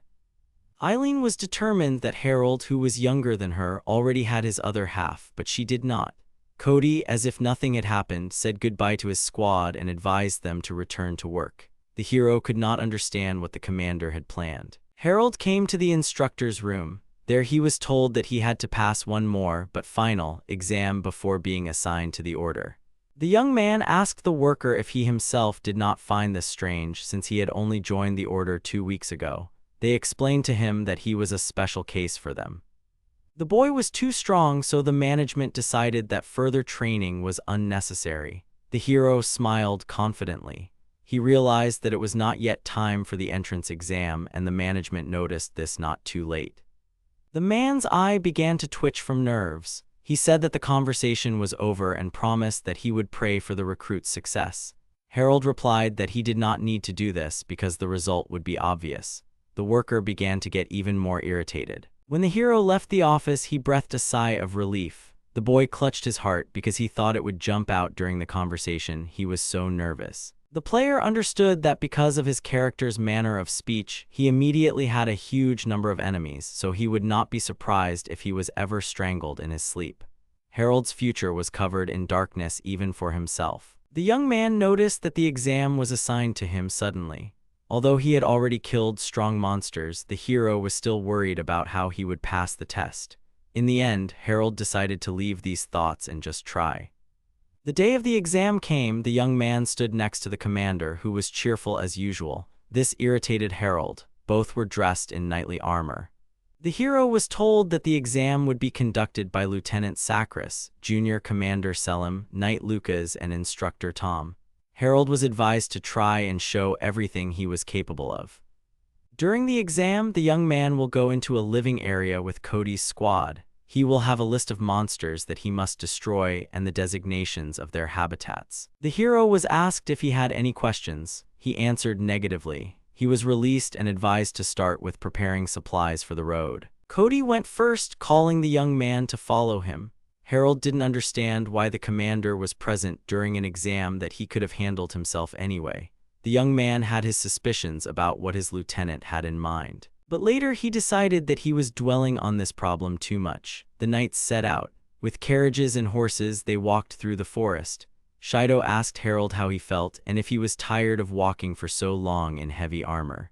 Eileen was determined that Harold, who was younger than her, already had his other half, but she did not. Cody, as if nothing had happened, said goodbye to his squad and advised them to return to work. The hero could not understand what the commander had planned. Harold came to the instructor's room. There he was told that he had to pass one more, but final, exam before being assigned to the order. The young man asked the worker if he himself did not find this strange since he had only joined the order 2 weeks ago. They explained to him that he was a special case for them. The boy was too strong, so the management decided that further training was unnecessary. The hero smiled confidently. He realized that it was not yet time for the entrance exam, and the management noticed this not too late. The man's eye began to twitch from nerves. He said that the conversation was over and promised that he would pray for the recruit's success. Harold replied that he did not need to do this because the result would be obvious. The worker began to get even more irritated. When the hero left the office, he breathed a sigh of relief. The boy clutched his heart because he thought it would jump out during the conversation. He was so nervous. The player understood that because of his character's manner of speech, he immediately had a huge number of enemies, so he would not be surprised if he was ever strangled in his sleep. Harold's future was covered in darkness even for himself. The young man noticed that the exam was assigned to him suddenly. Although he had already killed strong monsters, the hero was still worried about how he would pass the test. In the end, Harold decided to leave these thoughts and just try. The day of the exam came. The young man stood next to the commander, who was cheerful as usual. This irritated Harold. Both were dressed in knightly armor. The hero was told that the exam would be conducted by Lieutenant Sakris, Junior Commander Selim, Knight Lucas, and Instructor Tom. Harold was advised to try and show everything he was capable of. During the exam, the young man will go into a living area with Cody's squad. He will have a list of monsters that he must destroy and the designations of their habitats. The hero was asked if he had any questions. He answered negatively. He was released and advised to start with preparing supplies for the road. Cody went first, calling the young man to follow him. Harold didn't understand why the commander was present during an exam that he could have handled himself anyway. The young man had his suspicions about what his lieutenant had in mind. But later he decided that he was dwelling on this problem too much. The knights set out. With carriages and horses, they walked through the forest. Shibou asked Harold how he felt and if he was tired of walking for so long in heavy armor.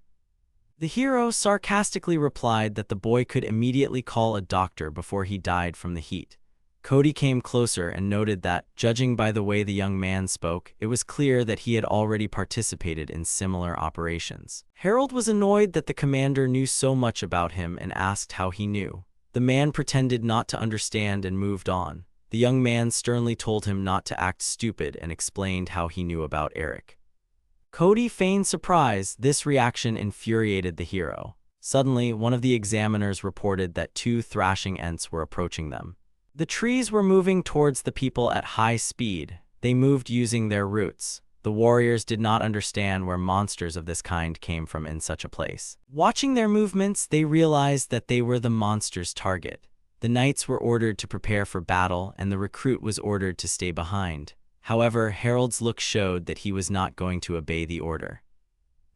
The hero sarcastically replied that the boy could immediately call a doctor before he died from the heat. Cody came closer and noted that, judging by the way the young man spoke, it was clear that he had already participated in similar operations. Harold was annoyed that the commander knew so much about him and asked how he knew. The man pretended not to understand and moved on. The young man sternly told him not to act stupid and explained how he knew about Eric. Cody feigned surprise. This reaction infuriated the hero. Suddenly, one of the examiners reported that 2 thrashing ents were approaching them. The trees were moving towards the people at high speed. They moved using their roots. The warriors did not understand where monsters of this kind came from in such a place. Watching their movements, they realized that they were the monster's target. The knights were ordered to prepare for battle, and the recruit was ordered to stay behind. However, Harold's look showed that he was not going to obey the order.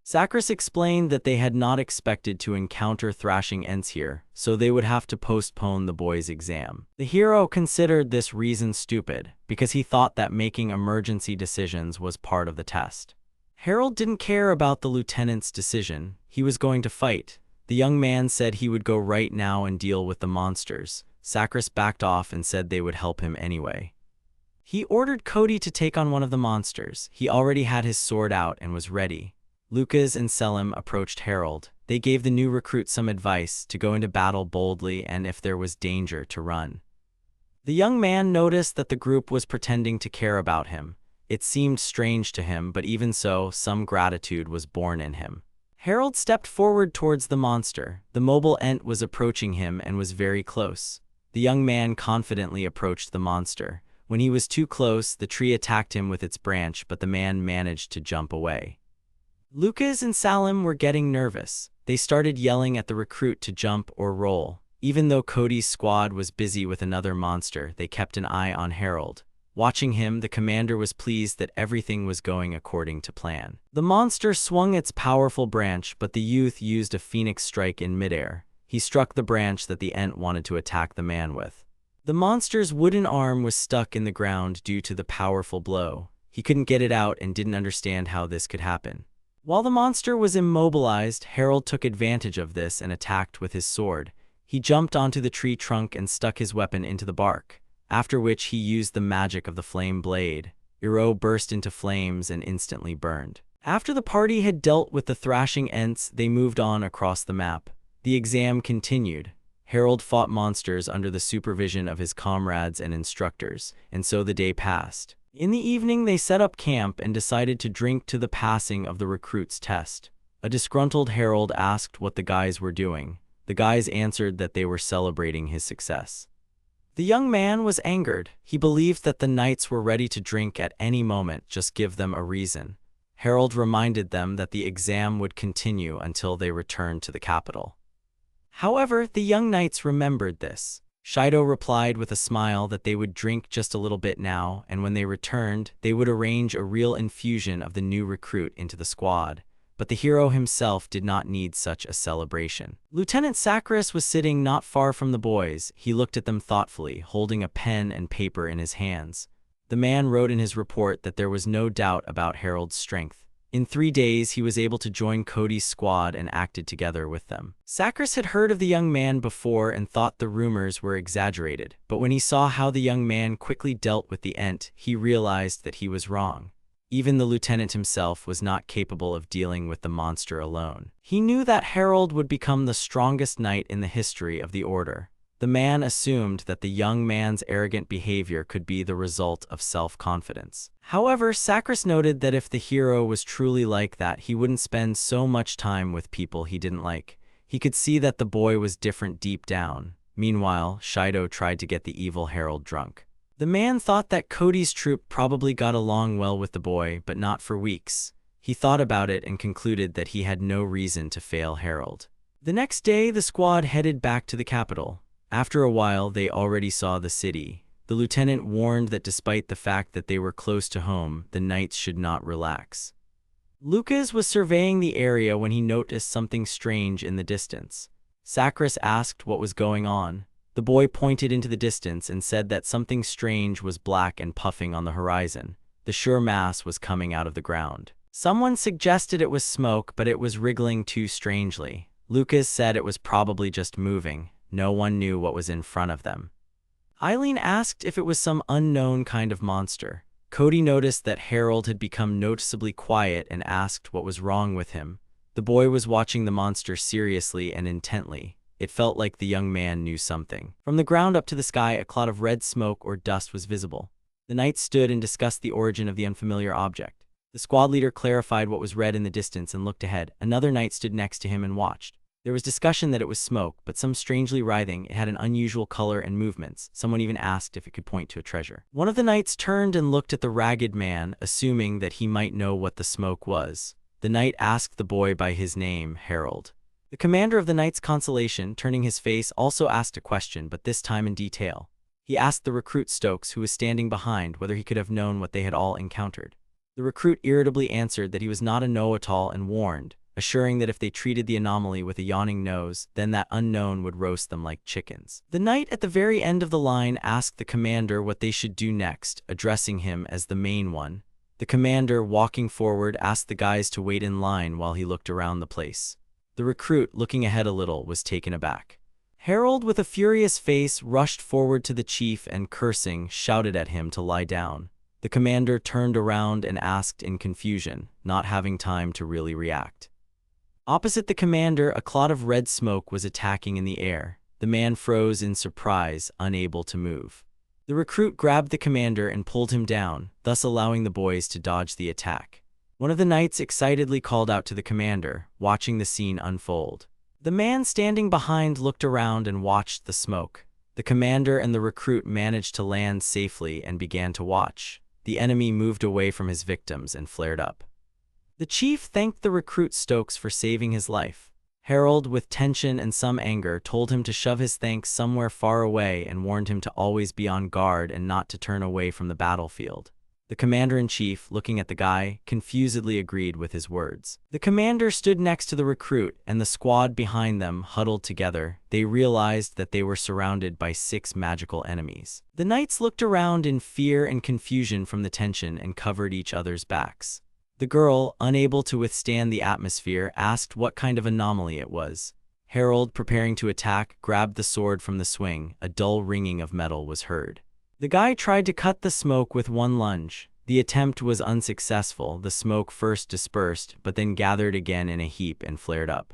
Sakris explained that they had not expected to encounter thrashing ents here, so they would have to postpone the boy's exam. The hero considered this reason stupid, because he thought that making emergency decisions was part of the test. Harold didn't care about the lieutenant's decision. He was going to fight. The young man said he would go right now and deal with the monsters. Sakura backed off and said they would help him anyway. He ordered Cody to take on one of the monsters. He already had his sword out and was ready. Lucas and Selim approached Harold. They gave the new recruit some advice to go into battle boldly and if there was danger to run. The young man noticed that the group was pretending to care about him. It seemed strange to him, but even so, some gratitude was born in him. Harold stepped forward towards the monster. The mobile ent was approaching him and was very close. The young man confidently approached the monster. When he was too close, the tree attacked him with its branch, but the man managed to jump away. Lucas and Selim were getting nervous. They started yelling at the recruit to jump or roll. Even though Cody's squad was busy with another monster, they kept an eye on Harold. Watching him, the commander was pleased that everything was going according to plan. The monster swung its powerful branch, but the youth used a phoenix strike in midair. He struck the branch that the ent wanted to attack the man with. The monster's wooden arm was stuck in the ground due to the powerful blow. He couldn't get it out and didn't understand how this could happen. While the monster was immobilized, Harold took advantage of this and attacked with his sword. He jumped onto the tree trunk and stuck his weapon into the bark, after which he used the magic of the flame blade. Iro burst into flames and instantly burned. After the party had dealt with the thrashing ents, they moved on across the map. The exam continued. Harold fought monsters under the supervision of his comrades and instructors, and so the day passed. In the evening, they set up camp and decided to drink to the passing of the recruit's test. A disgruntled Harold asked what the guys were doing. The guys answered that they were celebrating his success. The young man was angered. He believed that the knights were ready to drink at any moment, just give them a reason. Harold reminded them that the exam would continue until they returned to the capital. However, the young knights remembered this. Shibou replied with a smile that they would drink just a little bit now, and when they returned, they would arrange a real infusion of the new recruit into the squad. But the hero himself did not need such a celebration. Lieutenant Sakura was sitting not far from the boys. He looked at them thoughtfully, holding a pen and paper in his hands. The man wrote in his report that there was no doubt about Harold's strength. In 3 days, he was able to join Cody's squad and acted together with them. Sakura had heard of the young man before and thought the rumors were exaggerated, but when he saw how the young man quickly dealt with the ent, he realized that he was wrong. Even the lieutenant himself was not capable of dealing with the monster alone. He knew that Harold would become the strongest knight in the history of the order. The man assumed that the young man's arrogant behavior could be the result of self-confidence. However, Sakura noted that if the hero was truly like that, he wouldn't spend so much time with people he didn't like. He could see that the boy was different deep down. Meanwhile, Shibou tried to get the evil Harold drunk. The man thought that Cody's troop probably got along well with the boy, but not for weeks. He thought about it and concluded that he had no reason to fail Harold. The next day, the squad headed back to the capital. After a while, they already saw the city. The lieutenant warned that despite the fact that they were close to home, the knights should not relax. Lucas was surveying the area when he noticed something strange in the distance. Sakura asked what was going on. The boy pointed into the distance and said that something strange was black and puffing on the horizon. The sure mass was coming out of the ground. Someone suggested it was smoke, but it was wriggling too strangely. Lucas said it was probably just moving. No one knew what was in front of them. Eileen asked if it was some unknown kind of monster. Cody noticed that Harold had become noticeably quiet and asked what was wrong with him. The boy was watching the monster seriously and intently. It felt like the young man knew something. From the ground up to the sky, a cloud of red smoke or dust was visible. The knights stood and discussed the origin of the unfamiliar object. The squad leader clarified what was red in the distance and looked ahead. Another knight stood next to him and watched. There was discussion that it was smoke, but some strangely writhing. It had an unusual color and movements. Someone even asked if it could point to a treasure. One of the knights turned and looked at the ragged man, assuming that he might know what the smoke was. The knight asked the boy by his name, Harold. The commander of the Knights' Consolation, turning his face, also asked a question, but this time in detail. He asked the recruit Stokes, who was standing behind, whether he could have known what they had all encountered. The recruit irritably answered that he was not a know-it-all and warned, assuring that if they treated the anomaly with a yawning nose, then that unknown would roast them like chickens. The knight at the very end of the line asked the commander what they should do next, addressing him as the main one. The commander, walking forward, asked the guys to wait in line while he looked around the place. The recruit, looking ahead a little, was taken aback. Harold, with a furious face, rushed forward to the chief and, cursing, shouted at him to lie down. The commander turned around and asked in confusion, not having time to really react. Opposite the commander, a cloud of red smoke was attacking in the air. The man froze in surprise, unable to move. The recruit grabbed the commander and pulled him down, thus allowing the boys to dodge the attack. One of the knights excitedly called out to the commander, watching the scene unfold. The man standing behind looked around and watched the smoke. The commander and the recruit managed to land safely and began to watch. The enemy moved away from his victims and flared up. The chief thanked the recruit Stokes for saving his life. Harold, with tension and some anger, told him to shove his thanks somewhere far away and warned him to always be on guard and not to turn away from the battlefield. The commander-in-chief, looking at the guy, confusedly agreed with his words. The commander stood next to the recruit, and the squad behind them huddled together. They realized that they were surrounded by 6 magical enemies. The knights looked around in fear and confusion from the tension and covered each other's backs. The girl, unable to withstand the atmosphere, asked what kind of anomaly it was. Harold, preparing to attack, grabbed the sword from the swing. A dull ringing of metal was heard. The guy tried to cut the smoke with one lunge. The attempt was unsuccessful. The smoke first dispersed, but then gathered again in a heap and flared up.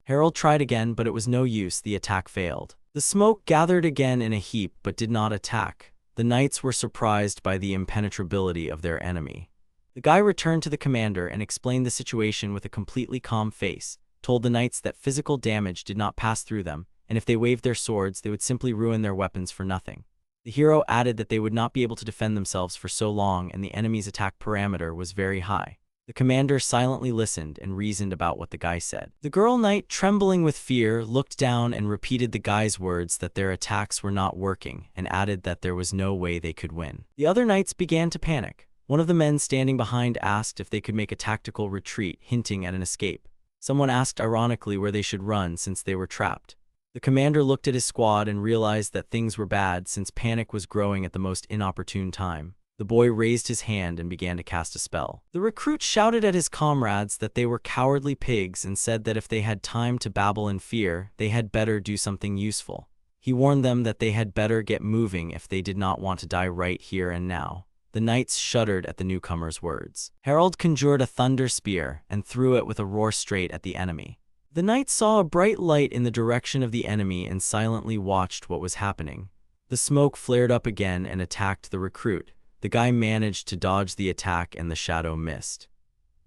Harold tried again, but it was no use. The attack failed. The smoke gathered again in a heap, but did not attack. The knights were surprised by the impenetrability of their enemy. The guy returned to the commander and explained the situation with a completely calm face, told the knights that physical damage did not pass through them, and if they waved their swords, they would simply ruin their weapons for nothing. The hero added that they would not be able to defend themselves for so long and the enemy's attack parameter was very high. The commander silently listened and reasoned about what the guy said. The girl knight, trembling with fear, looked down and repeated the guy's words that their attacks were not working and added that there was no way they could win. The other knights began to panic. One of the men standing behind asked if they could make a tactical retreat, hinting at an escape. Someone asked ironically where they should run since they were trapped. The commander looked at his squad and realized that things were bad since panic was growing at the most inopportune time. The boy raised his hand and began to cast a spell. The recruit shouted at his comrades that they were cowardly pigs and said that if they had time to babble in fear, they had better do something useful. He warned them that they had better get moving if they did not want to die right here and now. The knights shuddered at the newcomer's words. Harold conjured a thunder spear and threw it with a roar straight at the enemy. The knights saw a bright light in the direction of the enemy and silently watched what was happening. The smoke flared up again and attacked the recruit. The guy managed to dodge the attack and the shadow missed.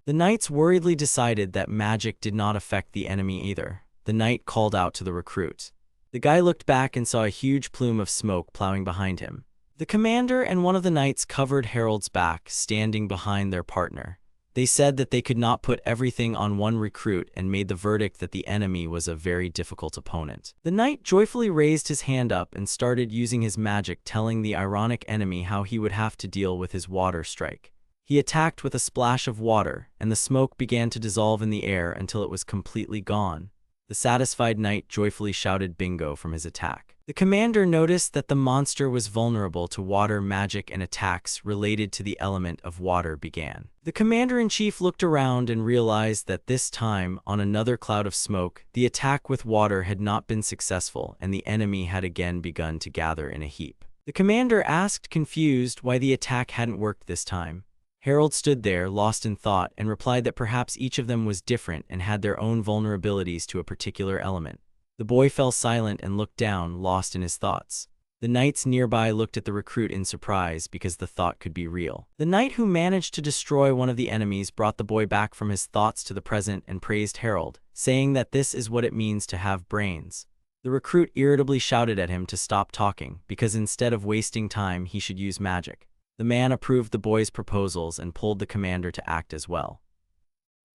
The knights worriedly decided that magic did not affect the enemy either. The knight called out to the recruit. The guy looked back and saw a huge plume of smoke plowing behind him. The commander and one of the knights covered Harold's back, standing behind their partner. They said that they could not put everything on one recruit and made the verdict that the enemy was a very difficult opponent. The knight joyfully raised his hand up and started using his magic, telling the ironic enemy how he would have to deal with his water strike. He attacked with a splash of water, and the smoke began to dissolve in the air until it was completely gone. The satisfied knight joyfully shouted bingo from his attack. The commander noticed that the monster was vulnerable to water magic and attacks related to the element of water began. The commander-in-chief looked around and realized that this time, on another cloud of smoke, the attack with water had not been successful and the enemy had again begun to gather in a heap. The commander asked, confused, why the attack hadn't worked this time. Harold stood there, lost in thought, and replied that perhaps each of them was different and had their own vulnerabilities to a particular element. The boy fell silent and looked down, lost in his thoughts. The knights nearby looked at the recruit in surprise because the thought could be real. The knight who managed to destroy one of the enemies brought the boy back from his thoughts to the present and praised Harold, saying that this is what it means to have brains. The recruit irritably shouted at him to stop talking, because instead of wasting time, he should use magic. The man approved the boy's proposals and pulled the commander to act as well.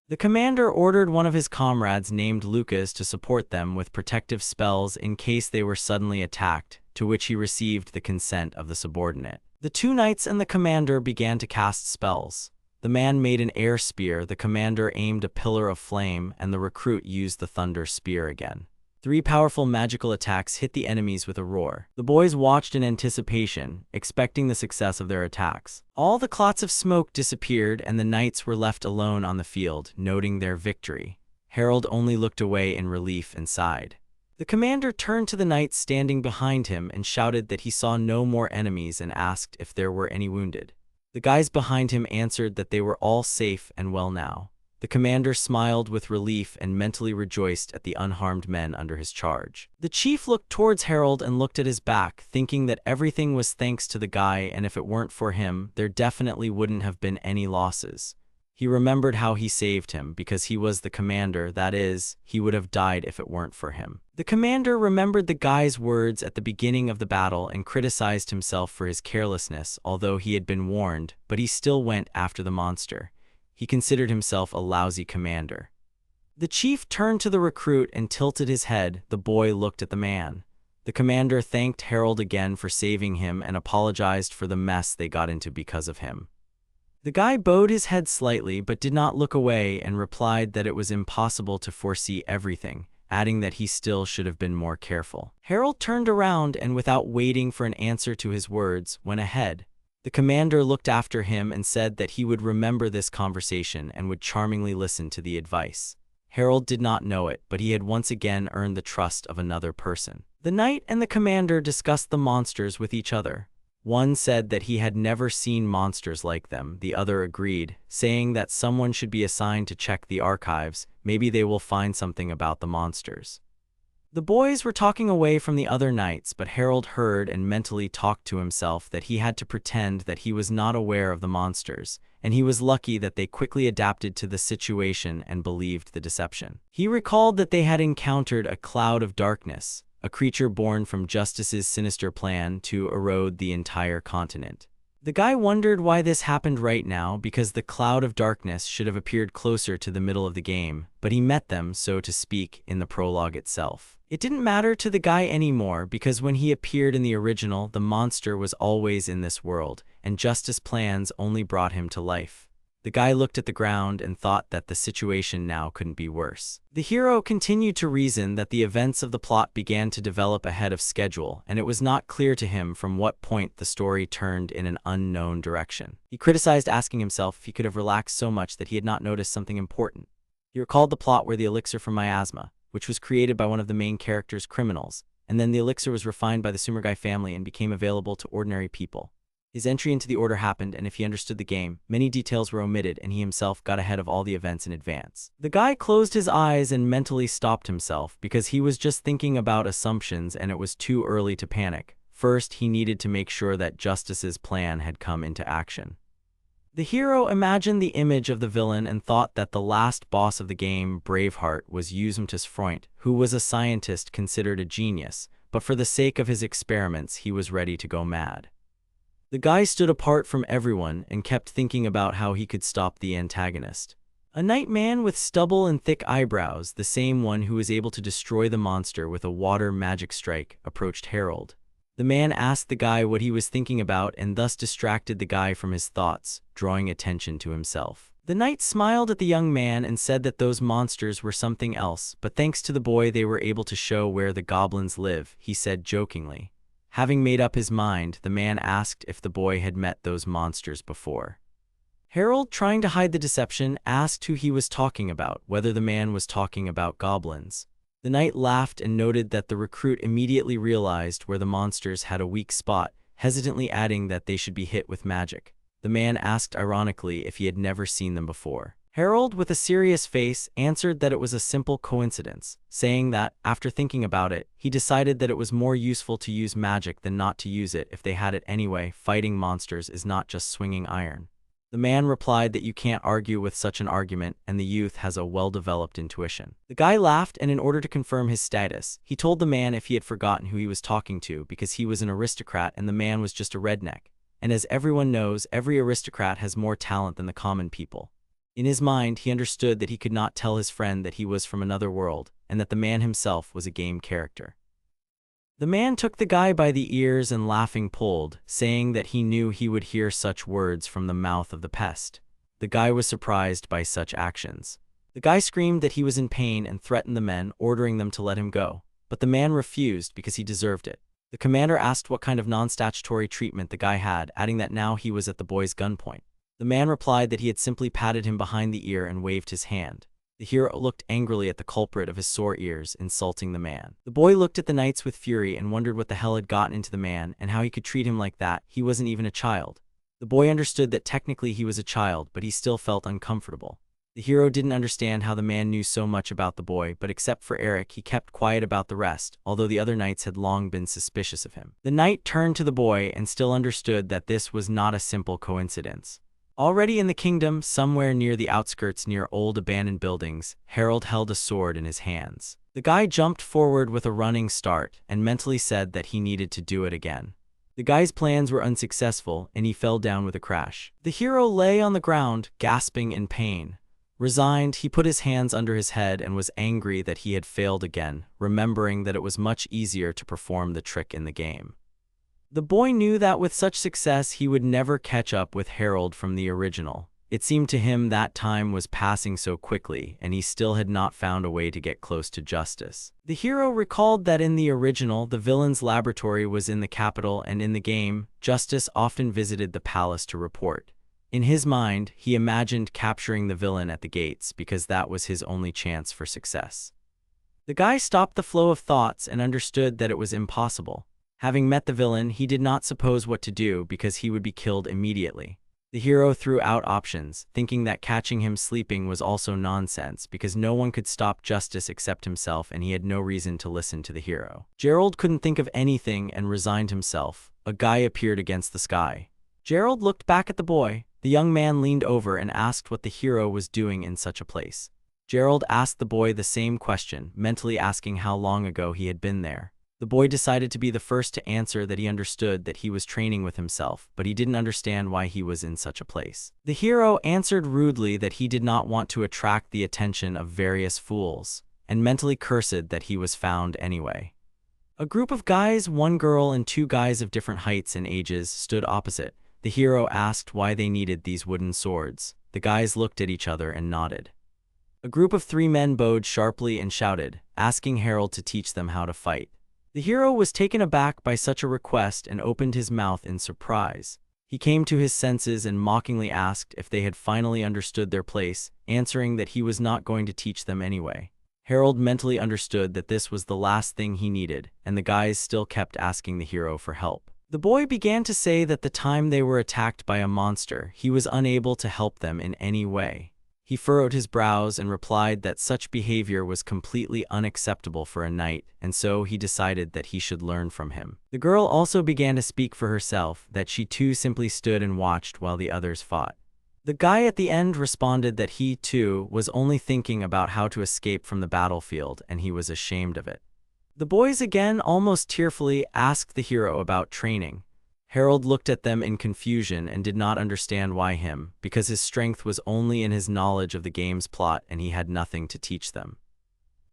The commander ordered one of his comrades named Lucas to support them with protective spells in case they were suddenly attacked, to which he received the consent of the subordinate. The two knights and the commander began to cast spells. The man made an air spear, the commander aimed a pillar of flame, and the recruit used the thunder spear again. 3 powerful magical attacks hit the enemies with a roar. The boys watched in anticipation, expecting the success of their attacks. All the clots of smoke disappeared and the knights were left alone on the field, noting their victory. Harold only looked away in relief and sighed. The commander turned to the knight standing behind him and shouted that he saw no more enemies and asked if there were any wounded. The guys behind him answered that they were all safe and well now. The commander smiled with relief and mentally rejoiced at the unharmed men under his charge. The chief looked towards Harold and looked at his back, thinking that everything was thanks to the guy, and if it weren't for him, there definitely wouldn't have been any losses. He remembered how he saved him because he was the commander, that is, he would have died if it weren't for him. The commander remembered the guy's words at the beginning of the battle and criticized himself for his carelessness, although he had been warned, but he still went after the monster. He considered himself a lousy commander. The chief turned to the recruit and tilted his head. The boy looked at the man. The commander thanked Harold again for saving him and apologized for the mess they got into because of him. The guy bowed his head slightly but did not look away and replied that it was impossible to foresee everything, adding that he still should have been more careful. Harold turned around and, without waiting for an answer to his words, went ahead. The commander looked after him and said that he would remember this conversation and would charmingly listen to the advice. Harold did not know it, but he had once again earned the trust of another person. The knight and the commander discussed the monsters with each other. One said that he had never seen monsters like them. The other agreed, saying that someone should be assigned to check the archives. Maybe they will find something about the monsters. The boys were talking away from the other knights, but Harold heard and mentally talked to himself that he had to pretend that he was not aware of the monsters, and he was lucky that they quickly adapted to the situation and believed the deception. He recalled that they had encountered a cloud of darkness, a creature born from Justice's sinister plan to erode the entire continent. The guy wondered why this happened right now, because the cloud of darkness should have appeared closer to the middle of the game, but he met them, so to speak, in the prologue itself. It didn't matter to the guy anymore, because when he appeared in the original, the monster was always in this world, and Justice plans only brought him to life. The guy looked at the ground and thought that the situation now couldn't be worse. The hero continued to reason that the events of the plot began to develop ahead of schedule, and it was not clear to him from what point the story turned in an unknown direction. He criticized asking himself if he could have relaxed so much that he had not noticed something important. He recalled the plot where the elixir from miasma, which was created by one of the main character's criminals, and then the elixir was refined by the Sumergai family and became available to ordinary people. His entry into the order happened, and if he understood the game, many details were omitted and he himself got ahead of all the events in advance. The guy closed his eyes and mentally stopped himself because he was just thinking about assumptions and it was too early to panic. First, he needed to make sure that Justice's plan had come into action. The hero imagined the image of the villain and thought that the last boss of the game, Braveheart, was Yuzumtus Freund, who was a scientist considered a genius, but for the sake of his experiments he was ready to go mad. The guy stood apart from everyone and kept thinking about how he could stop the antagonist. A knight man with stubble and thick eyebrows, the same one who was able to destroy the monster with a water magic strike, approached Harold. The man asked the guy what he was thinking about and thus distracted the guy from his thoughts, drawing attention to himself. The knight smiled at the young man and said that those monsters were something else, but thanks to the boy they were able to show where the goblins live, he said jokingly. Having made up his mind, the man asked if the boy had met those monsters before. Harold, trying to hide the deception, asked who he was talking about, whether the man was talking about goblins. The knight laughed and noted that the recruit immediately realized where the monsters had a weak spot, hesitantly adding that they should be hit with magic. The man asked ironically if he had never seen them before. Harold, with a serious face, answered that it was a simple coincidence, saying that, after thinking about it, he decided that it was more useful to use magic than not to use it if they had it anyway. Fighting monsters is not just swinging iron. The man replied that you can't argue with such an argument, and the youth has a well-developed intuition. The guy laughed, and in order to confirm his status, he told the man if he had forgotten who he was talking to because he was an aristocrat and the man was just a redneck. And as everyone knows, every aristocrat has more talent than the common people. In his mind, he understood that he could not tell his friend that he was from another world, and that the man himself was a game character. The man took the guy by the ears and laughing pulled, saying that he knew he would hear such words from the mouth of the pest. The guy was surprised by such actions. The guy screamed that he was in pain and threatened the men, ordering them to let him go, but the man refused because he deserved it. The commander asked what kind of non-statutory treatment the guy had, adding that now he was at the boy's gunpoint. The man replied that he had simply patted him behind the ear and waved his hand. The hero looked angrily at the culprit of his sore ears, insulting the man. The boy looked at the knights with fury and wondered what the hell had gotten into the man and how he could treat him like that. He wasn't even a child. The boy understood that technically he was a child, but he still felt uncomfortable. The hero didn't understand how the man knew so much about the boy, but except for Eric, he kept quiet about the rest, although the other knights had long been suspicious of him. The knight turned to the boy and still understood that this was not a simple coincidence. Already in the kingdom, somewhere near the outskirts near old abandoned buildings, Harold held a sword in his hands. The guy jumped forward with a running start and mentally said that he needed to do it again. The guy's plans were unsuccessful and he fell down with a crash. The hero lay on the ground, gasping in pain. Resigned, he put his hands under his head and was angry that he had failed again, remembering that it was much easier to perform the trick in the game. The boy knew that with such success he would never catch up with Harold from the original. It seemed to him that time was passing so quickly, and he still had not found a way to get close to justice. The hero recalled that in the original, the villain's laboratory was in the capital, and in the game, Justice often visited the palace to report. In his mind, he imagined capturing the villain at the gates because that was his only chance for success. The guy stopped the flow of thoughts and understood that it was impossible. Having met the villain, he did not suppose what to do because he would be killed immediately. The hero threw out options, thinking that catching him sleeping was also nonsense because no one could stop Justice except himself and he had no reason to listen to the hero. Gerald couldn't think of anything and resigned himself. A guy appeared against the sky. Gerald looked back at the boy. The young man leaned over and asked what the hero was doing in such a place. Gerald asked the boy the same question, mentally asking how long ago he had been there. The boy decided to be the first to answer that he understood that he was training with himself, but he didn't understand why he was in such a place. The hero answered rudely that he did not want to attract the attention of various fools, and mentally cursed that he was found anyway. A group of guys, one girl and two guys of different heights and ages, stood opposite. The hero asked why they needed these wooden swords. The guys looked at each other and nodded. A group of three men bowed sharply and shouted, asking Harold to teach them how to fight. The hero was taken aback by such a request and opened his mouth in surprise. He came to his senses and mockingly asked if they had finally understood their place, answering that he was not going to teach them anyway. Harold mentally understood that this was the last thing he needed, and the guys still kept asking the hero for help. The boy began to say that the time they were attacked by a monster, he was unable to help them in any way. He furrowed his brows and replied that such behavior was completely unacceptable for a knight, and so he decided that he should learn from him. The girl also began to speak for herself, that she too simply stood and watched while the others fought. The guy at the end responded that he too was only thinking about how to escape from the battlefield and he was ashamed of it. The boys again, almost tearfully, asked the hero about training. Harold looked at them in confusion and did not understand why him, because his strength was only in his knowledge of the game's plot and he had nothing to teach them.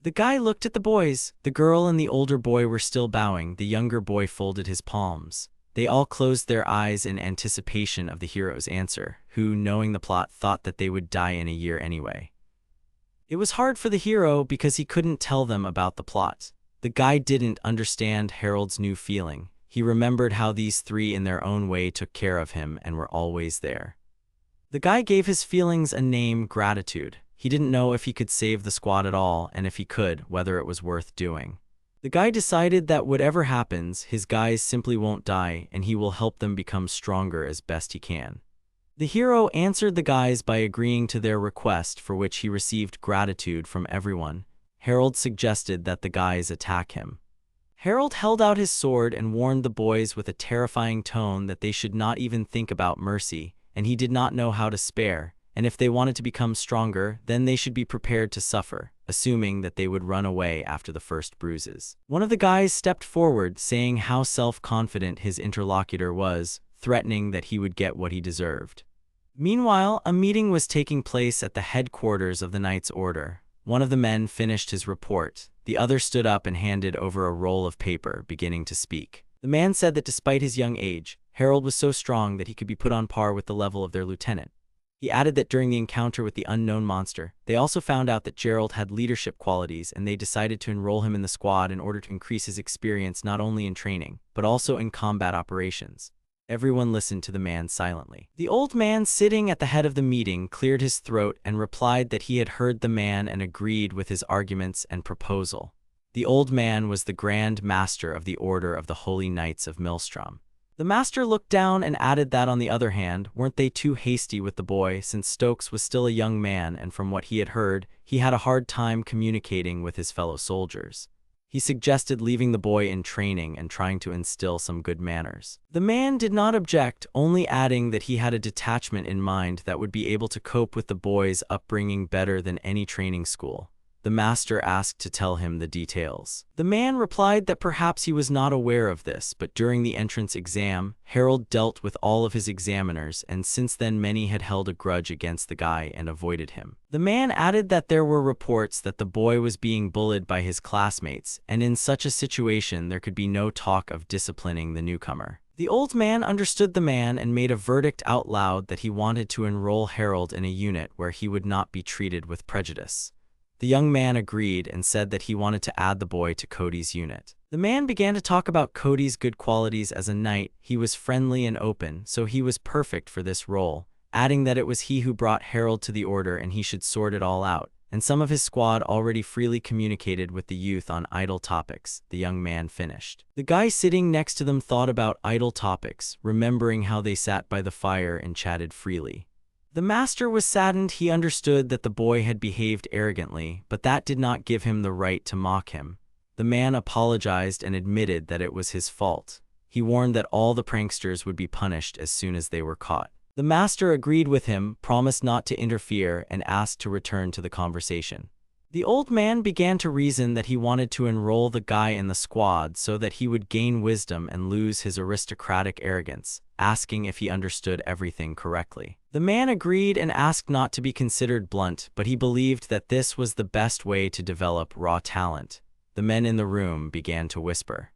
The guy looked at the boys. The girl and the older boy were still bowing. The younger boy folded his palms. They all closed their eyes in anticipation of the hero's answer, who, knowing the plot, thought that they would die in a year anyway. It was hard for the hero because he couldn't tell them about the plot. The guy didn't understand Harold's new feeling. He remembered how these three in their own way took care of him and were always there. The guy gave his feelings a name: gratitude. He didn't know if he could save the squad at all, and if he could, whether it was worth doing. The guy decided that whatever happens, his guys simply won't die, and he will help them become stronger as best he can. The hero answered the guys by agreeing to their request, for which he received gratitude from everyone. Harold suggested that the guys attack him. Harold held out his sword and warned the boys with a terrifying tone that they should not even think about mercy, and he did not know how to spare, and if they wanted to become stronger, then they should be prepared to suffer, assuming that they would run away after the first bruises. One of the guys stepped forward, saying how self-confident his interlocutor was, threatening that he would get what he deserved. Meanwhile, a meeting was taking place at the headquarters of the Knight's Order. One of the men finished his report. The other stood up and handed over a roll of paper, beginning to speak. The man said that despite his young age, Harold was so strong that he could be put on par with the level of their lieutenant. He added that during the encounter with the unknown monster, they also found out that Gerald had leadership qualities and they decided to enroll him in the squad in order to increase his experience not only in training, but also in combat operations. Everyone listened to the man silently. The old man sitting at the head of the meeting cleared his throat and replied that he had heard the man and agreed with his arguments and proposal. The old man was the Grand Master of the Order of the Holy Knights of Maelstrom. The master looked down and added that on the other hand, weren't they too hasty with the boy, since Stokes was still a young man and from what he had heard, he had a hard time communicating with his fellow soldiers. He suggested leaving the boy in training and trying to instill some good manners. The man did not object, only adding that he had a detachment in mind that would be able to cope with the boy's upbringing better than any training school. The master asked to tell him the details. The man replied that perhaps he was not aware of this, but during the entrance exam, Harold dealt with all of his examiners, and since then many had held a grudge against the guy and avoided him. The man added that there were reports that the boy was being bullied by his classmates, and in such a situation there could be no talk of disciplining the newcomer. The old man understood the man and made a verdict out loud that he wanted to enroll Harold in a unit where he would not be treated with prejudice. The young man agreed and said that he wanted to add the boy to Cody's unit. The man began to talk about Cody's good qualities as a knight. He was friendly and open, so he was perfect for this role, adding that it was he who brought Harold to the order and he should sort it all out. And some of his squad already freely communicated with the youth on idle topics. The young man finished. The guy sitting next to them thought about idle topics, remembering how they sat by the fire and chatted freely. The master was saddened. He understood that the boy had behaved arrogantly, but that did not give him the right to mock him. The man apologized and admitted that it was his fault. He warned that all the pranksters would be punished as soon as they were caught. The master agreed with him, promised not to interfere, and asked to return to the conversation. The old man began to reason that he wanted to enroll the guy in the squad so that he would gain wisdom and lose his aristocratic arrogance, asking if he understood everything correctly. The man agreed and asked not to be considered blunt, but he believed that this was the best way to develop raw talent. The men in the room began to whisper.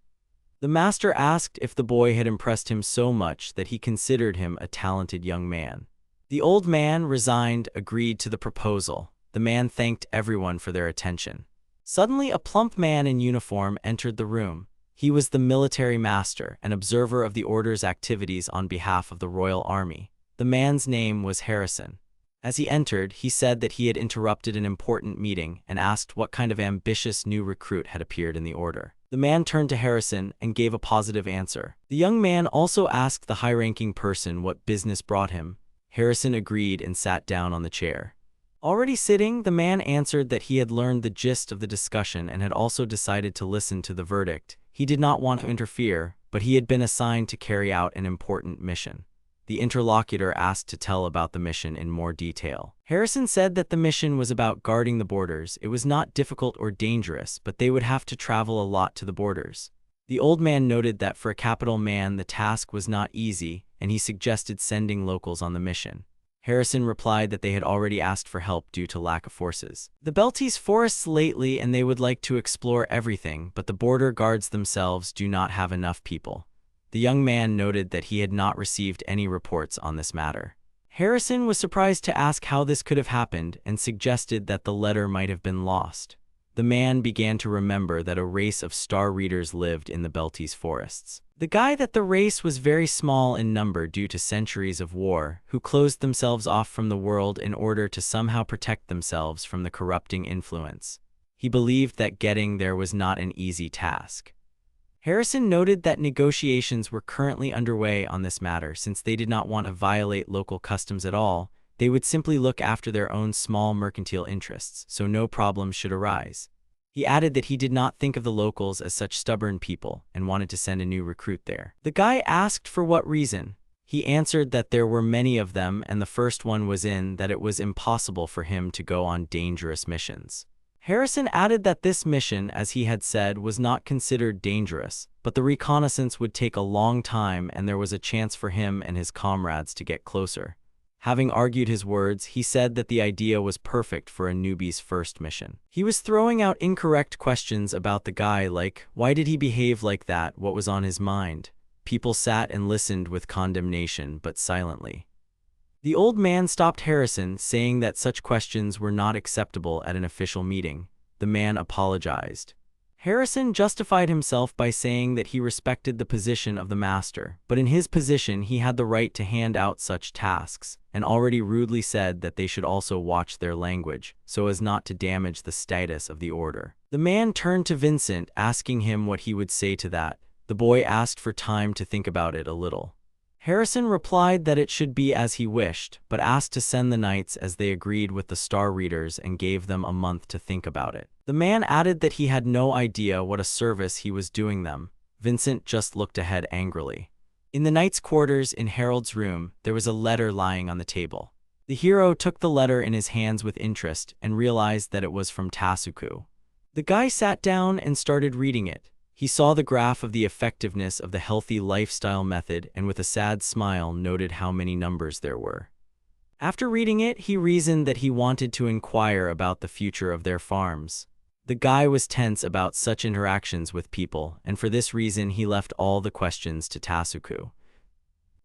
The master asked if the boy had impressed him so much that he considered him a talented young man. The old man, resigned, agreed to the proposal. The man thanked everyone for their attention. Suddenly, a plump man in uniform entered the room. He was the military master, an observer of the order's activities on behalf of the royal army. The man's name was Harrison. As he entered, he said that he had interrupted an important meeting and asked what kind of ambitious new recruit had appeared in the order. The man turned to Harrison and gave a positive answer. The young man also asked the high-ranking person what business brought him. Harrison agreed and sat down on the chair. Already sitting, the man answered that he had learned the gist of the discussion and had also decided to listen to the verdict. He did not want to interfere, but he had been assigned to carry out an important mission. The interlocutor asked to tell about the mission in more detail. Harrison said that the mission was about guarding the borders. It was not difficult or dangerous, but they would have to travel a lot to the borders. The old man noted that for a capital man the task was not easy, and he suggested sending locals on the mission. Harrison replied that they had already asked for help due to lack of forces. The Belties forests lately and they would like to explore everything, but the border guards themselves do not have enough people. The young man noted that he had not received any reports on this matter. Harrison was surprised to ask how this could have happened and suggested that the letter might have been lost. The man began to remember that a race of star readers lived in the Belties forests. The guy that the race was very small in number due to centuries of war, who closed themselves off from the world in order to somehow protect themselves from the corrupting influence. He believed that getting there was not an easy task. Harrison noted that negotiations were currently underway on this matter since they did not want to violate local customs at all. They would simply look after their own small mercantile interests, so no problems should arise. He added that he did not think of the locals as such stubborn people and wanted to send a new recruit there. The guy asked for what reason. He answered that there were many of them, and the first one was that it was impossible for him to go on dangerous missions. Harrison added that this mission, as he had said, was not considered dangerous, but the reconnaissance would take a long time and there was a chance for him and his comrades to get closer. Having argued his words, he said that the idea was perfect for a newbie's first mission. He was throwing out incorrect questions about the guy like, why did he behave like that, what was on his mind? People sat and listened with condemnation, but silently. The old man stopped Harrison, saying that such questions were not acceptable at an official meeting. The man apologized. Harrison justified himself by saying that he respected the position of the master, but in his position he had the right to hand out such tasks, and already rudely said that they should also watch their language, so as not to damage the status of the order. The man turned to Vincent, asking him what he would say to that. The boy asked for time to think about it a little. Harrison replied that it should be as he wished, but asked to send the knights as they agreed with the star readers and gave them a month to think about it. The man added that he had no idea what a service he was doing them. Vincent just looked ahead angrily. In the knights' quarters in Harold's room, there was a letter lying on the table. The hero took the letter in his hands with interest and realized that it was from Tasuku. The guy sat down and started reading it. He saw the graph of the effectiveness of the healthy lifestyle method and with a sad smile noted how many numbers there were. After reading it, he reasoned that he wanted to inquire about the future of their farms. The guy was tense about such interactions with people, and for this reason he left all the questions to Tasuku.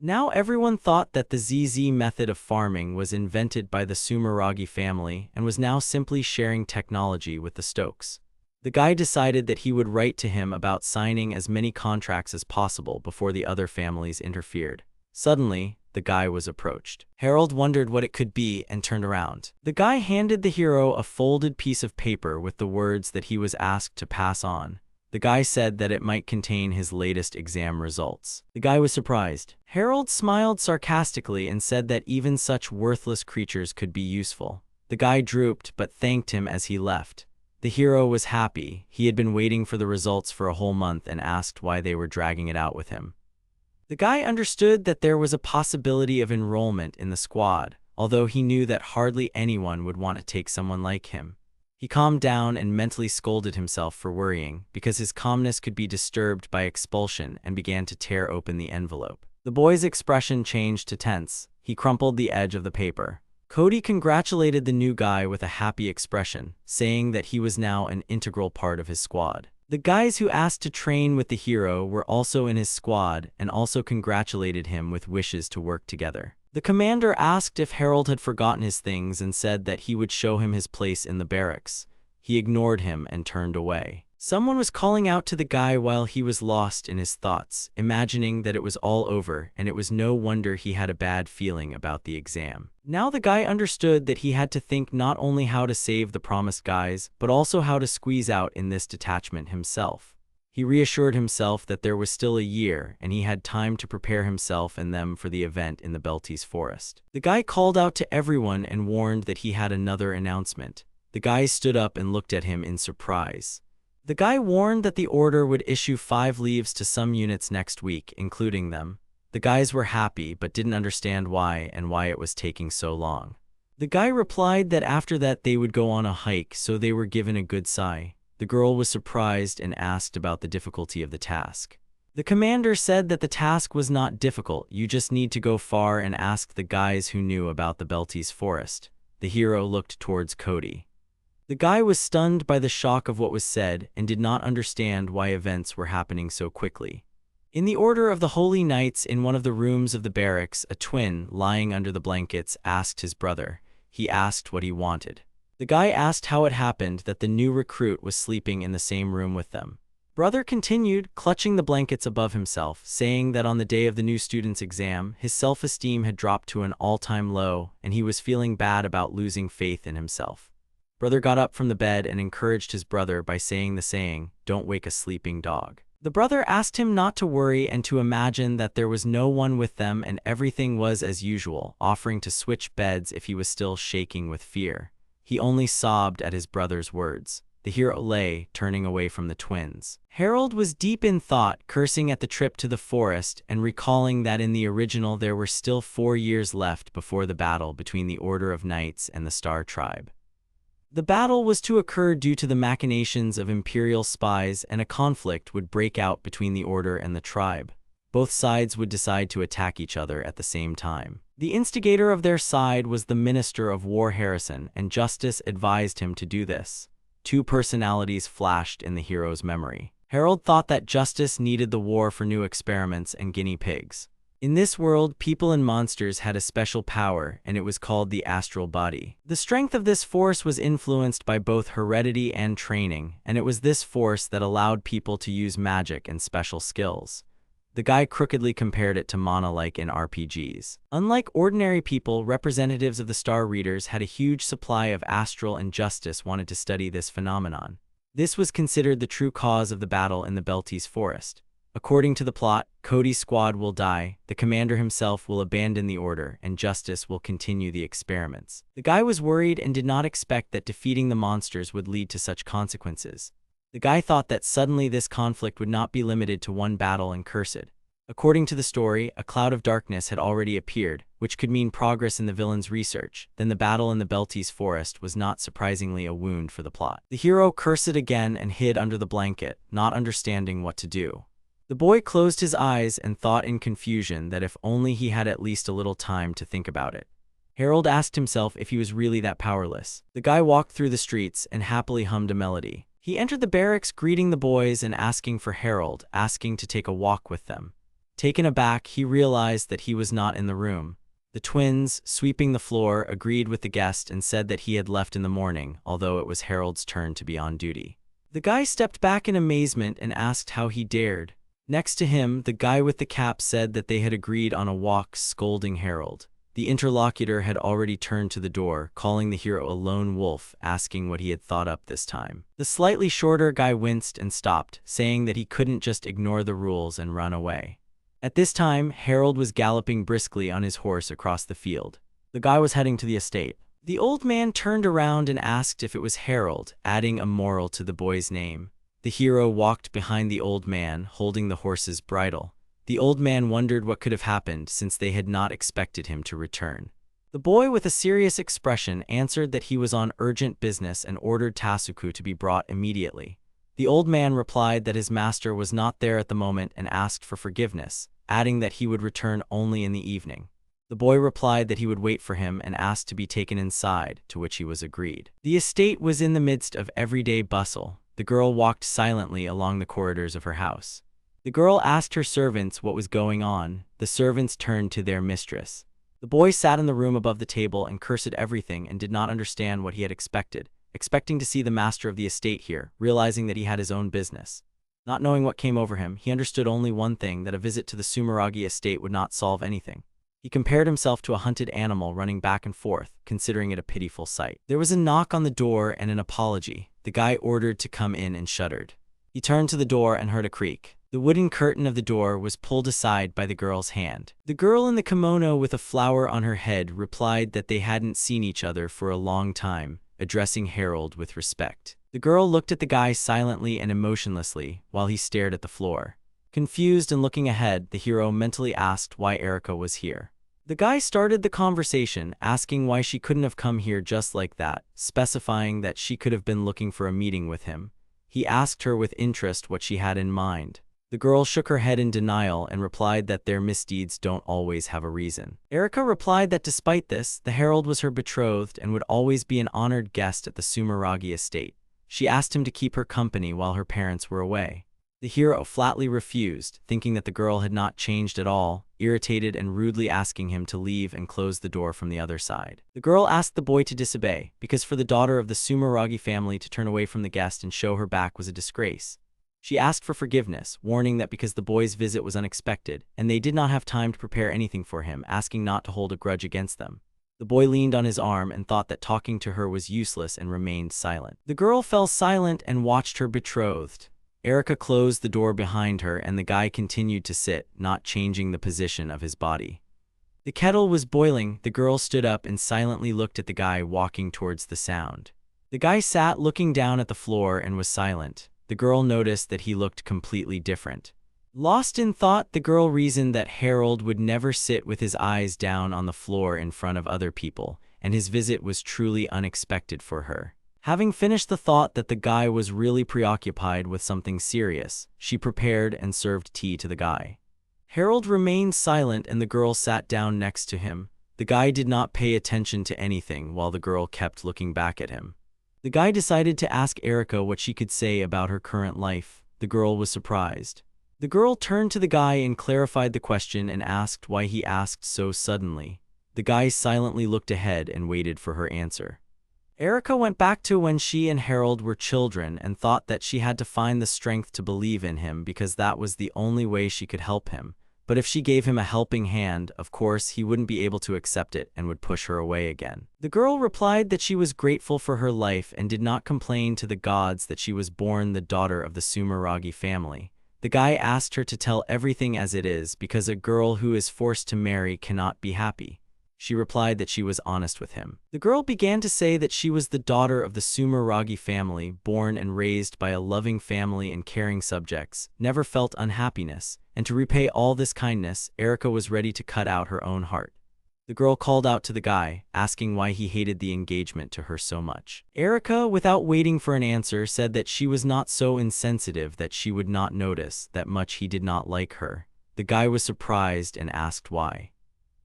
Now everyone thought that the ZZ method of farming was invented by the Sumeragi family and was now simply sharing technology with the Stokes. The guy decided that he would write to him about signing as many contracts as possible before the other families interfered. Suddenly, the guy was approached. Harold wondered what it could be and turned around. The guy handed the hero a folded piece of paper with the words that he was asked to pass on. The guy said that it might contain his latest exam results. The guy was surprised. Harold smiled sarcastically and said that even such worthless creatures could be useful. The guy drooped but thanked him as he left. The hero was happy. He had been waiting for the results for a whole month and asked why they were dragging it out with him. The guy understood that there was a possibility of enrollment in the squad, although he knew that hardly anyone would want to take someone like him. He calmed down and mentally scolded himself for worrying, because his calmness could be disturbed by expulsion, and began to tear open the envelope. The boy's expression changed to tense. He crumpled the edge of the paper. Cody congratulated the new guy with a happy expression, saying that he was now an integral part of his squad. The guys who asked to train with the hero were also in his squad and also congratulated him with wishes to work together. The commander asked if Harold had forgotten his things and said that he would show him his place in the barracks. He ignored him and turned away. Someone was calling out to the guy while he was lost in his thoughts, imagining that it was all over, and it was no wonder he had a bad feeling about the exam. Now the guy understood that he had to think not only how to save the promised guys, but also how to squeeze out in this detachment himself. He reassured himself that there was still a year, and he had time to prepare himself and them for the event in the Belties forest. The guy called out to everyone and warned that he had another announcement. The guys stood up and looked at him in surprise. The guy warned that the order would issue 5 leaves to some units next week, including them. The guys were happy but didn't understand why and why it was taking so long. The guy replied that after that they would go on a hike, so they were given a good sigh. The girl was surprised and asked about the difficulty of the task. The commander said that the task was not difficult, you just need to go far and ask the guys who knew about the Belties forest. The hero looked towards Cody. The guy was stunned by the shock of what was said and did not understand why events were happening so quickly. In the order of the Holy Knights, in one of the rooms of the barracks, a twin, lying under the blankets, asked his brother. He asked what he wanted. The guy asked how it happened that the new recruit was sleeping in the same room with them. Brother continued, clutching the blankets above himself, saying that on the day of the new student's exam, his self-esteem had dropped to an all-time low, and he was feeling bad about losing faith in himself. Brother got up from the bed and encouraged his brother by saying the saying, "Don't wake a sleeping dog." The brother asked him not to worry and to imagine that there was no one with them and everything was as usual, offering to switch beds if he was still shaking with fear. He only sobbed at his brother's words. The hero lay, turning away from the twins. Harold was deep in thought, cursing at the trip to the forest and recalling that in the original there were still 4 years left before the battle between the Order of Knights and the Star Tribe. The battle was to occur due to the machinations of imperial spies, and a conflict would break out between the Order and the tribe. Both sides would decide to attack each other at the same time. The instigator of their side was the Minister of War Harrison, and justice advised him to do this. 2 personalities flashed in the hero's memory. Harold thought that justice needed the war for new experiments and guinea pigs. In this world, people and monsters had a special power, and it was called the astral body. The strength of this force was influenced by both heredity and training, and it was this force that allowed people to use magic and special skills. The guy crookedly compared it to mana like in RPGs. Unlike ordinary people, representatives of the Star Readers had a huge supply of astral, and Justice wanted to study this phenomenon. This was considered the true cause of the battle in the Belties forest. According to the plot, Cody's squad will die, the commander himself will abandon the order, and Justice will continue the experiments. The guy was worried and did not expect that defeating the monsters would lead to such consequences. The guy thought that suddenly this conflict would not be limited to one battle and cursed. According to the story, a cloud of darkness had already appeared, which could mean progress in the villain's research. Then the battle in the Belties forest was not surprisingly a wound for the plot. The hero cursed again and hid under the blanket, not understanding what to do. The boy closed his eyes and thought in confusion that if only he had at least a little time to think about it. Harold asked himself if he was really that powerless. The guy walked through the streets and happily hummed a melody. He entered the barracks greeting the boys and asking for Harold, asking to take a walk with them. Taken aback, he realized that he was not in the room. The twins, sweeping the floor, agreed with the guest and said that he had left in the morning, although it was Harold's turn to be on duty. The guy stepped back in amazement and asked how he dared. Next to him, the guy with the cap said that they had agreed on a walk, scolding Harold. The interlocutor had already turned to the door, calling the hero a lone wolf, asking what he had thought up this time. The slightly shorter guy winced and stopped, saying that he couldn't just ignore the rules and run away. At this time, Harold was galloping briskly on his horse across the field. The guy was heading to the estate. The old man turned around and asked if it was Harold, adding a moral to the boy's name. The hero walked behind the old man, holding the horse's bridle. The old man wondered what could have happened since they had not expected him to return. The boy, with a serious expression, answered that he was on urgent business and ordered Tasuku to be brought immediately. The old man replied that his master was not there at the moment and asked for forgiveness, adding that he would return only in the evening. The boy replied that he would wait for him and asked to be taken inside, to which he was agreed. The estate was in the midst of everyday bustle. The girl walked silently along the corridors of her house. The girl asked her servants what was going on. The servants turned to their mistress. The boy sat in the room above the table and cursed everything and did not understand what he had expected, expecting to see the master of the estate here, realizing that he had his own business. Not knowing what came over him, he understood only one thing, that a visit to the Sumeragi estate would not solve anything. He compared himself to a hunted animal running back and forth, considering it a pitiful sight. There was a knock on the door and an apology. The guy ordered to come in and shuddered. He turned to the door and heard a creak. The wooden curtain of the door was pulled aside by the girl's hand. The girl in the kimono with a flower on her head replied that they hadn't seen each other for a long time, addressing Harold with respect. The girl looked at the guy silently and emotionlessly while he stared at the floor. Confused and looking ahead, the hero mentally asked why Erica was here. The guy started the conversation, asking why she couldn't have come here just like that, specifying that she could have been looking for a meeting with him. He asked her with interest what she had in mind. The girl shook her head in denial and replied that their misdeeds don't always have a reason. Erica replied that despite this, the herald was her betrothed and would always be an honored guest at the Sumeragi estate. She asked him to keep her company while her parents were away. The hero flatly refused, thinking that the girl had not changed at all, irritated and rudely asking him to leave and close the door from the other side. The girl asked the boy to disobey, because for the daughter of the Sumeragi family to turn away from the guest and show her back was a disgrace. She asked for forgiveness, warning that because the boy's visit was unexpected, and they did not have time to prepare anything for him, asking not to hold a grudge against them. The boy leaned on his arm and thought that talking to her was useless and remained silent. The girl fell silent and watched her betrothed. Erica closed the door behind her and the guy continued to sit, not changing the position of his body. The kettle was boiling. The girl stood up and silently looked at the guy walking towards the sound. The guy sat looking down at the floor and was silent. The girl noticed that he looked completely different. Lost in thought, the girl reasoned that Harold would never sit with his eyes down on the floor in front of other people, and his visit was truly unexpected for her. Having finished the thought that the guy was really preoccupied with something serious, she prepared and served tea to the guy. Harold remained silent and the girl sat down next to him. The guy did not pay attention to anything while the girl kept looking back at him. The guy decided to ask Erica what she could say about her current life. The girl was surprised. The girl turned to the guy and clarified the question and asked why he asked so suddenly. The guy silently looked ahead and waited for her answer. Erica went back to when she and Harold were children and thought that she had to find the strength to believe in him because that was the only way she could help him. But if she gave him a helping hand, of course, he wouldn't be able to accept it and would push her away again. The girl replied that she was grateful for her life and did not complain to the gods that she was born the daughter of the Sumeragi family. The guy asked her to tell everything as it is because a girl who is forced to marry cannot be happy. She replied that she was honest with him. The girl began to say that she was the daughter of the Sumeragi family, born and raised by a loving family and caring subjects, never felt unhappiness, and to repay all this kindness, Erica was ready to cut out her own heart. The girl called out to the guy, asking why he hated the engagement to her so much. Erica, without waiting for an answer, said that she was not so insensitive that she would not notice that much he did not like her. The guy was surprised and asked why.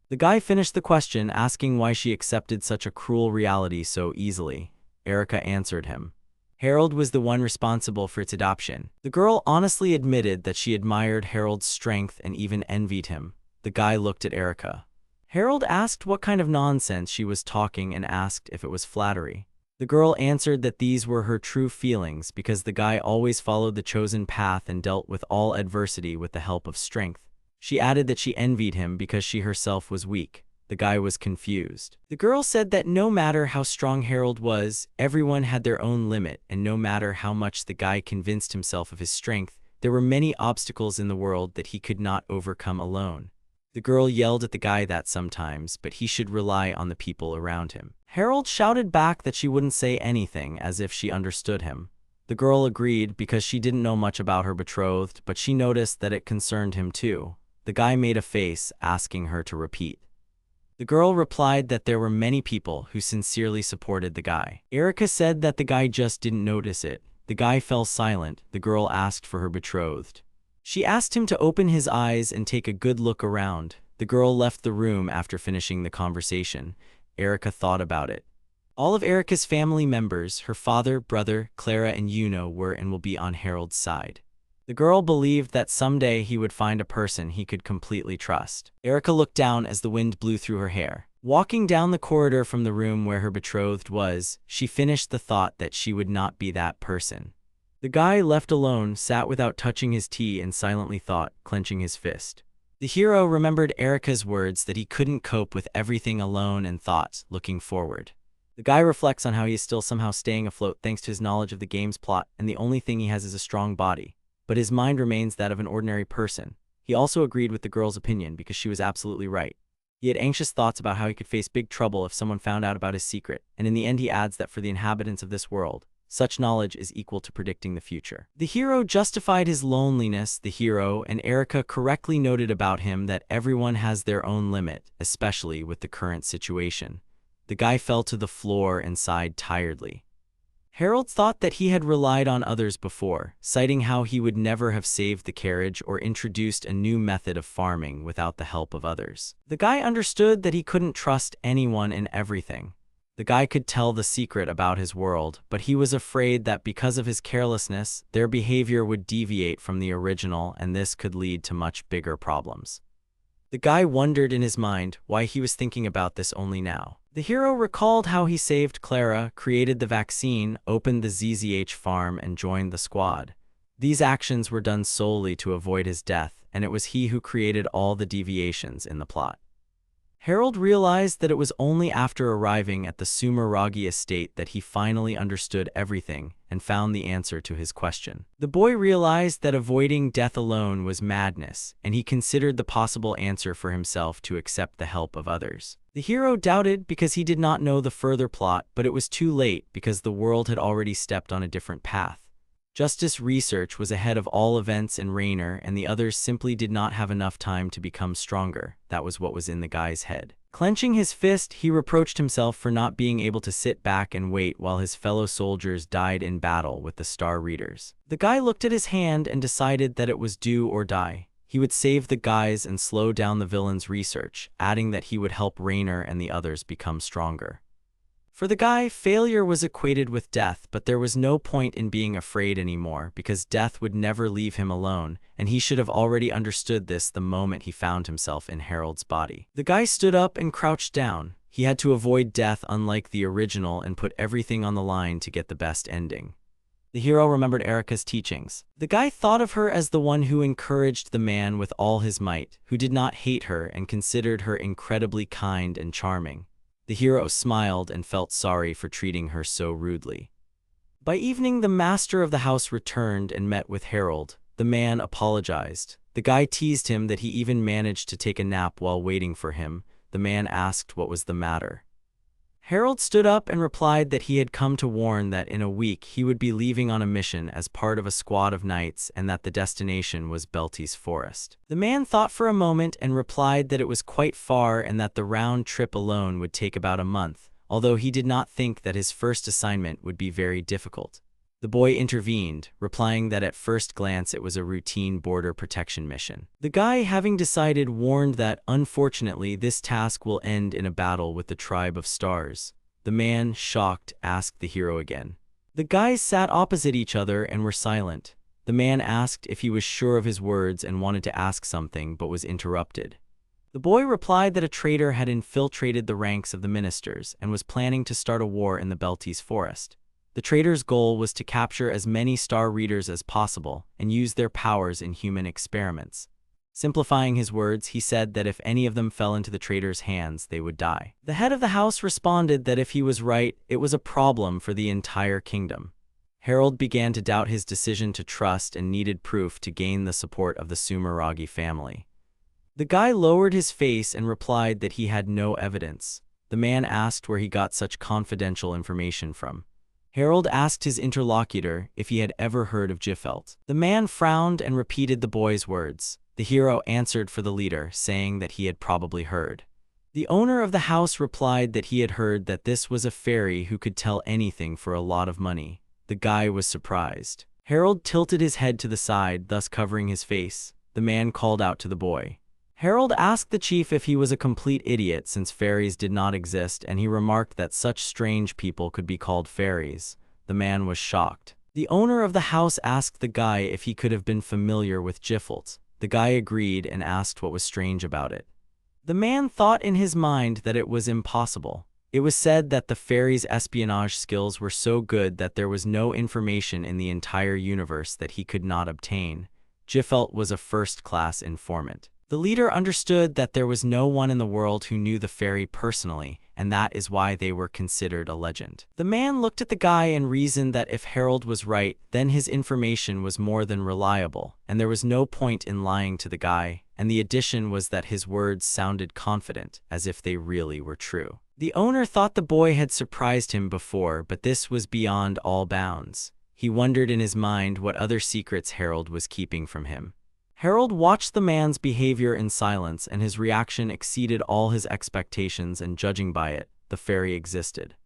The guy finished the question, asking why she accepted such a cruel reality so easily. Erica answered him. Harold was the one responsible for its adoption. The girl honestly admitted that she admired Harold's strength and even envied him. The guy looked at Erica. Harold asked what kind of nonsense she was talking and asked if it was flattery. The girl answered that these were her true feelings because the guy always followed the chosen path and dealt with all adversity with the help of strength. She added that she envied him because she herself was weak. The guy was confused. The girl said that no matter how strong Harold was, everyone had their own limit, and no matter how much the guy convinced himself of his strength, there were many obstacles in the world that he could not overcome alone. The girl yelled at the guy that sometimes, but he should rely on the people around him. Harold shouted back that she wouldn't say anything, as if she understood him. The girl agreed because she didn't know much about her betrothed, but she noticed that it concerned him too. The guy made a face, asking her to repeat. The girl replied that there were many people who sincerely supported the guy. Erica said that the guy just didn't notice it. The guy fell silent. The girl asked for her betrothed. She asked him to open his eyes and take a good look around. The girl left the room after finishing the conversation. Erica thought about it. All of Erica's family members, her father, brother, Clara, and Yuno were and will be on Harold's side. The girl believed that someday he would find a person he could completely trust. Erica looked down as the wind blew through her hair. Walking down the corridor from the room where her betrothed was, she finished the thought that she would not be that person. The guy, left alone, sat without touching his tea and silently thought, clenching his fist. The hero remembered Erica's words that he couldn't cope with everything alone and thought, looking forward. The guy reflects on how he is still somehow staying afloat thanks to his knowledge of the game's plot, and the only thing he has is a strong body. But his mind remains that of an ordinary person. He also agreed with the girl's opinion because she was absolutely right. He had anxious thoughts about how he could face big trouble if someone found out about his secret, and in the end he adds that for the inhabitants of this world, such knowledge is equal to predicting the future. The hero justified his loneliness. The hero and Erica correctly noted about him that everyone has their own limit, especially with the current situation. The guy fell to the floor and sighed tiredly. Harold thought that he had relied on others before, citing how he would never have saved the carriage or introduced a new method of farming without the help of others. The guy understood that he couldn't trust anyone in everything. The guy could tell the secret about his world, but he was afraid that because of his carelessness, their behavior would deviate from the original, and this could lead to much bigger problems. The guy wondered in his mind why he was thinking about this only now. The hero recalled how he saved Clara, created the vaccine, opened the ZZH farm, and joined the squad. These actions were done solely to avoid his death, and it was he who created all the deviations in the plot. Harold realized that it was only after arriving at the Sumeragi estate that he finally understood everything and found the answer to his question. The boy realized that avoiding death alone was madness, and he considered the possible answer for himself to accept the help of others. The hero doubted because he did not know the further plot, but it was too late because the world had already stepped on a different path. Justice Research was ahead of all events in Rainer, and the others simply did not have enough time to become stronger. That was what was in the guy's head. Clenching his fist, he reproached himself for not being able to sit back and wait while his fellow soldiers died in battle with the Star Readers. The guy looked at his hand and decided that it was do or die. He would save the guys and slow down the villain's research, adding that he would help Rainer and the others become stronger. For the guy, failure was equated with death, but there was no point in being afraid anymore because death would never leave him alone, and he should have already understood this the moment he found himself in Harold's body. The guy stood up and crouched down. He had to avoid death unlike the original and put everything on the line to get the best ending. The hero remembered Erika's teachings. The guy thought of her as the one who encouraged the man with all his might, who did not hate her and considered her incredibly kind and charming. The hero smiled and felt sorry for treating her so rudely. By evening, the master of the house returned and met with Harold. The man apologized. The guy teased him that he even managed to take a nap while waiting for him. The man asked what was the matter. Harold stood up and replied that he had come to warn that in a week he would be leaving on a mission as part of a squad of knights and that the destination was Belty's forest. The man thought for a moment and replied that it was quite far and that the round trip alone would take about a month, although he did not think that his first assignment would be very difficult. The boy intervened, replying that at first glance it was a routine border protection mission. The guy, having decided, warned that, unfortunately, this task will end in a battle with the tribe of stars. The man, shocked, asked the hero again. The guys sat opposite each other and were silent. The man asked if he was sure of his words and wanted to ask something but was interrupted. The boy replied that a traitor had infiltrated the ranks of the ministers and was planning to start a war in the Belty's forest. The traitor's goal was to capture as many star readers as possible and use their powers in human experiments. Simplifying his words, he said that if any of them fell into the traitor's hands, they would die. The head of the house responded that if he was right, it was a problem for the entire kingdom. Harold began to doubt his decision to trust and needed proof to gain the support of the Sumeragi family. The guy lowered his face and replied that he had no evidence. The man asked where he got such confidential information from. Harold asked his interlocutor if he had ever heard of Gifelt. The man frowned and repeated the boy's words. The hero answered for the leader, saying that he had probably heard. The owner of the house replied that he had heard that this was a fairy who could tell anything for a lot of money. The guy was surprised. Harold tilted his head to the side, thus covering his face. The man called out to the boy. Harold asked the chief if he was a complete idiot since fairies did not exist, and he remarked that such strange people could be called fairies. The man was shocked. The owner of the house asked the guy if he could have been familiar with Gifelt. The guy agreed and asked what was strange about it. The man thought in his mind that it was impossible. It was said that the fairies' espionage skills were so good that there was no information in the entire universe that he could not obtain. Gifelt was a first-class informant. The leader understood that there was no one in the world who knew the fairy personally, and that is why they were considered a legend. The man looked at the guy and reasoned that if Harold was right, then his information was more than reliable, and there was no point in lying to the guy, and the addition was that his words sounded confident, as if they really were true. The owner thought the boy had surprised him before, but this was beyond all bounds. He wondered in his mind what other secrets Harold was keeping from him. Harold watched the man's behavior in silence, and his reaction exceeded all his expectations, and judging by it, the fairy existed.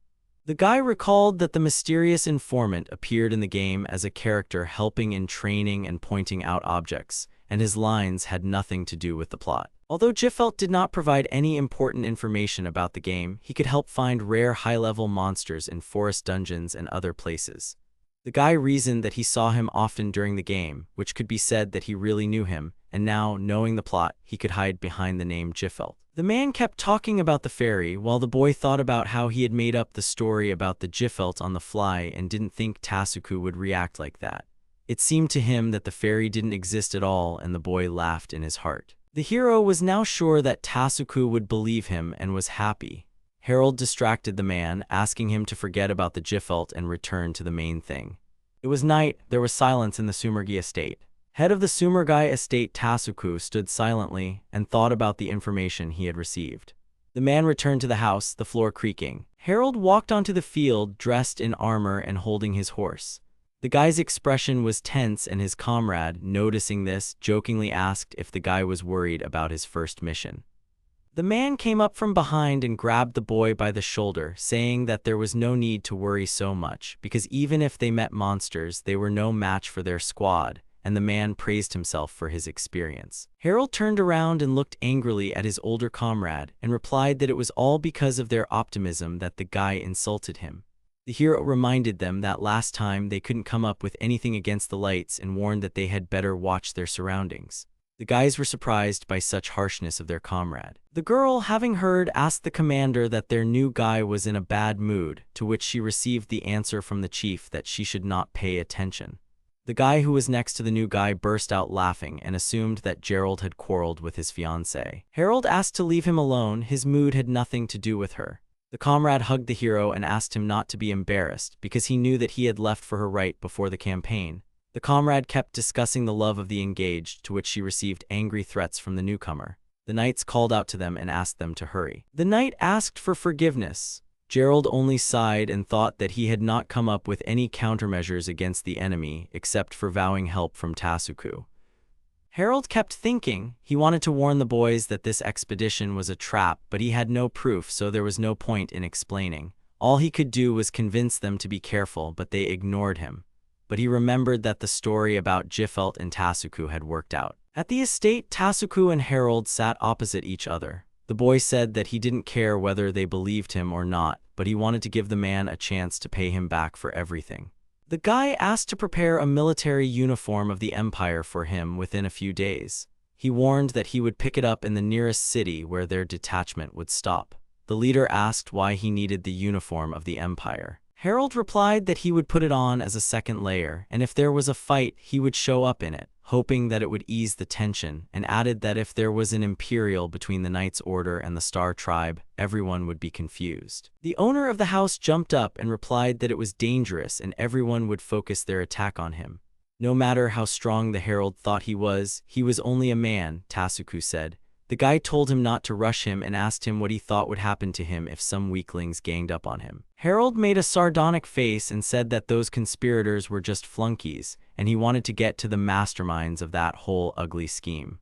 The guy recalled that the mysterious informant appeared in the game as a character helping in training and pointing out objects, and his lines had nothing to do with the plot. Although Gifelt did not provide any important information about the game, he could help find rare high-level monsters in forest dungeons and other places. The guy reasoned that he saw him often during the game, which could be said that he really knew him, and now, knowing the plot, he could hide behind the name Gifelt. The man kept talking about the fairy, while the boy thought about how he had made up the story about the Gifelt on the fly and didn't think Tasuku would react like that. It seemed to him that the fairy didn't exist at all, and the boy laughed in his heart. The hero was now sure that Tasuku would believe him and was happy. Harold distracted the man, asking him to forget about the Gifelt and return to the main thing. It was night. There was silence in the Sumeragi estate. Head of the Sumeragi estate Tasuku stood silently and thought about the information he had received. The man returned to the house, the floor creaking. Harold walked onto the field, dressed in armor and holding his horse. The guy's expression was tense, and his comrade, noticing this, jokingly asked if the guy was worried about his first mission. The man came up from behind and grabbed the boy by the shoulder, saying that there was no need to worry so much, because even if they met monsters, they were no match for their squad, and the man praised himself for his experience. Harold turned around and looked angrily at his older comrade and replied that it was all because of their optimism that the guy insulted him. The hero reminded them that last time they couldn't come up with anything against the lights and warned that they had better watch their surroundings. The guys were surprised by such harshness of their comrade. The girl, having heard, asked the commander that their new guy was in a bad mood, to which she received the answer from the chief that she should not pay attention. The guy who was next to the new guy burst out laughing and assumed that Gerald had quarreled with his fiancée. Harold asked to leave him alone, his mood had nothing to do with her. The comrade hugged the hero and asked him not to be embarrassed because he knew that he had left for her right before the campaign. The comrade kept discussing the love of the engaged, to which she received angry threats from the newcomer. The knights called out to them and asked them to hurry. The knight asked for forgiveness. Gerald only sighed and thought that he had not come up with any countermeasures against the enemy except for vowing help from Tasuku. Harold kept thinking. He wanted to warn the boys that this expedition was a trap, but he had no proof, so there was no point in explaining. All he could do was convince them to be careful, but they ignored him. But he remembered that the story about Jifelt and Tasuku had worked out. At the estate, Tasuku and Harold sat opposite each other. The boy said that he didn't care whether they believed him or not, but he wanted to give the man a chance to pay him back for everything. The guy asked to prepare a military uniform of the Empire for him within a few days. He warned that he would pick it up in the nearest city where their detachment would stop. The leader asked why he needed the uniform of the Empire. Harold replied that he would put it on as a second layer, and if there was a fight, he would show up in it, hoping that it would ease the tension, and added that if there was an imperial between the Knight's Order and the Star Tribe, everyone would be confused. The owner of the house jumped up and replied that it was dangerous and everyone would focus their attack on him. No matter how strong the herald thought he was only a man, Tasuku said. The guy told him not to rush him and asked him what he thought would happen to him if some weaklings ganged up on him. Harold made a sardonic face and said that those conspirators were just flunkies, and he wanted to get to the masterminds of that whole ugly scheme.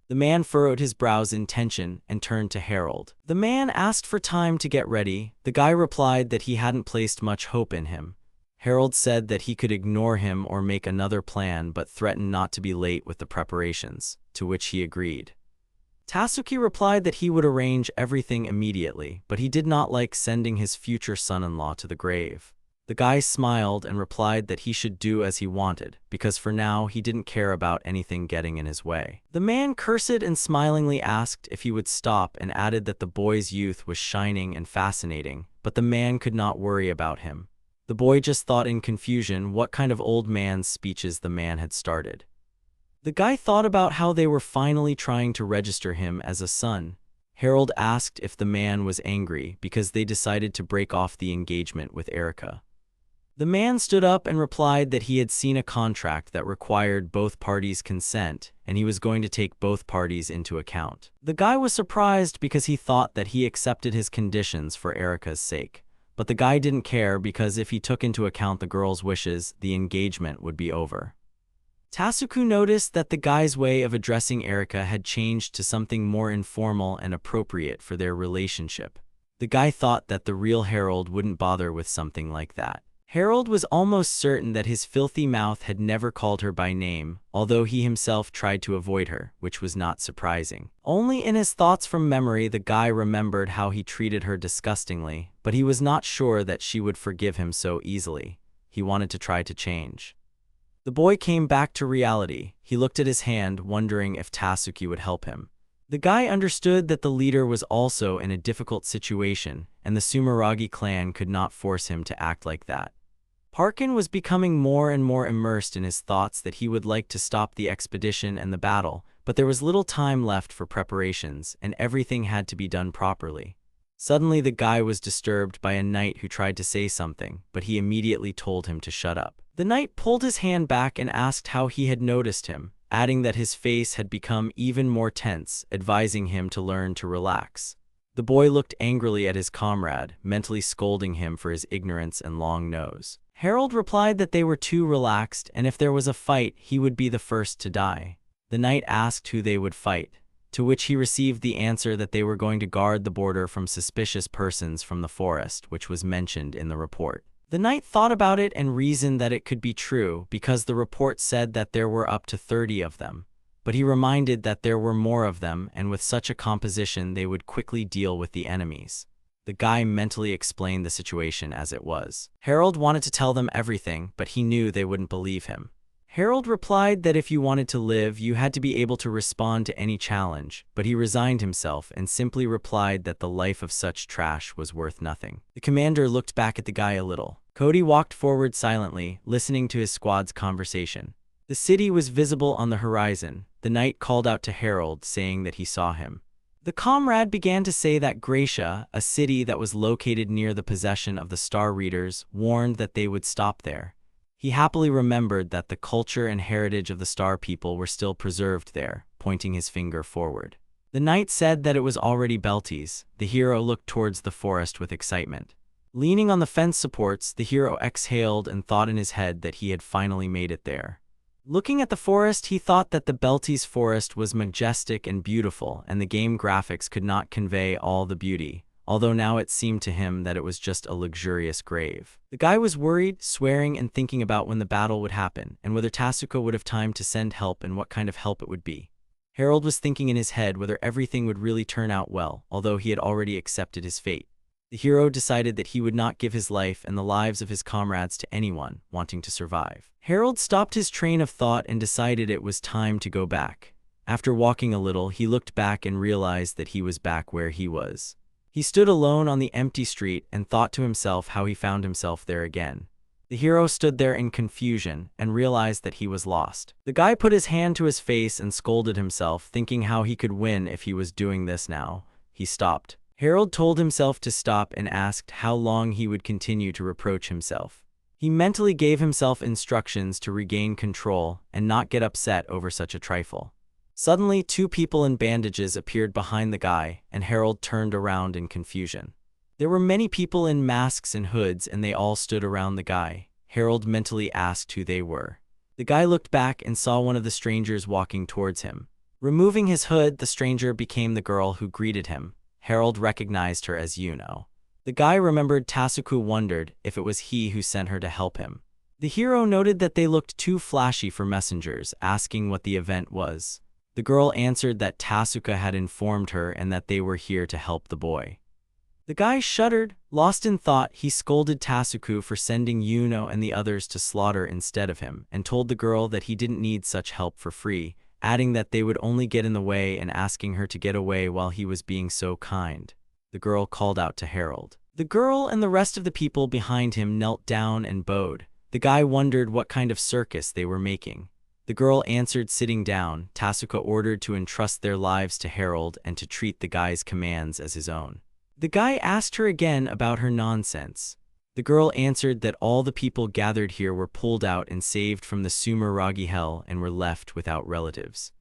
The man furrowed his brows in tension and turned to Harold. The man asked for time to get ready. The guy replied that he hadn't placed much hope in him. Harold said that he could ignore him or make another plan, but threatened not to be late with the preparations, to which he agreed. Tasuki replied that he would arrange everything immediately, but he did not like sending his future son-in-law to the grave. The guy smiled and replied that he should do as he wanted, because for now he didn't care about anything getting in his way. The man cursed and smilingly asked if he would stop and added that the boy's youth was shining and fascinating, but the man could not worry about him. The boy just thought in confusion what kind of old man's speeches the man had started. The guy thought about how they were finally trying to register him as a son. Harold asked if the man was angry because they decided to break off the engagement with Erica. The man stood up and replied that he had seen a contract that required both parties' consent, and he was going to take both parties into account. The guy was surprised because he thought that he accepted his conditions for Erica's sake. But the guy didn't care because if he took into account the girl's wishes, the engagement would be over. Tasuku noticed that the guy's way of addressing Erica had changed to something more informal and appropriate for their relationship. The guy thought that the real Harold wouldn't bother with something like that. Harold was almost certain that his filthy mouth had never called her by name, although he himself tried to avoid her, which was not surprising. Only in his thoughts from memory the guy remembered how he treated her disgustingly, but he was not sure that she would forgive him so easily. He wanted to try to change. The boy came back to reality. He looked at his hand, wondering if Tasuki would help him. The guy understood that the leader was also in a difficult situation, and the Sumeragi clan could not force him to act like that. Parkin was becoming more and more immersed in his thoughts that he would like to stop the expedition and the battle, but there was little time left for preparations, and everything had to be done properly. Suddenly the guy was disturbed by a knight who tried to say something, but he immediately told him to shut up. The knight pulled his hand back and asked how he had noticed him, adding that his face had become even more tense, advising him to learn to relax. The boy looked angrily at his comrade, mentally scolding him for his ignorance and long nose. Harold replied that they were too relaxed, and if there was a fight, he would be the first to die. The knight asked who they would fight, to which he received the answer that they were going to guard the border from suspicious persons from the forest, which was mentioned in the report. The knight thought about it and reasoned that it could be true because the report said that there were up to 30 of them. But he reminded that there were more of them, and with such a composition they would quickly deal with the enemies. The guy mentally explained the situation as it was. Harold wanted to tell them everything, but he knew they wouldn't believe him. Harold replied that if you wanted to live, you had to be able to respond to any challenge, but he resigned himself and simply replied that the life of such trash was worth nothing. The commander looked back at the guy a little. Cody walked forward silently, listening to his squad's conversation. The city was visible on the horizon. The knight called out to Harold, saying that he saw him. The comrade began to say that Gracia, a city that was located near the possession of the Star Readers, warned that they would stop there. He happily remembered that the culture and heritage of the Star People were still preserved there, pointing his finger forward. The knight said that it was already Belties. The hero looked towards the forest with excitement. Leaning on the fence supports, the hero exhaled and thought in his head that he had finally made it there. Looking at the forest, he thought that the Belties forest was majestic and beautiful, and the game graphics could not convey all the beauty, although now it seemed to him that it was just a luxurious grave. The guy was worried, swearing and thinking about when the battle would happen, and whether Tasuku would have time to send help and what kind of help it would be. Harold was thinking in his head whether everything would really turn out well, although he had already accepted his fate. The hero decided that he would not give his life and the lives of his comrades to anyone wanting to survive. Harold stopped his train of thought and decided it was time to go back. After walking a little, he looked back and realized that he was back where he was. He stood alone on the empty street and thought to himself how he found himself there again. The hero stood there in confusion and realized that he was lost. The guy put his hand to his face and scolded himself, thinking how he could win if he was doing this now. He stopped. Harold told himself to stop and asked how long he would continue to reproach himself. He mentally gave himself instructions to regain control and not get upset over such a trifle. Suddenly, two people in bandages appeared behind the guy, and Harold turned around in confusion. There were many people in masks and hoods, and they all stood around the guy. Harold mentally asked who they were. The guy looked back and saw one of the strangers walking towards him. Removing his hood, the stranger became the girl who greeted him. Harold recognized her as Yuno. The guy remembered Tasuku wondered if it was he who sent her to help him. The hero noted that they looked too flashy for messengers, asking what the event was. The girl answered that Tasuka had informed her and that they were here to help the boy. The guy shuddered. Lost in thought, he scolded Tasuku for sending Yuno and the others to slaughter instead of him, and told the girl that he didn't need such help for free, adding that they would only get in the way and asking her to get away while he was being so kind. The girl called out to Harold. The girl and the rest of the people behind him knelt down and bowed. The guy wondered what kind of circus they were making. The girl answered sitting down. Tasuka ordered to entrust their lives to Harold and to treat the guy's commands as his own. The guy asked her again about her nonsense. The girl answered that all the people gathered here were pulled out and saved from the Sumeragi hell and were left without relatives.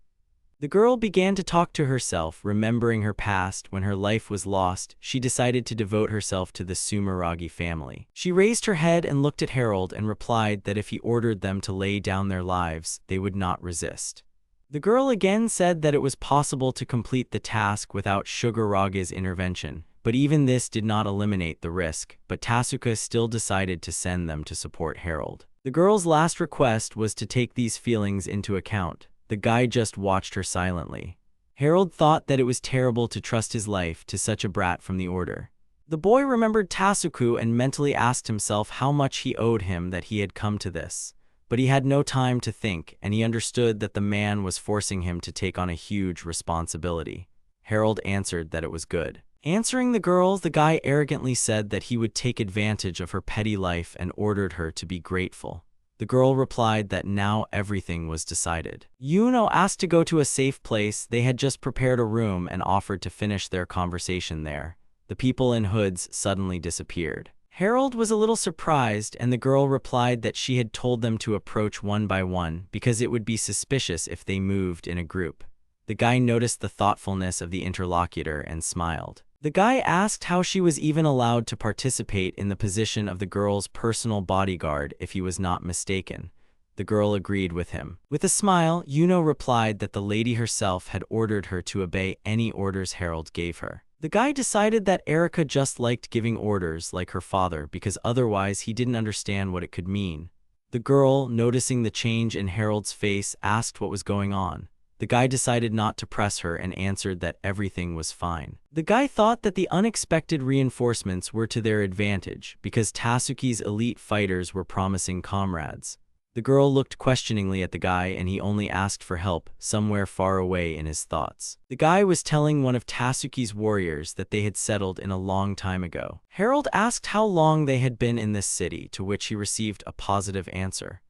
The girl began to talk to herself, remembering her past. When her life was lost, she decided to devote herself to the Sumeragi family. She raised her head and looked at Harold and replied that if he ordered them to lay down their lives, they would not resist. The girl again said that it was possible to complete the task without Sugarage's intervention, but even this did not eliminate the risk, but Tasuka still decided to send them to support Harold. The girl's last request was to take these feelings into account. The guy just watched her silently. Harold thought that it was terrible to trust his life to such a brat from the order. The boy remembered Tasuku and mentally asked himself how much he owed him that he had come to this. But he had no time to think, and he understood that the man was forcing him to take on a huge responsibility. Harold answered that it was good. Answering the girl, the guy arrogantly said that he would take advantage of her petty life and ordered her to be grateful. The girl replied that now everything was decided. Yuno asked to go to a safe place. They had just prepared a room and offered to finish their conversation there. The people in hoods suddenly disappeared. Harold was a little surprised, and the girl replied that she had told them to approach one by one because it would be suspicious if they moved in a group. The guy noticed the thoughtfulness of the interlocutor and smiled. The guy asked how she was even allowed to participate in the position of the girl's personal bodyguard if he was not mistaken. The girl agreed with him. With a smile, Yuno replied that the lady herself had ordered her to obey any orders Harold gave her. The guy decided that Erica just liked giving orders like her father because otherwise he didn't understand what it could mean. The girl, noticing the change in Harold's face, asked what was going on. The guy decided not to press her and answered that everything was fine. The guy thought that the unexpected reinforcements were to their advantage because Tatsuki's elite fighters were promising comrades. The girl looked questioningly at the guy and he only asked for help somewhere far away in his thoughts. The guy was telling one of Tatsuki's warriors that they had settled in a long time ago. Harold asked how long they had been in this city, to which he received a positive answer.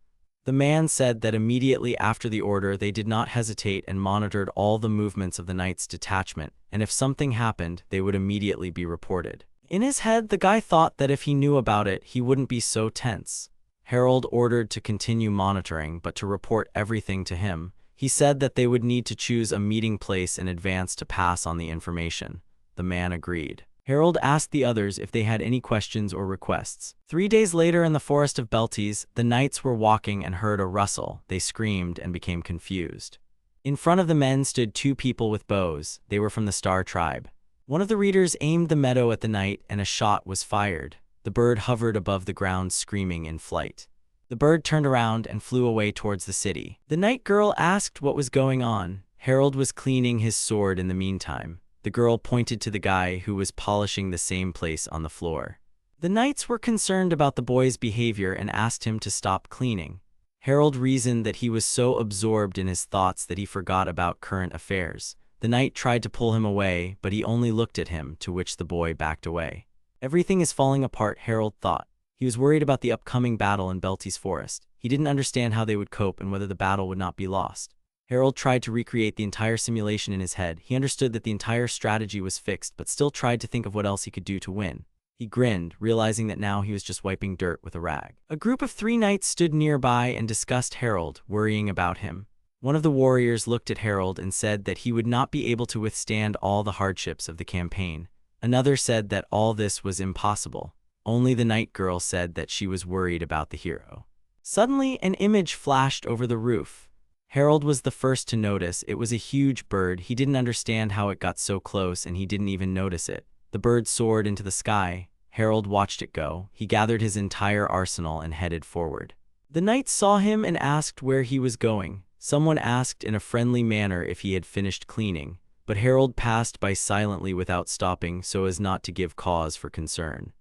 The man said that immediately after the order they did not hesitate and monitored all the movements of the knight's detachment, and if something happened, they would immediately be reported. In his head, the guy thought that if he knew about it, he wouldn't be so tense. Harold ordered to continue monitoring, but to report everything to him. He said that they would need to choose a meeting place in advance to pass on the information. The man agreed. Harold asked the others if they had any questions or requests. 3 days later in the forest of Belties, the knights were walking and heard a rustle. They screamed and became confused. In front of the men stood 2 people with bows. They were from the Star tribe. One of the readers aimed the meadow at the knight and a shot was fired. The bird hovered above the ground, screaming in flight. The bird turned around and flew away towards the city. The knight girl asked what was going on. Harold was cleaning his sword in the meantime. The girl pointed to the guy who was polishing the same place on the floor. The knights were concerned about the boy's behavior and asked him to stop cleaning. Harold reasoned that he was so absorbed in his thoughts that he forgot about current affairs. The knight tried to pull him away, but he only looked at him, to which the boy backed away. Everything is falling apart, Harold thought. He was worried about the upcoming battle in Belties Forest. He didn't understand how they would cope and whether the battle would not be lost. Harold tried to recreate the entire simulation in his head. He understood that the entire strategy was fixed, but still tried to think of what else he could do to win. He grinned, realizing that now he was just wiping dirt with a rag. A group of 3 knights stood nearby and discussed Harold, worrying about him. One of the warriors looked at Harold and said that he would not be able to withstand all the hardships of the campaign. Another said that all this was impossible. Only the knight girl said that she was worried about the hero. Suddenly, an image flashed over the roof. Harold was the first to notice. It was a huge bird. He didn't understand how it got so close and he didn't even notice it. The bird soared into the sky. Harold watched it go. He gathered his entire arsenal and headed forward. The knight saw him and asked where he was going. Someone asked in a friendly manner if he had finished cleaning, but Harold passed by silently without stopping so as not to give cause for concern.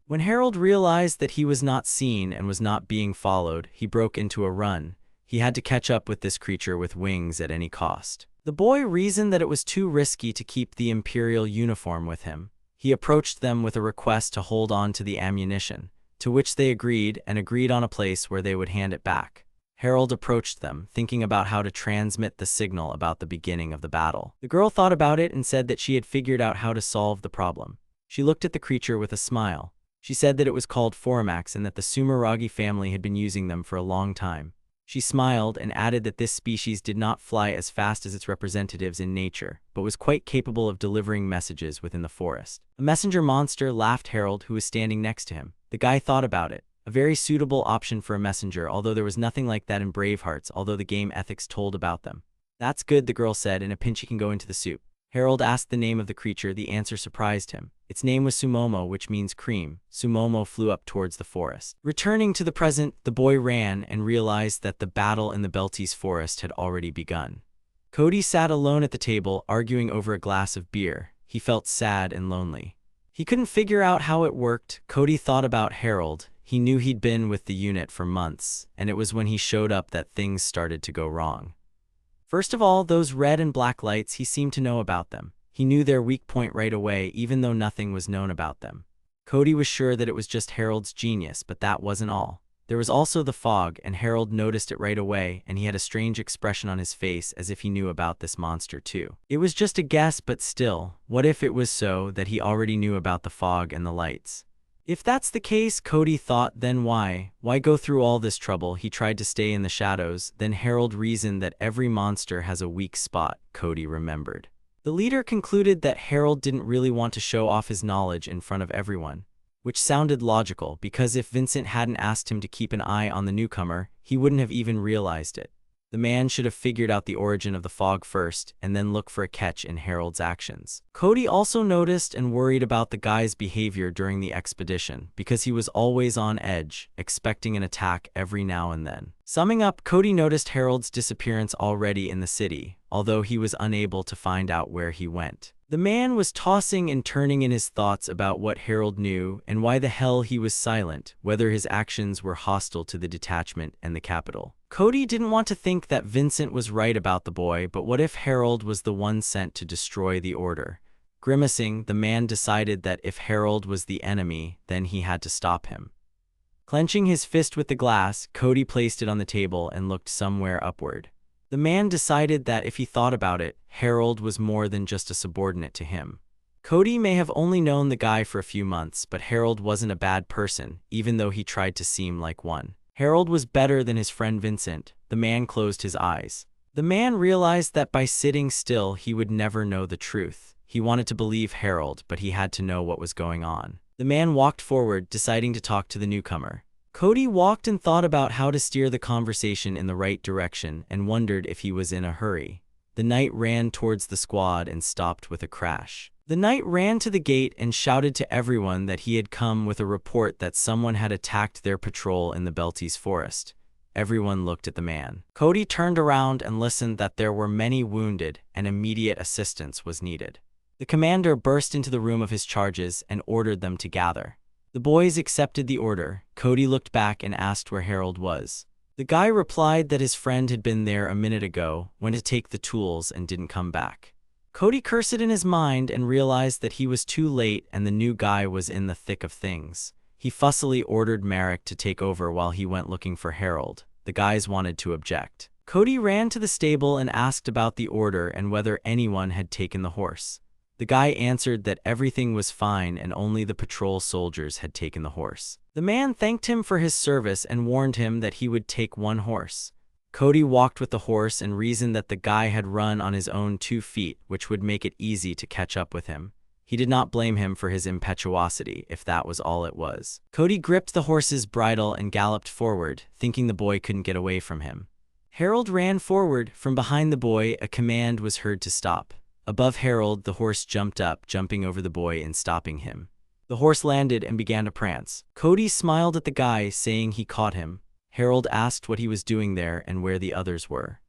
When Harold realized that he was not seen and was not being followed, he broke into a run. He had to catch up with this creature with wings at any cost. The boy reasoned that it was too risky to keep the imperial uniform with him. He approached them with a request to hold on to the ammunition, to which they agreed and agreed on a place where they would hand it back. Harold approached them, thinking about how to transmit the signal about the beginning of the battle. The girl thought about it and said that she had figured out how to solve the problem. She looked at the creature with a smile. She said that it was called Foramax and that the Sumeragi family had been using them for a long time. She smiled and added that this species did not fly as fast as its representatives in nature, but was quite capable of delivering messages within the forest. A messenger monster laughed Harold, who was standing next to him. The guy thought about it. A very suitable option for a messenger, although there was nothing like that in Bravehearts, although the game ethics told about them. That's good, the girl said. In a pinch he can go into the soup. Harold asked the name of the creature. The answer surprised him. Its name was Sumomo, which means cream. Sumomo flew up towards the forest. Returning to the present, the boy ran and realized that the battle in the Belties forest had already begun. Cody sat alone at the table, arguing over a glass of beer. He felt sad and lonely. He couldn't figure out how it worked. Cody thought about Harold. He knew he'd been with the unit for months, and it was when he showed up that things started to go wrong. First of all, those red and black lights, he seemed to know about them. He knew their weak point right away, even though nothing was known about them. Cody was sure that it was just Harold's genius, but that wasn't all. There was also the fog, and Harold noticed it right away, and he had a strange expression on his face as if he knew about this monster too. It was just a guess, but still, what if it was so that he already knew about the fog and the lights? If that's the case, Cody thought, then why go through all this trouble? He tried to stay in the shadows. Then Harold reasoned that every monster has a weak spot, Cody remembered. The leader concluded that Harold didn't really want to show off his knowledge in front of everyone, which sounded logical, because if Vincent hadn't asked him to keep an eye on the newcomer, he wouldn't have even realized it. The man should have figured out the origin of the fog first and then look for a catch in Harold's actions. Cody also noticed and worried about the guy's behavior during the expedition because he was always on edge, expecting an attack every now and then. Summing up, Cody noticed Harold's disappearance already in the city, although he was unable to find out where he went. The man was tossing and turning in his thoughts about what Harold knew and why the hell he was silent, whether his actions were hostile to the detachment and the capital. Cody didn't want to think that Vincent was right about the boy, but what if Harold was the one sent to destroy the order? Grimacing, the man decided that if Harold was the enemy, then he had to stop him. Clenching his fist with the glass, Cody placed it on the table and looked somewhere upward. The man decided that if he thought about it, Harold was more than just a subordinate to him. Cody may have only known the guy for a few months, but Harold wasn't a bad person, even though he tried to seem like one. Harold was better than his friend Vincent. The man closed his eyes. The man realized that by sitting still, he would never know the truth. He wanted to believe Harold, but he had to know what was going on. The man walked forward, deciding to talk to the newcomer. Cody walked and thought about how to steer the conversation in the right direction and wondered if he was in a hurry. The knight ran towards the squad and stopped with a crash. The knight ran to the gate and shouted to everyone that he had come with a report that someone had attacked their patrol in the Belties forest. Everyone looked at the man. Cody turned around and listened that there were many wounded and immediate assistance was needed. The commander burst into the room of his charges and ordered them to gather. The boys accepted the order. Cody looked back and asked where Harold was. The guy replied that his friend had been there a minute ago, went to take the tools and didn't come back. Cody cursed it in his mind and realized that he was too late and the new guy was in the thick of things. He fussily ordered Merrick to take over while he went looking for Harold. The guys wanted to object. Cody ran to the stable and asked about the order and whether anyone had taken the horse. The guy answered that everything was fine and only the patrol soldiers had taken the horse. The man thanked him for his service and warned him that he would take one horse. Cody walked with the horse and reasoned that the guy had run on his own 2 feet, which would make it easy to catch up with him. He did not blame him for his impetuosity, if that was all it was. Cody gripped the horse's bridle and galloped forward, thinking the boy couldn't get away from him. Harold ran forward. From behind the boy, a command was heard to stop. Above Harold, the horse jumped up, jumping over the boy and stopping him. The horse landed and began to prance. Cody smiled at the guy, saying he caught him. Harold asked what he was doing there and where the others were.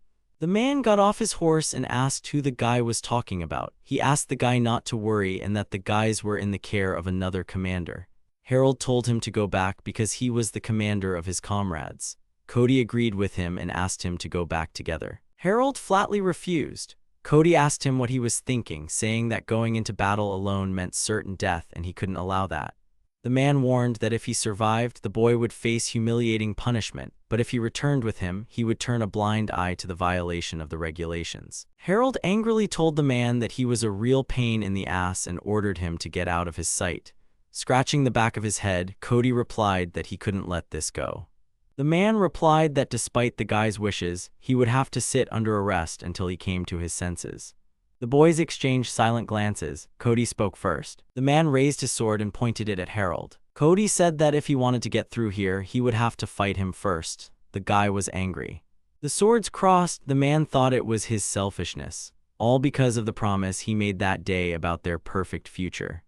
The man got off his horse and asked who the guy was talking about. He asked the guy not to worry and that the guys were in the care of another commander. Harold told him to go back because he was the commander of his comrades. Cody agreed with him and asked him to go back together. Harold flatly refused. Cody asked him what he was thinking, saying that going into battle alone meant certain death and he couldn't allow that. The man warned that if he survived, the boy would face humiliating punishment, but if he returned with him, he would turn a blind eye to the violation of the regulations. Harold angrily told the man that he was a real pain in the ass and ordered him to get out of his sight. Scratching the back of his head, Cody replied that he couldn't let this go. The man replied that despite the guy's wishes, he would have to sit under arrest until he came to his senses. The boys exchanged silent glances. Cody spoke first. The man raised his sword and pointed it at Harold. Cody said that if he wanted to get through here, he would have to fight him first. The guy was angry. The swords crossed. The man thought it was his selfishness, all because of the promise he made that day about their perfect future.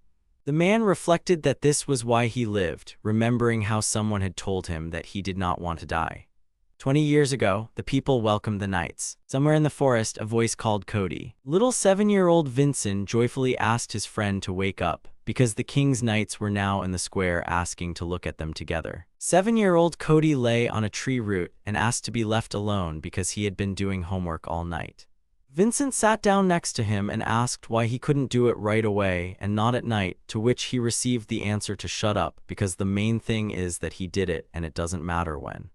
The man reflected that this was why he lived, remembering how someone had told him that he did not want to die. 20 years ago, the people welcomed the knights. Somewhere in the forest, a voice called Cody. Little 7-year-old Vincent joyfully asked his friend to wake up, because the king's knights were now in the square asking to look at them together. 7-year-old Cody lay on a tree root and asked to be left alone because he had been doing homework all night. Vincent sat down next to him and asked why he couldn't do it right away and not at night, to which he received the answer to shut up because the main thing is that he did it and it doesn't matter when.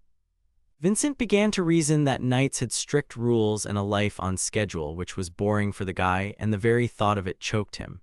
Vincent began to reason that knights had strict rules and a life on schedule, which was boring for the guy, and the very thought of it choked him.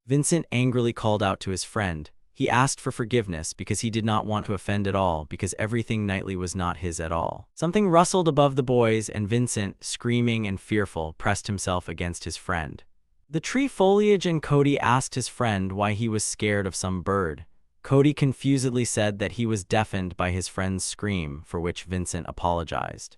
Vincent angrily called out to his friend. He asked for forgiveness because he did not want to offend at all, because everything knightly was not his at all. Something rustled above the boys, and Vincent, screaming and fearful, pressed himself against his friend. The tree foliage, and Cody asked his friend why he was scared of some bird. Cody confusedly said that he was deafened by his friend's scream, for which Vincent apologized.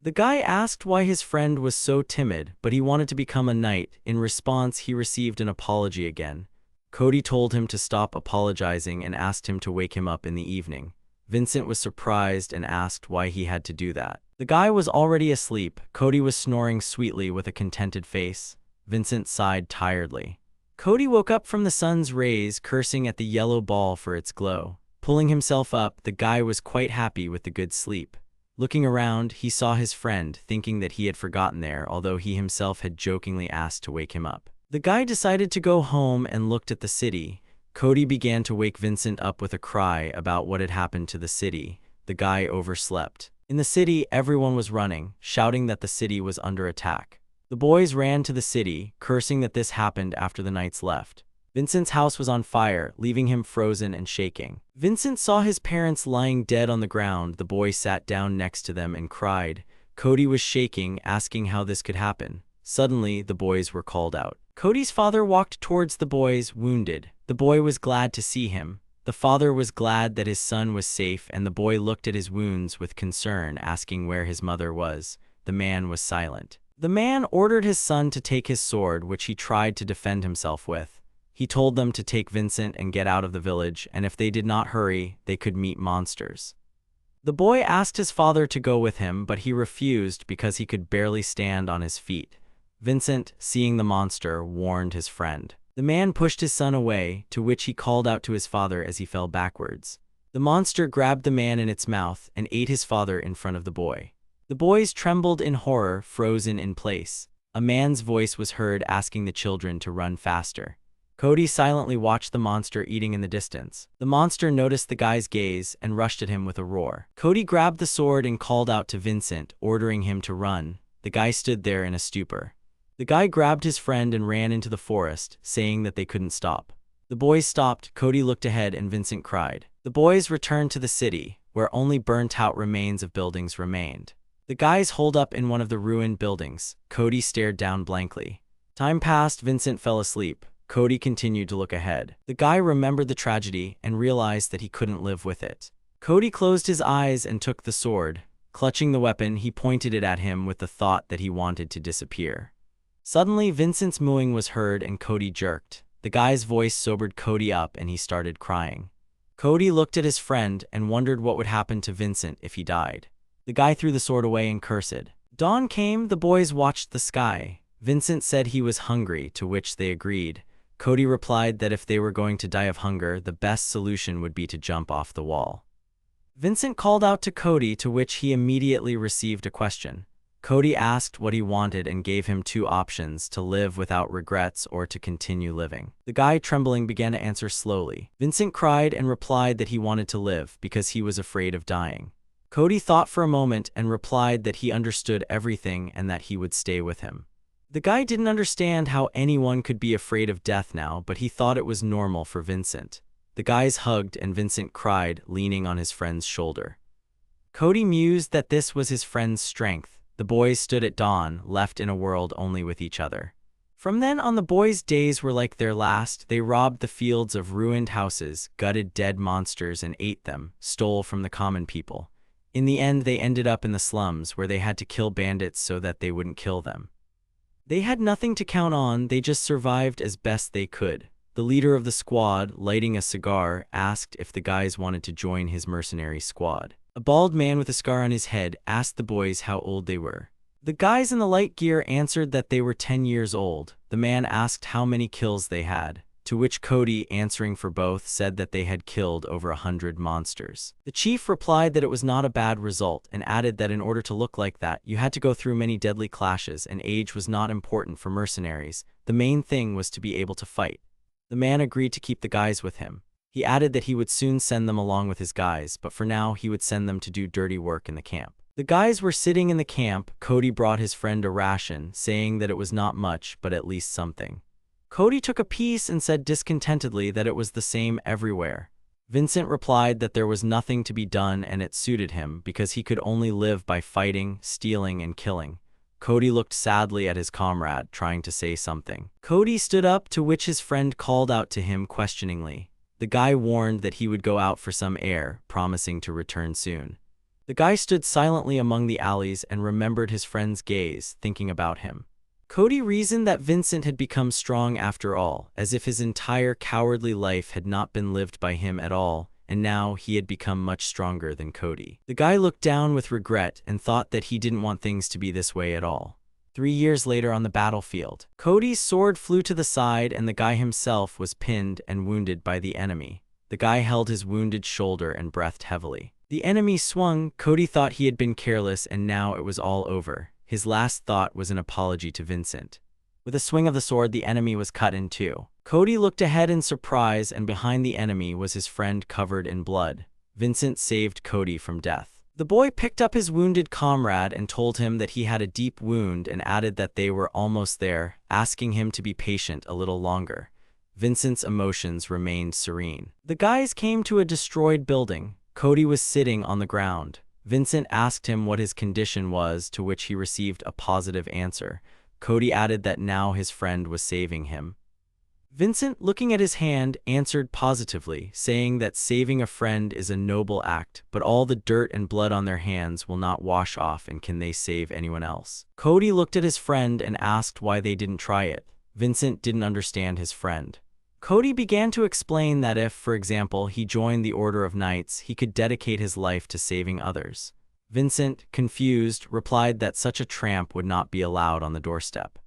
The guy asked why his friend was so timid, but he wanted to become a knight. In response, he received an apology again. Cody told him to stop apologizing and asked him to wake him up in the evening. Vincent was surprised and asked why he had to do that. The guy was already asleep. Cody was snoring sweetly with a contented face. Vincent sighed tiredly. Cody woke up from the sun's rays, cursing at the yellow ball for its glow. Pulling himself up, the guy was quite happy with the good sleep. Looking around, he saw his friend, thinking that he had forgotten there, although he himself had jokingly asked to wake him up. The guy decided to go home and looked at the city. Cody began to wake Vincent up with a cry about what had happened to the city. The guy overslept. In the city, everyone was running, shouting that the city was under attack. The boys ran to the city, cursing that this happened after the knights left. Vincent's house was on fire, leaving him frozen and shaking. Vincent saw his parents lying dead on the ground. The boy sat down next to them and cried. Cody was shaking, asking how this could happen. Suddenly, the boys were called out. Cody's father walked towards the boys, wounded. The boy was glad to see him. The father was glad that his son was safe, and the boy looked at his wounds with concern, asking where his mother was. The man was silent. The man ordered his son to take his sword, which he tried to defend himself with. He told them to take Vincent and get out of the village, and if they did not hurry, they could meet monsters. The boy asked his father to go with him, but he refused because he could barely stand on his feet. Vincent, seeing the monster, warned his friend. The man pushed his son away, to which he called out to his father as he fell backwards. The monster grabbed the man in its mouth and ate his father in front of the boy. The boys trembled in horror, frozen in place. A man's voice was heard asking the children to run faster. Cody silently watched the monster eating in the distance. The monster noticed the guy's gaze and rushed at him with a roar. Cody grabbed the sword and called out to Vincent, ordering him to run. The guy stood there in a stupor. The guy grabbed his friend and ran into the forest, saying that they couldn't stop. The boys stopped. Cody looked ahead and Vincent cried. The boys returned to the city, where only burnt-out remains of buildings remained. The guys holed up in one of the ruined buildings. Cody stared down blankly. Time passed. Vincent fell asleep. Cody continued to look ahead. The guy remembered the tragedy and realized that he couldn't live with it. Cody closed his eyes and took the sword. Clutching the weapon, he pointed it at him with the thought that he wanted to disappear. Suddenly, Vincent's mooing was heard and Cody jerked. The guy's voice sobered Cody up and he started crying. Cody looked at his friend and wondered what would happen to Vincent if he died. The guy threw the sword away and cursed. Dawn came. The boys watched the sky. Vincent said he was hungry, to which they agreed. Cody replied that if they were going to die of hunger, the best solution would be to jump off the wall. Vincent called out to Cody, to which he immediately received a question. Cody asked what he wanted and gave him two options: to live without regrets or to continue living. The guy, trembling, began to answer slowly. Vincent cried and replied that he wanted to live because he was afraid of dying. Cody thought for a moment and replied that he understood everything and that he would stay with him. The guy didn't understand how anyone could be afraid of death now, but he thought it was normal for Vincent. The guys hugged and Vincent cried, leaning on his friend's shoulder. Cody mused that this was his friend's strength. The boys stood at dawn, left in a world only with each other. From then on, the boys' days were like their last. They robbed the fields of ruined houses, gutted dead monsters and ate them, stole from the common people. In the end, they ended up in the slums, where they had to kill bandits so that they wouldn't kill them. They had nothing to count on, they just survived as best they could. The leader of the squad, lighting a cigar, asked if the guys wanted to join his mercenary squad. A bald man with a scar on his head asked the boys how old they were. The guys in the light gear answered that they were 10 years old. The man asked how many kills they had, to which Cody, answering for both, said that they had killed over 100 monsters. The chief replied that it was not a bad result and added that in order to look like that, you had to go through many deadly clashes and age was not important for mercenaries. The main thing was to be able to fight. The man agreed to keep the guys with him. He added that he would soon send them along with his guys, but for now he would send them to do dirty work in the camp. The guys were sitting in the camp. Cody brought his friend a ration, saying that it was not much, but at least something. Cody took a piece and said discontentedly that it was the same everywhere. Vincent replied that there was nothing to be done and it suited him because he could only live by fighting, stealing, and killing. Cody looked sadly at his comrade, trying to say something. Cody stood up, to which his friend called out to him questioningly. The guy warned that he would go out for some air, promising to return soon. The guy stood silently among the alleys and remembered his friend's gaze, thinking about him. Cody reasoned that Vincent had become strong after all, as if his entire cowardly life had not been lived by him at all, and now he had become much stronger than Cody. The guy looked down with regret and thought that he didn't want things to be this way at all. 3 years later on the battlefield, Cody's sword flew to the side and the guy himself was pinned and wounded by the enemy. The guy held his wounded shoulder and breathed heavily. The enemy swung. Cody thought he had been careless and now it was all over. His last thought was an apology to Vincent. With a swing of the sword, the enemy was cut in two. Cody looked ahead in surprise, and behind the enemy was his friend covered in blood. Vincent saved Cody from death. The boy picked up his wounded comrade and told him that he had a deep wound and added that they were almost there, asking him to be patient a little longer. Vincent's emotions remained serene. The guys came to a destroyed building. Cody was sitting on the ground. Vincent asked him what his condition was, to which he received a positive answer. Cody added that now his friend was saving him. Vincent, looking at his hand, answered positively, saying that saving a friend is a noble act, but all the dirt and blood on their hands will not wash off, and can they save anyone else? Cody looked at his friend and asked why they didn't try it. Vincent didn't understand his friend. Cody began to explain that if, for example, he joined the Order of Knights, he could dedicate his life to saving others. Vincent, confused, replied that such a tramp would not be allowed on the doorstep.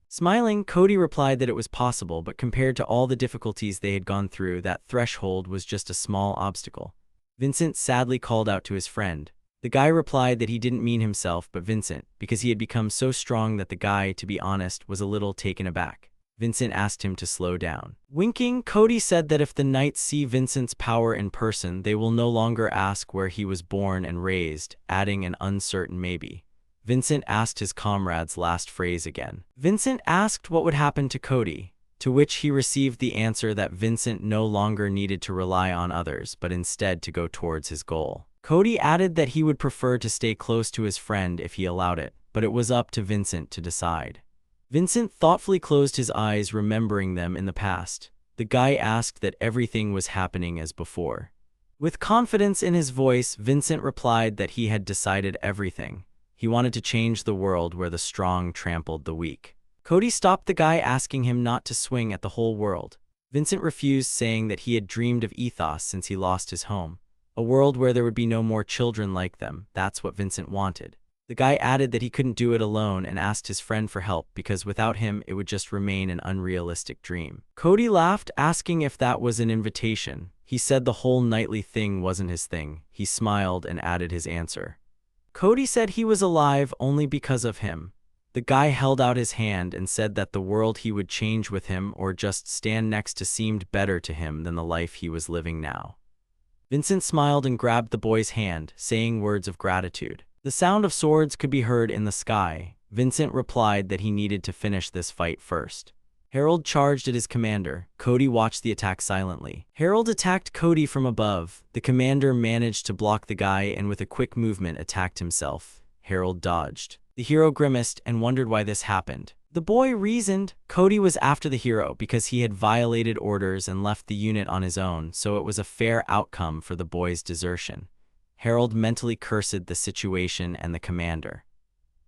Smiling, Cody replied that it was possible, but compared to all the difficulties they had gone through, that threshold was just a small obstacle. Vincent sadly called out to his friend. The guy replied that he didn't mean himself but Vincent, because he had become so strong that the guy, to be honest, was a little taken aback. Vincent asked him to slow down. Winking, Cody said that if the knights see Vincent's power in person, they will no longer ask where he was born and raised, adding an uncertain maybe. Vincent asked his comrade's last phrase again. Vincent asked what would happen to Cody, to which he received the answer that Vincent no longer needed to rely on others, but instead to go towards his goal. Cody added that he would prefer to stay close to his friend if he allowed it, but it was up to Vincent to decide. Vincent thoughtfully closed his eyes, remembering them in the past. The guy asked that everything was happening as before. With confidence in his voice, Vincent replied that he had decided everything. He wanted to change the world where the strong trampled the weak. Cody stopped the guy, asking him not to swing at the whole world. Vincent refused, saying that he had dreamed of ethos since he lost his home. A world where there would be no more children like them. That's what Vincent wanted. The guy added that he couldn't do it alone and asked his friend for help because without him it would just remain an unrealistic dream. Cody laughed, asking if that was an invitation. He said the whole knightly thing wasn't his thing. He smiled and added his answer. Cody said he was alive only because of him. The guy held out his hand and said that the world he would change with him or just stand next to seemed better to him than the life he was living now. Vincent smiled and grabbed the boy's hand, saying words of gratitude. The sound of swords could be heard in the sky. Vincent replied that he needed to finish this fight first. Harold charged at his commander. Cody watched the attack silently. Harold attacked Cody from above. The commander managed to block the guy and with a quick movement attacked himself. Harold dodged. The hero grimaced and wondered why this happened. The boy reasoned. Cody was after the hero because he had violated orders and left the unit on his own, so it was a fair outcome for the boy's desertion. Harold mentally cursed the situation and the commander.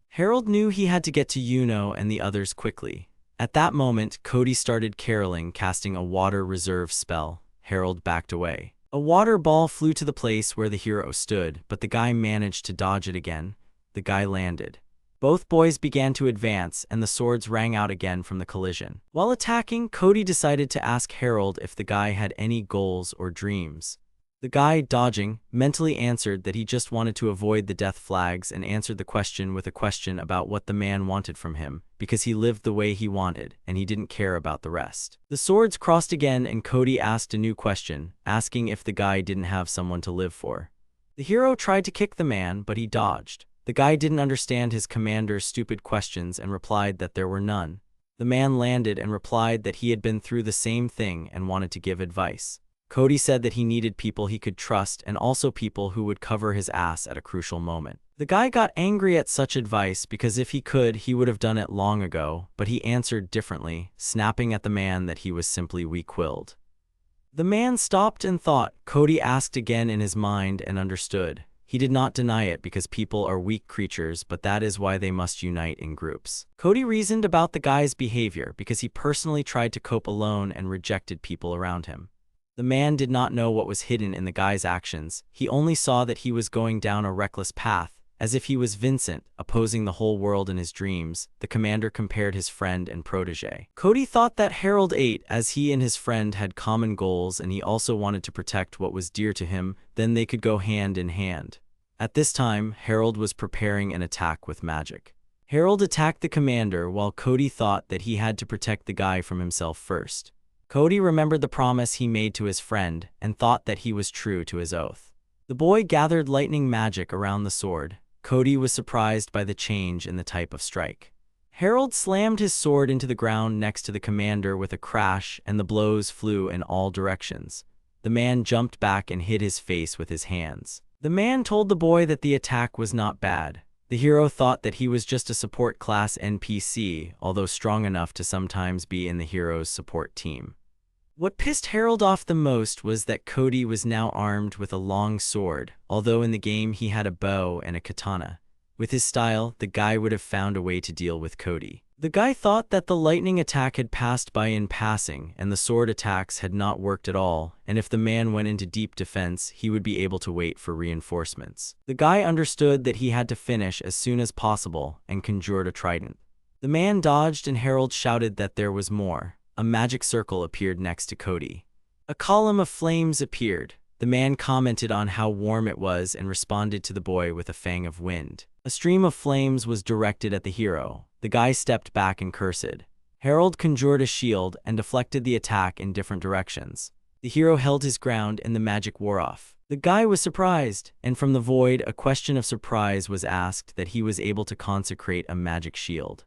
Harold knew he had to get to Yuno and the others quickly. At that moment, Cody started caroling, casting a water reserve spell. Harold backed away. A water ball flew to the place where the hero stood, but the guy managed to dodge it again. The guy landed. Both boys began to advance, and the swords rang out again from the collision. While attacking, Cody decided to ask Harold if the guy had any goals or dreams. The guy, dodging, mentally answered that he just wanted to avoid the death flags and answered the question with a question about what the man wanted from him, because he lived the way he wanted, and he didn't care about the rest. The swords crossed again and Cody asked a new question, asking if the guy didn't have someone to live for. The hero tried to kick the man, but he dodged. The guy didn't understand his commander's stupid questions and replied that there were none. The man landed and replied that he had been through the same thing and wanted to give advice. Cody said that he needed people he could trust and also people who would cover his ass at a crucial moment. The guy got angry at such advice because if he could, he would have done it long ago, but he answered differently, snapping at the man that he was simply weak-willed. The man stopped and thought. Cody asked again in his mind and understood. He did not deny it because people are weak creatures, but that is why they must unite in groups. Cody reasoned about the guy's behavior because he personally tried to cope alone and rejected people around him. The man did not know what was hidden in the guy's actions. He only saw that he was going down a reckless path, as if he was Vincent, opposing the whole world in his dreams. The commander compared his friend and protege. Cody thought that Harold ate, as he and his friend had common goals and he also wanted to protect what was dear to him, then they could go hand in hand. At this time, Harold was preparing an attack with magic. Harold attacked the commander while Cody thought that he had to protect the guy from himself first. Cody remembered the promise he made to his friend and thought that he was true to his oath. The boy gathered lightning magic around the sword. Cody was surprised by the change in the type of strike. Harold slammed his sword into the ground next to the commander with a crash, and the blows flew in all directions. The man jumped back and hid his face with his hands. The man told the boy that the attack was not bad. The hero thought that he was just a support class NPC, although strong enough to sometimes be in the hero's support team. What pissed Harold off the most was that Cody was now armed with a long sword, although in the game he had a bow and a katana. With his style, the guy would have found a way to deal with Cody. The guy thought that the lightning attack had passed by in passing, and the sword attacks had not worked at all, and if the man went into deep defense, he would be able to wait for reinforcements. The guy understood that he had to finish as soon as possible, and conjured a trident. The man dodged and Harold shouted that there was more. A magic circle appeared next to Cody. A column of flames appeared. The man commented on how warm it was and responded to the boy with a fang of wind. A stream of flames was directed at the hero. The guy stepped back and cursed. Harold conjured a shield and deflected the attack in different directions. The hero held his ground and the magic wore off. The guy was surprised, and from the void a question of surprise was asked that he was able to consecrate a magic shield.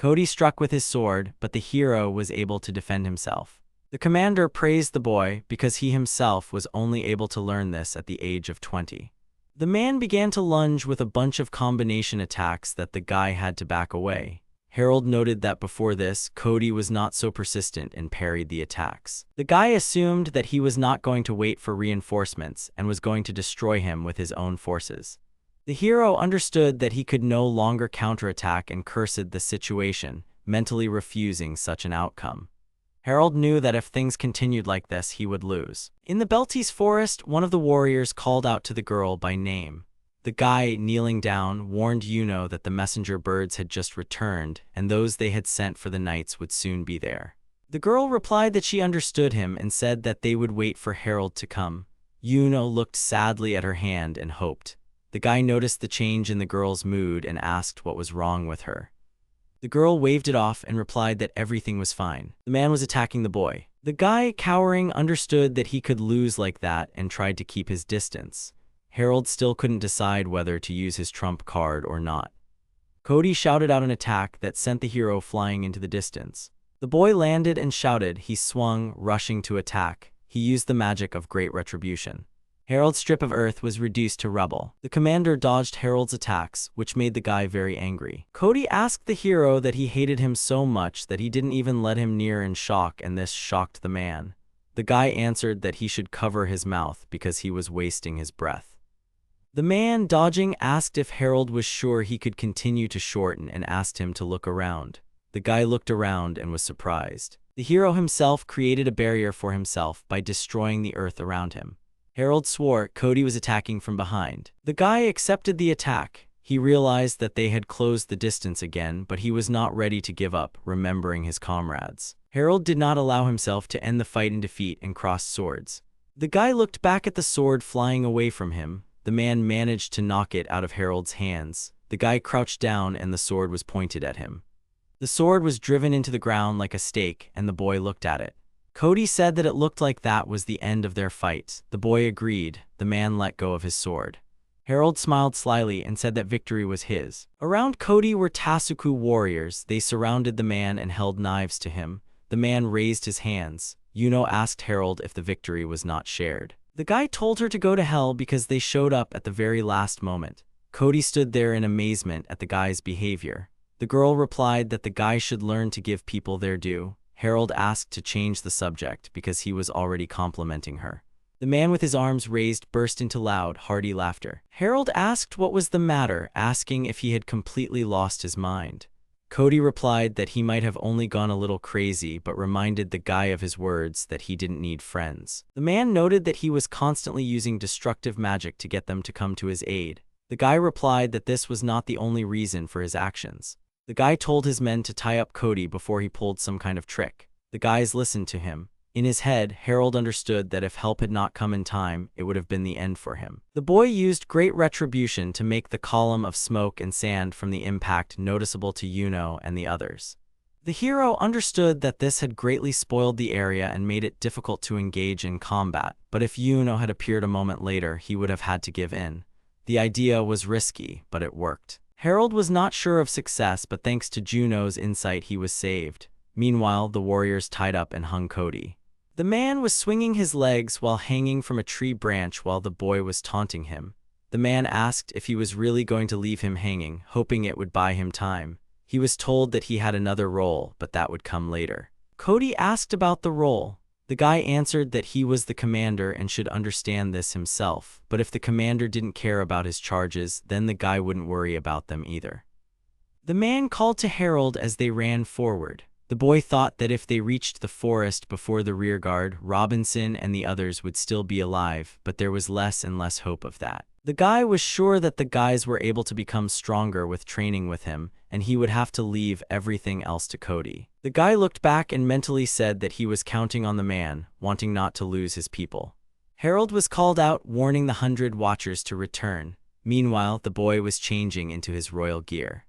Cody struck with his sword, but the hero was able to defend himself. The commander praised the boy because he himself was only able to learn this at the age of 20. The man began to lunge with a bunch of combination attacks that the guy had to back away. Harold noted that before this, Cody was not so persistent and parried the attacks. The guy assumed that he was not going to wait for reinforcements and was going to destroy him with his own forces. The hero understood that he could no longer counterattack and cursed the situation, mentally refusing such an outcome. Harold knew that if things continued like this, he would lose. In the Beltis forest, one of the warriors called out to the girl by name. The guy, kneeling down, warned Yuno that the messenger birds had just returned, and those they had sent for the knights would soon be there. The girl replied that she understood him and said that they would wait for Harold to come. Yuno looked sadly at her hand and hoped. The guy noticed the change in the girl's mood and asked what was wrong with her. The girl waved it off and replied that everything was fine. The man was attacking the boy. The guy, cowering, understood that he could lose like that and tried to keep his distance. Harold still couldn't decide whether to use his trump card or not. Cody shouted out an attack that sent the hero flying into the distance. The boy landed and shouted. He swung, rushing to attack. He used the magic of great retribution. Harold's strip of earth was reduced to rubble. The commander dodged Harold's attacks, which made the guy very angry. Cody asked the hero that he hated him so much that he didn't even let him near in shock, and this shocked the man. The guy answered that he should cover his mouth because he was wasting his breath. The man, dodging, asked if Harold was sure he could continue to shorten and asked him to look around. The guy looked around and was surprised. The hero himself created a barrier for himself by destroying the earth around him. Harold swore Cody was attacking from behind. The guy accepted the attack. He realized that they had closed the distance again, but he was not ready to give up, remembering his comrades. Harold did not allow himself to end the fight in defeat and crossed swords. The guy looked back at the sword flying away from him. The man managed to knock it out of Harold's hands. The guy crouched down and the sword was pointed at him. The sword was driven into the ground like a stake, and the boy looked at it. Cody said that it looked like that was the end of their fight. The boy agreed. The man let go of his sword. Harold smiled slyly and said that victory was his. Around Cody were Tasuku warriors. They surrounded the man and held knives to him. The man raised his hands. Yuno asked Harold if the victory was not shared. The guy told her to go to hell because they showed up at the very last moment. Cody stood there in amazement at the guy's behavior. The girl replied that the guy should learn to give people their due. Harold asked to change the subject because he was already complimenting her. The man with his arms raised burst into loud, hearty laughter. Harold asked what was the matter, asking if he had completely lost his mind. Cody replied that he might have only gone a little crazy, but reminded the guy of his words that he didn't need friends. The man noted that he was constantly using destructive magic to get them to come to his aid. The guy replied that this was not the only reason for his actions. The guy told his men to tie up Cody before he pulled some kind of trick. The guys listened to him. In his head, Harold understood that if help had not come in time, it would have been the end for him. The boy used great retribution to make the column of smoke and sand from the impact noticeable to Yuno and the others. The hero understood that this had greatly spoiled the area and made it difficult to engage in combat, but if Yuno had appeared a moment later, he would have had to give in. The idea was risky, but it worked. Harold was not sure of success, but thanks to Juno's insight, he was saved. Meanwhile, the warriors tied up and hung Cody. The man was swinging his legs while hanging from a tree branch while the boy was taunting him. The man asked if he was really going to leave him hanging, hoping it would buy him time. He was told that he had another role, but that would come later. Cody asked about the role. The guy answered that he was the commander and should understand this himself, but if the commander didn't care about his charges, then the guy wouldn't worry about them either. The man called to Harold as they ran forward. The boy thought that if they reached the forest before the rearguard, Robinson and the others would still be alive, but there was less and less hope of that. The guy was sure that the guys were able to become stronger with training with him, and he would have to leave everything else to Cody. The guy looked back and mentally said that he was counting on the man, wanting not to lose his people. Harold was called out, warning the 100 Watchers to return. Meanwhile, the boy was changing into his royal gear.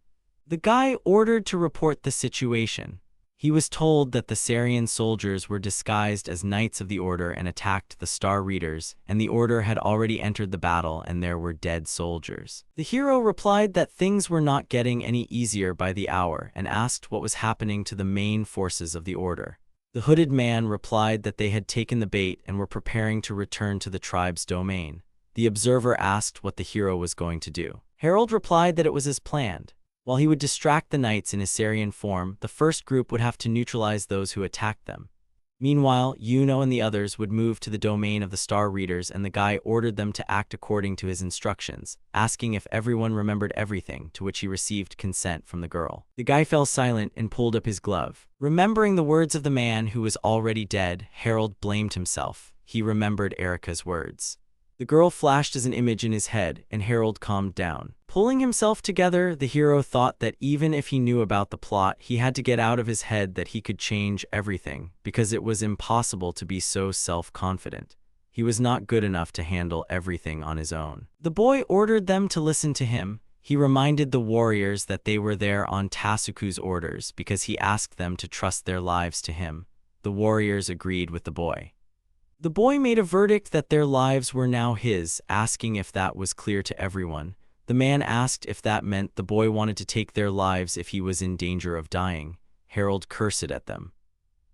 The guy ordered to report the situation. He was told that the Sarian soldiers were disguised as Knights of the Order and attacked the Star Readers, and the Order had already entered the battle and there were dead soldiers. The hero replied that things were not getting any easier by the hour and asked what was happening to the main forces of the Order. The hooded man replied that they had taken the bait and were preparing to return to the tribe's domain. The observer asked what the hero was going to do. Harold replied that it was as planned. While he would distract the knights in his Sarian form, the first group would have to neutralize those who attacked them. Meanwhile, Yuno and the others would move to the domain of the Star Readers, and the guy ordered them to act according to his instructions, asking if everyone remembered everything, to which he received consent from the girl. The guy fell silent and pulled up his glove. Remembering the words of the man who was already dead, Harold blamed himself. He remembered Erika's words. The girl flashed as an image in his head, and Harold calmed down. Pulling himself together, the hero thought that even if he knew about the plot, he had to get out of his head that he could change everything, because it was impossible to be so self-confident. He was not good enough to handle everything on his own. The boy ordered them to listen to him. He reminded the warriors that they were there on Tasuku's orders because he asked them to trust their lives to him. The warriors agreed with the boy. The boy made a verdict that their lives were now his, asking if that was clear to everyone. The man asked if that meant the boy wanted to take their lives if he was in danger of dying. Harold cursed at them.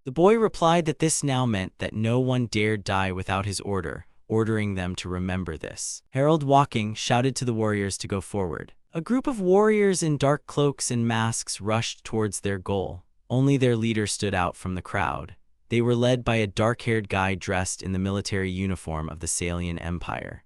The boy replied that this now meant that no one dared die without his order, ordering them to remember this. Harold, walking, shouted to the warriors to go forward. A group of warriors in dark cloaks and masks rushed towards their goal. Only their leader stood out from the crowd. They were led by a dark-haired guy dressed in the military uniform of the Salian Empire.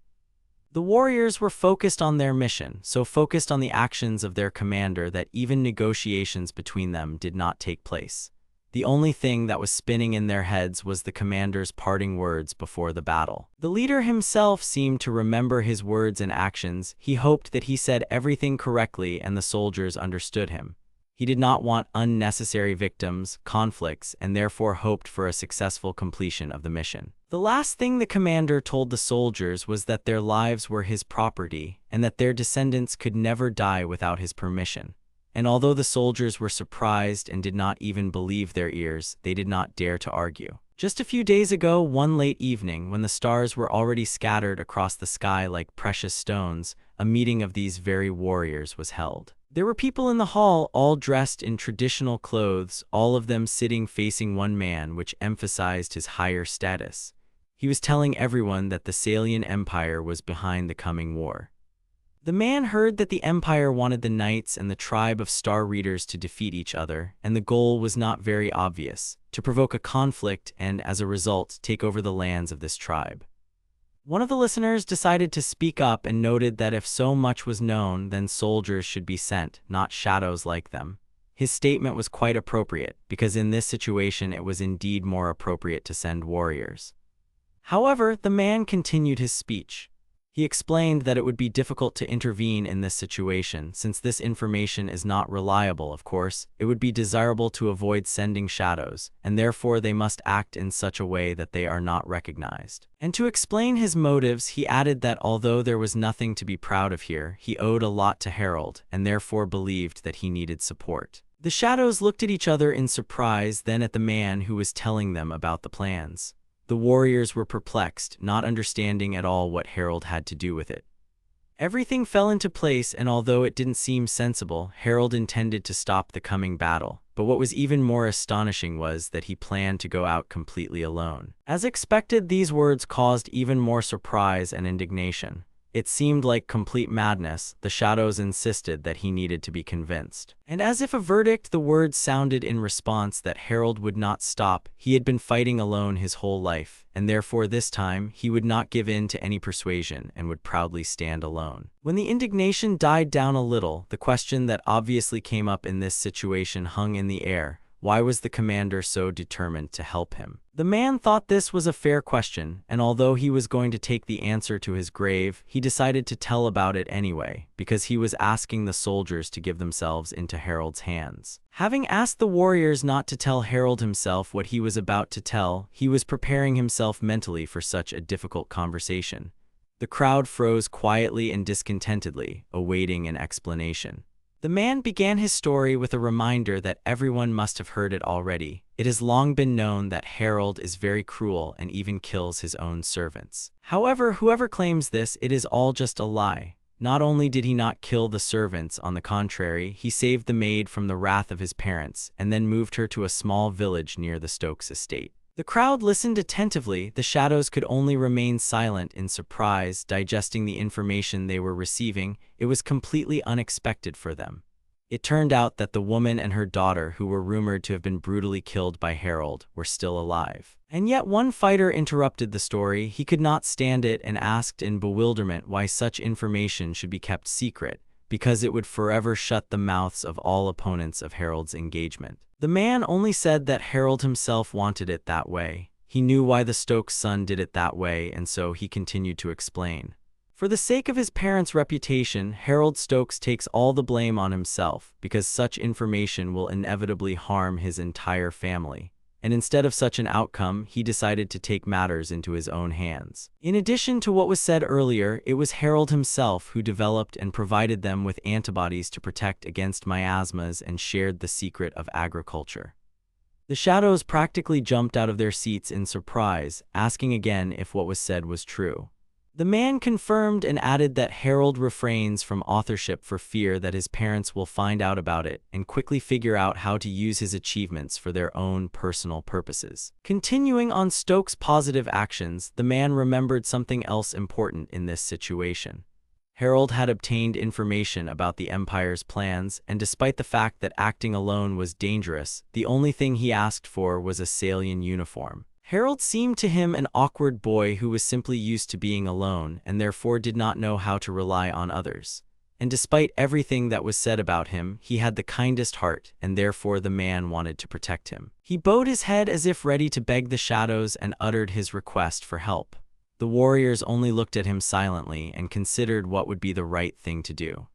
The warriors were focused on their mission, so focused on the actions of their commander that even negotiations between them did not take place. The only thing that was spinning in their heads was the commander's parting words before the battle. The leader himself seemed to remember his words and actions. He hoped that he said everything correctly and the soldiers understood him. He did not want unnecessary victims, conflicts, and therefore hoped for a successful completion of the mission. The last thing the commander told the soldiers was that their lives were his property and that their descendants could never die without his permission. And although the soldiers were surprised and did not even believe their ears, they did not dare to argue. Just a few days ago, one late evening, when the stars were already scattered across the sky like precious stones, a meeting of these very warriors was held. There were people in the hall, all dressed in traditional clothes, all of them sitting facing one man, which emphasized his higher status. He was telling everyone that the Salian Empire was behind the coming war. The man heard that the Empire wanted the Knights and the tribe of Star Readers to defeat each other, and the goal was not very obvious, to provoke a conflict and, as a result, take over the lands of this tribe. One of the listeners decided to speak up and noted that if so much was known, then soldiers should be sent, not shadows like them. His statement was quite appropriate, because in this situation it was indeed more appropriate to send warriors. However, the man continued his speech. He explained that it would be difficult to intervene in this situation, since this information is not reliable. Of course, it would be desirable to avoid sending shadows, and therefore they must act in such a way that they are not recognized. And to explain his motives, he added that although there was nothing to be proud of here, he owed a lot to Harold, and therefore believed that he needed support. The shadows looked at each other in surprise, then at the man who was telling them about the plans. The warriors were perplexed, not understanding at all what Harold had to do with it. Everything fell into place, and although it didn't seem sensible, Harold intended to stop the coming battle. But what was even more astonishing was that he planned to go out completely alone. As expected, these words caused even more surprise and indignation. It seemed like complete madness. The shadows insisted that he needed to be convinced. And as if a verdict, the words sounded in response that Harold would not stop. He had been fighting alone his whole life, and therefore this time he would not give in to any persuasion and would proudly stand alone. When the indignation died down a little, the question that obviously came up in this situation hung in the air. Why was the commander so determined to help him? The man thought this was a fair question, and although he was going to take the answer to his grave, he decided to tell about it anyway, because he was asking the soldiers to give themselves into Harold's hands. Having asked the warriors not to tell Harold himself what he was about to tell, he was preparing himself mentally for such a difficult conversation. The crowd froze quietly and discontentedly, awaiting an explanation. The man began his story with a reminder that everyone must have heard it already. It has long been known that Harold is very cruel and even kills his own servants. However, whoever claims this, it is all just a lie. Not only did he not kill the servants, on the contrary, he saved the maid from the wrath of his parents and then moved her to a small village near the Stokes estate. The crowd listened attentively. The shadows could only remain silent in surprise, digesting the information they were receiving. It was completely unexpected for them. It turned out that the woman and her daughter, who were rumored to have been brutally killed by Harold, were still alive. And yet one fighter interrupted the story. He could not stand it and asked in bewilderment why such information should be kept secret, because it would forever shut the mouths of all opponents of Harold's engagement. The man only said that Harold himself wanted it that way. He knew why the Stokes' son did it that way, and so he continued to explain. For the sake of his parents' reputation, Harold Stokes takes all the blame on himself, because such information will inevitably harm his entire family. And instead of such an outcome, he decided to take matters into his own hands. In addition to what was said earlier, it was Harold himself who developed and provided them with antibodies to protect against miasmas and shared the secret of agriculture. The shadows practically jumped out of their seats in surprise, asking again if what was said was true. The man confirmed and added that Harold refrains from authorship for fear that his parents will find out about it and quickly figure out how to use his achievements for their own personal purposes. Continuing on Stokes' positive actions, the man remembered something else important in this situation. Harold had obtained information about the Empire's plans, and despite the fact that acting alone was dangerous, the only thing he asked for was a Salian uniform. Harold seemed to him an awkward boy who was simply used to being alone and therefore did not know how to rely on others. And despite everything that was said about him, he had the kindest heart, and therefore the man wanted to protect him. He bowed his head as if ready to beg the shadows and uttered his request for help. The warriors only looked at him silently and considered what would be the right thing to do.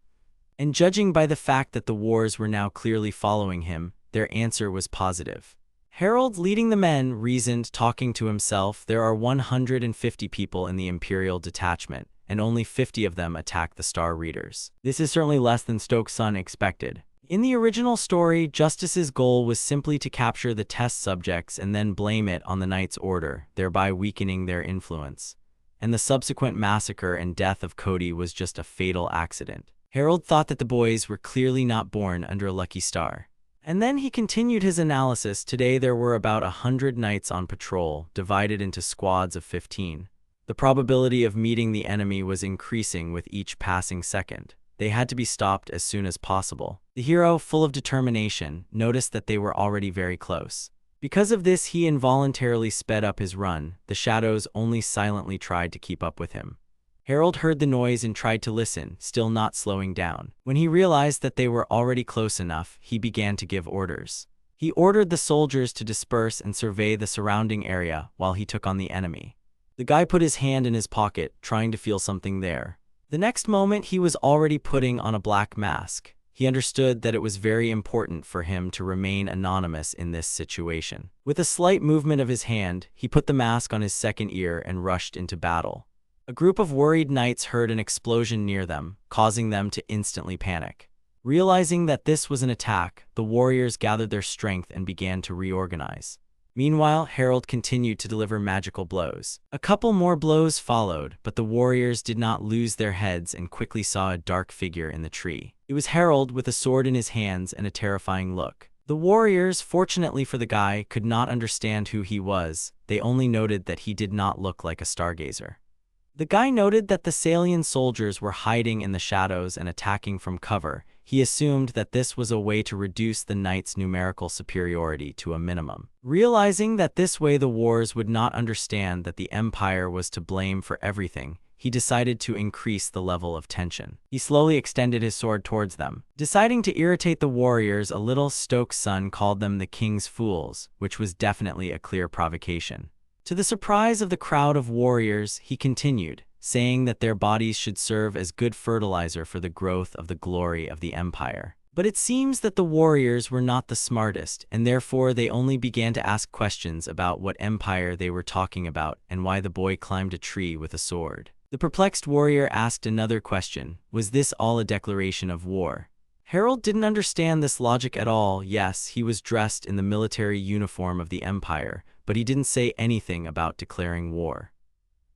And judging by the fact that the wars were now clearly following him, their answer was positive. Harold, leading the men, reasoned, talking to himself, there are 150 people in the Imperial detachment, and only 50 of them attack the Star Readers. This is certainly less than Stokes' son expected. In the original story, Justice's goal was simply to capture the test subjects and then blame it on the Knight's order, thereby weakening their influence. And the subsequent massacre and death of Cody was just a fatal accident. Harold thought that the boys were clearly not born under a lucky star. And then he continued his analysis. Today there were about 100 knights on patrol, divided into squads of 15. The probability of meeting the enemy was increasing with each passing second. They had to be stopped as soon as possible. The hero, full of determination, noticed that they were already very close. Because of this, he involuntarily sped up his run. The shadows only silently tried to keep up with him. Harold heard the noise and tried to listen, still not slowing down. When he realized that they were already close enough, he began to give orders. He ordered the soldiers to disperse and survey the surrounding area while he took on the enemy. The guy put his hand in his pocket, trying to feel something there. The next moment, he was already putting on a black mask. He understood that it was very important for him to remain anonymous in this situation. With a slight movement of his hand, he put the mask on his second ear and rushed into battle. A group of worried knights heard an explosion near them, causing them to instantly panic. Realizing that this was an attack, the warriors gathered their strength and began to reorganize. Meanwhile, Harold continued to deliver magical blows. A couple more blows followed, but the warriors did not lose their heads and quickly saw a dark figure in the tree. It was Harold with a sword in his hands and a terrifying look. The warriors, fortunately for the guy, could not understand who he was. They only noted that he did not look like a stargazer. The guy noted that the Salian soldiers were hiding in the shadows and attacking from cover. He assumed that this was a way to reduce the knights' numerical superiority to a minimum. Realizing that this way the wars would not understand that the Empire was to blame for everything, he decided to increase the level of tension. He slowly extended his sword towards them. Deciding to irritate the warriors a little, Stokes' son called them the King's Fools, which was definitely a clear provocation. To the surprise of the crowd of warriors, he continued, saying that their bodies should serve as good fertilizer for the growth of the glory of the Empire. But it seems that the warriors were not the smartest, and therefore they only began to ask questions about what empire they were talking about and why the boy climbed a tree with a sword. The perplexed warrior asked another question: was this all a declaration of war? Harold didn't understand this logic at all. Yes, he was dressed in the military uniform of the Empire, but he didn't say anything about declaring war.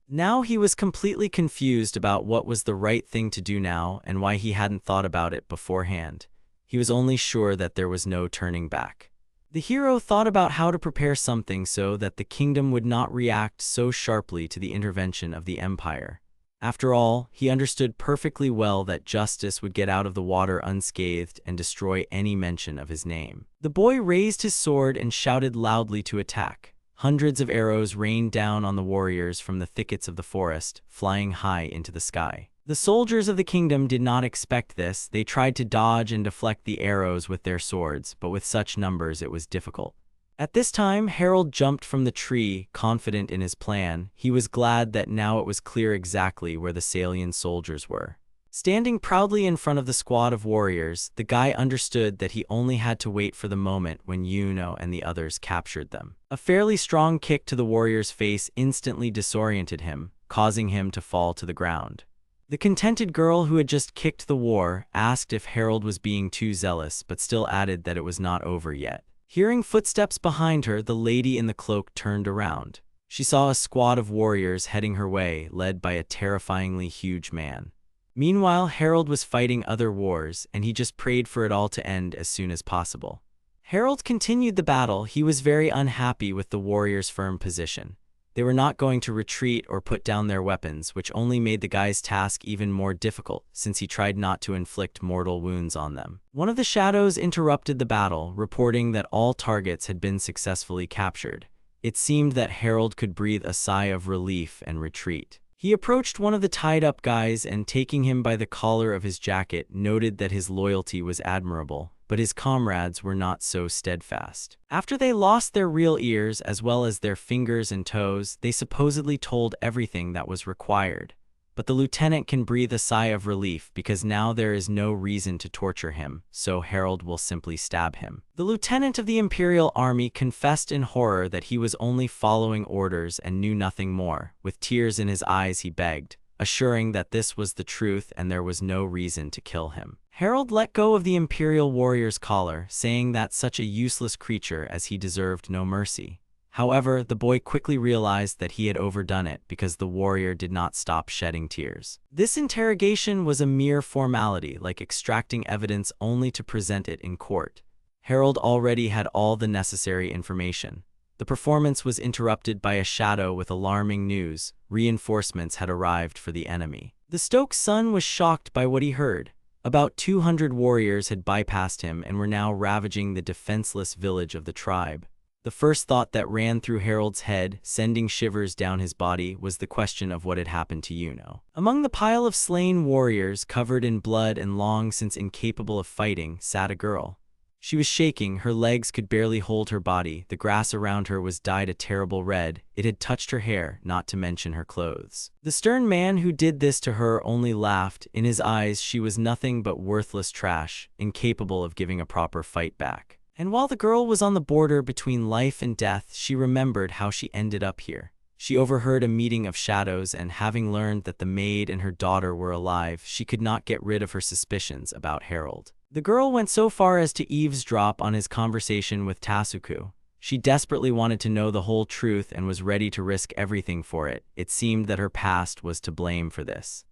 Now he was completely confused about what was the right thing to do now and why he hadn't thought about it beforehand. He was only sure that there was no turning back. The hero thought about how to prepare something so that the kingdom would not react so sharply to the intervention of the Empire. After all, he understood perfectly well that justice would get out of the water unscathed and destroy any mention of his name. The boy raised his sword and shouted loudly to attack. Hundreds of arrows rained down on the warriors from the thickets of the forest, flying high into the sky. The soldiers of the kingdom did not expect this. They tried to dodge and deflect the arrows with their swords, but with such numbers it was difficult. At this time, Harold jumped from the tree, confident in his plan. He was glad that now it was clear exactly where the Salian soldiers were. Standing proudly in front of the squad of warriors, the guy understood that he only had to wait for the moment when Yuno and the others captured them. A fairly strong kick to the warrior's face instantly disoriented him, causing him to fall to the ground. The contented girl who had just kicked the war asked if Harold was being too zealous, but still added that it was not over yet. Hearing footsteps behind her, the lady in the cloak turned around. She saw a squad of warriors heading her way, led by a terrifyingly huge man. Meanwhile, Harold was fighting other wars, and he just prayed for it all to end as soon as possible. Harold continued the battle. He was very unhappy with the warriors' firm position. They were not going to retreat or put down their weapons, which only made the guy's task even more difficult, since he tried not to inflict mortal wounds on them. One of the shadows interrupted the battle, reporting that all targets had been successfully captured. It seemed that Harold could breathe a sigh of relief and retreat. He approached one of the tied-up guys and, taking him by the collar of his jacket, noted that his loyalty was admirable, but his comrades were not so steadfast. After they lost their real ears as well as their fingers and toes, they supposedly told everything that was required. But the lieutenant can breathe a sigh of relief because now there is no reason to torture him, so Harold will simply stab him. The lieutenant of the Imperial Army confessed in horror that he was only following orders and knew nothing more. With tears in his eyes, he begged, assuring that this was the truth and there was no reason to kill him. Harold let go of the Imperial warrior's collar, saying that such a useless creature as he deserved no mercy. However, the boy quickly realized that he had overdone it because the warrior did not stop shedding tears. This interrogation was a mere formality, like extracting evidence only to present it in court. Harold already had all the necessary information. The performance was interrupted by a shadow with alarming news. Reinforcements had arrived for the enemy. The Stokes' son was shocked by what he heard. About 200 warriors had bypassed him and were now ravaging the defenseless village of the tribe. The first thought that ran through Harold's head, sending shivers down his body, was the question of what had happened to Yuno. Among the pile of slain warriors, covered in blood and long since incapable of fighting, sat a girl. She was shaking, her legs could barely hold her body, the grass around her was dyed a terrible red, it had touched her hair, not to mention her clothes. The stern man who did this to her only laughed, in his eyes she was nothing but worthless trash, incapable of giving a proper fight back. And while the girl was on the border between life and death, she remembered how she ended up here. She overheard a meeting of shadows, and having learned that the maid and her daughter were alive, she could not get rid of her suspicions about Harold. The girl went so far as to eavesdrop on his conversation with Tasuku. She desperately wanted to know the whole truth and was ready to risk everything for it. It seemed that her past was to blame for this.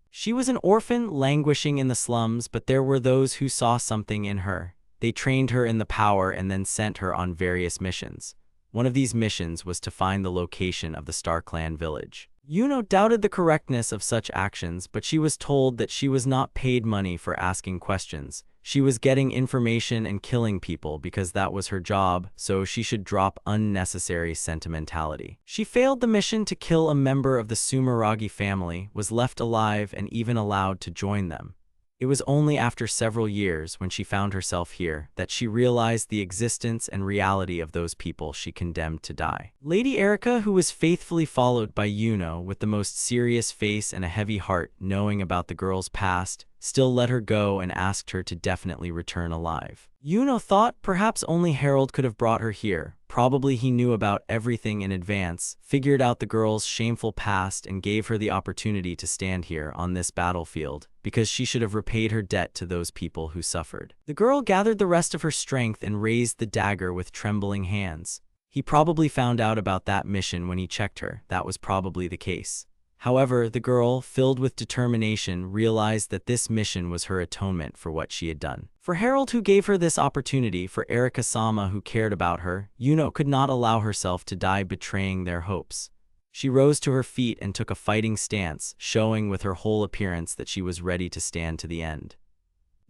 She was an orphan languishing in the slums, but there were those who saw something in her. They trained her in the power and then sent her on various missions. One of these missions was to find the location of the Star Clan village. Yuno doubted the correctness of such actions, but she was told that she was not paid money for asking questions. She was getting information and killing people because that was her job, so she should drop unnecessary sentimentality. She failed the mission to kill a member of the Sumeragi family, was left alive and even allowed to join them. It was only after several years, when she found herself here, that she realized the existence and reality of those people she condemned to die. Lady Erica, who was faithfully followed by Yuno with the most serious face and a heavy heart, knowing about the girl's past, still let her go and asked her to definitely return alive. Yuno thought perhaps only Harold could have brought her here. Probably he knew about everything in advance, figured out the girl's shameful past, and gave her the opportunity to stand here on this battlefield, because she should have repaid her debt to those people who suffered. The girl gathered the rest of her strength and raised the dagger with trembling hands. He probably found out about that mission when he checked her. That was probably the case. However, the girl, filled with determination, realized that this mission was her atonement for what she had done. For Harold, who gave her this opportunity, for Erika-sama, who cared about her, Yuno could not allow herself to die betraying their hopes. She rose to her feet and took a fighting stance, showing with her whole appearance that she was ready to stand to the end.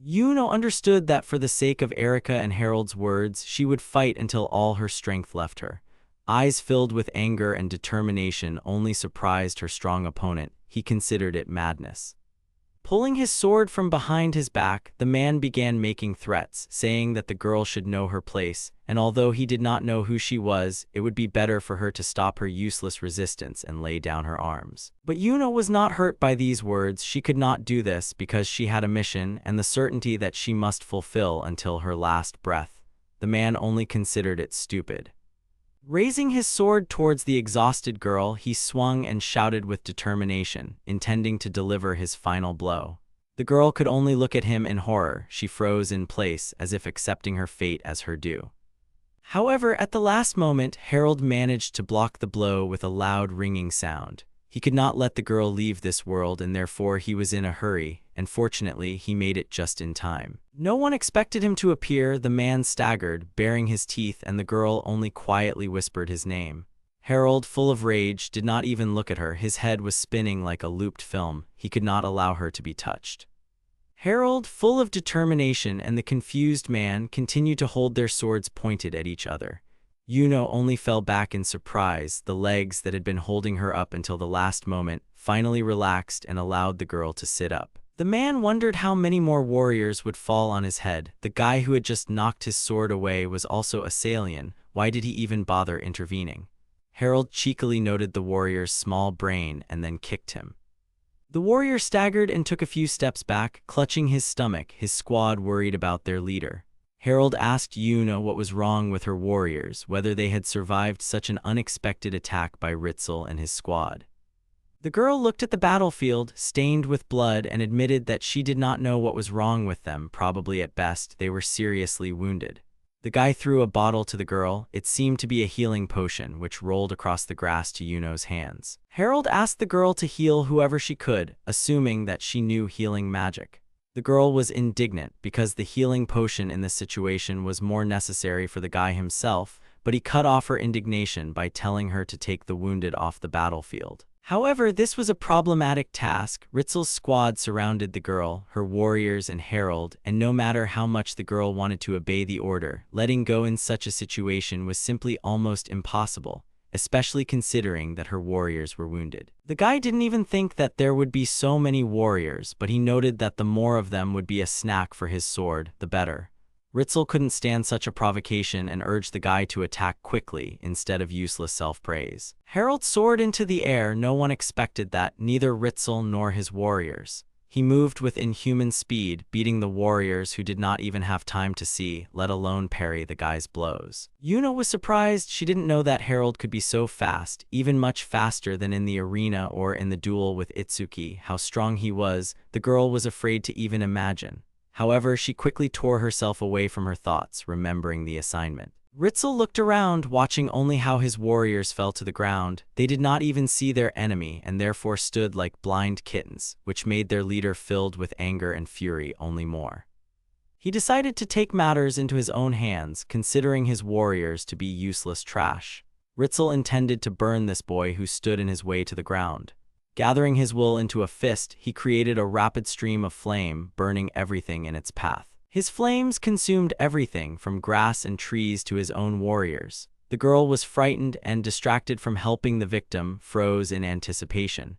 Yuno understood that for the sake of Erika and Harold's words, she would fight until all her strength left her. Eyes filled with anger and determination only surprised her strong opponent. He considered it madness. Pulling his sword from behind his back, the man began making threats, saying that the girl should know her place, and although he did not know who she was, it would be better for her to stop her useless resistance and lay down her arms. But Yuno was not hurt by these words. She could not do this because she had a mission and the certainty that she must fulfill until her last breath. The man only considered it stupid. Raising his sword towards the exhausted girl, he swung and shouted with determination, intending to deliver his final blow. The girl could only look at him in horror. She froze in place, as if accepting her fate as her due. However, at the last moment, Harold managed to block the blow with a loud ringing sound. He could not let the girl leave this world, and therefore he was in a hurry, and fortunately he made it just in time. No one expected him to appear. The man staggered, baring his teeth, and the girl only quietly whispered his name. Harold, full of rage, did not even look at her. His head was spinning like a looped film. He could not allow her to be touched. Harold, full of determination, and the confused man continued to hold their swords pointed at each other. Yuno only fell back in surprise. The legs that had been holding her up until the last moment finally relaxed and allowed the girl to sit up. The man wondered how many more warriors would fall on his head. The guy who had just knocked his sword away was also a Salian. Why did he even bother intervening? Harold cheekily noted the warrior's small brain and then kicked him. The warrior staggered and took a few steps back, clutching his stomach. His squad worried about their leader. Harold asked Yuno what was wrong with her warriors, whether they had survived such an unexpected attack by Ritzel and his squad. The girl looked at the battlefield, stained with blood, and admitted that she did not know what was wrong with them. Probably at best, they were seriously wounded. The guy threw a bottle to the girl. It seemed to be a healing potion, which rolled across the grass to Yuno's hands. Harold asked the girl to heal whoever she could, assuming that she knew healing magic. The girl was indignant because the healing potion in this situation was more necessary for the guy himself, but he cut off her indignation by telling her to take the wounded off the battlefield. However, this was a problematic task. Ritzel's squad surrounded the girl, her warriors, and Harold, and no matter how much the girl wanted to obey the order, letting go in such a situation was simply almost impossible, especially considering that her warriors were wounded. The guy didn't even think that there would be so many warriors, but he noted that the more of them would be a snack for his sword, the better. Ritzel couldn't stand such a provocation and urged the guy to attack quickly instead of useless self-praise. Harold soared into the air. No one expected that, neither Ritzel nor his warriors. He moved with inhuman speed, beating the warriors who did not even have time to see, let alone parry the guy's blows. Yuna was surprised. She didn't know that Harold could be so fast, even much faster than in the arena or in the duel with Itsuki. How strong he was, the girl was afraid to even imagine. However, she quickly tore herself away from her thoughts, remembering the assignment. Ritzel looked around, watching only how his warriors fell to the ground. They did not even see their enemy and therefore stood like blind kittens, which made their leader filled with anger and fury only more. He decided to take matters into his own hands, considering his warriors to be useless trash. Ritzel intended to burn this boy who stood in his way to the ground. Gathering his will into a fist, he created a rapid stream of flame, burning everything in its path. His flames consumed everything from grass and trees to his own warriors. The girl was frightened and, distracted from helping the victim, froze in anticipation.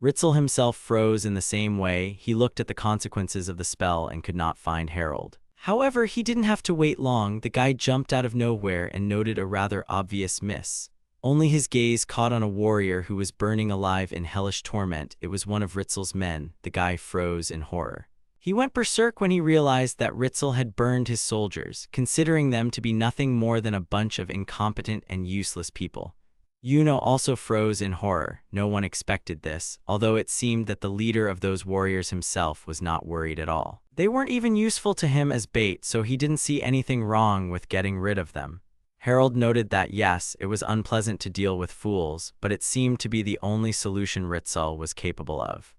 Ritzel himself froze in the same way. He looked at the consequences of the spell and could not find Harold. However, he didn't have to wait long. The guy jumped out of nowhere and noted a rather obvious miss. Only his gaze caught on a warrior who was burning alive in hellish torment. It was one of Ritzel's men. The guy froze in horror. He went berserk when he realized that Ritzel had burned his soldiers, considering them to be nothing more than a bunch of incompetent and useless people. Yuna also froze in horror. No one expected this, although it seemed that the leader of those warriors himself was not worried at all. They weren't even useful to him as bait, so he didn't see anything wrong with getting rid of them. Harold noted that yes, it was unpleasant to deal with fools, but it seemed to be the only solution Ritzel was capable of.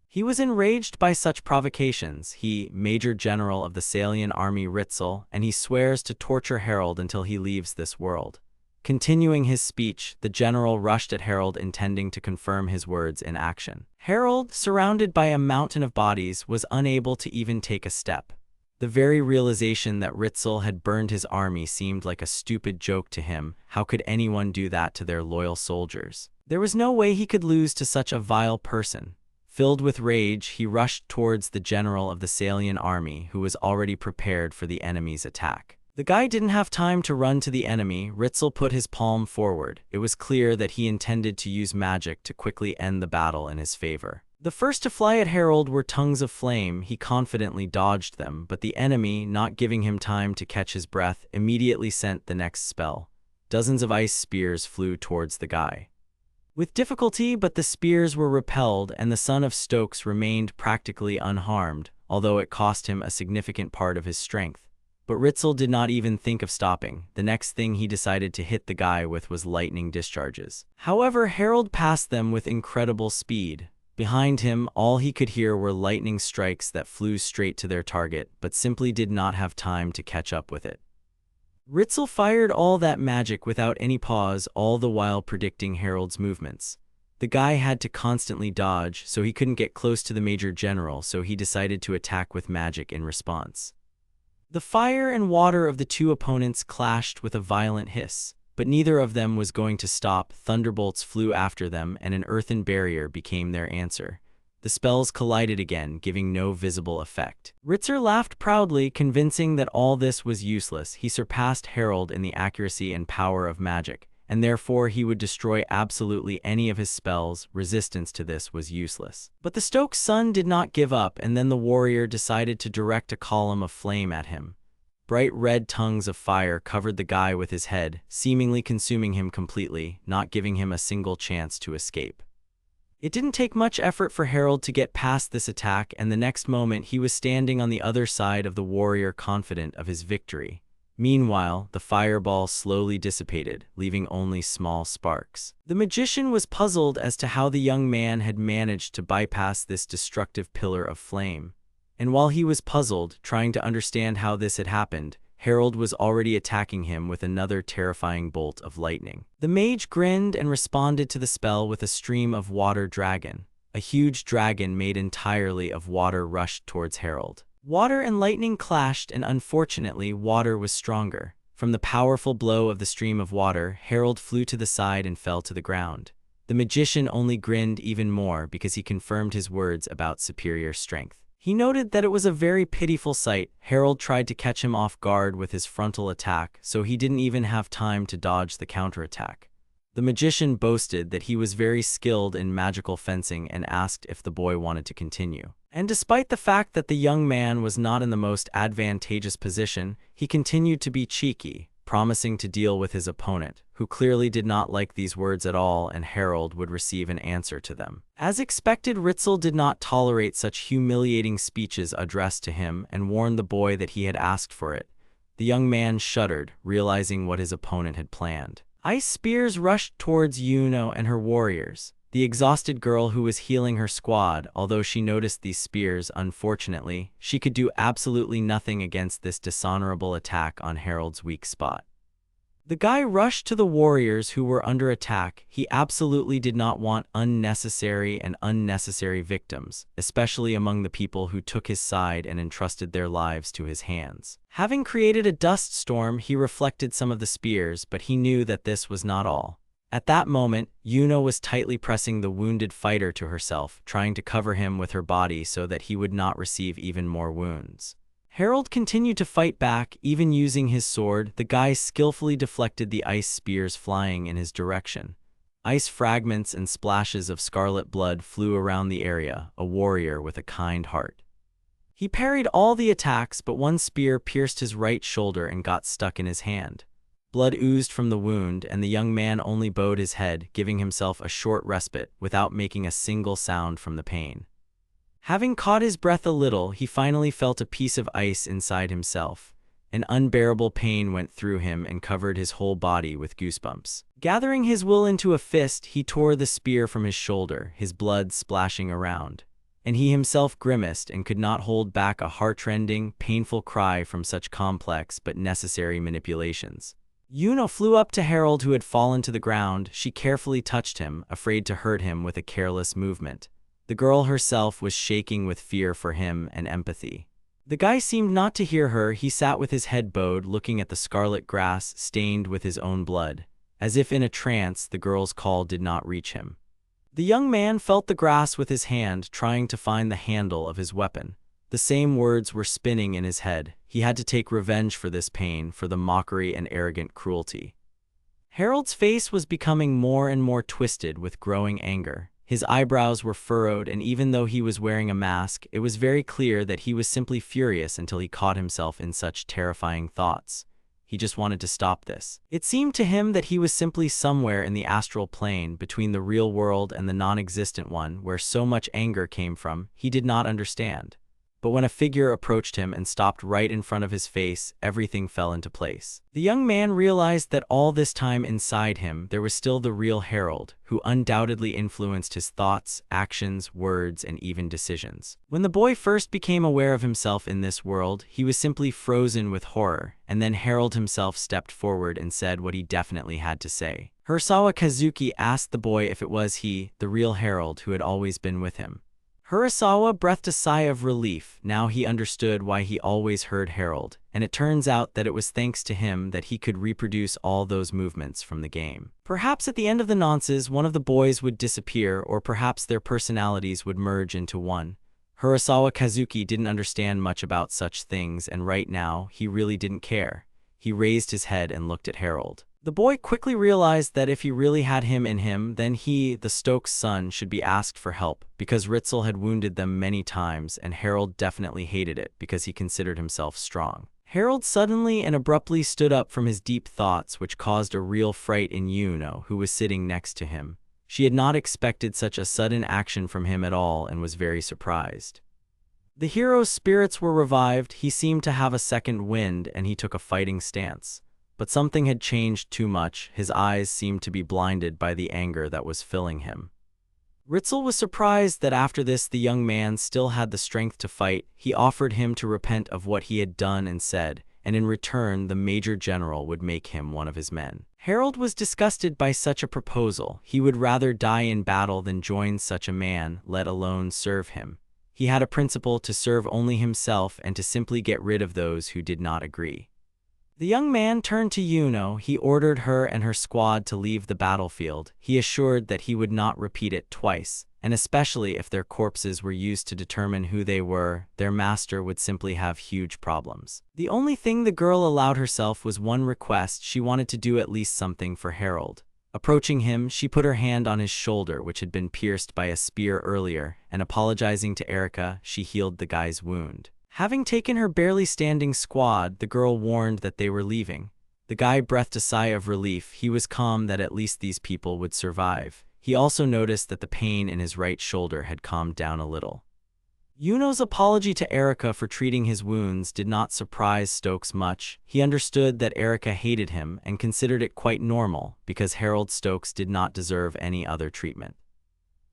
He was enraged by such provocations. He, Major General of the Salian Army Ritzel, and he swears to torture Harold until he leaves this world. Continuing his speech, the general rushed at Harold, intending to confirm his words in action. Harold, surrounded by a mountain of bodies, was unable to even take a step. The very realization that Ritzel had burned his army seemed like a stupid joke to him. How could anyone do that to their loyal soldiers? There was no way he could lose to such a vile person. Filled with rage, he rushed towards the general of the Salian army, who was already prepared for the enemy's attack. The guy didn't have time to run to the enemy. Ritzel put his palm forward. It was clear that he intended to use magic to quickly end the battle in his favor. The first to fly at Harold were tongues of flame. He confidently dodged them, but the enemy, not giving him time to catch his breath, immediately sent the next spell. Dozens of ice spears flew towards the guy. With difficulty, but the spears were repelled, and the son of Stokes remained practically unharmed, although it cost him a significant part of his strength. But Ritzel did not even think of stopping. The next thing he decided to hit the guy with was lightning discharges. However, Harold passed them with incredible speed. Behind him, all he could hear were lightning strikes that flew straight to their target, but simply did not have time to catch up with it. Ritzel fired all that magic without any pause, all the while predicting Harold's movements. The guy had to constantly dodge, so he couldn't get close to the Major General, so he decided to attack with magic in response. The fire and water of the two opponents clashed with a violent hiss, but neither of them was going to stop. Thunderbolts flew after them, and an earthen barrier became their answer. The spells collided again, giving no visible effect. Ritzel laughed proudly, convincing that all this was useless. He surpassed Harold in the accuracy and power of magic, and therefore he would destroy absolutely any of his spells. Resistance to this was useless. But the Stokes' son did not give up, and then the warrior decided to direct a column of flame at him. Bright red tongues of fire covered the guy with his head, seemingly consuming him completely, not giving him a single chance to escape. It didn't take much effort for Harold to get past this attack, and the next moment he was standing on the other side of the warrior, confident of his victory. Meanwhile, the fireball slowly dissipated, leaving only small sparks. The magician was puzzled as to how the young man had managed to bypass this destructive pillar of flame. And while he was puzzled, trying to understand how this had happened, Harold was already attacking him with another terrifying bolt of lightning. The mage grinned and responded to the spell with a stream of water dragon. A huge dragon made entirely of water rushed towards Harold. Water and lightning clashed, and unfortunately, water was stronger. From the powerful blow of the stream of water, Harold flew to the side and fell to the ground. The magician only grinned even more because he confirmed his words about superior strength. He noted that it was a very pitiful sight. Harold tried to catch him off guard with his frontal attack, so he didn't even have time to dodge the counterattack. The magician boasted that he was very skilled in magical fencing and asked if the boy wanted to continue. And despite the fact that the young man was not in the most advantageous position, he continued to be cheeky, promising to deal with his opponent, who clearly did not like these words at all, and Harold would receive an answer to them. As expected, Ritzel did not tolerate such humiliating speeches addressed to him and warned the boy that he had asked for it. The young man shuddered, realizing what his opponent had planned. Ice spears rushed towards Yuno and her warriors. The exhausted girl who was healing her squad, although she noticed these spears, unfortunately, she could do absolutely nothing against this dishonorable attack on Harold's weak spot. The guy rushed to the warriors who were under attack. He absolutely did not want unnecessary victims, especially among the people who took his side and entrusted their lives to his hands. Having created a dust storm, he reflected some of the spears, but he knew that this was not all. At that moment, Yuno was tightly pressing the wounded fighter to herself, trying to cover him with her body so that he would not receive even more wounds. Harold continued to fight back, even using his sword. The guy skillfully deflected the ice spears flying in his direction. Ice fragments and splashes of scarlet blood flew around the area, a warrior with a kind heart. He parried all the attacks, but one spear pierced his right shoulder and got stuck in his hand. Blood oozed from the wound, and the young man only bowed his head, giving himself a short respite without making a single sound from the pain. Having caught his breath a little, he finally felt a piece of ice inside himself. An unbearable pain went through him and covered his whole body with goosebumps. Gathering his will into a fist, he tore the spear from his shoulder, his blood splashing around. And he himself grimaced and could not hold back a heartrending, painful cry from such complex but necessary manipulations. Yuno flew up to Harold, who had fallen to the ground. She carefully touched him, afraid to hurt him with a careless movement. The girl herself was shaking with fear for him and empathy. The guy seemed not to hear her. He sat with his head bowed, looking at the scarlet grass stained with his own blood. As if in a trance, the girl's call did not reach him. The young man felt the grass with his hand, trying to find the handle of his weapon. The same words were spinning in his head. He had to take revenge for this pain, for the mockery and arrogant cruelty. Harold's face was becoming more and more twisted with growing anger. His eyebrows were furrowed, and even though he was wearing a mask, it was very clear that he was simply furious until he caught himself in such terrifying thoughts. He just wanted to stop this. It seemed to him that he was simply somewhere in the astral plane between the real world and the non-existent one, where so much anger came from. He did not understand. But when a figure approached him and stopped right in front of his face, everything fell into place. The young man realized that all this time inside him, there was still the real Harold, who undoubtedly influenced his thoughts, actions, words, and even decisions. When the boy first became aware of himself in this world, he was simply frozen with horror, and then Harold himself stepped forward and said what he definitely had to say. Hirasawa Kazuki asked the boy if it was he, the real Harold, who had always been with him. Hirasawa breathed a sigh of relief. Now he understood why he always heard Harold, and it turns out that it was thanks to him that he could reproduce all those movements from the game. Perhaps at the end of the nonces, one of the boys would disappear, or perhaps their personalities would merge into one. Hirasawa Kazuki didn't understand much about such things, and right now, he really didn't care. He raised his head and looked at Harold. The boy quickly realized that if he really had him in him, then he, the Stokes' son, should be asked for help, because Ritzel had wounded them many times, and Harold definitely hated it because he considered himself strong. Harold suddenly and abruptly stood up from his deep thoughts, which caused a real fright in Yuno, who was sitting next to him. She had not expected such a sudden action from him at all and was very surprised. The hero's spirits were revived. He seemed to have a second wind, and he took a fighting stance. But something had changed too much. His eyes seemed to be blinded by the anger that was filling him. Ritzel was surprised that after this the young man still had the strength to fight. He offered him to repent of what he had done and said, and in return the Major General would make him one of his men. Harold was disgusted by such a proposal. He would rather die in battle than join such a man, let alone serve him. He had a principle to serve only himself and to simply get rid of those who did not agree. The young man turned to Yuno. He ordered her and her squad to leave the battlefield. He assured that he would not repeat it twice, and especially if their corpses were used to determine who they were, their master would simply have huge problems. The only thing the girl allowed herself was one request. She wanted to do at least something for Harold. Approaching him, she put her hand on his shoulder, which had been pierced by a spear earlier, and apologizing to Erica, she healed the guy's wound. Having taken her barely standing squad, the girl warned that they were leaving. The guy breathed a sigh of relief. He was calm that at least these people would survive. He also noticed that the pain in his right shoulder had calmed down a little. Yuno's apology to Erica for treating his wounds did not surprise Stokes much. He understood that Erica hated him and considered it quite normal because Harold Stokes did not deserve any other treatment.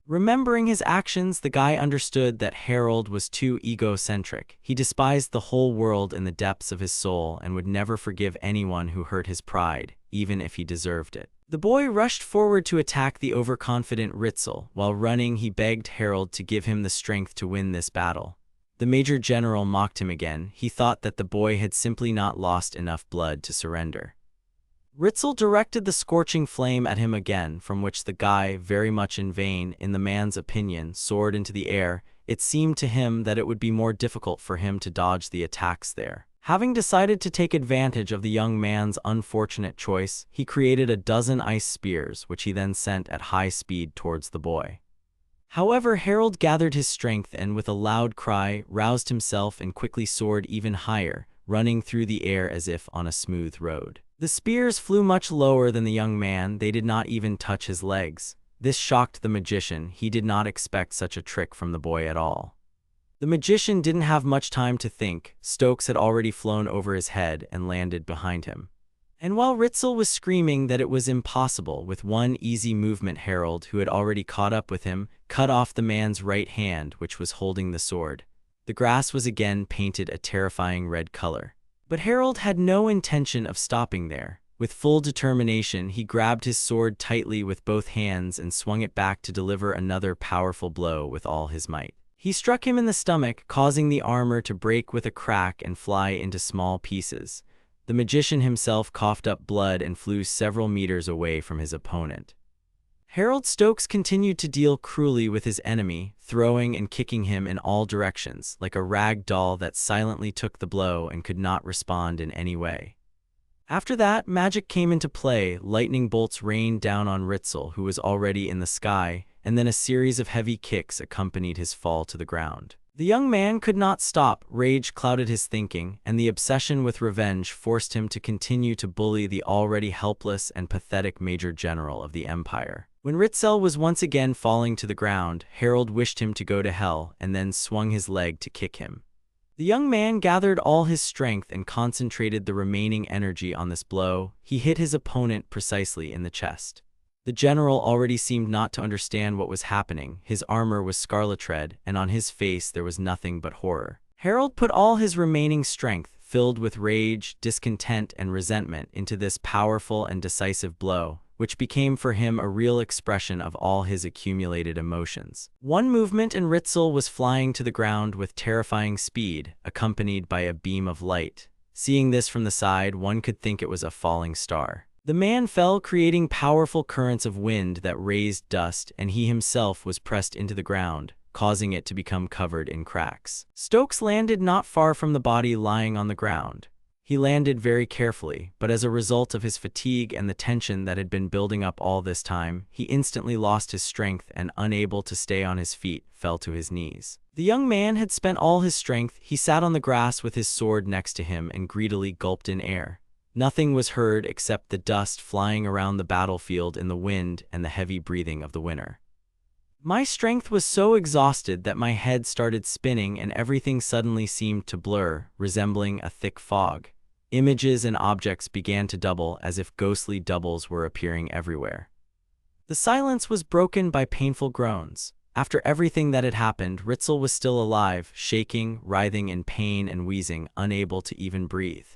Remembering his actions, the guy understood that Harold was too egocentric. He despised the whole world in the depths of his soul and would never forgive anyone who hurt his pride, even if he deserved it. The boy rushed forward to attack the overconfident Ritzel. While running, he begged Harold to give him the strength to win this battle. The Major General mocked him again. He thought that the boy had simply not lost enough blood to surrender. Ritzel directed the scorching flame at him again, from which the guy, very much in vain, in the man's opinion, soared into the air. It seemed to him that it would be more difficult for him to dodge the attacks there. Having decided to take advantage of the young man's unfortunate choice, he created a dozen ice spears, which he then sent at high speed towards the boy. However, Harold gathered his strength and, with a loud cry, roused himself and quickly soared even higher, running through the air as if on a smooth road. The spears flew much lower than the young man. They did not even touch his legs. This shocked the magician. He did not expect such a trick from the boy at all. The magician didn't have much time to think. Stokes had already flown over his head and landed behind him. And while Ritzel was screaming that it was impossible, with one easy movement Harold, who had already caught up with him, cut off the man's right hand, which was holding the sword. The grass was again painted a terrifying red color. But Harold had no intention of stopping there. With full determination, he grabbed his sword tightly with both hands and swung it back to deliver another powerful blow with all his might. He struck him in the stomach, causing the armor to break with a crack and fly into small pieces. The magician himself coughed up blood and flew several meters away from his opponent. Harold Stokes continued to deal cruelly with his enemy, throwing and kicking him in all directions, like a rag doll that silently took the blow and could not respond in any way. After that, magic came into play. Lightning bolts rained down on Ritzel, who was already in the sky, and then a series of heavy kicks accompanied his fall to the ground. The young man could not stop. Rage clouded his thinking, and the obsession with revenge forced him to continue to bully the already helpless and pathetic Major General of the Empire. When Ritzel was once again falling to the ground, Harold wished him to go to hell and then swung his leg to kick him. The young man gathered all his strength and concentrated the remaining energy on this blow. He hit his opponent precisely in the chest. The general already seemed not to understand what was happening. His armor was scarlet red, and on his face there was nothing but horror. Harold put all his remaining strength, filled with rage, discontent, and resentment, into this powerful and decisive blow, which became for him a real expression of all his accumulated emotions. One movement and Ritzel was flying to the ground with terrifying speed, accompanied by a beam of light. Seeing this from the side, one could think it was a falling star. The man fell, creating powerful currents of wind that raised dust, and he himself was pressed into the ground, causing it to become covered in cracks. Stokes landed not far from the body lying on the ground. He landed very carefully, but as a result of his fatigue and the tension that had been building up all this time, he instantly lost his strength and, unable to stay on his feet, fell to his knees. The young man had spent all his strength. He sat on the grass with his sword next to him and greedily gulped in air. Nothing was heard except the dust flying around the battlefield in the wind and the heavy breathing of the winter. My strength was so exhausted that my head started spinning and everything suddenly seemed to blur, resembling a thick fog. Images and objects began to double as if ghostly doubles were appearing everywhere. The silence was broken by painful groans. After everything that had happened, Ritzel was still alive, shaking, writhing in pain and wheezing, unable to even breathe.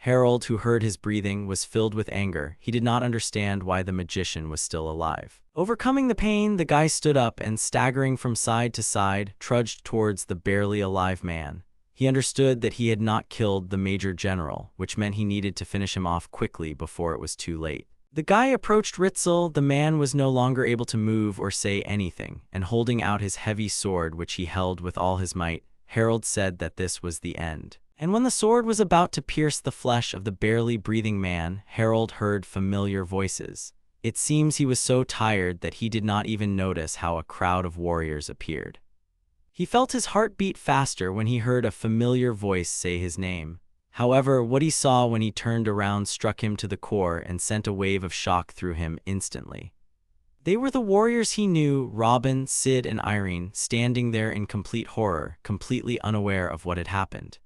Harold, who heard his breathing, was filled with anger. He did not understand why the magician was still alive. Overcoming the pain, the guy stood up and, staggering from side to side, trudged towards the barely alive man. He understood that he had not killed the Major General, which meant he needed to finish him off quickly before it was too late. The guy approached Ritzel. The man was no longer able to move or say anything, and holding out his heavy sword, which he held with all his might, Harold said that this was the end. And when the sword was about to pierce the flesh of the barely breathing man, Harold heard familiar voices. It seems he was so tired that he did not even notice how a crowd of warriors appeared. He felt his heart beat faster when he heard a familiar voice say his name. However, what he saw when he turned around struck him to the core and sent a wave of shock through him instantly. They were the warriors he knew, Robin, Sid, and Irene, standing there in complete horror, completely unaware of what had happened.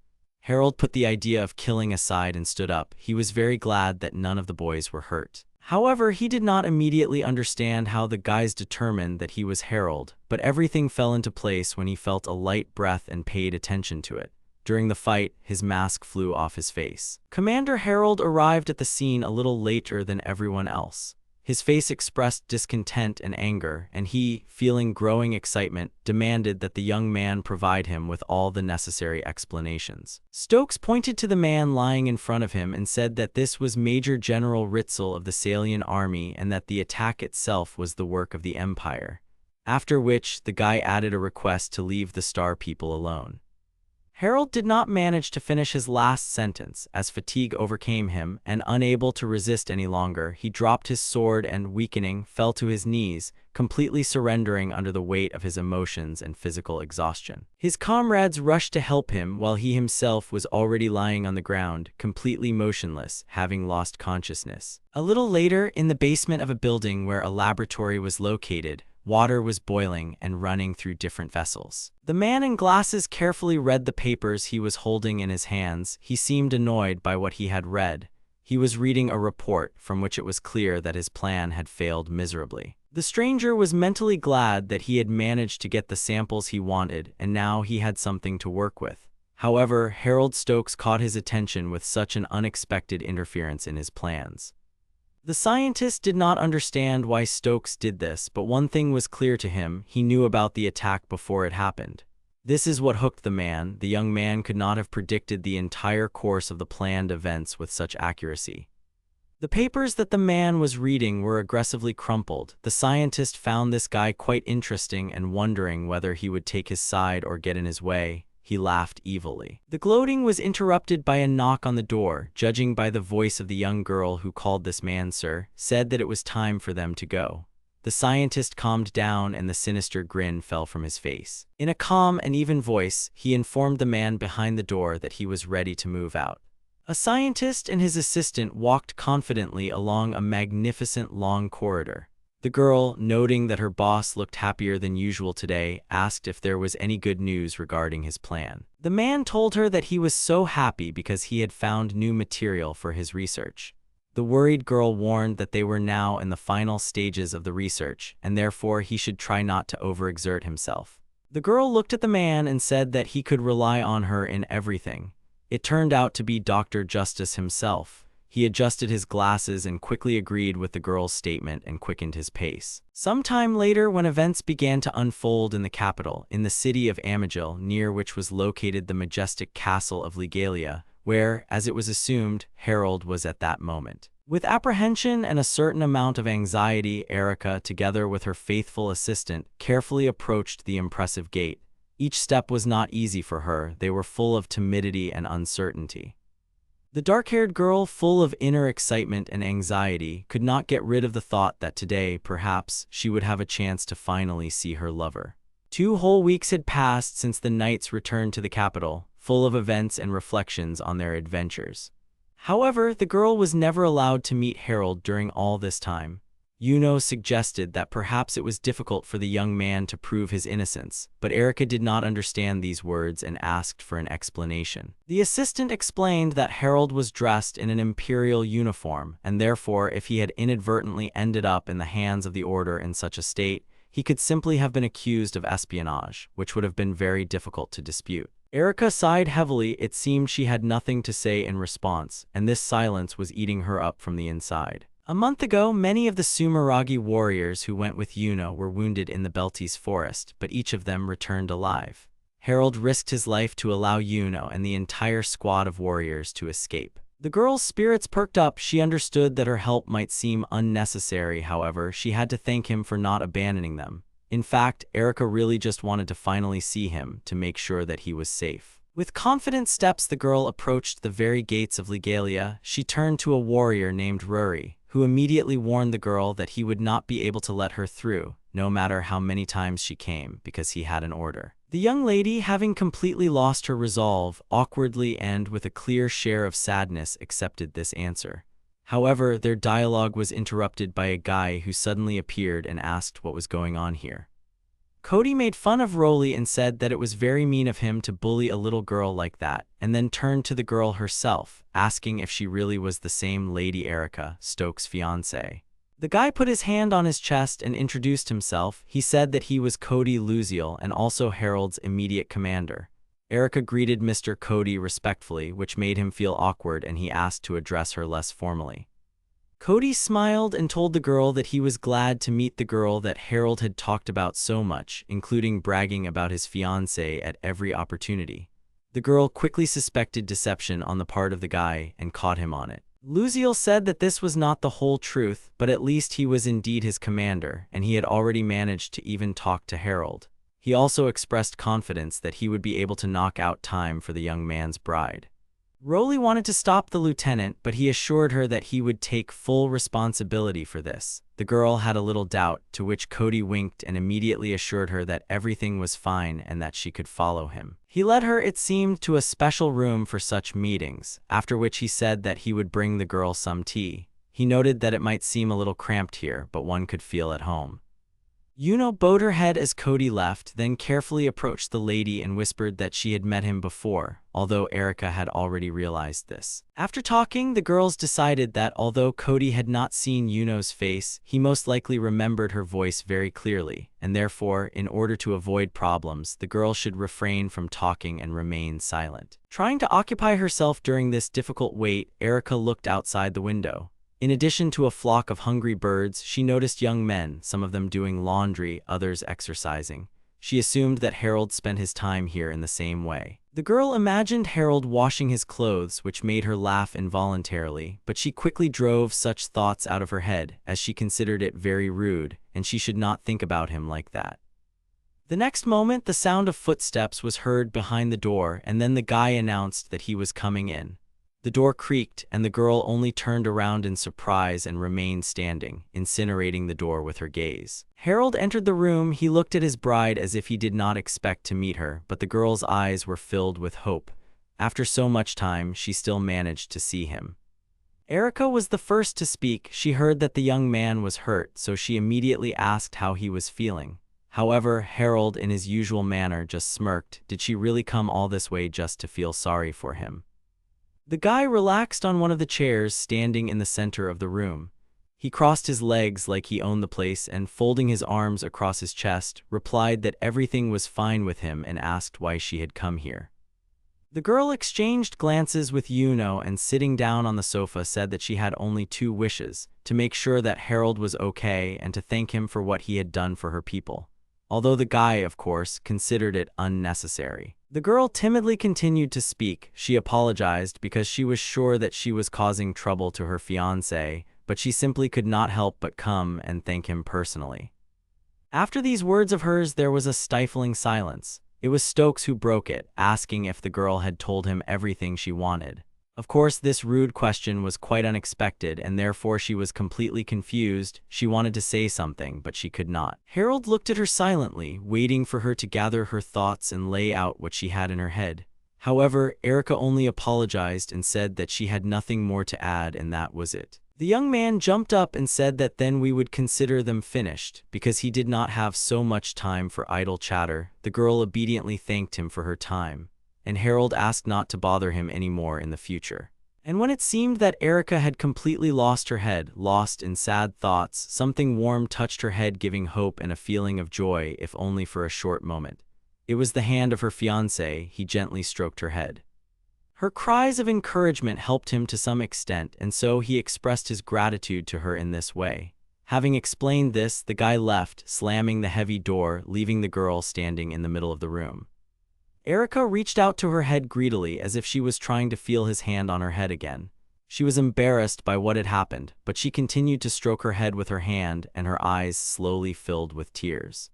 Harold put the idea of killing aside and stood up. He was very glad that none of the boys were hurt. However, he did not immediately understand how the guys determined that he was Harold, but everything fell into place when he felt a light breath and paid attention to it. During the fight, his mask flew off his face. Commander Harold arrived at the scene a little later than everyone else. His face expressed discontent and anger, and he, feeling growing excitement, demanded that the young man provide him with all the necessary explanations. Stokes pointed to the man lying in front of him and said that this was Major General Ritzel of the Salian Army and that the attack itself was the work of the Empire. After which, the guy added a request to leave the Star People alone. Harold did not manage to finish his last sentence, as fatigue overcame him, and unable to resist any longer, he dropped his sword and, weakening, fell to his knees, completely surrendering under the weight of his emotions and physical exhaustion. His comrades rushed to help him while he himself was already lying on the ground, completely motionless, having lost consciousness. A little later, in the basement of a building where a laboratory was located, water was boiling and running through different vessels. The man in glasses carefully read the papers he was holding in his hands. He seemed annoyed by what he had read. He was reading a report from which it was clear that his plan had failed miserably. The stranger was mentally glad that he had managed to get the samples he wanted, and now he had something to work with. However, Harold Stokes caught his attention with such an unexpected interference in his plans. The scientist did not understand why Stokes did this, but one thing was clear to him: he knew about the attack before it happened. This is what hooked the man. The young man could not have predicted the entire course of the planned events with such accuracy. The papers that the man was reading were aggressively crumpled. The scientist found this guy quite interesting, and wondering whether he would take his side or get in his way, he laughed evilly. The gloating was interrupted by a knock on the door. Judging by the voice of the young girl who called this man sir, said that it was time for them to go. The scientist calmed down and the sinister grin fell from his face. In a calm and even voice, he informed the man behind the door that he was ready to move out. A scientist and his assistant walked confidently along a magnificent long corridor. The girl, noting that her boss looked happier than usual today, asked if there was any good news regarding his plan. The man told her that he was so happy because he had found new material for his research. The worried girl warned that they were now in the final stages of the research, and therefore he should try not to overexert himself. The girl looked at the man and said that he could rely on her in everything. It turned out to be Dr. Justice himself. He adjusted his glasses and quickly agreed with the girl's statement and quickened his pace. Some time later, when events began to unfold in the capital, in the city of Amagil, near which was located the majestic castle of Legalia, where, as it was assumed, Harold was at that moment. With apprehension and a certain amount of anxiety, Erica, together with her faithful assistant, carefully approached the impressive gate. Each step was not easy for her. They were full of timidity and uncertainty. The dark-haired girl, full of inner excitement and anxiety, could not get rid of the thought that today, perhaps, she would have a chance to finally see her lover. 2 whole weeks had passed since the knights returned to the capital, full of events and reflections on their adventures. However, the girl was never allowed to meet Harold during all this time. Yuno suggested that perhaps it was difficult for the young man to prove his innocence, but Erica did not understand these words and asked for an explanation. The assistant explained that Harold was dressed in an imperial uniform, and therefore if he had inadvertently ended up in the hands of the order in such a state, he could simply have been accused of espionage, which would have been very difficult to dispute. Erica sighed heavily. It seemed she had nothing to say in response, and this silence was eating her up from the inside. A month ago, many of the Sumeragi warriors who went with Yuno were wounded in the Beltis forest, but each of them returned alive. Harold risked his life to allow Yuno and the entire squad of warriors to escape. The girl's spirits perked up. She understood that her help might seem unnecessary, however, she had to thank him for not abandoning them. In fact, Erica really just wanted to finally see him to make sure that he was safe. With confident steps, the girl approached the very gates of Legalia. She turned to a warrior named Ruri, who immediately warned the girl that he would not be able to let her through, no matter how many times she came, because he had an order. The young lady, having completely lost her resolve, awkwardly and with a clear share of sadness, accepted this answer. However, their dialogue was interrupted by a guy who suddenly appeared and asked what was going on here. Cody made fun of Rolly and said that it was very mean of him to bully a little girl like that, and then turned to the girl herself, asking if she really was the same Lady Erica, Stokes' fiancée. The guy put his hand on his chest and introduced himself. He said that he was Cody Luziel and also Harold's immediate commander. Erica greeted Mr. Cody respectfully, which made him feel awkward, and he asked to address her less formally. Cody smiled and told the girl that he was glad to meet the girl that Harold had talked about so much, including bragging about his fiancée at every opportunity. The girl quickly suspected deception on the part of the guy and caught him on it. Luziel said that this was not the whole truth, but at least he was indeed his commander, and he had already managed to even talk to Harold. He also expressed confidence that he would be able to knock out time for the young man's bride. Rolly wanted to stop the lieutenant, but he assured her that he would take full responsibility for this. The girl had a little doubt, to which Cody winked and immediately assured her that everything was fine and that she could follow him. He led her, it seemed, to a special room for such meetings, after which he said that he would bring the girl some tea. He noted that it might seem a little cramped here, but one could feel at home. Yuno bowed her head as Cody left, then carefully approached the lady and whispered that she had met him before, although Erica had already realized this. After talking, the girls decided that although Cody had not seen Yuno's face, he most likely remembered her voice very clearly, and therefore, in order to avoid problems, the girl should refrain from talking and remain silent. Trying to occupy herself during this difficult wait, Erica looked outside the window. In addition to a flock of hungry birds, she noticed young men, some of them doing laundry, others exercising. She assumed that Harold spent his time here in the same way. The girl imagined Harold washing his clothes, which made her laugh involuntarily, but she quickly drove such thoughts out of her head, as she considered it very rude, and she should not think about him like that. The next moment, the sound of footsteps was heard behind the door, and then the guy announced that he was coming in. The door creaked, and the girl only turned around in surprise and remained standing, incinerating the door with her gaze. Harold entered the room. He looked at his bride as if he did not expect to meet her, but the girl's eyes were filled with hope. After so much time, she still managed to see him. Erica was the first to speak. She heard that the young man was hurt, so she immediately asked how he was feeling. However, Harold, in his usual manner, just smirked. Did she really come all this way just to feel sorry for him? The guy relaxed on one of the chairs standing in the center of the room. He crossed his legs like he owned the place and, folding his arms across his chest, replied that everything was fine with him and asked why she had come here. The girl exchanged glances with Yuno and, sitting down on the sofa, said that she had only two wishes: to make sure that Harold was okay and to thank him for what he had done for her people. Although the guy, of course, considered it unnecessary. The girl timidly continued to speak. She apologized because she was sure that she was causing trouble to her fiancé, but she simply could not help but come and thank him personally. After these words of hers, there was a stifling silence. It was Stokes who broke it, asking if the girl had told him everything she wanted. Of course, this rude question was quite unexpected, and therefore she was completely confused. She wanted to say something, but she could not. Harold looked at her silently, waiting for her to gather her thoughts and lay out what she had in her head. However, Erica only apologized and said that she had nothing more to add, and that was it. The young man jumped up and said that then we would consider them finished, because he did not have so much time for idle chatter. The girl obediently thanked him for her time, and Harold asked not to bother him anymore in the future. And when it seemed that Erica had completely lost her head, lost in sad thoughts, something warm touched her head, giving hope and a feeling of joy, if only for a short moment. It was the hand of her fiancé. He gently stroked her head. Her cries of encouragement helped him to some extent, and so he expressed his gratitude to her in this way. Having explained this, the guy left, slamming the heavy door, leaving the girl standing in the middle of the room. Erika reached out to her head greedily as if she was trying to feel his hand on her head again. She was embarrassed by what had happened, but she continued to stroke her head with her hand, and her eyes slowly filled with tears.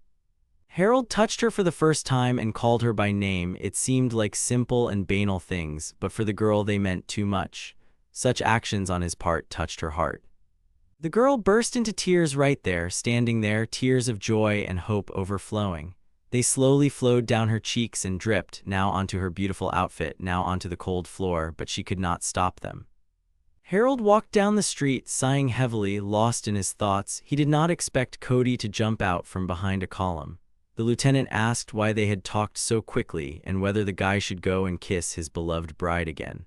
Harold touched her for the first time and called her by name. It seemed like simple and banal things, but for the girl they meant too much. Such actions on his part touched her heart. The girl burst into tears right there, standing there, tears of joy and hope overflowing. They slowly flowed down her cheeks and dripped, now onto her beautiful outfit, now onto the cold floor, but she could not stop them. Harold walked down the street, sighing heavily, lost in his thoughts. He did not expect Cody to jump out from behind a column. The lieutenant asked why they had talked so quickly and whether the guy should go and kiss his beloved bride again.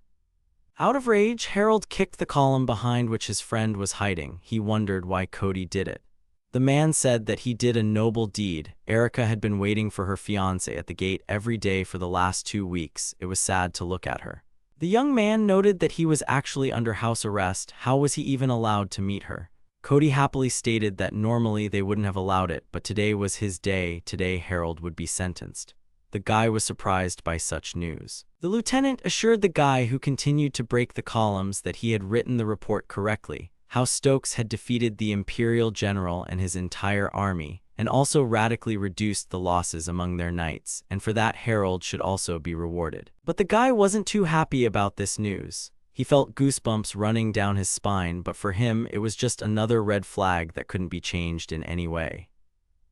Out of rage, Harold kicked the column behind which his friend was hiding. He wondered why Cody did it. The man said that he did a noble deed. Erika had been waiting for her fiancé at the gate every day for the last 2 weeks. It was sad to look at her. The young man noted that he was actually under house arrest. How was he even allowed to meet her? Cody happily stated that normally they wouldn't have allowed it, but today was his day. Today Harold would be sentenced. The guy was surprised by such news. The lieutenant assured the guy who continued to break the columns that he had written the report correctly, how Stokes had defeated the Imperial General and his entire army, and also radically reduced the losses among their knights, and for that Harold should also be rewarded. But the guy wasn't too happy about this news. He felt goosebumps running down his spine, but for him it was just another red flag that couldn't be changed in any way.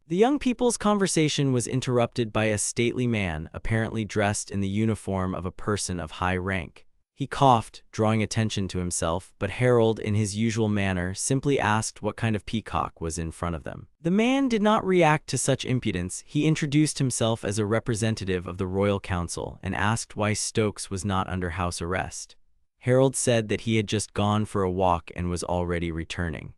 The young people's conversation was interrupted by a stately man, apparently dressed in the uniform of a person of high rank. He coughed, drawing attention to himself, but Harold, in his usual manner, simply asked what kind of peacock was in front of them. The man did not react to such impudence. He introduced himself as a representative of the Royal Council and asked why Stokes was not under house arrest. Harold said that he had just gone for a walk and was already returning.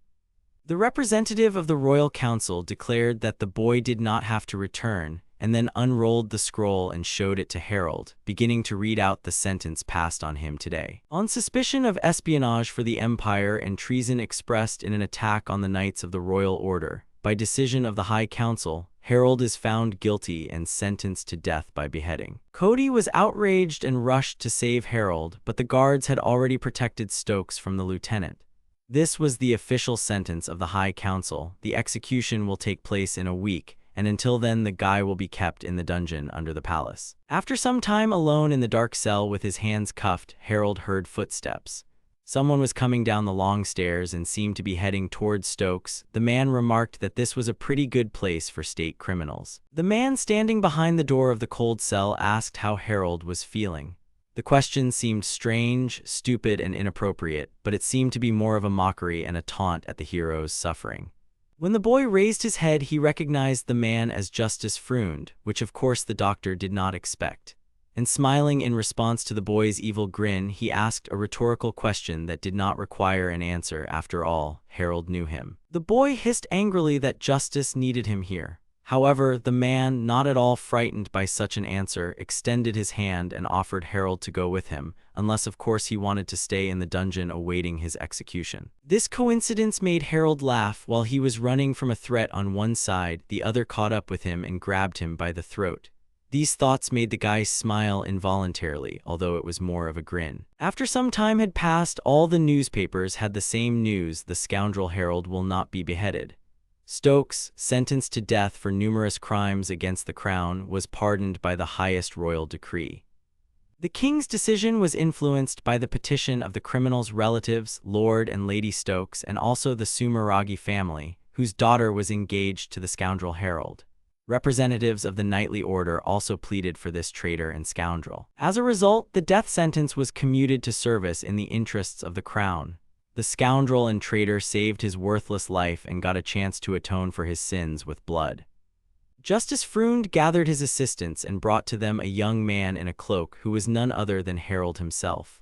The representative of the Royal Council declared that the boy did not have to return, and then unrolled the scroll and showed it to Harold, beginning to read out the sentence passed on him today. On suspicion of espionage for the Empire and treason expressed in an attack on the Knights of the Royal Order, by decision of the High Council, Harold is found guilty and sentenced to death by beheading. Cody was outraged and rushed to save Harold, but the guards had already protected Stokes from the lieutenant. This was the official sentence of the High Council. The execution will take place in a week, and until then the guy will be kept in the dungeon under the palace. After some time alone in the dark cell with his hands cuffed, Harold heard footsteps. Someone was coming down the long stairs and seemed to be heading towards Stokes. The man remarked that this was a pretty good place for state criminals. The man standing behind the door of the cold cell asked how Harold was feeling. The question seemed strange, stupid, and inappropriate, but it seemed to be more of a mockery and a taunt at the hero's suffering. When the boy raised his head, he recognized the man as Justice Freund, which of course the doctor did not expect. And smiling in response to the boy's evil grin, he asked a rhetorical question that did not require an answer. After all, Harold knew him. The boy hissed angrily that justice needed him here. However, the man, not at all frightened by such an answer, extended his hand and offered Harold to go with him, unless of course he wanted to stay in the dungeon awaiting his execution. This coincidence made Harold laugh. While he was running from a threat on one side, the other caught up with him and grabbed him by the throat. These thoughts made the guy smile involuntarily, although it was more of a grin. After some time had passed, all the newspapers had the same news: the scoundrel Harold will not be beheaded. Stokes, sentenced to death for numerous crimes against the crown, was pardoned by the highest royal decree. The king's decision was influenced by the petition of the criminal's relatives, Lord and Lady Stokes, and also the Sumeragi family, whose daughter was engaged to the scoundrel Harold. Representatives of the knightly order also pleaded for this traitor and scoundrel. As a result, the death sentence was commuted to service in the interests of the crown. The scoundrel and traitor saved his worthless life and got a chance to atone for his sins with blood. Justice Freund gathered his assistants and brought to them a young man in a cloak who was none other than Harold himself.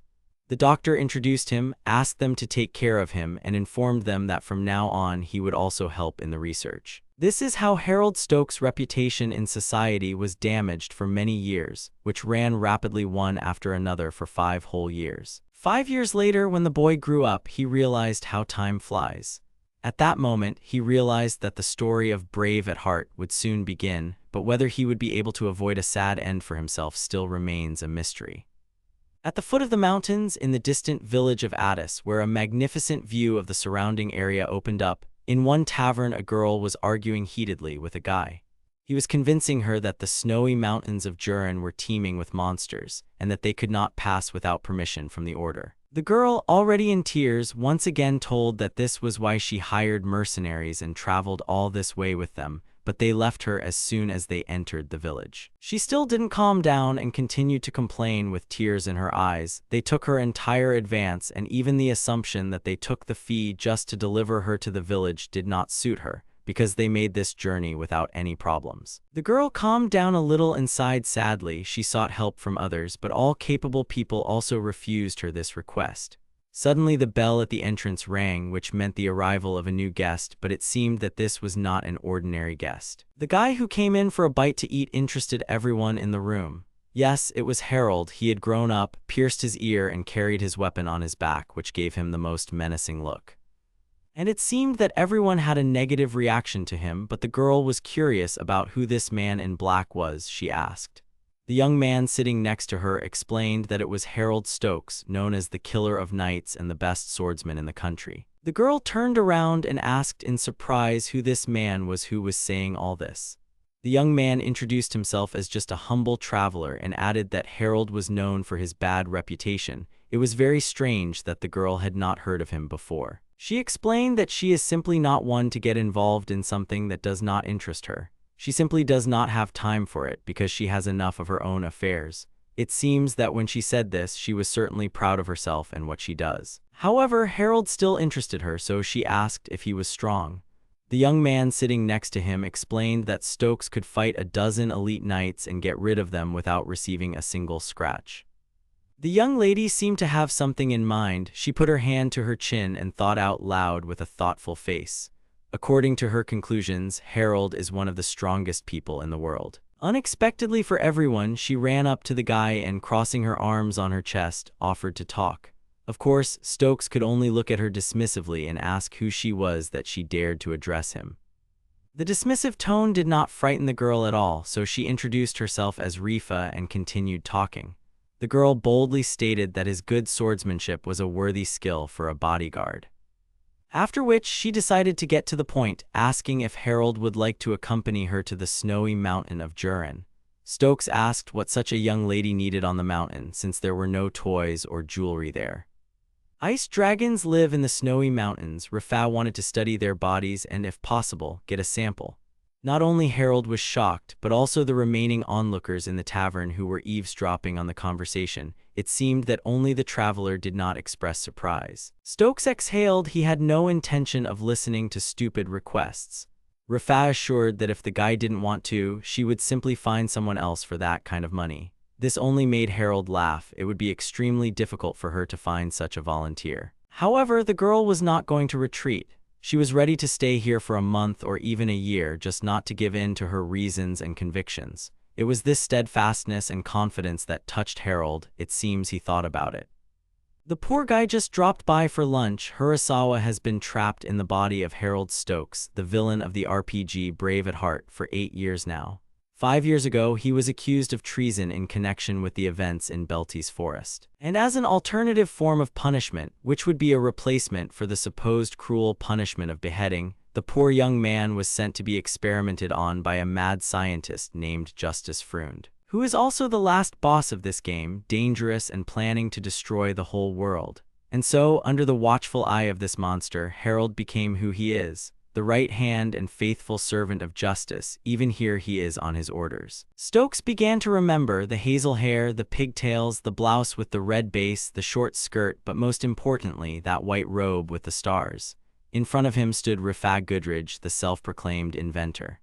The doctor introduced him, asked them to take care of him, and informed them that from now on he would also help in the research. This is how Harold Stokes' reputation in society was damaged for many years, which ran rapidly one after another for 5 whole years. 5 years later, when the boy grew up, he realized how time flies. At that moment, he realized that the story of Brave at Heart would soon begin, but whether he would be able to avoid a sad end for himself still remains a mystery. At the foot of the mountains, in the distant village of Addis, where a magnificent view of the surrounding area opened up, in one tavern a girl was arguing heatedly with a guy. He was convincing her that the snowy mountains of Jurin were teeming with monsters, and that they could not pass without permission from the order. The girl, already in tears, once again told that this was why she hired mercenaries and traveled all this way with them, but they left her as soon as they entered the village. She still didn't calm down and continued to complain with tears in her eyes. They took her entire advance, and even the assumption that they took the fee just to deliver her to the village did not suit her, because they made this journey without any problems. The girl calmed down a little and sighed sadly. She sought help from others, but all capable people also refused her this request. Suddenly the bell at the entrance rang, which meant the arrival of a new guest, but it seemed that this was not an ordinary guest. The guy who came in for a bite to eat interested everyone in the room. Yes, it was Harold. He had grown up, pierced his ear, and carried his weapon on his back, which gave him the most menacing look. And it seemed that everyone had a negative reaction to him, but the girl was curious about who this man in black was. She asked. The young man sitting next to her explained that it was Harold Stokes, known as the Killer of Knights and the best swordsman in the country. The girl turned around and asked in surprise who this man was who was saying all this. The young man introduced himself as just a humble traveler and added that Harold was known for his bad reputation. It was very strange that the girl had not heard of him before. She explained that she is simply not one to get involved in something that does not interest her. She simply does not have time for it because she has enough of her own affairs. It seems that when she said this, she was certainly proud of herself and what she does. However, Harold still interested her, so she asked if he was strong. The young man sitting next to him explained that Stokes could fight a dozen elite knights and get rid of them without receiving a single scratch. The young lady seemed to have something in mind. She put her hand to her chin and thought out loud with a thoughtful face. According to her conclusions, Harold is one of the strongest people in the world. Unexpectedly for everyone, she ran up to the guy and, crossing her arms on her chest, offered to talk. Of course, Stokes could only look at her dismissively and ask who she was that she dared to address him. The dismissive tone did not frighten the girl at all, so she introduced herself as Rifa and continued talking. The girl boldly stated that his good swordsmanship was a worthy skill for a bodyguard. After which, she decided to get to the point, asking if Harold would like to accompany her to the snowy mountain of Jurin. Stokes asked what such a young lady needed on the mountain, since there were no toys or jewelry there. Ice dragons live in the snowy mountains. Rifa wanted to study their bodies and, if possible, get a sample. Not only Harold was shocked, but also the remaining onlookers in the tavern who were eavesdropping on the conversation. It seemed that only the traveler did not express surprise. Stokes exhaled. He had no intention of listening to stupid requests. Rifa assured that if the guy didn't want to, she would simply find someone else for that kind of money. This only made Harold laugh. It would be extremely difficult for her to find such a volunteer. However, the girl was not going to retreat. She was ready to stay here for a month or even a year, just not to give in to her reasons and convictions. It was this steadfastness and confidence that touched Harold. It seems he thought about it. The poor guy just dropped by for lunch. Hirasawa has been trapped in the body of Harold Stokes, the villain of the RPG Brave at Heart, for 8 years now. 5 years ago, he was accused of treason in connection with the events in Belty's forest. And as an alternative form of punishment, which would be a replacement for the supposed cruel punishment of beheading, the poor young man was sent to be experimented on by a mad scientist named Justice Freund, who is also the last boss of this game, dangerous and planning to destroy the whole world. And so, under the watchful eye of this monster, Harold became who he is. The right hand and faithful servant of justice. Even here he is on his orders. Stokes began to remember the hazel hair, the pigtails, the blouse with the red base, the short skirt, but most importantly, that white robe with the stars. In front of him stood Rifa Goodridge, the self-proclaimed inventor.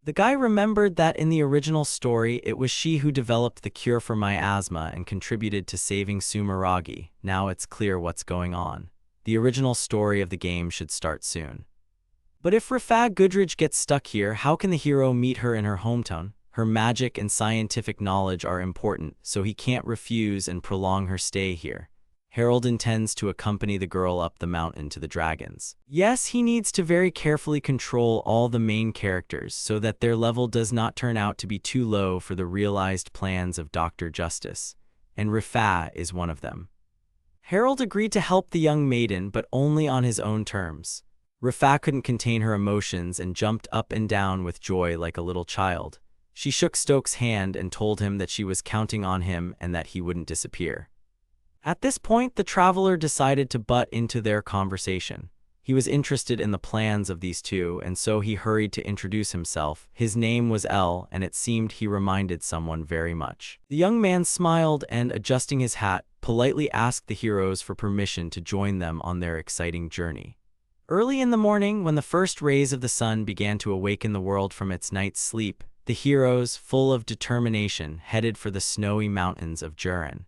The guy remembered that in the original story, it was she who developed the cure for miasma and contributed to saving Sumeragi. Now it's clear what's going on. The original story of the game should start soon. But if Rafah Goodridge gets stuck here, how can the hero meet her in her hometown? Her magic and scientific knowledge are important, so he can't refuse and prolong her stay here. Harold intends to accompany the girl up the mountain to the dragons. Yes, he needs to very carefully control all the main characters so that their level does not turn out to be too low for the realized plans of Dr. Justice, and Rafah is one of them. Harold agreed to help the young maiden, but only on his own terms. Rafah couldn't contain her emotions and jumped up and down with joy like a little child. She shook Stokes' hand and told him that she was counting on him and that he wouldn't disappear. At this point, the traveler decided to butt into their conversation. He was interested in the plans of these two, and so he hurried to introduce himself. His name was L, and it seemed he reminded someone very much. The young man smiled and, adjusting his hat, politely asked the heroes for permission to join them on their exciting journey. Early in the morning, when the first rays of the sun began to awaken the world from its night's sleep, the heroes, full of determination, headed for the snowy mountains of Jurin.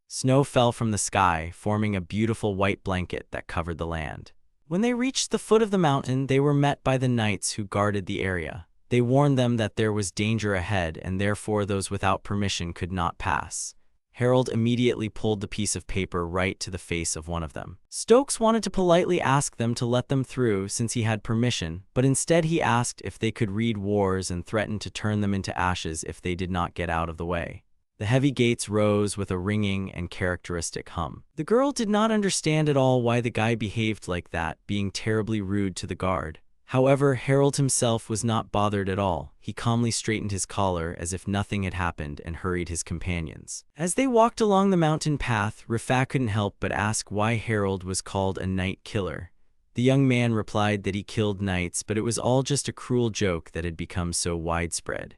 Snow fell from the sky, forming a beautiful white blanket that covered the land. When they reached the foot of the mountain, they were met by the knights who guarded the area. They warned them that there was danger ahead, and therefore those without permission could not pass. Harold immediately pulled the piece of paper right to the face of one of them. Stokes wanted to politely ask them to let them through since he had permission, but instead he asked if they could read wars and threatened to turn them into ashes if they did not get out of the way. The heavy gates rose with a ringing and characteristic hum. The girl did not understand at all why the guy behaved like that, being terribly rude to the guard. However, Harold himself was not bothered at all. He calmly straightened his collar as if nothing had happened and hurried his companions. As they walked along the mountain path, Rafah couldn't help but ask why Harold was called a night killer. The young man replied that he killed knights, but it was all just a cruel joke that had become so widespread.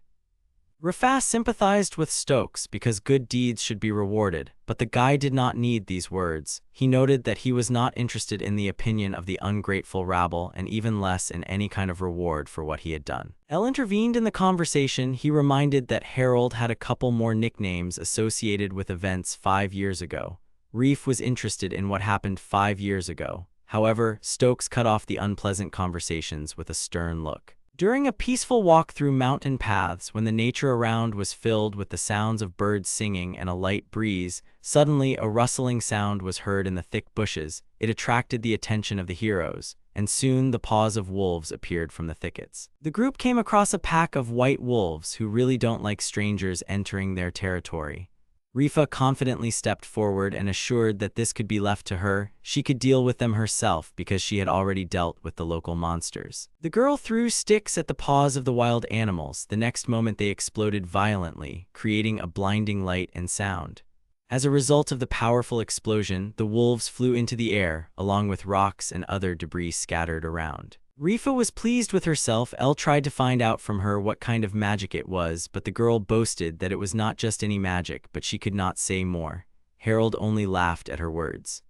Rafah sympathized with Stokes because good deeds should be rewarded, but the guy did not need these words. He noted that he was not interested in the opinion of the ungrateful rabble and even less in any kind of reward for what he had done. Elle intervened in the conversation. He reminded that Harold had a couple more nicknames associated with events 5 years ago. Reef was interested in what happened 5 years ago. However, Stokes cut off the unpleasant conversations with a stern look. During a peaceful walk through mountain paths, when the nature around was filled with the sounds of birds singing and a light breeze, suddenly a rustling sound was heard in the thick bushes. It attracted the attention of the heroes, and soon the paws of wolves appeared from the thickets. The group came across a pack of white wolves who really don't like strangers entering their territory. Rifa confidently stepped forward and assured that this could be left to her. She could deal with them herself because she had already dealt with the local monsters. The girl threw sticks at the paws of the wild animals. The next moment they exploded violently, creating a blinding light and sound. As a result of the powerful explosion, the wolves flew into the air, along with rocks and other debris scattered around. Rifa was pleased with herself. Elle tried to find out from her what kind of magic it was, but the girl boasted that it was not just any magic, but she could not say more. Harold only laughed at her words.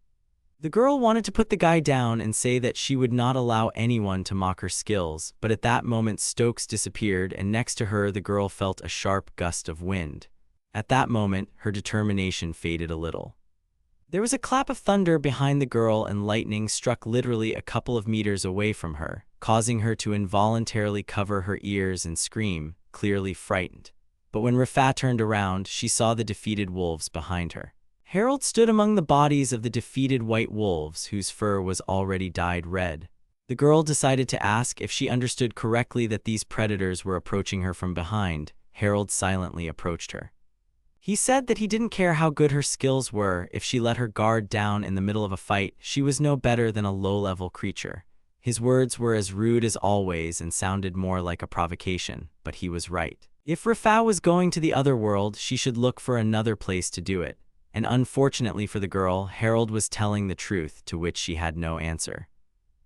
The girl wanted to put the guy down and say that she would not allow anyone to mock her skills, but at that moment Stokes disappeared, and next to her the girl felt a sharp gust of wind. At that moment, her determination faded a little. There was a clap of thunder behind the girl, and lightning struck literally a couple of meters away from her, causing her to involuntarily cover her ears and scream, clearly frightened. But when Rafah turned around, she saw the defeated wolves behind her. Harold stood among the bodies of the defeated white wolves, whose fur was already dyed red. The girl decided to ask if she understood correctly that these predators were approaching her from behind. Harold silently approached her. He said that he didn't care how good her skills were. If she let her guard down in the middle of a fight, she was no better than a low-level creature. His words were as rude as always and sounded more like a provocation, but he was right. If Rafah was going to the other world, she should look for another place to do it. And unfortunately for the girl, Harold was telling the truth, to which she had no answer.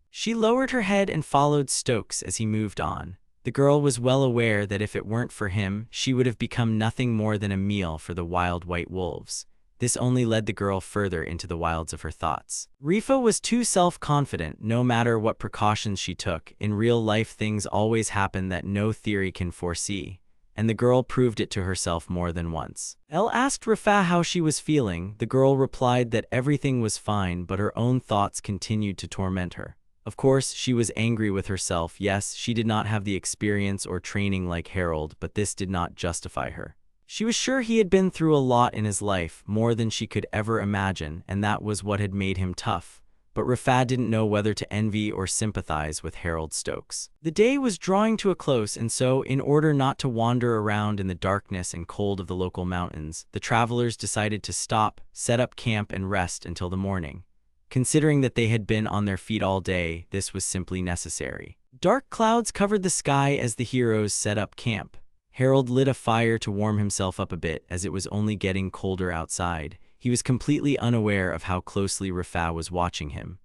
She lowered her head and followed Stokes as he moved on. The girl was well aware that if it weren't for him, she would have become nothing more than a meal for the wild white wolves. This only led the girl further into the wilds of her thoughts. Rifa was too self-confident. No matter what precautions she took, in real life things always happen that no theory can foresee, and the girl proved it to herself more than once. Elle asked Rifa how she was feeling. The girl replied that everything was fine, but her own thoughts continued to torment her. Of course, she was angry with herself. Yes, she did not have the experience or training like Harold, but this did not justify her. She was sure he had been through a lot in his life, more than she could ever imagine, and that was what had made him tough. But Rifa didn't know whether to envy or sympathize with Harold Stokes. The day was drawing to a close, and so, in order not to wander around in the darkness and cold of the local mountains, the travelers decided to stop, set up camp, and rest until the morning. Considering that they had been on their feet all day, this was simply necessary. Dark clouds covered the sky as the heroes set up camp. Harold lit a fire to warm himself up a bit, as it was only getting colder outside. He was completely unaware of how closely Rifa was watching him.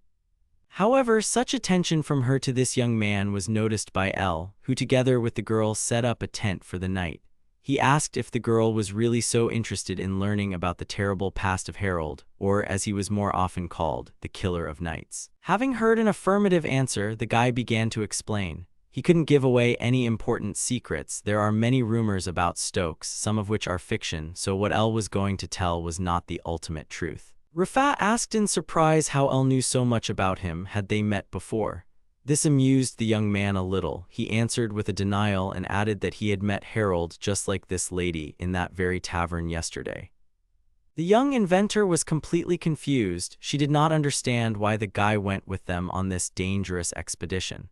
However, such attention from her to this young man was noticed by Elle, who together with the girl set up a tent for the night. He asked if the girl was really so interested in learning about the terrible past of Harold, or as he was more often called, the Killer of Nights. Having heard an affirmative answer, the guy began to explain. He couldn't give away any important secrets. There are many rumors about Stokes, some of which are fiction, so what Elle was going to tell was not the ultimate truth. Rifa asked in surprise how Elle knew so much about him. Had they met before? This amused the young man a little. He answered with a denial and added that he had met Harold just like this lady in that very tavern yesterday. The young inventor was completely confused. She did not understand why the guy went with them on this dangerous expedition.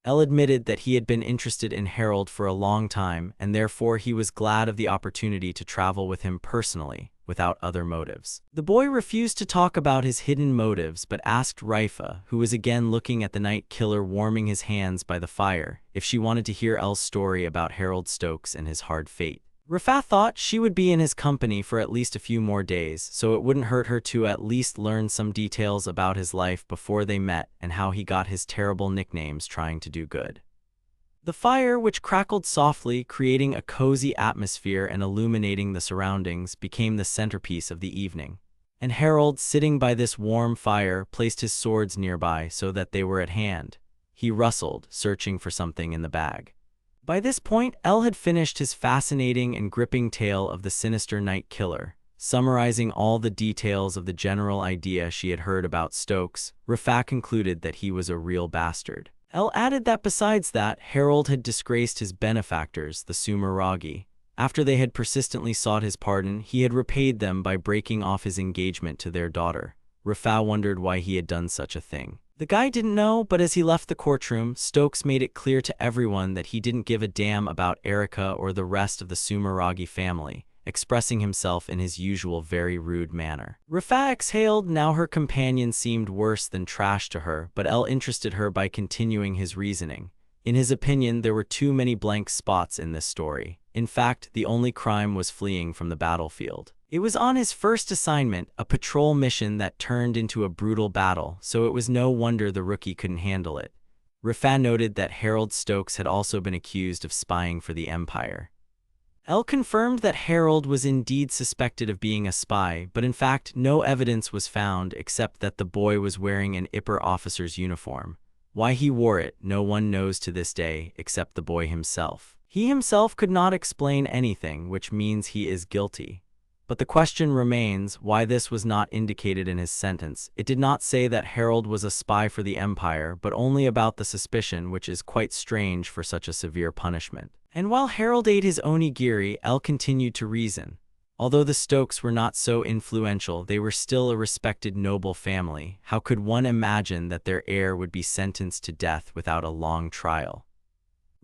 Elle admitted that he had been interested in Harold for a long time, and therefore he was glad of the opportunity to travel with him personally, without other motives. The boy refused to talk about his hidden motives, but asked Rifa, who was again looking at the night killer warming his hands by the fire, if she wanted to hear Elle's story about Harold Stokes and his hard fate. Rifa thought she would be in his company for at least a few more days, so it wouldn't hurt her to at least learn some details about his life before they met and how he got his terrible nicknames trying to do good. The fire, which crackled softly, creating a cozy atmosphere and illuminating the surroundings, became the centerpiece of the evening. And Harold, sitting by this warm fire, placed his swords nearby so that they were at hand. He rustled, searching for something in the bag. By this point, Elle had finished his fascinating and gripping tale of the sinister night killer. Summarizing all the details of the general idea she had heard about Stokes, Rifa concluded that he was a real bastard. Elle added that besides that, Harold had disgraced his benefactors, the Sumeragi. After they had persistently sought his pardon, he had repaid them by breaking off his engagement to their daughter. Rifa wondered why he had done such a thing. The guy didn't know, but as he left the courtroom, Stokes made it clear to everyone that he didn't give a damn about Erica or the rest of the Sumeragi family, expressing himself in his usual very rude manner. Rifa exhaled. Now her companion seemed worse than trash to her, but Elle interested her by continuing his reasoning. In his opinion, there were too many blank spots in this story. In fact, the only crime was fleeing from the battlefield. It was on his first assignment, a patrol mission that turned into a brutal battle, so it was no wonder the rookie couldn't handle it. Rifa noted that Harold Stokes had also been accused of spying for the Empire. Elle confirmed that Harold was indeed suspected of being a spy, but in fact no evidence was found except that the boy was wearing an IPR officer's uniform. Why he wore it, no one knows to this day, except the boy himself. He himself could not explain anything, which means he is guilty. But the question remains why this was not indicated in his sentence. It did not say that Harold was a spy for the Empire, but only about the suspicion, which is quite strange for such a severe punishment. And while Harold ate his onigiri, Elle continued to reason. Although the Stokes were not so influential, they were still a respected noble family. How could one imagine that their heir would be sentenced to death without a long trial?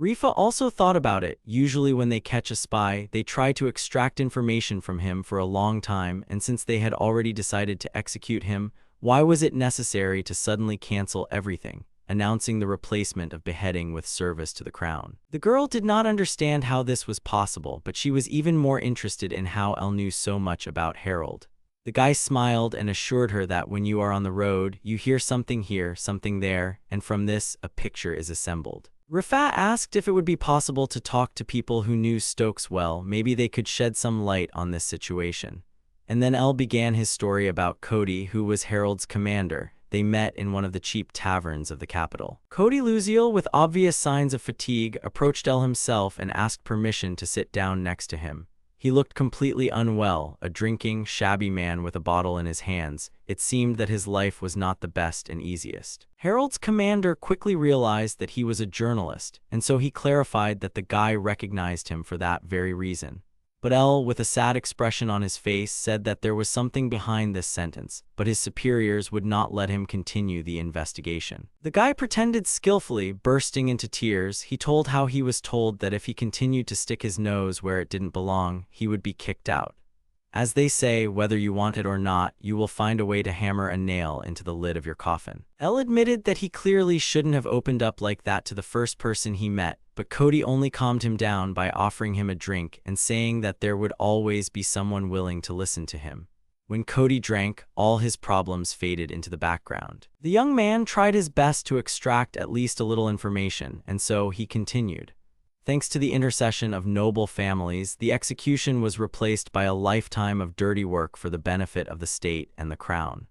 Rifa also thought about it. Usually when they catch a spy, they try to extract information from him for a long time, and since they had already decided to execute him, why was it necessary to suddenly cancel everything, announcing the replacement of beheading with service to the crown? The girl did not understand how this was possible, but she was even more interested in how Elle knew so much about Harold. The guy smiled and assured her that when you are on the road, you hear something here, something there, and from this, a picture is assembled. Rifa asked if it would be possible to talk to people who knew Stokes well. Maybe they could shed some light on this situation. And then L began his story about Cody, who was Harold's commander. They met in one of the cheap taverns of the capital. Cody Luziel, with obvious signs of fatigue, approached L himself and asked permission to sit down next to him. He looked completely unwell, a drinking, shabby man with a bottle in his hands. It seemed that his life was not the best and easiest. Harold's commander quickly realized that he was a journalist, and so he clarified that the guy recognized him for that very reason. But L, with a sad expression on his face, said that there was something behind this sentence, but his superiors would not let him continue the investigation. The guy pretended skillfully, bursting into tears. He told how he was told that if he continued to stick his nose where it didn't belong, he would be kicked out. As they say, whether you want it or not, you will find a way to hammer a nail into the lid of your coffin. L admitted that he clearly shouldn't have opened up like that to the first person he met, but Cody only calmed him down by offering him a drink and saying that there would always be someone willing to listen to him. When Cody drank, all his problems faded into the background. The young man tried his best to extract at least a little information, and so he continued. Thanks to the intercession of noble families, the execution was replaced by a lifetime of dirty work for the benefit of the state and the crown.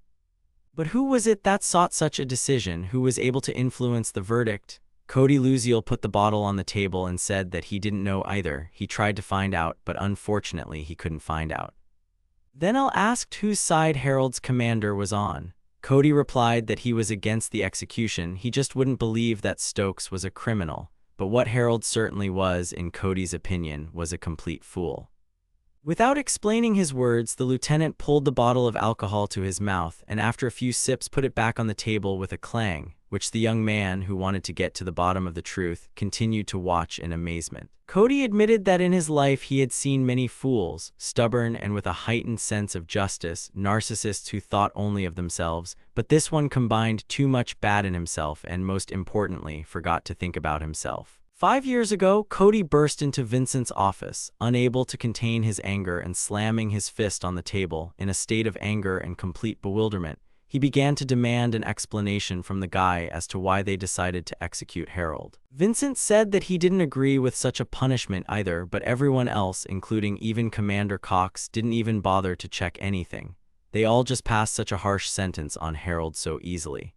But who was it that sought such a decision? Who was able to influence the verdict? Cody Luziel put the bottle on the table and said that he didn't know either. He tried to find out, but unfortunately he couldn't find out. Then L asked whose side Harold's commander was on. Cody replied that he was against the execution. He just wouldn't believe that Stokes was a criminal. But what Harold certainly was, in Cody's opinion, was a complete fool. Without explaining his words, the lieutenant pulled the bottle of alcohol to his mouth and after a few sips put it back on the table with a clang, which the young man, who wanted to get to the bottom of the truth, continued to watch in amazement. Cody admitted that in his life he had seen many fools, stubborn and with a heightened sense of justice, narcissists who thought only of themselves, but this one combined too much bad in himself and, most importantly, forgot to think about himself. 5 years ago, Cody burst into Vincent's office, unable to contain his anger and slamming his fist on the table. In a state of anger and complete bewilderment, he began to demand an explanation from the guy as to why they decided to execute Harold. Vincent said that he didn't agree with such a punishment either, but everyone else, including even Commander Cox, didn't even bother to check anything. They all just passed such a harsh sentence on Harold so easily.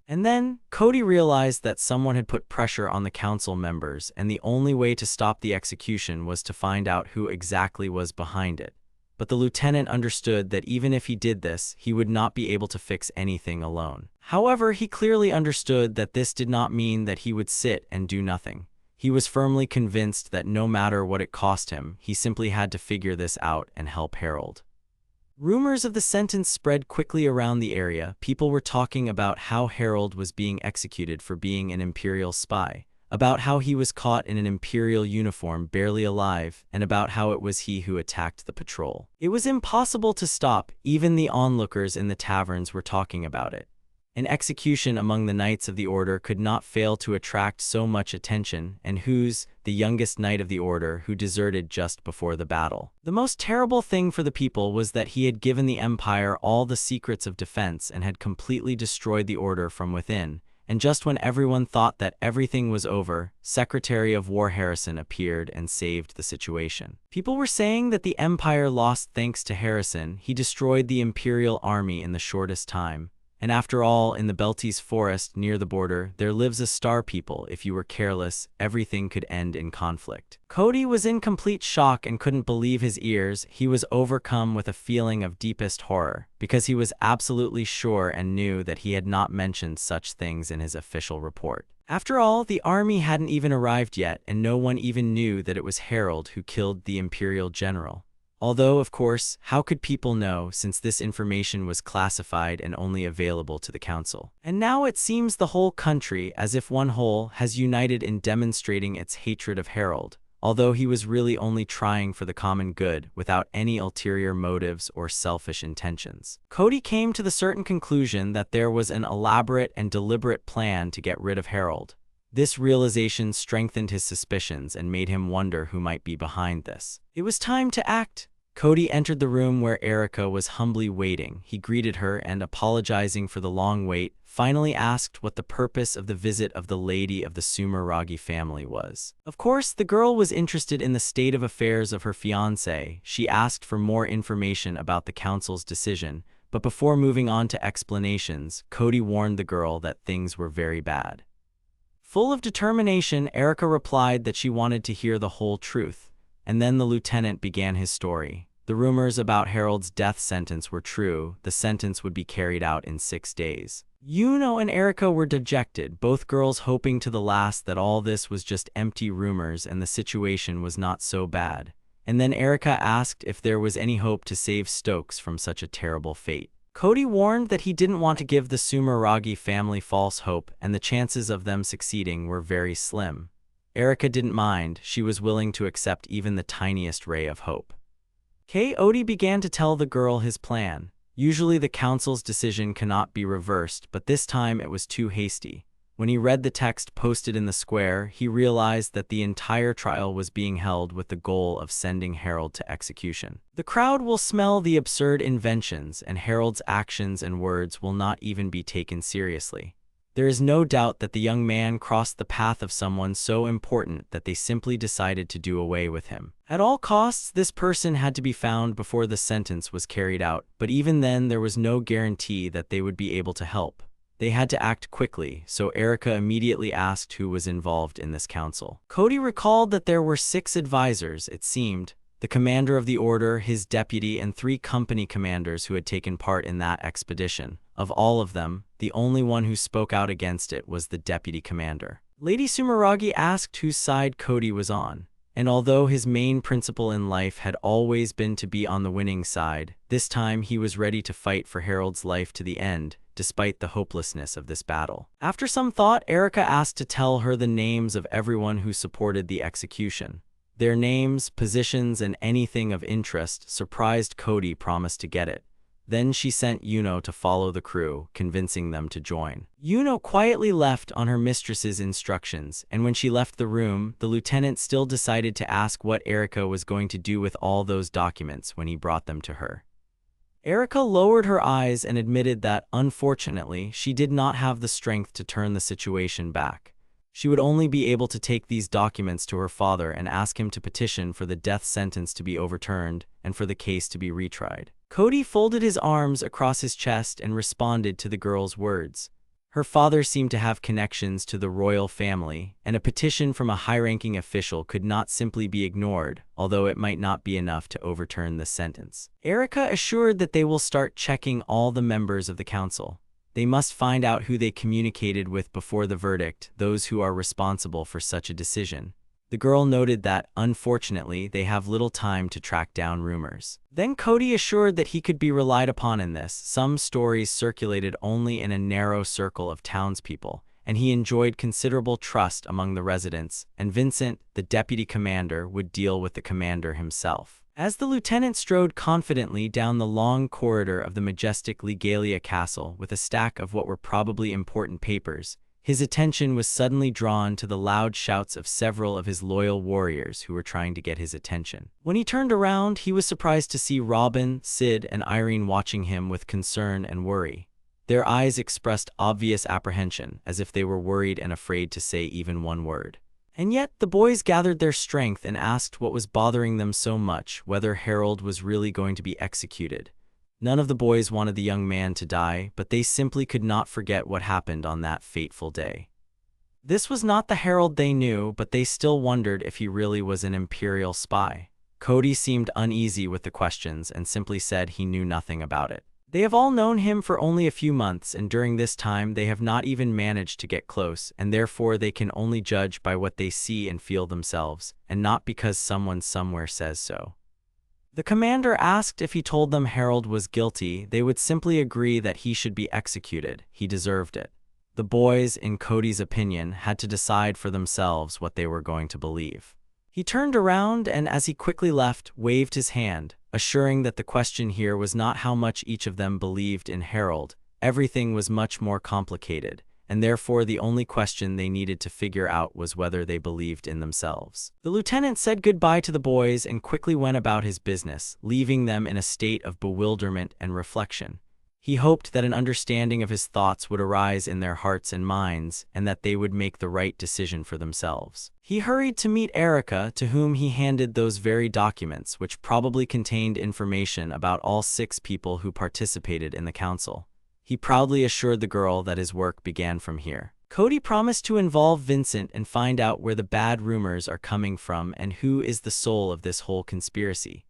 And then, Cody realized that someone had put pressure on the council members, and the only way to stop the execution was to find out who exactly was behind it. But the lieutenant understood that even if he did this, he would not be able to fix anything alone. However, he clearly understood that this did not mean that he would sit and do nothing. He was firmly convinced that no matter what it cost him, he simply had to figure this out and help Harold. Rumors of the sentence spread quickly around the area. People were talking about how Harold was being executed for being an Imperial spy, about how he was caught in an Imperial uniform barely alive, and about how it was he who attacked the patrol. It was impossible to stop. Even the onlookers in the taverns were talking about it. An execution among the Knights of the Order could not fail to attract so much attention, and who's the youngest Knight of the Order who deserted just before the battle. The most terrible thing for the people was that he had given the Empire all the secrets of defense and had completely destroyed the Order from within, and just when everyone thought that everything was over, Secretary of War Harrison appeared and saved the situation. People were saying that the Empire lost thanks to Harrison. He destroyed the Imperial army in the shortest time. And after all, in the Beltis forest near the border, there lives a star people. If you were careless, everything could end in conflict. Cody was in complete shock and couldn't believe his ears. He was overcome with a feeling of deepest horror, because he was absolutely sure and knew that he had not mentioned such things in his official report. After all, the army hadn't even arrived yet, and no one even knew that it was Harold who killed the Imperial general. Although, of course, how could people know since this information was classified and only available to the council? And now it seems the whole country, as if one whole, has united in demonstrating its hatred of Harold, although he was really only trying for the common good without any ulterior motives or selfish intentions. Cody came to the certain conclusion that there was an elaborate and deliberate plan to get rid of Harold. This realization strengthened his suspicions and made him wonder who might be behind this. It was time to act. Cody entered the room where Erika was humbly waiting. He greeted her and, apologizing for the long wait, finally asked what the purpose of the visit of the lady of the Sumeragi family was. Of course, the girl was interested in the state of affairs of her fiancé. She asked for more information about the council's decision, but before moving on to explanations, Cody warned the girl that things were very bad. Full of determination, Erika replied that she wanted to hear the whole truth. And then the lieutenant began his story. The rumors about Harold's death sentence were true. The sentence would be carried out in 6 days. Yuno and Erika were dejected, both girls hoping to the last that all this was just empty rumors and the situation was not so bad. And then Erika asked if there was any hope to save Stokes from such a terrible fate. Cody warned that he didn't want to give the Sumeragi family false hope, and the chances of them succeeding were very slim. Erika didn't mind. She was willing to accept even the tiniest ray of hope. Cody began to tell the girl his plan. Usually the council's decision cannot be reversed, but this time it was too hasty. When he read the text posted in the square, he realized that the entire trial was being held with the goal of sending Harold to execution. The crowd will smell the absurd inventions, and Harold's actions and words will not even be taken seriously. There is no doubt that the young man crossed the path of someone so important that they simply decided to do away with him. At all costs, this person had to be found before the sentence was carried out, but even then there was no guarantee that they would be able to help. They had to act quickly, so Erika immediately asked who was involved in this council. Cody recalled that there were 6 advisors, it seemed. The commander of the order, his deputy, and 3 company commanders who had taken part in that expedition. Of all of them, the only one who spoke out against it was the deputy commander. Lady Sumeragi asked whose side Cody was on, and although his main principle in life had always been to be on the winning side, this time he was ready to fight for Harold's life to the end, despite the hopelessness of this battle. After some thought, Erika asked to tell her the names of everyone who supported the execution. Their names, positions, and anything of interest. Surprised Cody promised to get it. Then she sent Yuno to follow the crew, convincing them to join. Yuno quietly left on her mistress's instructions, and when she left the room, the lieutenant still decided to ask what Erika was going to do with all those documents when he brought them to her. Erika lowered her eyes and admitted that, unfortunately, she did not have the strength to turn the situation back. She would only be able to take these documents to her father and ask him to petition for the death sentence to be overturned and for the case to be retried. Cody folded his arms across his chest and responded to the girl's words. Her father seemed to have connections to the royal family, and a petition from a high-ranking official could not simply be ignored, although it might not be enough to overturn the sentence. Erika assured that they will start checking all the members of the council. They must find out who they communicated with before the verdict, those who are responsible for such a decision. The girl noted that, unfortunately, they have little time to track down rumors. Then Cody assured that he could be relied upon in this. Some stories circulated only in a narrow circle of townspeople, and he enjoyed considerable trust among the residents, and Vincent, the deputy commander, would deal with the commander himself. As the lieutenant strode confidently down the long corridor of the majestic Legalia castle with a stack of what were probably important papers, his attention was suddenly drawn to the loud shouts of several of his loyal warriors who were trying to get his attention. When he turned around, he was surprised to see Robin, Sid, and Irene watching him with concern and worry. Their eyes expressed obvious apprehension, as if they were worried and afraid to say even one word. And yet, the boys gathered their strength and asked what was bothering them so much, whether Harold was really going to be executed. None of the boys wanted the young man to die, but they simply could not forget what happened on that fateful day. This was not the Harold they knew, but they still wondered if he really was an imperial spy. Cody seemed uneasy with the questions and simply said he knew nothing about it. They have all known him for only a few months, and during this time they have not even managed to get close, and therefore they can only judge by what they see and feel themselves, and not because someone somewhere says so. The commander asked if he told them Harold was guilty, they would simply agree that he should be executed. He deserved it. The boys, in Cody's opinion, had to decide for themselves what they were going to believe. He turned around and, as he quickly left, waved his hand, assuring that the question here was not how much each of them believed in Harold. Everything was much more complicated, and therefore the only question they needed to figure out was whether they believed in themselves. The lieutenant said goodbye to the boys and quickly went about his business, leaving them in a state of bewilderment and reflection. He hoped that an understanding of his thoughts would arise in their hearts and minds, and that they would make the right decision for themselves. He hurried to meet Erika, to whom he handed those very documents, which probably contained information about all 6 people who participated in the council. He proudly assured the girl that his work began from here. Cody promised to involve Vincent and find out where the bad rumors are coming from and who is the soul of this whole conspiracy.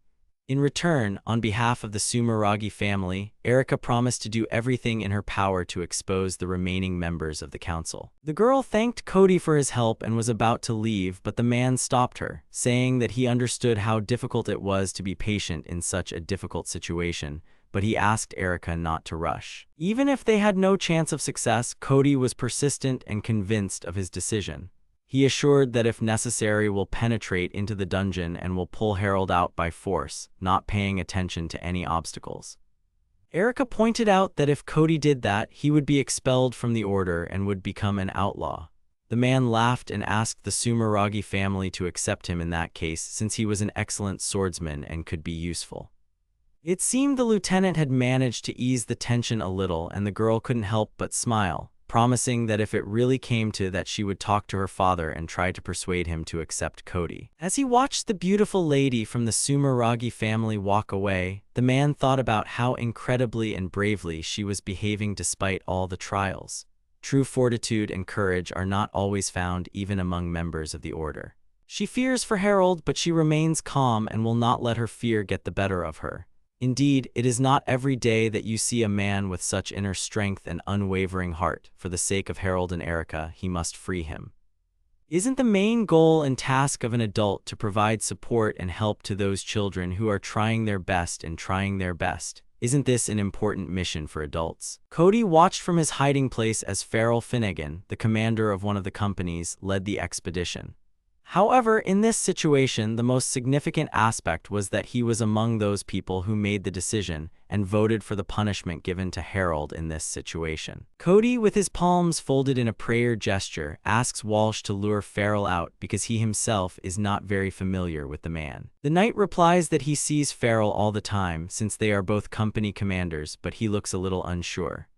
In return, on behalf of the Sumeragi family, Erika promised to do everything in her power to expose the remaining members of the council. The girl thanked Cody for his help and was about to leave, but the man stopped her, saying that he understood how difficult it was to be patient in such a difficult situation, but he asked Erika not to rush. Even if they had no chance of success, Cody was persistent and convinced of his decision. He assured that if necessary will penetrate into the dungeon and will pull Harold out by force, not paying attention to any obstacles. Erika pointed out that if Cody did that, he would be expelled from the order and would become an outlaw. The man laughed and asked the Sumeragi family to accept him in that case, since he was an excellent swordsman and could be useful. It seemed the lieutenant had managed to ease the tension a little, and the girl couldn't help but smile, promising that if it really came to that, she would talk to her father and try to persuade him to accept Cody. As he watched the beautiful lady from the Sumeragi family walk away, the man thought about how incredibly and bravely she was behaving despite all the trials. True fortitude and courage are not always found even among members of the order. She fears for Harold, but she remains calm and will not let her fear get the better of her. Indeed, it is not every day that you see a man with such inner strength and unwavering heart. For the sake of Harold and Erika, he must free him. Isn't the main goal and task of an adult to provide support and help to those children who are trying their best and trying their best? Isn't this an important mission for adults? Cody watched from his hiding place as Farrell Finnegan, the commander of one of the companies, led the expedition. However, in this situation, the most significant aspect was that he was among those people who made the decision and voted for the punishment given to Harold in this situation. Cody, with his palms folded in a prayer gesture, asks Walsh to lure Farrell out because he himself is not very familiar with the man. The knight replies that he sees Farrell all the time since they are both company commanders, but he looks a little unsure.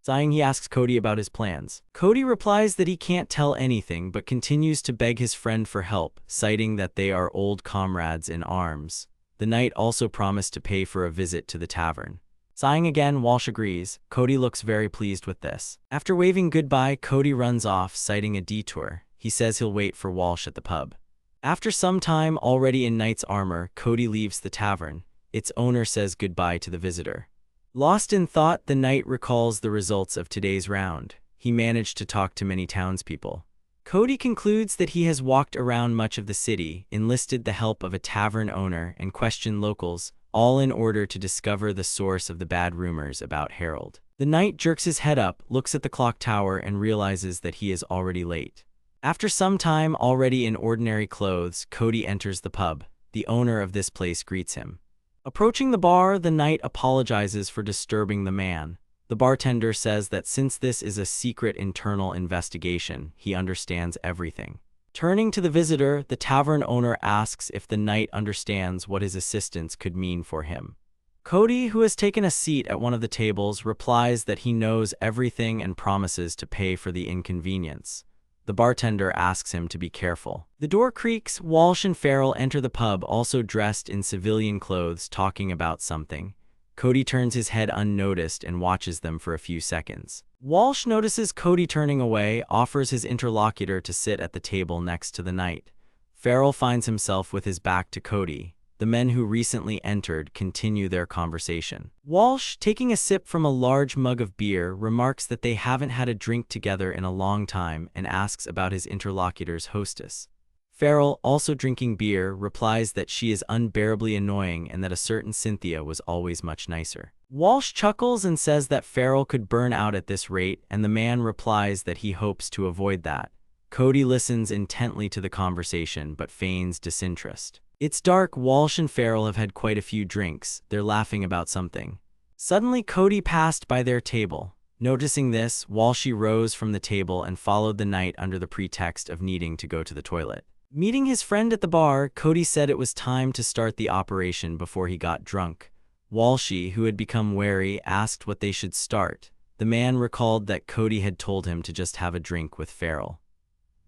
Sighing, he asks Cody about his plans. Cody replies that he can't tell anything but continues to beg his friend for help, citing that they are old comrades in arms. The knight also promised to pay for a visit to the tavern. Sighing again, Walsh agrees. Cody looks very pleased with this. After waving goodbye, Cody runs off, citing a detour. He says he'll wait for Walsh at the pub. After some time, already in knight's armor, Cody leaves the tavern. Its owner says goodbye to the visitor. Lost in thought, the knight recalls the results of today's round. He managed to talk to many townspeople. Cody concludes that he has walked around much of the city, enlisted the help of a tavern owner, and questioned locals, all in order to discover the source of the bad rumors about Harold. The knight jerks his head up, looks at the clock tower, and realizes that he is already late. After some time, already in ordinary clothes, Cody enters the pub. The owner of this place greets him. Approaching the bar, the knight apologizes for disturbing the man. The bartender says that since this is a secret internal investigation, he understands everything. Turning to the visitor, the tavern owner asks if the knight understands what his assistance could mean for him. Cody, who has taken a seat at one of the tables, replies that he knows everything and promises to pay for the inconvenience. The bartender asks him to be careful. The door creaks. Walsh and Farrell enter the pub, also dressed in civilian clothes, talking about something. Cody turns his head unnoticed and watches them for a few seconds. Walsh notices Cody turning away, offers his interlocutor to sit at the table next to the knight. Farrell finds himself with his back to Cody. The men who recently entered continue their conversation. Walsh, taking a sip from a large mug of beer, remarks that they haven't had a drink together in a long time and asks about his interlocutor's hostess. Farrell, also drinking beer, replies that she is unbearably annoying and that a certain Cynthia was always much nicer. Walsh chuckles and says that Farrell could burn out at this rate, and the man replies that he hopes to avoid that. Cody listens intently to the conversation but feigns disinterest. It's dark. Walsh and Farrell have had quite a few drinks. They're laughing about something. Suddenly, Cody passed by their table. Noticing this, Walsh rose from the table and followed the knight under the pretext of needing to go to the toilet. Meeting his friend at the bar, Cody said it was time to start the operation before he got drunk. Walsh, who had become wary, asked what they should start. The man recalled that Cody had told him to just have a drink with Farrell.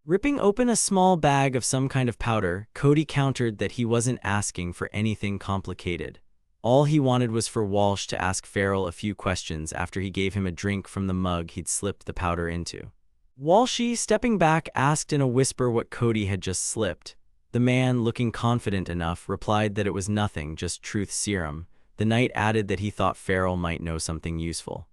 Ripping open a small bag of some kind of powder, Cody countered that he wasn't asking for anything complicated. All he wanted was for Walsh to ask Farrell a few questions after he gave him a drink from the mug he'd slipped the powder into. Walsh, stepping back, asked in a whisper what Cody had just slipped. The man, looking confident enough, replied that it was nothing, just truth serum. The knight added that he thought Farrell might know something useful.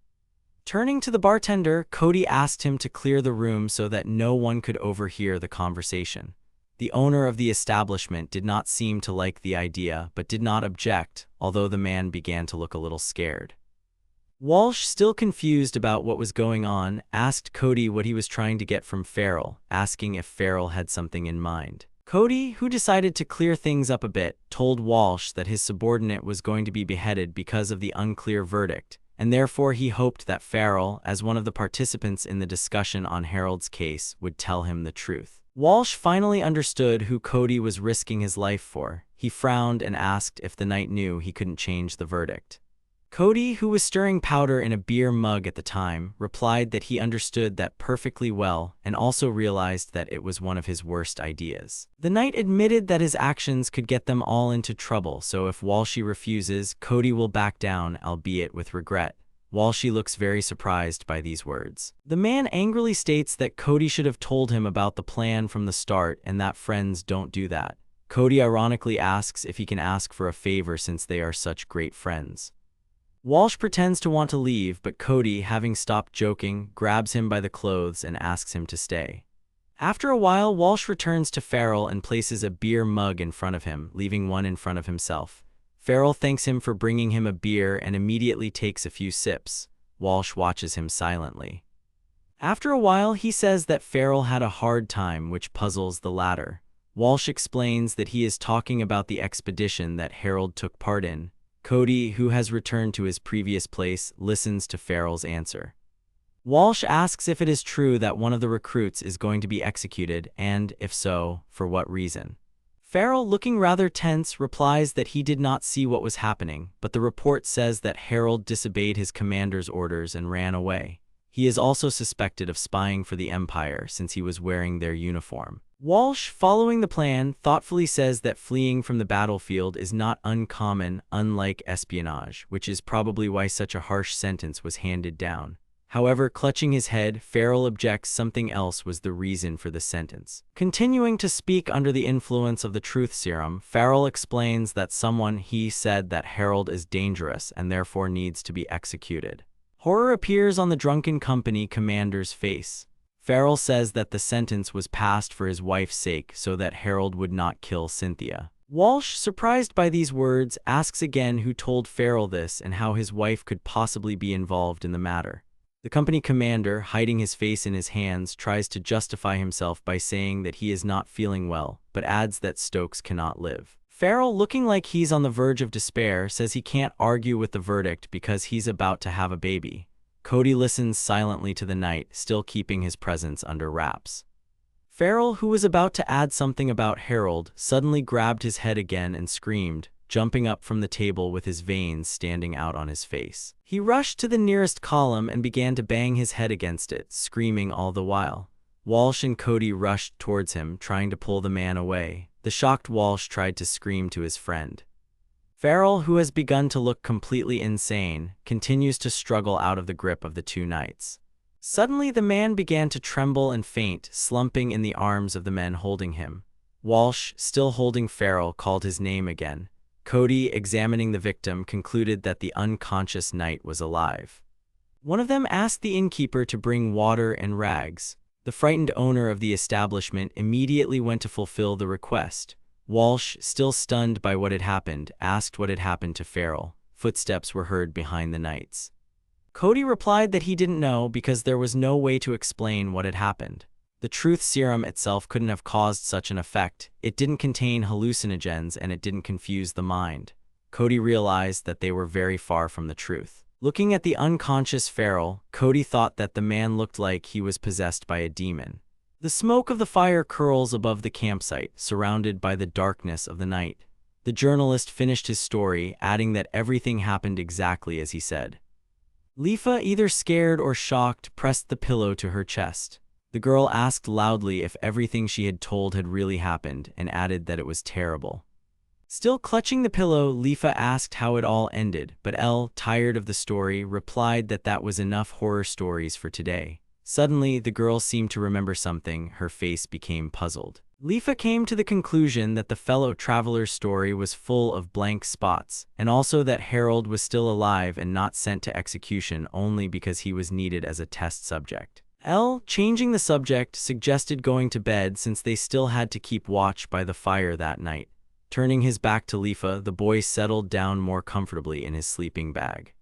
Turning to the bartender, Cody asked him to clear the room so that no one could overhear the conversation. The owner of the establishment did not seem to like the idea, but did not object, although the man began to look a little scared. Walsh, still confused about what was going on, asked Cody what he was trying to get from Farrell, asking if Farrell had something in mind. Cody, who decided to clear things up a bit, told Walsh that his subordinate was going to be beheaded because of the unclear verdict, and therefore he hoped that Farrell, as one of the participants in the discussion on Harold's case, would tell him the truth. Walsh finally understood who Cody was risking his life for. He frowned and asked if the knight knew he couldn't change the verdict. Cody, who was stirring powder in a beer mug at the time, replied that he understood that perfectly well and also realized that it was one of his worst ideas. The knight admitted that his actions could get them all into trouble, so if Walsh refuses, Cody will back down, albeit with regret. Walsh looks very surprised by these words. The man angrily states that Cody should have told him about the plan from the start and that friends don't do that. Cody ironically asks if he can ask for a favor since they are such great friends. Walsh pretends to want to leave, but Cody, having stopped joking, grabs him by the clothes and asks him to stay. After a while, Walsh returns to Farrell and places a beer mug in front of him, leaving one in front of himself. Farrell thanks him for bringing him a beer and immediately takes a few sips. Walsh watches him silently. After a while, he says that Farrell had a hard time, which puzzles the latter. Walsh explains that he is talking about the expedition that Harold took part in. Cody, who has returned to his previous place, listens to Farrell's answer. Walsh asks if it is true that one of the recruits is going to be executed, and, if so, for what reason. Farrell, looking rather tense, replies that he did not see what was happening, but the report says that Harold disobeyed his commander's orders and ran away. He is also suspected of spying for the Empire since he was wearing their uniform. Walsh, following the plan, thoughtfully says that fleeing from the battlefield is not uncommon, unlike espionage, which is probably why such a harsh sentence was handed down. However, clutching his head, Farrell objects something else was the reason for the sentence. Continuing to speak under the influence of the truth serum, Farrell explains that he said that Harold is dangerous and therefore needs to be executed. Horror appears on the drunken company commander's face. Farrell says that the sentence was passed for his wife's sake so that Harold would not kill Cynthia. Walsh, surprised by these words, asks again who told Farrell this and how his wife could possibly be involved in the matter. The company commander, hiding his face in his hands, tries to justify himself by saying that he is not feeling well, but adds that Stokes cannot live. Farrell, looking like he's on the verge of despair, says he can't argue with the verdict because he's about to have a baby. Cody listens silently to the knight, still keeping his presence under wraps. Farrell, who was about to add something about Harold, suddenly grabbed his head again and screamed, jumping up from the table with his veins standing out on his face. He rushed to the nearest column and began to bang his head against it, screaming all the while. Walsh and Cody rushed towards him, trying to pull the man away. The shocked Walsh tried to scream to his friend. Farrell, who has begun to look completely insane, continues to struggle out of the grip of the two knights. Suddenly, the man began to tremble and faint, slumping in the arms of the men holding him. Walsh, still holding Farrell, called his name again. Cody, examining the victim, concluded that the unconscious knight was alive. One of them asked the innkeeper to bring water and rags. The frightened owner of the establishment immediately went to fulfill the request. Walsh, still stunned by what had happened, asked what had happened to Farrell. Footsteps were heard behind the knights. Cody replied that he didn't know because there was no way to explain what had happened. The truth serum itself couldn't have caused such an effect. It didn't contain hallucinogens and it didn't confuse the mind. Cody realized that they were very far from the truth. Looking at the unconscious feral, Cody thought that the man looked like he was possessed by a demon. The smoke of the fire curls above the campsite, surrounded by the darkness of the night. The journalist finished his story, adding that everything happened exactly as he said. Lifa, either scared or shocked, pressed the pillow to her chest. The girl asked loudly if everything she had told had really happened, and added that it was terrible. Still clutching the pillow, Lifa asked how it all ended, but Elle, tired of the story, replied that that was enough horror stories for today. Suddenly, the girl seemed to remember something. Her face became puzzled. Lifa came to the conclusion that the fellow traveler's story was full of blank spots, and also that Harold was still alive and not sent to execution only because he was needed as a test subject. Elle, changing the subject, suggested going to bed since they still had to keep watch by the fire that night. Turning his back to Lifa, the boy settled down more comfortably in his sleeping bag.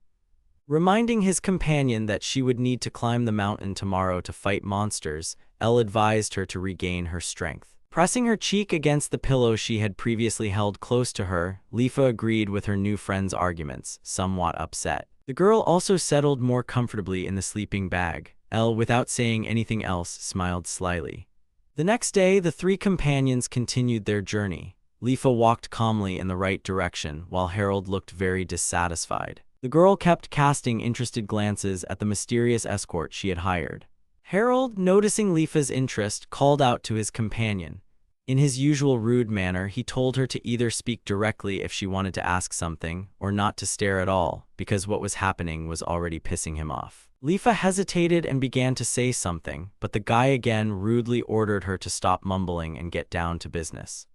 Reminding his companion that she would need to climb the mountain tomorrow to fight monsters, Elle advised her to regain her strength. Pressing her cheek against the pillow she had previously held close to her, Lifa agreed with her new friend's arguments, somewhat upset. The girl also settled more comfortably in the sleeping bag. Elle, without saying anything else, smiled slyly. The next day, the three companions continued their journey. Lifa walked calmly in the right direction, while Harold looked very dissatisfied. The girl kept casting interested glances at the mysterious escort she had hired. Harold, noticing Lifa's interest, called out to his companion. In his usual rude manner, he told her to either speak directly if she wanted to ask something, or not to stare at all, because what was happening was already pissing him off. Lifa hesitated and began to say something, but the guy again rudely ordered her to stop mumbling and get down to business.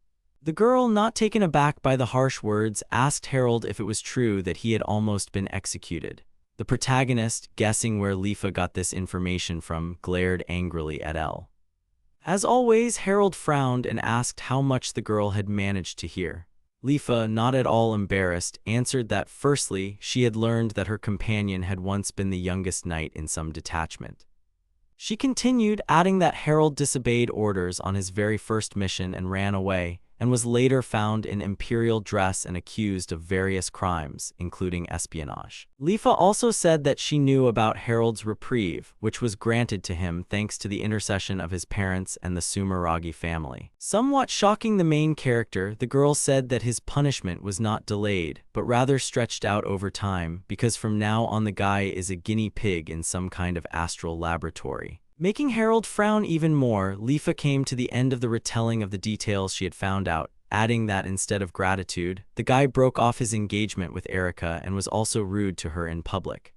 The girl, not taken aback by the harsh words, asked Harold if it was true that he had almost been executed. The protagonist, guessing where Lifa got this information from, glared angrily at Elle. As always, Harold frowned and asked how much the girl had managed to hear. Lifa, not at all embarrassed, answered that firstly, she had learned that her companion had once been the youngest knight in some detachment. She continued, adding that Harold disobeyed orders on his very first mission and ran away, and was later found in imperial dress and accused of various crimes, including espionage. Lifa also said that she knew about Harold's reprieve, which was granted to him thanks to the intercession of his parents and the Sumeragi family. Somewhat shocking the main character, the girl said that his punishment was not delayed, but rather stretched out over time, because from now on the guy is a guinea pig in some kind of astral laboratory. Making Harold frown even more, Lifa came to the end of the retelling of the details she had found out, adding that instead of gratitude, the guy broke off his engagement with Erica and was also rude to her in public.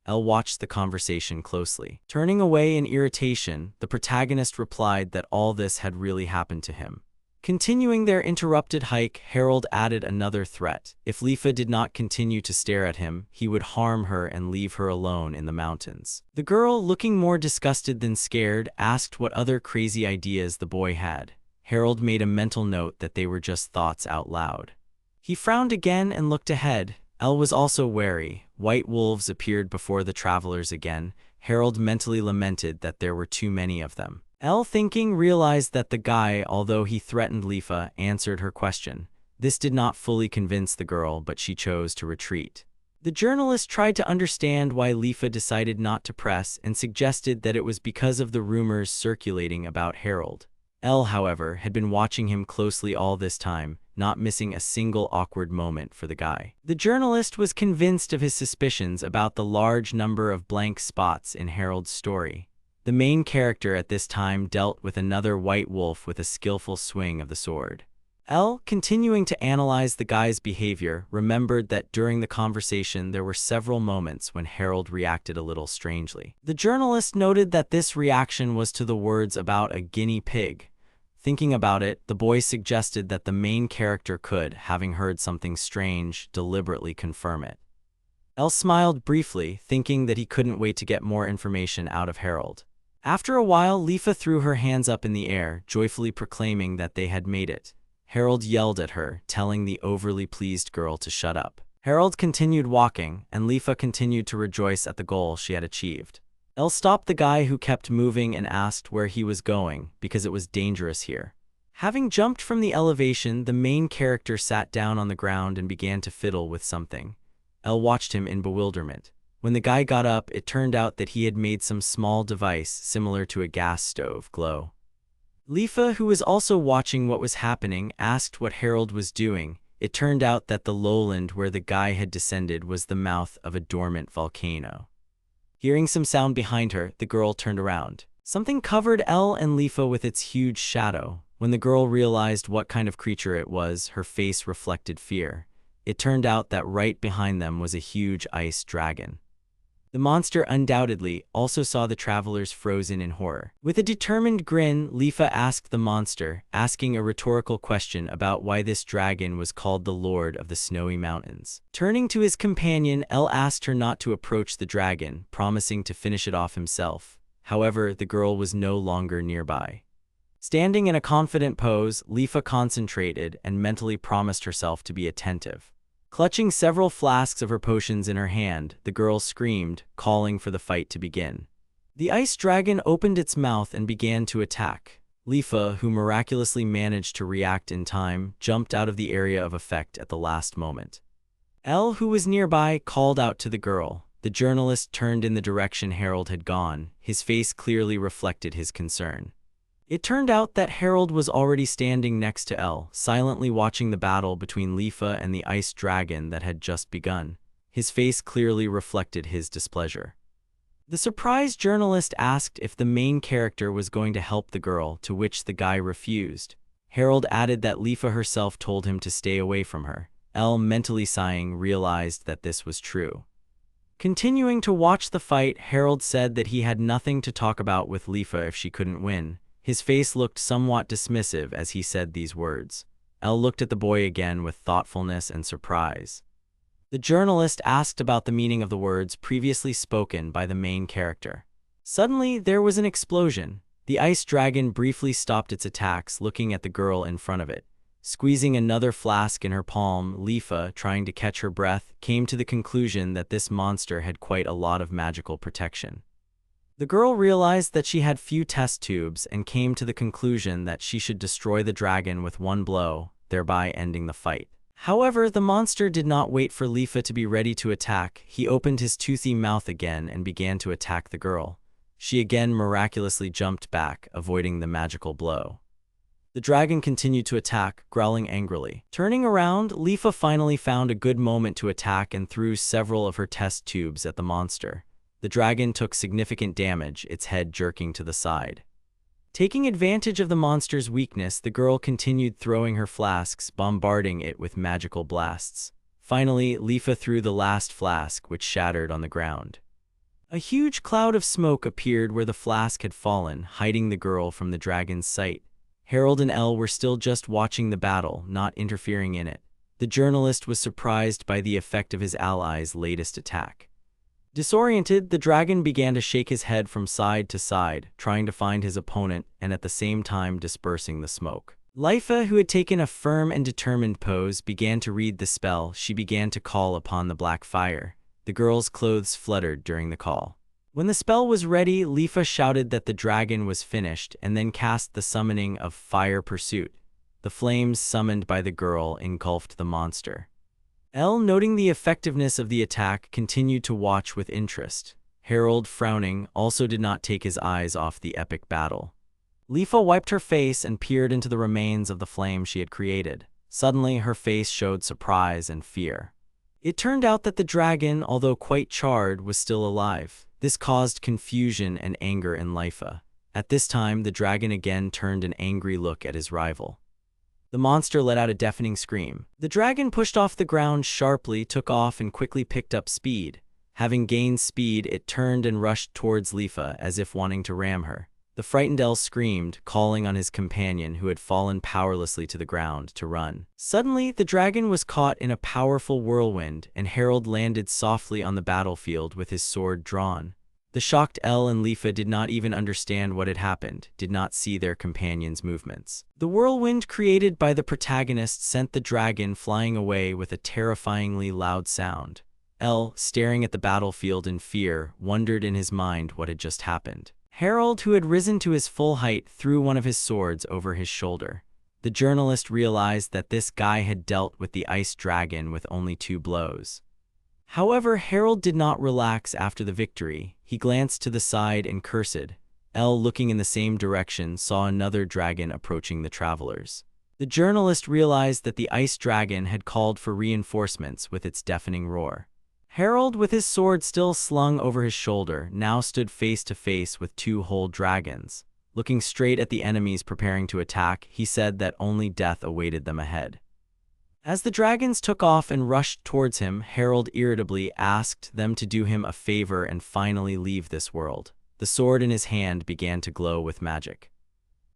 Elle watched the conversation closely. Turning away in irritation, the protagonist replied that all this had really happened to him. Continuing their interrupted hike, Harold added another threat. If Lifa did not continue to stare at him, he would harm her and leave her alone in the mountains. The girl, looking more disgusted than scared, asked what other crazy ideas the boy had. Harold made a mental note that they were just thoughts out loud. He frowned again and looked ahead. Elle was also wary. White wolves appeared before the travelers again. Harold mentally lamented that there were too many of them. Elle, thinking, realized that the guy, although he threatened Lifa, answered her question. This did not fully convince the girl, but she chose to retreat. The journalist tried to understand why Lifa decided not to press and suggested that it was because of the rumors circulating about Harold. Elle, however, had been watching him closely all this time, not missing a single awkward moment for the guy. The journalist was convinced of his suspicions about the large number of blank spots in Harold's story. The main character at this time dealt with another white wolf with a skillful swing of the sword. Elle, continuing to analyze the guy's behavior, remembered that during the conversation there were several moments when Harold reacted a little strangely. The journalist noted that this reaction was to the words about a guinea pig. Thinking about it, the boy suggested that the main character could, having heard something strange, deliberately confirm it. Elle smiled briefly, thinking that he couldn't wait to get more information out of Harold. After a while, Lifa threw her hands up in the air, joyfully proclaiming that they had made it. Harold yelled at her, telling the overly pleased girl to shut up. Harold continued walking, and Lifa continued to rejoice at the goal she had achieved. Elle stopped the guy who kept moving and asked where he was going, because it was dangerous here. Having jumped from the elevation, the main character sat down on the ground and began to fiddle with something. Elle watched him in bewilderment. When the guy got up, it turned out that he had made some small device similar to a gas stove glow. Lifa, who was also watching what was happening, asked what Harold was doing. It turned out that the lowland where the guy had descended was the mouth of a dormant volcano. Hearing some sound behind her, the girl turned around. Something covered Elle and Lifa with its huge shadow. When the girl realized what kind of creature it was, her face reflected fear. It turned out that right behind them was a huge ice dragon. The monster undoubtedly also saw the travelers frozen in horror. With a determined grin, Lifa asked the monster, asking a rhetorical question about why this dragon was called the Lord of the Snowy Mountains. Turning to his companion, Elle asked her not to approach the dragon, promising to finish it off himself. However, the girl was no longer nearby. Standing in a confident pose, Lifa concentrated and mentally promised herself to be attentive. Clutching several flasks of her potions in her hand, the girl screamed, calling for the fight to begin. The ice dragon opened its mouth and began to attack. Lifa, who miraculously managed to react in time, jumped out of the area of effect at the last moment. Elle, who was nearby, called out to the girl. The journalist turned in the direction Harold had gone. His face clearly reflected his concern. It turned out that Harold was already standing next to Elle, silently watching the battle between Lifa and the ice dragon that had just begun. His face clearly reflected his displeasure. The surprised journalist asked if the main character was going to help the girl, to which the guy refused. Harold added that Lifa herself told him to stay away from her. Elle, mentally sighing, realized that this was true. Continuing to watch the fight, Harold said that he had nothing to talk about with Lifa if she couldn't win. His face looked somewhat dismissive as he said these words. Elle looked at the boy again with thoughtfulness and surprise. The journalist asked about the meaning of the words previously spoken by the main character. Suddenly, there was an explosion. The ice dragon briefly stopped its attacks, looking at the girl in front of it. Squeezing another flask in her palm, Lifa, trying to catch her breath, came to the conclusion that this monster had quite a lot of magical protection. The girl realized that she had few test tubes and came to the conclusion that she should destroy the dragon with one blow, thereby ending the fight. However, the monster did not wait for Lifa to be ready to attack. He opened his toothy mouth again and began to attack the girl. She again miraculously jumped back, avoiding the magical blow. The dragon continued to attack, growling angrily. Turning around, Lifa finally found a good moment to attack and threw several of her test tubes at the monster. The dragon took significant damage, its head jerking to the side. Taking advantage of the monster's weakness, the girl continued throwing her flasks, bombarding it with magical blasts. Finally, Lifa threw the last flask, which shattered on the ground. A huge cloud of smoke appeared where the flask had fallen, hiding the girl from the dragon's sight. Harold and Elle were still just watching the battle, not interfering in it. The journalist was surprised by the effect of his allies' latest attack. Disoriented, the dragon began to shake his head from side to side, trying to find his opponent and at the same time dispersing the smoke. Lifa, who had taken a firm and determined pose, began to read the spell. She began to call upon the black fire. The girl's clothes fluttered during the call. When the spell was ready, Lifa shouted that the dragon was finished and then cast the summoning of Fire Pursuit. The flames summoned by the girl engulfed the monster. Elle, noting the effectiveness of the attack, continued to watch with interest. Harold, frowning, also did not take his eyes off the epic battle. Lifa wiped her face and peered into the remains of the flame she had created. Suddenly, her face showed surprise and fear. It turned out that the dragon, although quite charred, was still alive. This caused confusion and anger in Lifa. At this time, the dragon again turned an angry look at his rival. The monster let out a deafening scream. The dragon pushed off the ground sharply, took off, and quickly picked up speed. Having gained speed, it turned and rushed towards Lifa, as if wanting to ram her. The frightened Elle screamed, calling on his companion, who had fallen powerlessly to the ground, to run. Suddenly, the dragon was caught in a powerful whirlwind, and Harold landed softly on the battlefield with his sword drawn. The shocked Elle and Lifa did not even understand what had happened, did not see their companions' movements. The whirlwind created by the protagonist sent the dragon flying away with a terrifyingly loud sound. Elle, staring at the battlefield in fear, wondered in his mind what had just happened. Harold, who had risen to his full height, threw one of his swords over his shoulder. The journalist realized that this guy had dealt with the ice dragon with only 2 blows. However, Harold did not relax after the victory. He glanced to the side and cursed. L, looking in the same direction, saw another dragon approaching the travelers. The journalist realized that the ice dragon had called for reinforcements with its deafening roar. Harold, with his sword still slung over his shoulder, now stood face to face with two whole dragons. Looking straight at the enemies preparing to attack, he said that only death awaited them ahead. As the dragons took off and rushed towards him, Harold irritably asked them to do him a favor and finally leave this world. The sword in his hand began to glow with magic.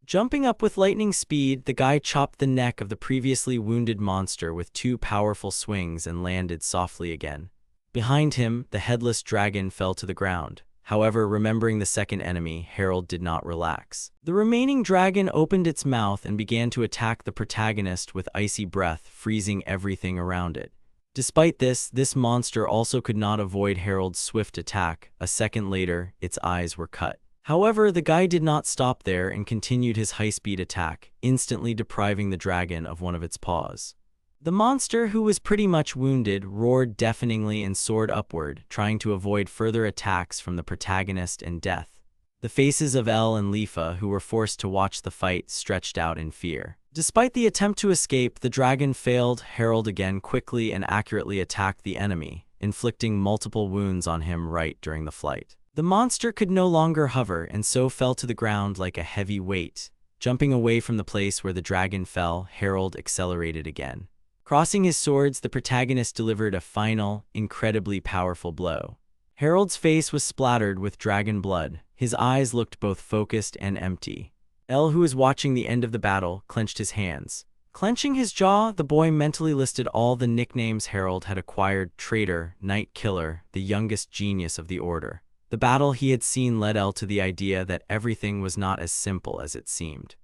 Jumping up with lightning speed, the guy chopped the neck of the previously wounded monster with two powerful swings and landed softly again. Behind him, the headless dragon fell to the ground. However, remembering the second enemy, Harold did not relax. The remaining dragon opened its mouth and began to attack the protagonist with icy breath, freezing everything around it. Despite this monster also could not avoid Harold's swift attack. A second later, its eyes were cut. However, the guy did not stop there and continued his high-speed attack, instantly depriving the dragon of one of its paws. The monster, who was pretty much wounded, roared deafeningly and soared upward, trying to avoid further attacks from the protagonist and death. The faces of Elle and Lifa, who were forced to watch the fight, stretched out in fear. Despite the attempt to escape, the dragon failed. Harold again quickly and accurately attacked the enemy, inflicting multiple wounds on him right during the flight. The monster could no longer hover and so fell to the ground like a heavy weight. Jumping away from the place where the dragon fell, Harold accelerated again. Crossing his swords, the protagonist delivered a final, incredibly powerful blow. Harold's face was splattered with dragon blood. His eyes looked both focused and empty. Elle, who was watching the end of the battle, clenched his hands. Clenching his jaw, the boy mentally listed all the nicknames Harold had acquired: traitor, night killer, the youngest genius of the order. The battle he had seen led Elle to the idea that everything was not as simple as it seemed.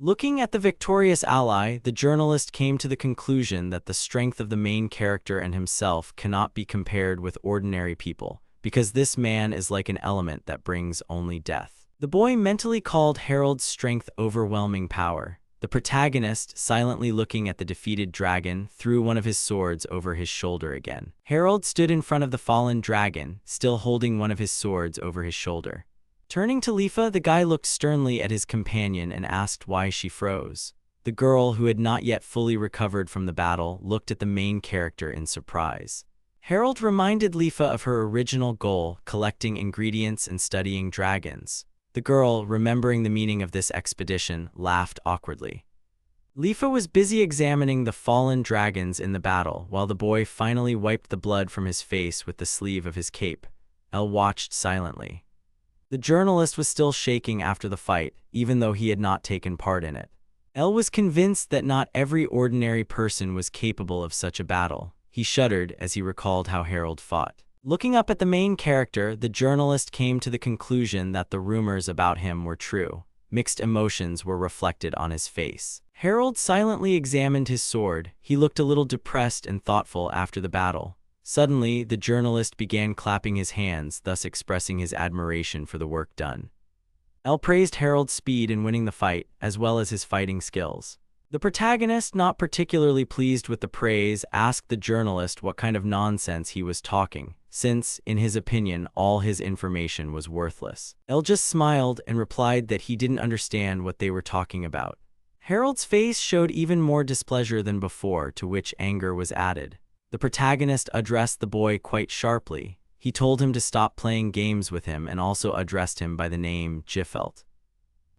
Looking at the victorious ally, the journalist came to the conclusion that the strength of the main character and himself cannot be compared with ordinary people, because this man is like an element that brings only death. The boy mentally called Harold's strength overwhelming power. The protagonist, silently looking at the defeated dragon, threw one of his swords over his shoulder again. Harold stood in front of the fallen dragon, still holding one of his swords over his shoulder. Turning to Lifa, the guy looked sternly at his companion and asked why she froze. The girl, who had not yet fully recovered from the battle, looked at the main character in surprise. Harold reminded Lifa of her original goal, collecting ingredients and studying dragons. The girl, remembering the meaning of this expedition, laughed awkwardly. Lifa was busy examining the fallen dragons in the battle, while the boy finally wiped the blood from his face with the sleeve of his cape. Elle watched silently. The journalist was still shaking after the fight, even though he had not taken part in it. Elle was convinced that not every ordinary person was capable of such a battle. He shuddered as he recalled how Harold fought. Looking up at the main character, the journalist came to the conclusion that the rumors about him were true. Mixed emotions were reflected on his face. Harold silently examined his sword. He looked a little depressed and thoughtful after the battle. Suddenly, the journalist began clapping his hands, thus expressing his admiration for the work done. Elle praised Harold's speed in winning the fight, as well as his fighting skills. The protagonist, not particularly pleased with the praise, asked the journalist what kind of nonsense he was talking, since, in his opinion, all his information was worthless. Elle just smiled and replied that he didn't understand what they were talking about. Harold's face showed even more displeasure than before, to which anger was added. The protagonist addressed the boy quite sharply. He told him to stop playing games with him and also addressed him by the name Jiffelt.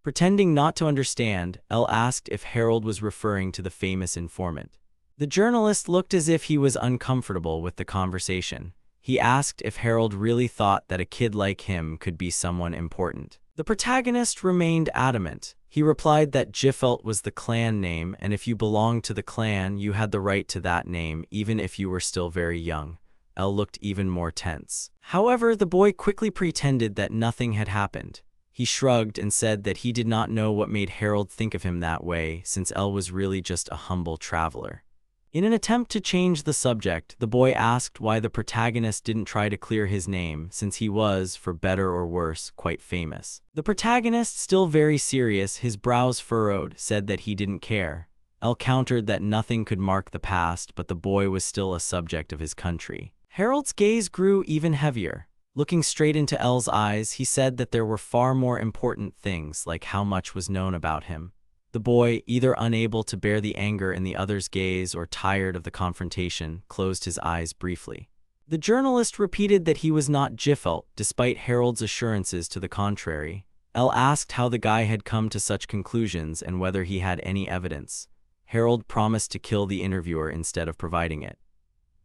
Pretending not to understand, Elle asked if Harold was referring to the famous informant. The journalist looked as if he was uncomfortable with the conversation. He asked if Harold really thought that a kid like him could be someone important. The protagonist remained adamant. He replied that Jiffelt was the clan name, and if you belonged to the clan, you had the right to that name, even if you were still very young. Elle looked even more tense. However, the boy quickly pretended that nothing had happened. He shrugged and said that he did not know what made Harold think of him that way, since Elle was really just a humble traveler. In an attempt to change the subject, the boy asked why the protagonist didn't try to clear his name, since he was, for better or worse, quite famous. The protagonist, still very serious, his brows furrowed, said that he didn't care. Elle countered that nothing could mark the past, but the boy was still a subject of his country. Harold's gaze grew even heavier. Looking straight into L's eyes, he said that there were far more important things, like how much was known about him. The boy, either unable to bear the anger in the other's gaze or tired of the confrontation, closed his eyes briefly. The journalist repeated that he was not Jiffelt, despite Harold's assurances to the contrary. L asked how the guy had come to such conclusions and whether he had any evidence. Harold promised to kill the interviewer instead of providing it.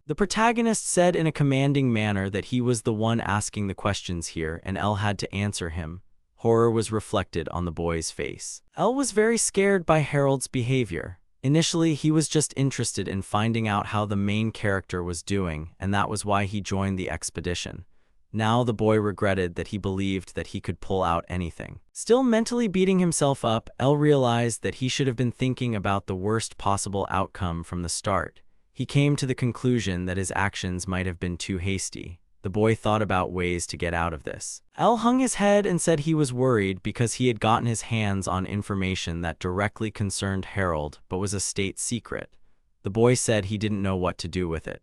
The protagonist said in a commanding manner that he was the one asking the questions here and L had to answer him. Horror was reflected on the boy's face. L was very scared by Harold's behavior. Initially, he was just interested in finding out how the main character was doing, and that was why he joined the expedition. Now the boy regretted that he believed that he could pull out anything. Still mentally beating himself up, L realized that he should have been thinking about the worst possible outcome from the start. He came to the conclusion that his actions might have been too hasty. The boy thought about ways to get out of this. L hung his head and said he was worried because he had gotten his hands on information that directly concerned Harold but was a state secret. The boy said he didn't know what to do with it.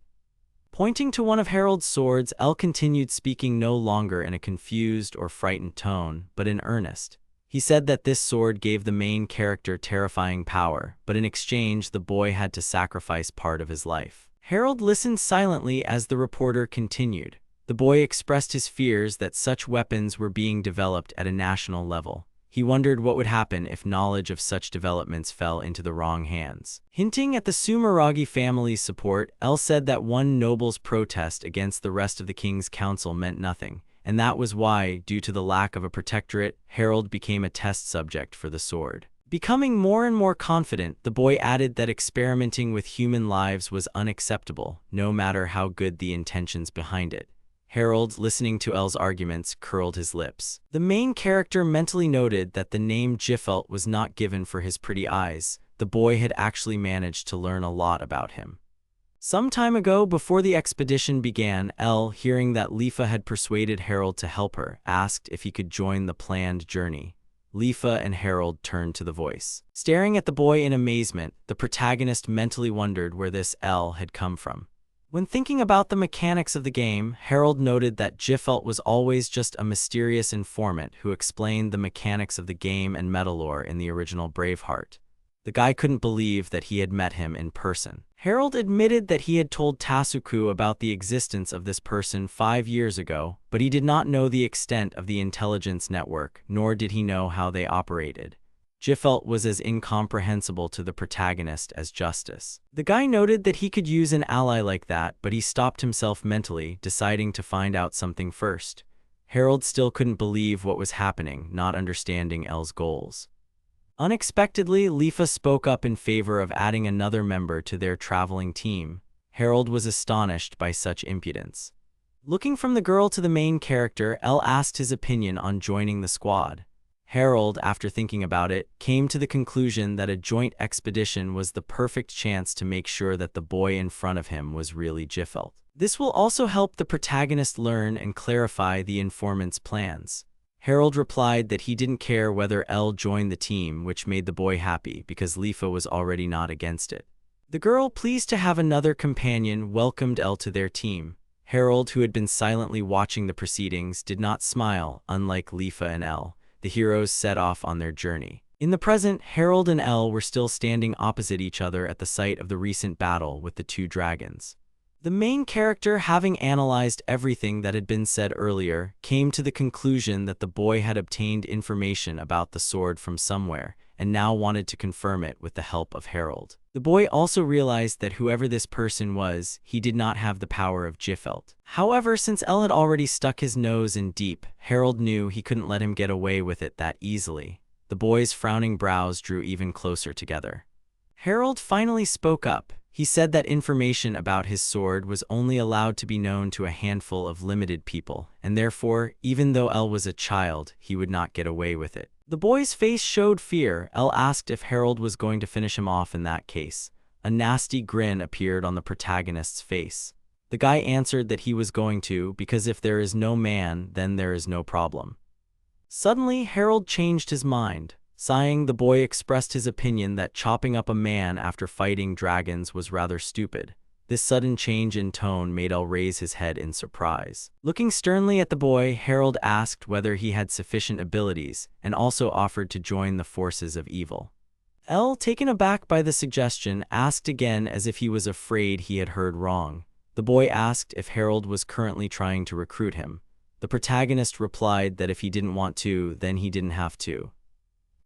Pointing to one of Harold's swords, L continued speaking no longer in a confused or frightened tone, but in earnest. He said that this sword gave the main character terrifying power, but in exchange the boy had to sacrifice part of his life. Harold listened silently as the reporter continued. The boy expressed his fears that such weapons were being developed at a national level. He wondered what would happen if knowledge of such developments fell into the wrong hands. Hinting at the Sumeragi family's support, L said that one noble's protest against the rest of the king's council meant nothing, and that was why, due to the lack of a protectorate, Harold became a test subject for the sword. Becoming more and more confident, the boy added that experimenting with human lives was unacceptable, no matter how good the intentions behind it. Harold, listening to L's arguments, curled his lips. The main character mentally noted that the name Jiffelt was not given for his pretty eyes. The boy had actually managed to learn a lot about him. Some time ago, before the expedition began, L, hearing that Lifa had persuaded Harold to help her, asked if he could join the planned journey. Lifa and Harold turned to the voice. Staring at the boy in amazement, the protagonist mentally wondered where this L had come from. When thinking about the mechanics of the game, Harold noted that Jiffelt was always just a mysterious informant who explained the mechanics of the game and metalore in the original Braveheart. The guy couldn't believe that he had met him in person. Harold admitted that he had told Tasuku about the existence of this person 5 years ago, but he did not know the extent of the intelligence network, nor did he know how they operated. Jiffelt was as incomprehensible to the protagonist as justice. The guy noted that he could use an ally like that, but he stopped himself mentally, deciding to find out something first. Harold still couldn't believe what was happening, not understanding L's goals. Unexpectedly, Lifa spoke up in favor of adding another member to their traveling team. Harold was astonished by such impudence. Looking from the girl to the main character, L asked his opinion on joining the squad. Harold, after thinking about it, came to the conclusion that a joint expedition was the perfect chance to make sure that the boy in front of him was really Jiffelt. This will also help the protagonist learn and clarify the informant's plans. Harold replied that he didn't care whether L joined the team, which made the boy happy because Lifa was already not against it. The girl, pleased to have another companion, welcomed L to their team. Harold, who had been silently watching the proceedings, did not smile, unlike Lifa and L. The heroes set off on their journey. In the present, Harold and L were still standing opposite each other at the site of the recent battle with the two dragons. The main character, having analyzed everything that had been said earlier, came to the conclusion that the boy had obtained information about the sword from somewhere, and now wanted to confirm it with the help of Harold. The boy also realized that whoever this person was, he did not have the power of Jiffelt. However, since L had already stuck his nose in deep, Harold knew he couldn't let him get away with it that easily. The boy's frowning brows drew even closer together. Harold finally spoke up. He said that information about his sword was only allowed to be known to a handful of limited people, and therefore, even though L was a child, he would not get away with it. The boy's face showed fear. L asked if Harold was going to finish him off in that case. A nasty grin appeared on the protagonist's face. The guy answered that he was going to, because if there is no man, then there is no problem. Suddenly, Harold changed his mind. Sighing, the boy expressed his opinion that chopping up a man after fighting dragons was rather stupid. This sudden change in tone made Elle raise his head in surprise. Looking sternly at the boy, Harold asked whether he had sufficient abilities, and also offered to join the forces of evil. Elle, taken aback by the suggestion, asked again as if he was afraid he had heard wrong. The boy asked if Harold was currently trying to recruit him. The protagonist replied that if he didn't want to, then he didn't have to.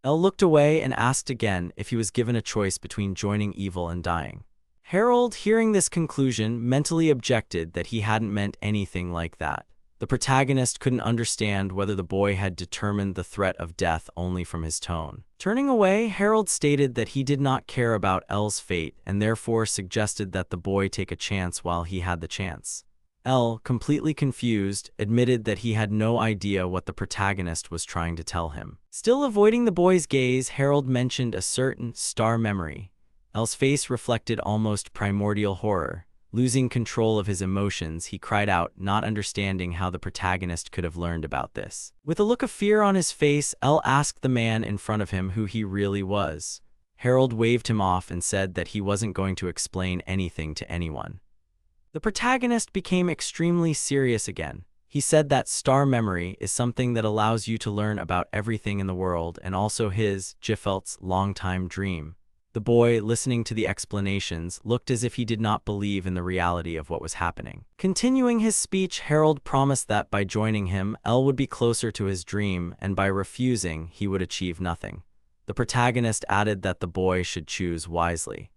Elle looked away and asked again if he was given a choice between joining evil and dying. Harold, hearing this conclusion, mentally objected that he hadn't meant anything like that. The protagonist couldn't understand whether the boy had determined the threat of death only from his tone. Turning away, Harold stated that he did not care about Elle's fate and therefore suggested that the boy take a chance while he had the chance. Elle, completely confused, admitted that he had no idea what the protagonist was trying to tell him. Still avoiding the boy's gaze, Harold mentioned a certain star memory. Elle's face reflected almost primordial horror. Losing control of his emotions, he cried out, not understanding how the protagonist could have learned about this. With a look of fear on his face, Elle asked the man in front of him who he really was. Harold waved him off and said that he wasn't going to explain anything to anyone. The protagonist became extremely serious again. He said that star memory is something that allows you to learn about everything in the world and also his, Jifelt's, longtime dream. The boy, listening to the explanations, looked as if he did not believe in the reality of what was happening. Continuing his speech, Harold promised that by joining him, Elle would be closer to his dream, and by refusing, he would achieve nothing. The protagonist added that the boy should choose wisely.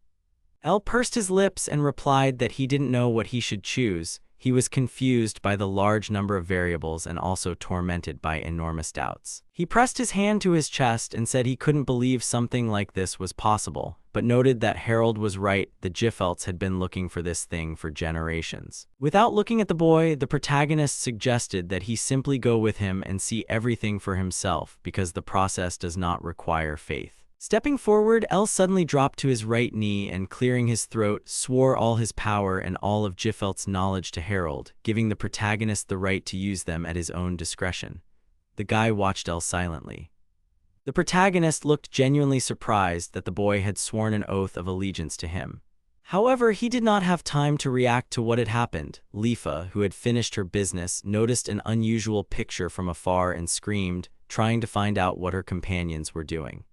Elle pursed his lips and replied that he didn't know what he should choose. He was confused by the large number of variables and also tormented by enormous doubts. He pressed his hand to his chest and said he couldn't believe something like this was possible, but noted that Harold was right. The Jifelts had been looking for this thing for generations. Without looking at the boy, the protagonist suggested that he simply go with him and see everything for himself because the process does not require faith. Stepping forward, Elle suddenly dropped to his right knee and, clearing his throat, swore all his power and all of Jifelt's knowledge to Harold, giving the protagonist the right to use them at his own discretion. The guy watched Elle silently. The protagonist looked genuinely surprised that the boy had sworn an oath of allegiance to him. However, he did not have time to react to what had happened. Lifa, who had finished her business, noticed an unusual picture from afar and screamed, trying to find out what her companions were doing.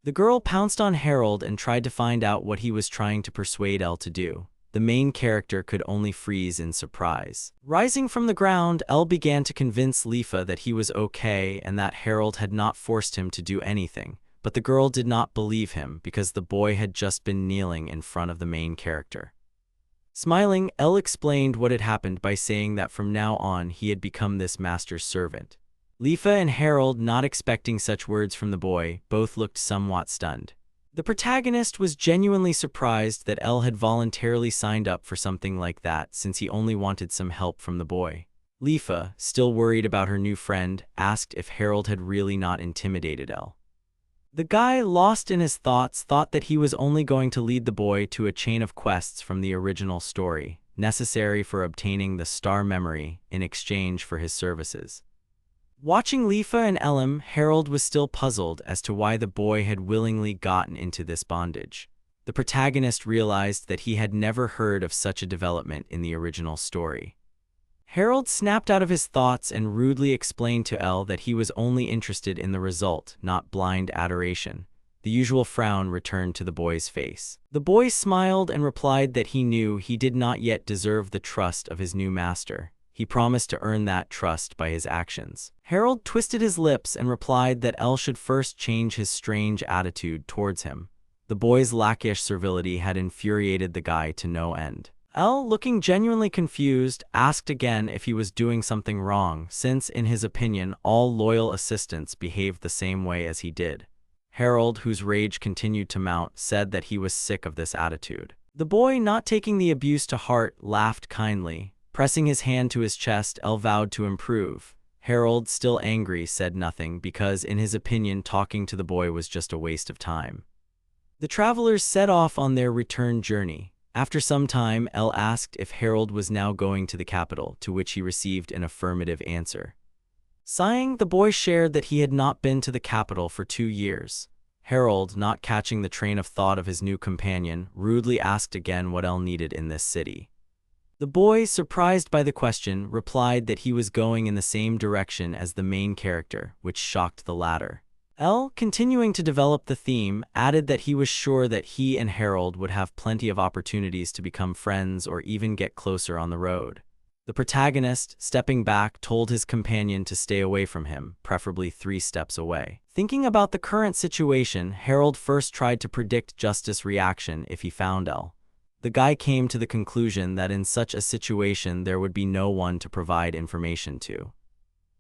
The girl pounced on Harold and tried to find out what he was trying to persuade Elle to do. The main character could only freeze in surprise. Rising from the ground, Elle began to convince Lifa that he was okay and that Harold had not forced him to do anything, but the girl did not believe him because the boy had just been kneeling in front of the main character. Smiling, Elle explained what had happened by saying that from now on he had become this master's servant. Lifa and Harold, not expecting such words from the boy, both looked somewhat stunned. The protagonist was genuinely surprised that Elle had voluntarily signed up for something like that since he only wanted some help from the boy. Lifa, still worried about her new friend, asked if Harold had really not intimidated Elle. The guy, lost in his thoughts, thought that he was only going to lead the boy to a chain of quests from the original story, necessary for obtaining the star memory in exchange for his services. Watching Lifa and Elim, Harold was still puzzled as to why the boy had willingly gotten into this bondage. The protagonist realized that he had never heard of such a development in the original story. Harold snapped out of his thoughts and rudely explained to Elle that he was only interested in the result, not blind adoration. The usual frown returned to the boy's face. The boy smiled and replied that he knew he did not yet deserve the trust of his new master. He promised to earn that trust by his actions. Harold twisted his lips and replied that Elle should first change his strange attitude towards him. The boy's lackish servility had infuriated the guy to no end. Elle, looking genuinely confused, asked again if he was doing something wrong, since, in his opinion, all loyal assistants behaved the same way as he did. Harold, whose rage continued to mount, said that he was sick of this attitude. The boy, not taking the abuse to heart, laughed kindly. Pressing his hand to his chest, Elle vowed to improve. Harold, still angry, said nothing because, in his opinion, talking to the boy was just a waste of time. The travelers set off on their return journey. After some time, Elle asked if Harold was now going to the capital, to which he received an affirmative answer. Sighing, the boy shared that he had not been to the capital for 2 years. Harold, not catching the train of thought of his new companion, rudely asked again what L needed in this city. The boy, surprised by the question, replied that he was going in the same direction as the main character, which shocked the latter. L, continuing to develop the theme, added that he was sure that he and Harold would have plenty of opportunities to become friends or even get closer on the road. The protagonist, stepping back, told his companion to stay away from him, preferably 3 steps away. Thinking about the current situation, Harold first tried to predict Justice's reaction if he found L. The guy came to the conclusion that in such a situation there would be no one to provide information to.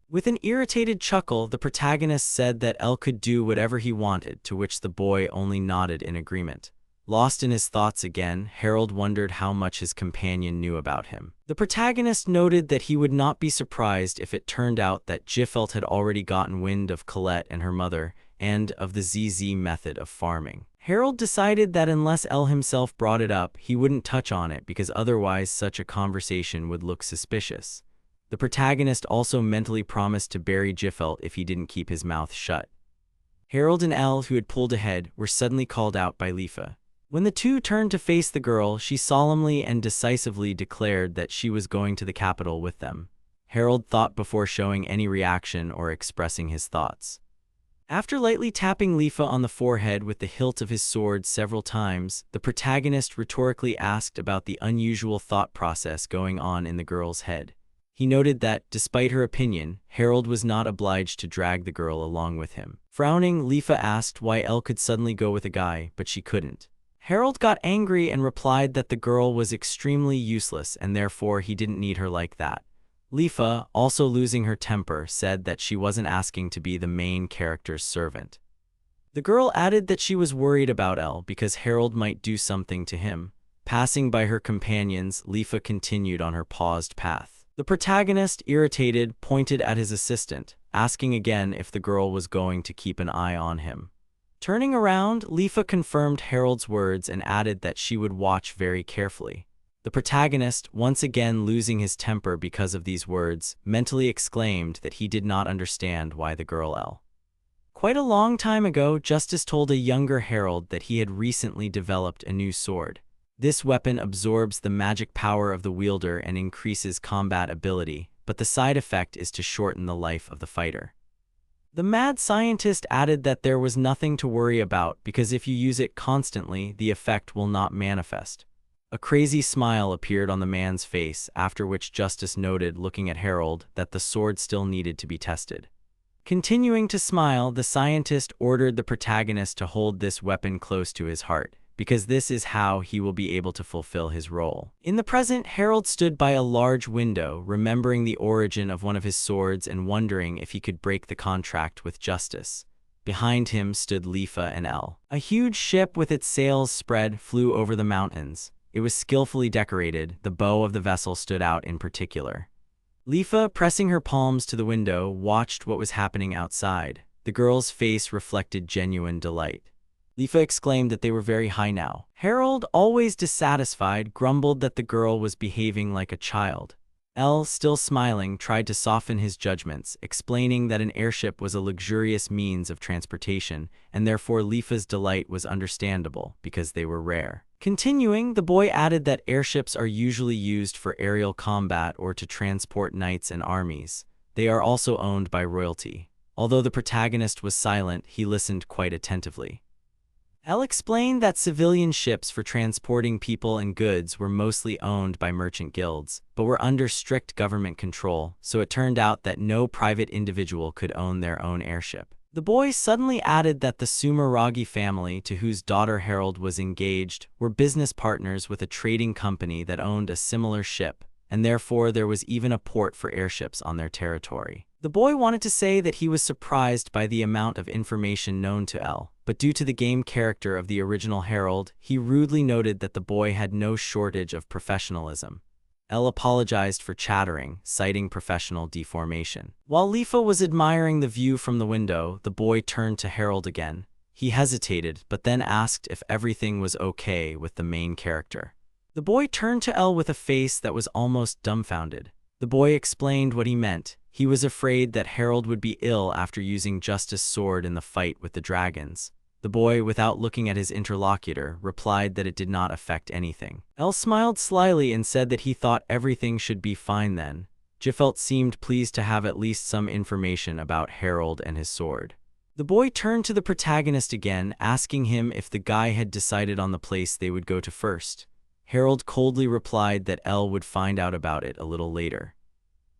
With an irritated chuckle, the protagonist said that L could do whatever he wanted, to which the boy only nodded in agreement. Lost in his thoughts again, Harold wondered how much his companion knew about him. The protagonist noted that he would not be surprised if it turned out that Jiffelt had already gotten wind of Colette and her mother, and of the ZZ method of farming. Harold decided that unless L himself brought it up, he wouldn't touch on it because otherwise such a conversation would look suspicious. The protagonist also mentally promised to bury Jiffelt if he didn't keep his mouth shut. Harold and L, who had pulled ahead, were suddenly called out by Lifa. When the two turned to face the girl, she solemnly and decisively declared that she was going to the capital with them. Harold thought before showing any reaction or expressing his thoughts. After lightly tapping Lifa on the forehead with the hilt of his sword several times, the protagonist rhetorically asked about the unusual thought process going on in the girl's head. He noted that, despite her opinion, Harold was not obliged to drag the girl along with him. Frowning, Lifa asked why Elle could suddenly go with a guy, but she couldn't. Harold got angry and replied that the girl was extremely useless and therefore he didn't need her like that. Lifa, also losing her temper, said that she wasn't asking to be the main character's servant. The girl added that she was worried about Elle because Harold might do something to him. Passing by her companions, Lifa continued on her paused path. The protagonist, irritated, pointed at his assistant, asking again if the girl was going to keep an eye on him. Turning around, Lifa confirmed Harold's words and added that she would watch very carefully. The protagonist, once again losing his temper because of these words, mentally exclaimed that he did not understand why the girl L. Quite a long time ago, Justice told a younger Harold that he had recently developed a new sword. This weapon absorbs the magic power of the wielder and increases combat ability, but the side effect is to shorten the life of the fighter. The mad scientist added that there was nothing to worry about because if you use it constantly, the effect will not manifest. A crazy smile appeared on the man's face, after which Justice noted, looking at Harold, that the sword still needed to be tested. Continuing to smile, the scientist ordered the protagonist to hold this weapon close to his heart, because this is how he will be able to fulfill his role. In the present, Harold stood by a large window, remembering the origin of one of his swords and wondering if he could break the contract with Justice. Behind him stood Lifa and Elle. A huge ship with its sails spread flew over the mountains. It was skillfully decorated. The bow of the vessel stood out in particular. Lifa, pressing her palms to the window, watched what was happening outside. The girl's face reflected genuine delight. Lifa exclaimed that they were very high now. Harold, always dissatisfied, grumbled that the girl was behaving like a child. Elle, still smiling, tried to soften his judgments, explaining that an airship was a luxurious means of transportation, and therefore Lifa's delight was understandable, because they were rare. Continuing, the boy added that airships are usually used for aerial combat or to transport knights and armies. They are also owned by royalty. Although the protagonist was silent, he listened quite attentively. Elle explained that civilian ships for transporting people and goods were mostly owned by merchant guilds, but were under strict government control, so it turned out that no private individual could own their own airship. The boy suddenly added that the Sumeragi family, to whose daughter Harold was engaged, were business partners with a trading company that owned a similar ship, and therefore there was even a port for airships on their territory. The boy wanted to say that he was surprised by the amount of information known to Elle, but due to the game character of the original Harold, he rudely noted that the boy had no shortage of professionalism. Elle apologized for chattering, citing professional deformation. While Lifa was admiring the view from the window, the boy turned to Harold again. He hesitated, but then asked if everything was okay with the main character. The boy turned to Elle with a face that was almost dumbfounded. The boy explained what he meant. He was afraid that Harold would be ill after using Justice's sword in the fight with the dragons. The boy, without looking at his interlocutor, replied that it did not affect anything. L smiled slyly and said that he thought everything should be fine then. Jifelt seemed pleased to have at least some information about Harold and his sword. The boy turned to the protagonist again, asking him if the guy had decided on the place they would go to first. Harold coldly replied that L would find out about it a little later.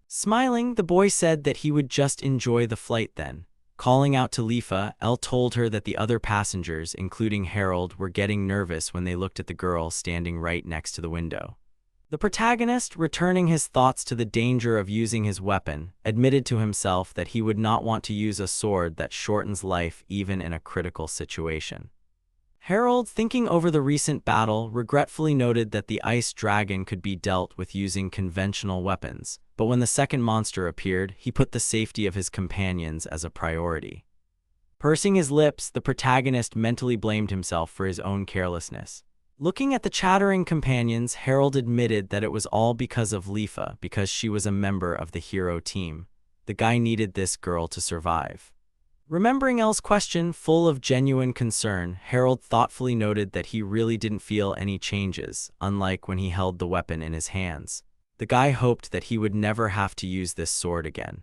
Smiling, the boy said that he would just enjoy the flight then. Calling out to Lifa, L told her that the other passengers, including Harold, were getting nervous when they looked at the girl standing right next to the window. The protagonist, returning his thoughts to the danger of using his weapon, admitted to himself that he would not want to use a sword that shortens life even in a critical situation. Harold, thinking over the recent battle, regretfully noted that the ice dragon could be dealt with using conventional weapons, but when the second monster appeared, he put the safety of his companions as a priority. Pursing his lips, the protagonist mentally blamed himself for his own carelessness. Looking at the chattering companions, Harold admitted that it was all because of Lifa, because she was a member of the hero team. The guy needed this girl to survive. Remembering Elle's question, full of genuine concern, Harold thoughtfully noted that he really didn't feel any changes, unlike when he held the weapon in his hands. The guy hoped that he would never have to use this sword again.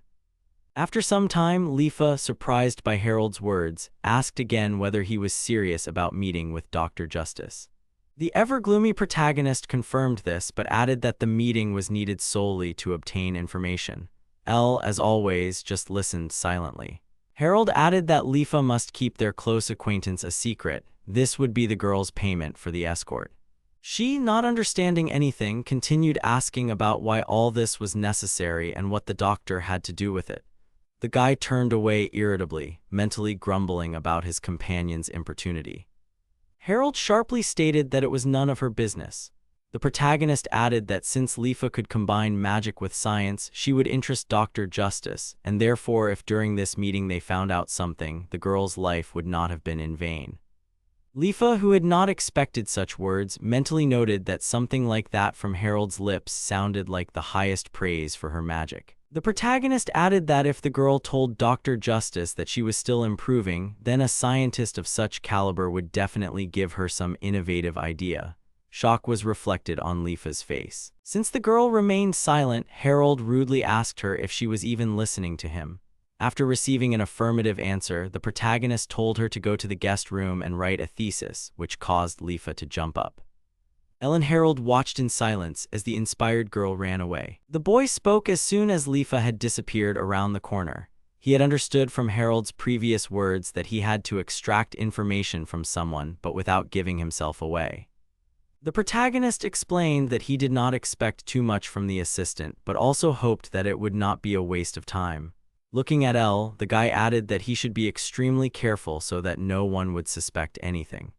After some time, Lifa, surprised by Harold's words, asked again whether he was serious about meeting with Dr. Justice. The ever-gloomy protagonist confirmed this, but added that the meeting was needed solely to obtain information. Elle, as always, just listened silently. Harold added that Lifa must keep their close acquaintance a secret. This would be the girl's payment for the escort. She, not understanding anything, continued asking about why all this was necessary and what the doctor had to do with it. The guy turned away irritably, mentally grumbling about his companion's importunity. Harold sharply stated that it was none of her business. The protagonist added that since Lifa could combine magic with science, she would interest Dr. Justice, and therefore if during this meeting they found out something, the girl's life would not have been in vain. Lifa, who had not expected such words, mentally noted that something like that from Harold's lips sounded like the highest praise for her magic. The protagonist added that if the girl told Dr. Justice that she was still improving, then a scientist of such caliber would definitely give her some innovative idea. Shock was reflected on Lifa's face. Since the girl remained silent, Harold rudely asked her if she was even listening to him. After receiving an affirmative answer, the protagonist told her to go to the guest room and write a thesis, which caused Lifa to jump up. Elle and Harold watched in silence as the inspired girl ran away. The boy spoke as soon as Lifa had disappeared around the corner. He had understood from Harold's previous words that he had to extract information from someone, but without giving himself away. The protagonist explained that he did not expect too much from the assistant, but also hoped that it would not be a waste of time. Looking at Elle, the guy added that he should be extremely careful so that no one would suspect anything.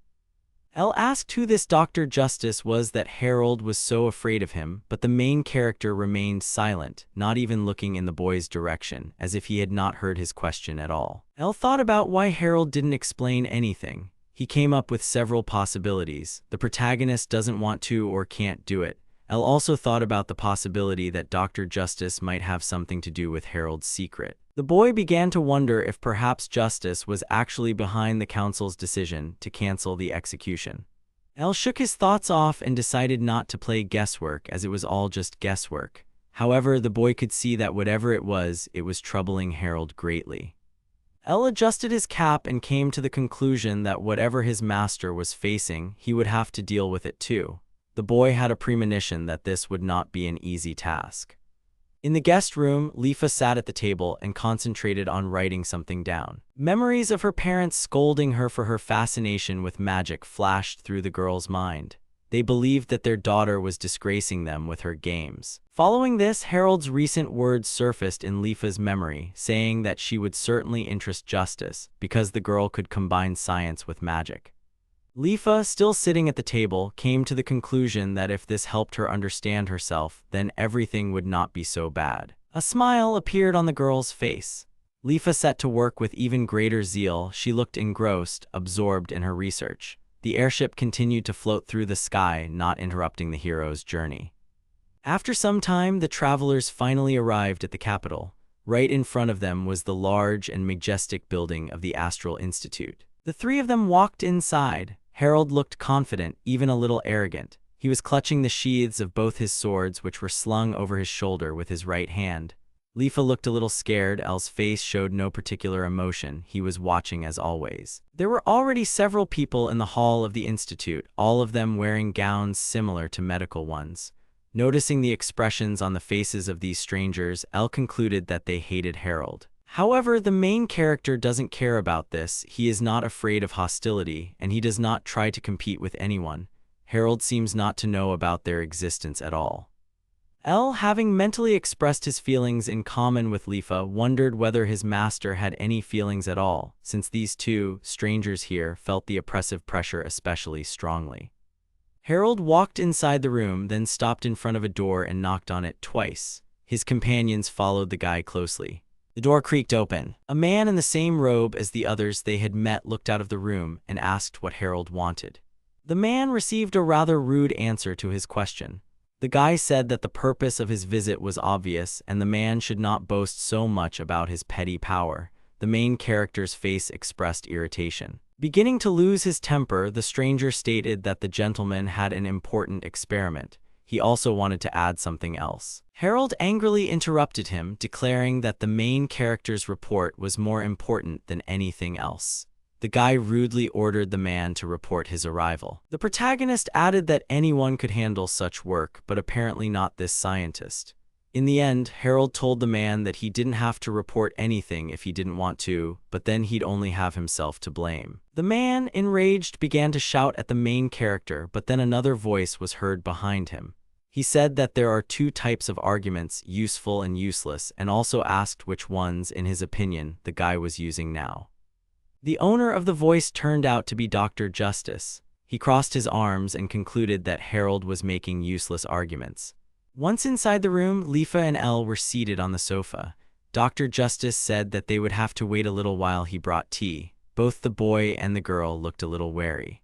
Elle asked who this Dr. Justice was that Harold was so afraid of him, but the main character remained silent, not even looking in the boy's direction, as if he had not heard his question at all. Elle thought about why Harold didn't explain anything. He came up with several possibilities. The protagonist doesn't want to or can't do it. Elle also thought about the possibility that Dr. Justice might have something to do with Harold's secret. The boy began to wonder if perhaps Justice was actually behind the council's decision to cancel the execution. Elle shook his thoughts off and decided not to play guesswork, as it was all just guesswork. However, the boy could see that whatever it was troubling Harold greatly. Elle adjusted his cap and came to the conclusion that whatever his master was facing, he would have to deal with it too. The boy had a premonition that this would not be an easy task. In the guest room, Lifa sat at the table and concentrated on writing something down. Memories of her parents scolding her for her fascination with magic flashed through the girl's mind. They believed that their daughter was disgracing them with her games. Following this, Harold's recent words surfaced in Lifa's memory, saying that she would certainly interest Justice, because the girl could combine science with magic. Lifa, still sitting at the table, came to the conclusion that if this helped her understand herself, then everything would not be so bad. A smile appeared on the girl's face. Lifa set to work with even greater zeal. She looked engrossed, absorbed in her research. The airship continued to float through the sky, not interrupting the hero's journey. After some time, the travelers finally arrived at the capital. Right in front of them was the large and majestic building of the Astral Institute. The three of them walked inside. Harold looked confident, even a little arrogant. He was clutching the sheaths of both his swords, which were slung over his shoulder with his right hand. Lifa looked a little scared. El's face showed no particular emotion. He was watching as always. There were already several people in the hall of the institute, all of them wearing gowns similar to medical ones. Noticing the expressions on the faces of these strangers, El concluded that they hated Harold. However, the main character doesn't care about this. He is not afraid of hostility, and he does not try to compete with anyone. Harold seems not to know about their existence at all. El, having mentally expressed his feelings in common with Lifa, wondered whether his master had any feelings at all, since these two strangers here felt the oppressive pressure especially strongly. Harold walked inside the room, then stopped in front of a door and knocked on it twice. His companions followed the guy closely. The door creaked open. A man in the same robe as the others they had met looked out of the room and asked what Harold wanted. The man received a rather rude answer to his question. The guy said that the purpose of his visit was obvious and the man should not boast so much about his petty power. The main character's face expressed irritation. Beginning to lose his temper, the stranger stated that the gentleman had an important experiment. He also wanted to add something else. Harold angrily interrupted him, declaring that the main character's report was more important than anything else. The guy rudely ordered the man to report his arrival. The protagonist added that anyone could handle such work, but apparently not this scientist. In the end, Harold told the man that he didn't have to report anything if he didn't want to, but then he'd only have himself to blame. The man, enraged, began to shout at the main character, but then another voice was heard behind him. He said that there are two types of arguments, useful and useless, and also asked which ones, in his opinion, the guy was using now. The owner of the voice turned out to be Dr. Justice. He crossed his arms and concluded that Harold was making useless arguments. Once inside the room, Lifa and El were seated on the sofa. Dr. Justice said that they would have to wait a little while he brought tea. Both the boy and the girl looked a little wary.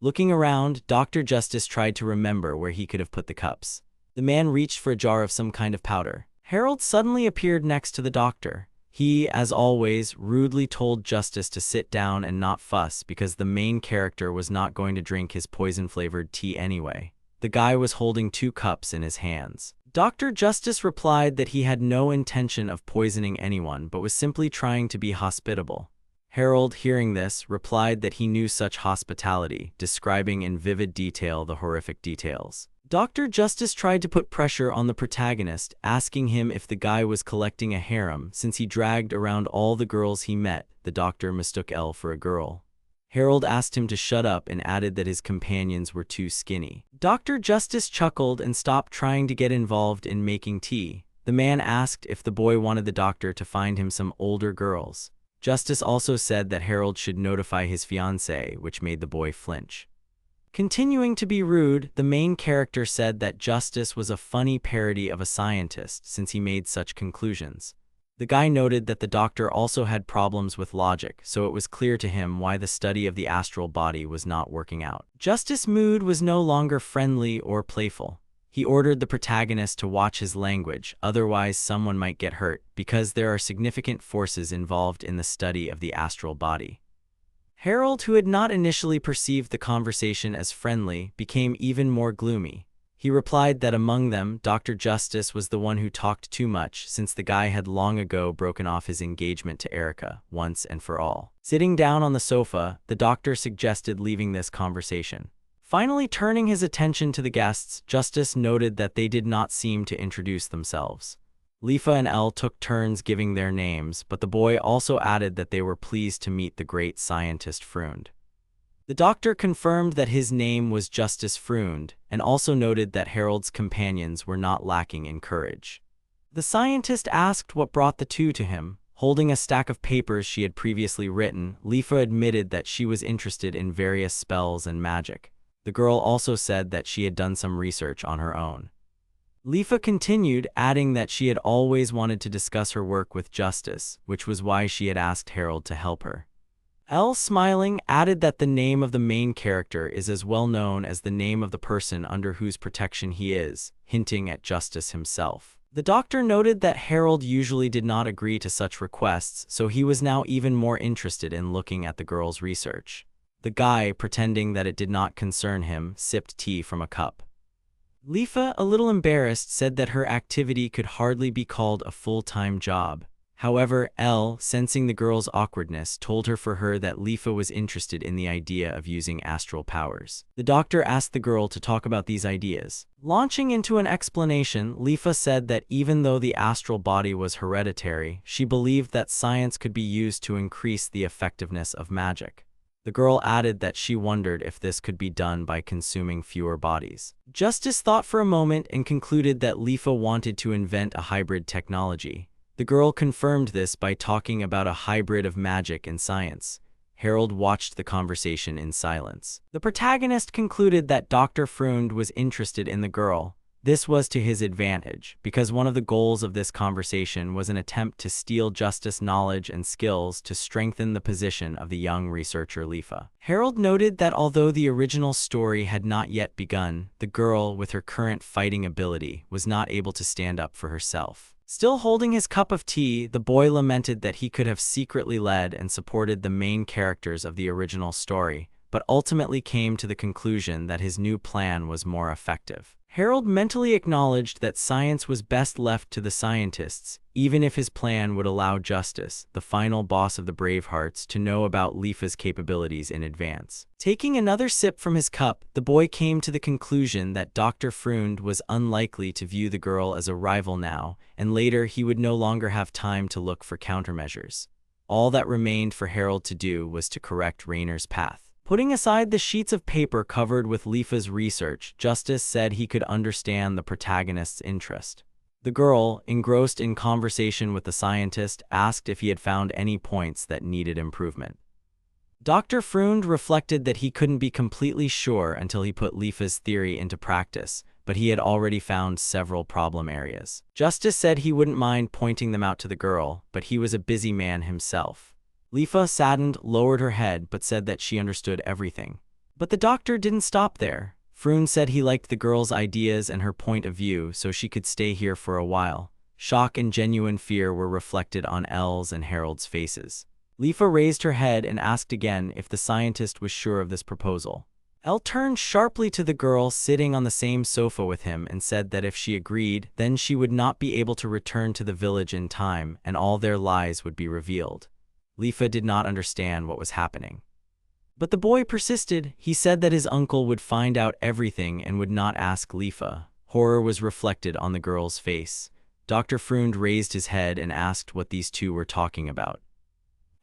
Looking around, Dr. Justice tried to remember where he could have put the cups. The man reached for a jar of some kind of powder. Harold suddenly appeared next to the doctor. He, as always, rudely told Justice to sit down and not fuss because the main character was not going to drink his poison-flavored tea anyway. The guy was holding 2 cups in his hands. Dr. Justice replied that he had no intention of poisoning anyone but was simply trying to be hospitable. Harold, hearing this, replied that he knew such hospitality, describing in vivid detail the horrific details. Dr. Justice tried to put pressure on the protagonist, asking him if the guy was collecting a harem since he dragged around all the girls he met. The doctor mistook El for a girl. Harold asked him to shut up and added that his companions were too skinny. Dr. Justice chuckled and stopped trying to get involved in making tea. The man asked if the boy wanted the doctor to find him some older girls. Justice also said that Harold should notify his fiancée, which made the boy flinch. Continuing to be rude, the main character said that Justice was a funny parody of a scientist since he made such conclusions. The guy noted that the doctor also had problems with logic, so it was clear to him why the study of the astral body was not working out. Justice's mood was no longer friendly or playful. He ordered the protagonist to watch his language, otherwise someone might get hurt, because there are significant forces involved in the study of the astral body. Harold, who had not initially perceived the conversation as friendly, became even more gloomy. He replied that among them, Dr. Justice was the one who talked too much since the guy had long ago broken off his engagement to Erica, once and for all. Sitting down on the sofa, the doctor suggested leaving this conversation. Finally turning his attention to the guests, Justice noted that they did not seem to introduce themselves. Lifa and El took turns giving their names, but the boy also added that they were pleased to meet the great scientist Freund. The doctor confirmed that his name was Justice Freund, and also noted that Harold's companions were not lacking in courage. The scientist asked what brought the two to him. Holding a stack of papers she had previously written, Lifa admitted that she was interested in various spells and magic. The girl also said that she had done some research on her own. Lifa continued, adding that she had always wanted to discuss her work with Justice, which was why she had asked Harold to help her. El, smiling, added that the name of the main character is as well known as the name of the person under whose protection he is, hinting at Justice himself. The doctor noted that Harold usually did not agree to such requests, so he was now even more interested in looking at the girl's research. The guy, pretending that it did not concern him, sipped tea from a cup. Lifa, a little embarrassed, said that her activity could hardly be called a full-time job. However, Elle, sensing the girl's awkwardness, told her that Lifa was interested in the idea of using astral powers. The doctor asked the girl to talk about these ideas. Launching into an explanation, Lifa said that even though the astral body was hereditary, she believed that science could be used to increase the effectiveness of magic. The girl added that she wondered if this could be done by consuming fewer bodies. Justice thought for a moment and concluded that Lifa wanted to invent a hybrid technology. The girl confirmed this by talking about a hybrid of magic and science. Harold watched the conversation in silence. The protagonist concluded that Dr. Freund was interested in the girl. This was to his advantage, because one of the goals of this conversation was an attempt to steal Justice's knowledge and skills to strengthen the position of the young researcher Lifa. Harold noted that although the original story had not yet begun, the girl, with her current fighting ability, was not able to stand up for herself. Still holding his cup of tea, the boy lamented that he could have secretly led and supported the main characters of the original story, but ultimately came to the conclusion that his new plan was more effective. Harold mentally acknowledged that science was best left to the scientists, even if his plan would allow Justice, the final boss of the Bravehearts, to know about Lifa's capabilities in advance. Taking another sip from his cup, the boy came to the conclusion that Dr. Freund was unlikely to view the girl as a rival now, and later he would no longer have time to look for countermeasures. All that remained for Harold to do was to correct Rainer's path. Putting aside the sheets of paper covered with Lifa's research, Justice said he could understand the protagonist's interest. The girl, engrossed in conversation with the scientist, asked if he had found any points that needed improvement. Dr. Freund reflected that he couldn't be completely sure until he put Lifa's theory into practice, but he had already found several problem areas. Justice said he wouldn't mind pointing them out to the girl, but he was a busy man himself. Lifa, saddened, lowered her head but said that she understood everything. But the doctor didn't stop there. Freund said he liked the girl's ideas and her point of view, so she could stay here for a while. Shock and genuine fear were reflected on Elle's and Harold's faces. Lifa raised her head and asked again if the scientist was sure of this proposal. Elle turned sharply to the girl sitting on the same sofa with him and said that if she agreed, then she would not be able to return to the village in time and all their lies would be revealed. Lifa did not understand what was happening. But the boy persisted. He said that his uncle would find out everything and would not ask Lifa. Horror was reflected on the girl's face. Dr. Freund raised his head and asked what these two were talking about.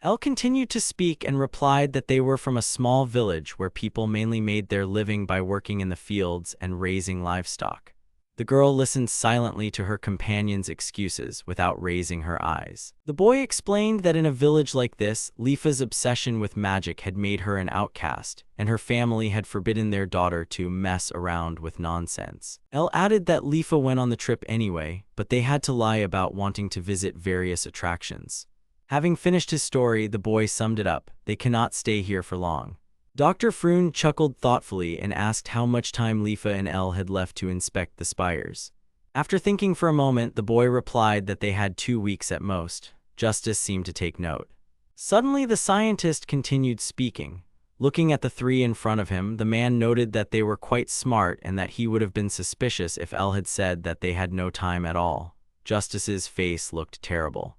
Elle continued to speak and replied that they were from a small village where people mainly made their living by working in the fields and raising livestock. The girl listened silently to her companion's excuses without raising her eyes. The boy explained that in a village like this, Lifa's obsession with magic had made her an outcast, and her family had forbidden their daughter to mess around with nonsense. Elle added that Lifa went on the trip anyway, but they had to lie about wanting to visit various attractions. Having finished his story, the boy summed it up: they cannot stay here for long. Dr. Freund chuckled thoughtfully and asked how much time Lifa and Elle had left to inspect the spires. After thinking for a moment, the boy replied that they had 2 weeks at most. Justice seemed to take note. Suddenly, the scientist continued speaking. Looking at the three in front of him, the man noted that they were quite smart and that he would have been suspicious if Elle had said that they had no time at all. Justice's face looked terrible.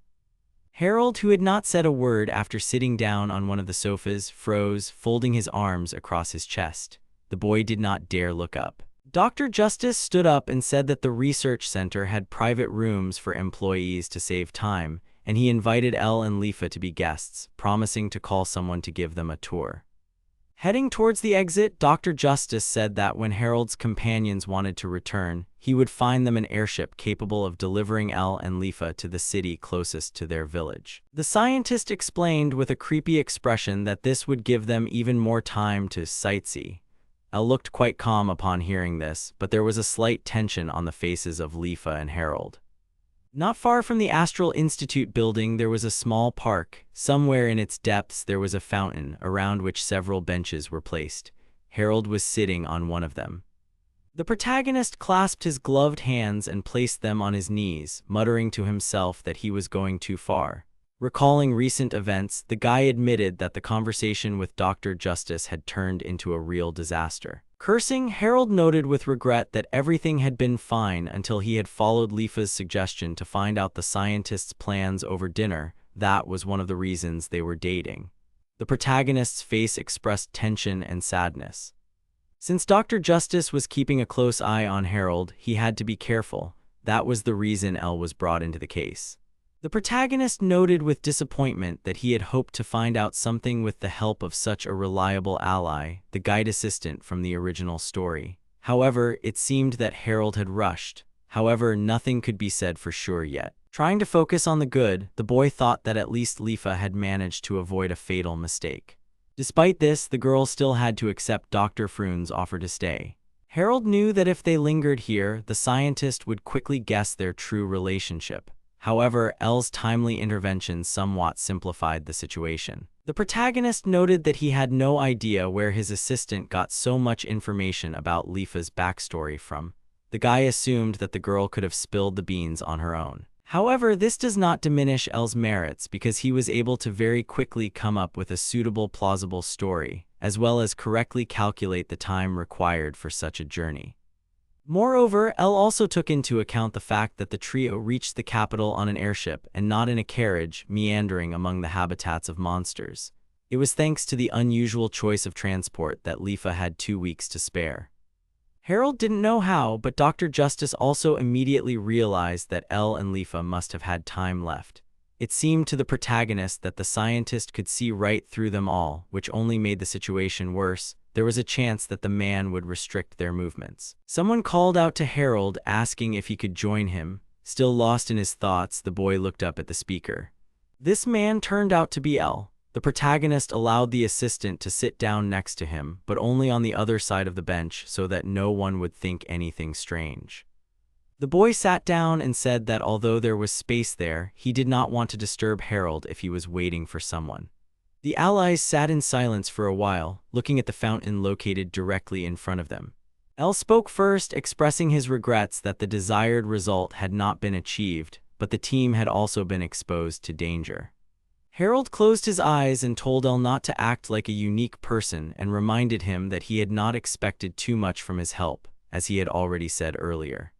Harold, who had not said a word after sitting down on one of the sofas, froze, folding his arms across his chest. The boy did not dare look up. Dr. Justice stood up and said that the research center had private rooms for employees to save time, and he invited Elle and Lifa to be guests, promising to call someone to give them a tour. Heading towards the exit, Dr. Justice said that when Harold's companions wanted to return, he would find them an airship capable of delivering Elle and Lifa to the city closest to their village. The scientist explained with a creepy expression that this would give them even more time to sightsee. Elle looked quite calm upon hearing this, but there was a slight tension on the faces of Lifa and Harold. Not far from the Astral Institute building, there was a small park. Somewhere in its depths there was a fountain, around which several benches were placed. Harold was sitting on one of them. The protagonist clasped his gloved hands and placed them on his knees, muttering to himself that he was going too far. Recalling recent events, the guy admitted that the conversation with Dr. Justice had turned into a real disaster. Cursing, Harold noted with regret that everything had been fine until he had followed Lifa's suggestion to find out the scientist's plans over dinner. That was one of the reasons they were dating. The protagonist's face expressed tension and sadness. Since Dr. Justice was keeping a close eye on Harold, he had to be careful. That was the reason Elle was brought into the case. The protagonist noted with disappointment that he had hoped to find out something with the help of such a reliable ally, the guide assistant from the original story. However, it seemed that Harold had rushed. However, nothing could be said for sure yet. Trying to focus on the good, the boy thought that at least Lifa had managed to avoid a fatal mistake. Despite this, the girl still had to accept Dr. Froon's offer to stay. Harold knew that if they lingered here, the scientist would quickly guess their true relationship. However, Elle's timely intervention somewhat simplified the situation. The protagonist noted that he had no idea where his assistant got so much information about Lifa's backstory from. The guy assumed that the girl could have spilled the beans on her own. However, this does not diminish Elle's merits because he was able to very quickly come up with a suitable, plausible story, as well as correctly calculate the time required for such a journey. Moreover, Elle also took into account the fact that the trio reached the capital on an airship and not in a carriage, meandering among the habitats of monsters. It was thanks to the unusual choice of transport that Lifa had 2 weeks to spare. Harold didn't know how, but Dr. Justice also immediately realized that Elle and Lifa must have had time left. It seemed to the protagonist that the scientist could see right through them all, which only made the situation worse. There was a chance that the man would restrict their movements. Someone called out to Harold, asking if he could join him. Still lost in his thoughts, the boy looked up at the speaker. This man turned out to be Elle. The protagonist allowed the assistant to sit down next to him, but only on the other side of the bench so that no one would think anything strange. The boy sat down and said that although there was space there, he did not want to disturb Harold if he was waiting for someone. The allies sat in silence for a while, looking at the fountain located directly in front of them. Elle spoke first, expressing his regrets that the desired result had not been achieved, but the team had also been exposed to danger. Harold closed his eyes and told Elle not to act like a unique person and reminded him that he had not expected too much from his help, as he had already said earlier.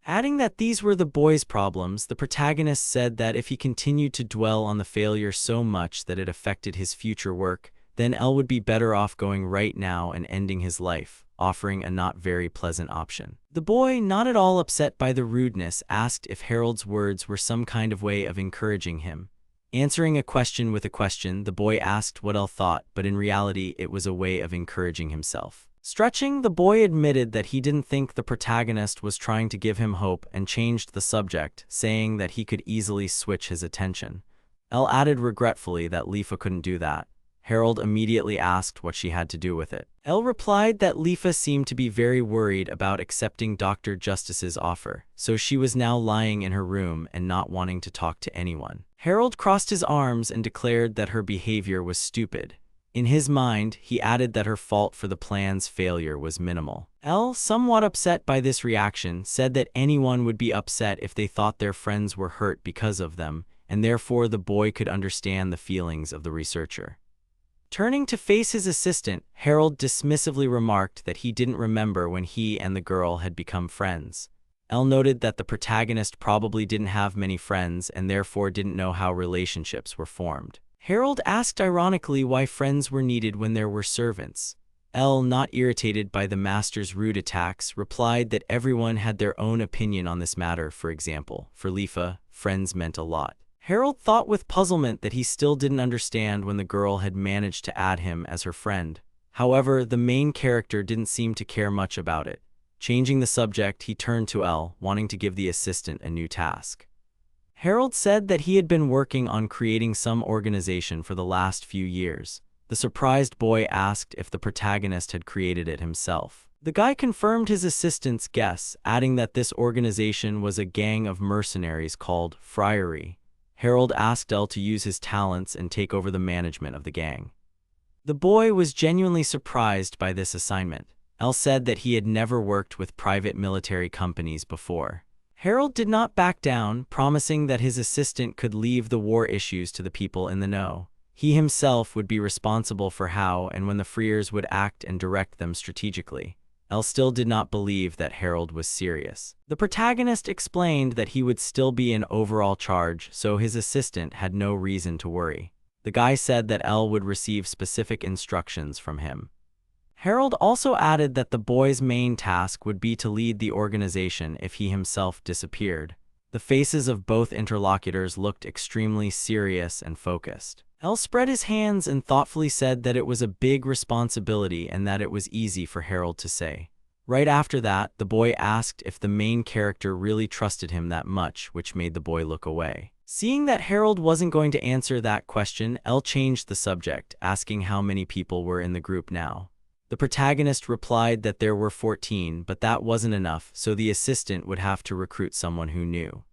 Adding that these were the boy's problems, the protagonist said that if he continued to dwell on the failure so much that it affected his future work, then Elle would be better off going right now and ending his life, offering a not very pleasant option. The boy, not at all upset by the rudeness, asked if Harold's words were some kind of way of encouraging him. Answering a question with a question, the boy asked what Elle thought, but in reality it was a way of encouraging himself. Stretching, the boy admitted that he didn't think the protagonist was trying to give him hope and changed the subject, saying that he could easily switch his attention. Elle added regretfully that Lifa couldn't do that. Harold immediately asked what she had to do with it. Elle replied that Lifa seemed to be very worried about accepting Dr. Justice's offer, so she was now lying in her room and not wanting to talk to anyone. Harold crossed his arms and declared that her behavior was stupid. In his mind, he added that her fault for the plan's failure was minimal. Elle, somewhat upset by this reaction, said that anyone would be upset if they thought their friends were hurt because of them, and therefore the boy could understand the feelings of the researcher. Turning to face his assistant, Harold dismissively remarked that he didn't remember when he and the girl had become friends. Elle noted that the protagonist probably didn't have many friends and therefore didn't know how relationships were formed. Harold asked ironically why friends were needed when there were servants. Elle, not irritated by the master's rude attacks, replied that everyone had their own opinion on this matter. For example, for Lifa, friends meant a lot. Harold thought with puzzlement that he still didn't understand when the girl had managed to add him as her friend. However, the main character didn't seem to care much about it. Changing the subject, he turned to Elle, wanting to give the assistant a new task. Harold said that he had been working on creating some organization for the last few years. The surprised boy asked if the protagonist had created it himself. The guy confirmed his assistant's guess, adding that this organization was a gang of mercenaries called Friary. Harold asked Elle to use his talents and take over the management of the gang. The boy was genuinely surprised by this assignment. Elle said that he had never worked with private military companies before. Harold did not back down, promising that his assistant could leave the war issues to the people in the know. He himself would be responsible for how and when the Freers would act and direct them strategically. Elle still did not believe that Harold was serious. The protagonist explained that he would still be in overall charge, so his assistant had no reason to worry. The guy said that Elle would receive specific instructions from him. Harold also added that the boy's main task would be to lead the organization if he himself disappeared. The faces of both interlocutors looked extremely serious and focused. Elle spread his hands and thoughtfully said that it was a big responsibility and that it was easy for Harold to say. Right after that, the boy asked if the main character really trusted him that much, which made the boy look away. Seeing that Harold wasn't going to answer that question, Elle changed the subject, asking how many people were in the group now. The protagonist replied that there were 14, but that wasn't enough, so the assistant would have to recruit someone who knew.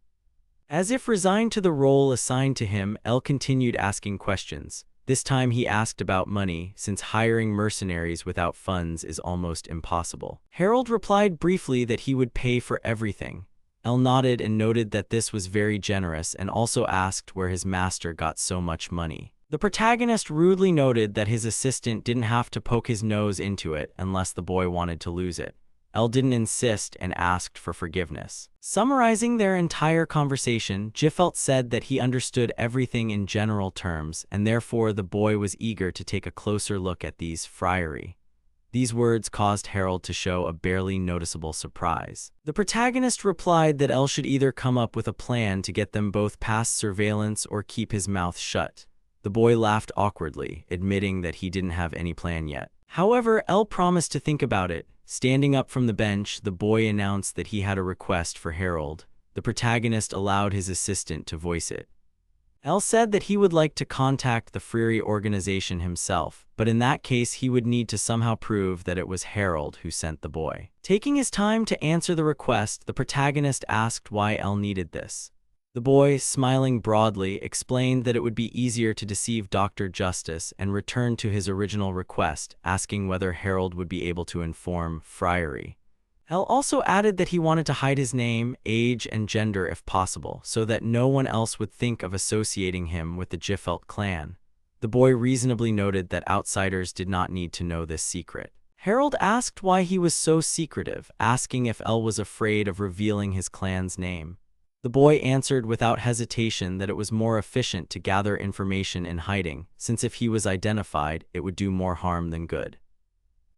As if resigned to the role assigned to him, Elle continued asking questions. This time he asked about money, since hiring mercenaries without funds is almost impossible. Harold replied briefly that he would pay for everything. Elle nodded and noted that this was very generous and also asked where his master got so much money. The protagonist rudely noted that his assistant didn't have to poke his nose into it unless the boy wanted to lose it. Elle didn't insist and asked for forgiveness. Summarizing their entire conversation, Jiffelt said that he understood everything in general terms, and therefore the boy was eager to take a closer look at these friary. These words caused Harold to show a barely noticeable surprise. The protagonist replied that Elle should either come up with a plan to get them both past surveillance or keep his mouth shut. The boy laughed awkwardly, admitting that he didn't have any plan yet. However, Elle promised to think about it. Standing up from the bench, the boy announced that he had a request for Harold. The protagonist allowed his assistant to voice it. Elle said that he would like to contact the Freery organization himself, but in that case he would need to somehow prove that it was Harold who sent the boy. Taking his time to answer the request, the protagonist asked why Elle needed this. The boy, smiling broadly, explained that it would be easier to deceive Dr. Justice and returned to his original request, asking whether Harold would be able to inform Friary. Elle also added that he wanted to hide his name, age, and gender if possible, so that no one else would think of associating him with the Jiffelt clan. The boy reasonably noted that outsiders did not need to know this secret. Harold asked why he was so secretive, asking if Elle was afraid of revealing his clan's name. The boy answered without hesitation that it was more efficient to gather information in hiding, since if he was identified, it would do more harm than good.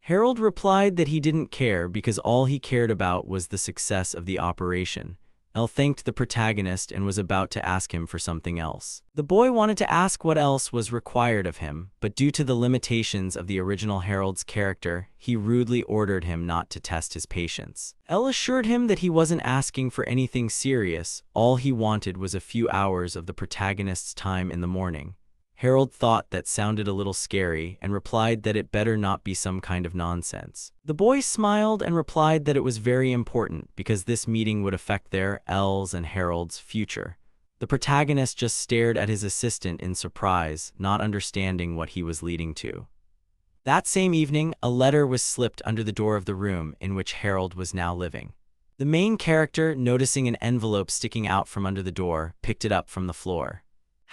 Harold replied that he didn't care because all he cared about was the success of the operation. Elle thanked the protagonist and was about to ask him for something else. The boy wanted to ask what else was required of him, but due to the limitations of the original Harold's character, he rudely ordered him not to test his patience. Elle assured him that he wasn't asking for anything serious, all he wanted was a few hours of the protagonist's time in the morning. Harold thought that sounded a little scary and replied that it better not be some kind of nonsense. The boy smiled and replied that it was very important because this meeting would affect their, Elle's and Harold's, future. The protagonist just stared at his assistant in surprise, not understanding what he was leading to. That same evening, a letter was slipped under the door of the room in which Harold was now living. The main character, noticing an envelope sticking out from under the door, picked it up from the floor.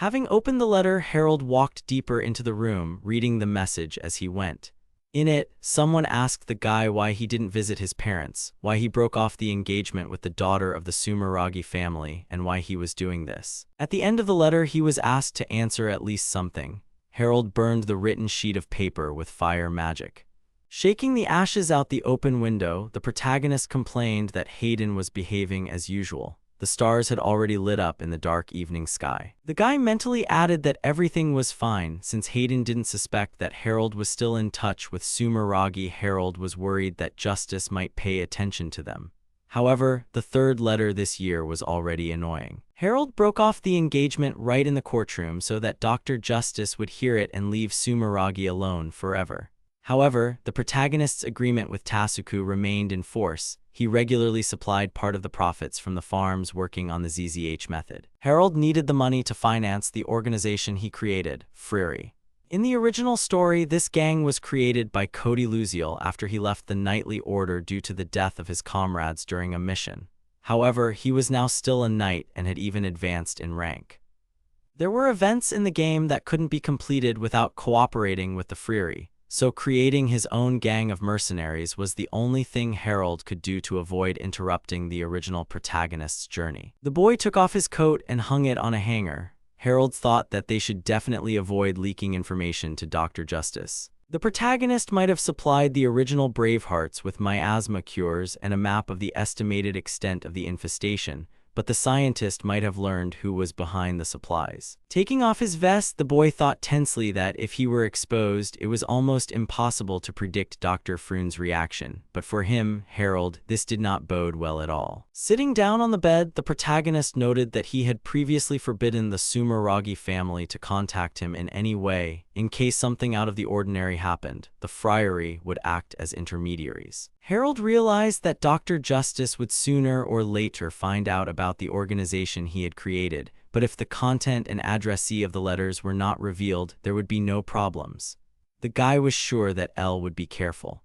Having opened the letter, Harold walked deeper into the room, reading the message as he went. In it, someone asked the guy why he didn't visit his parents, why he broke off the engagement with the daughter of the Sumeragi family, and why he was doing this. At the end of the letter, he was asked to answer at least something. Harold burned the written sheet of paper with fire magic. Shaking the ashes out the open window, the protagonist complained that Hayden was behaving as usual. The stars had already lit up in the dark evening sky. The guy mentally added that everything was fine since Hayden didn't suspect that Harold was still in touch with Sumeragi. Harold was worried that Justice might pay attention to them. However, the third letter this year was already annoying. Harold broke off the engagement right in the courtroom so that Dr. Justice would hear it and leave Sumeragi alone forever. However, the protagonist's agreement with Tasuku remained in force. He regularly supplied part of the profits from the farms working on the ZZH method. Harold needed the money to finance the organization he created, Freery. In the original story, this gang was created by Cody Luziel after he left the Knightly Order due to the death of his comrades during a mission. However, he was now still a knight and had even advanced in rank. There were events in the game that couldn't be completed without cooperating with the Freery, so creating his own gang of mercenaries was the only thing Harold could do to avoid interrupting the original protagonist's journey. The boy took off his coat and hung it on a hanger. Harold thought that they should definitely avoid leaking information to Dr. Justice. The protagonist might have supplied the original Bravehearts with miasma cures and a map of the estimated extent of the infestation, but the scientist might have learned who was behind the supplies. Taking off his vest, the boy thought tensely that if he were exposed, it was almost impossible to predict Dr. Froon's reaction, but for him, Harold, this did not bode well at all. Sitting down on the bed, the protagonist noted that he had previously forbidden the Sumeragi family to contact him in any way. In case something out of the ordinary happened, the friary would act as intermediaries. Harold realized that Dr. Justice would sooner or later find out about the organization he had created, but if the content and addressee of the letters were not revealed, there would be no problems. The guy was sure that L would be careful.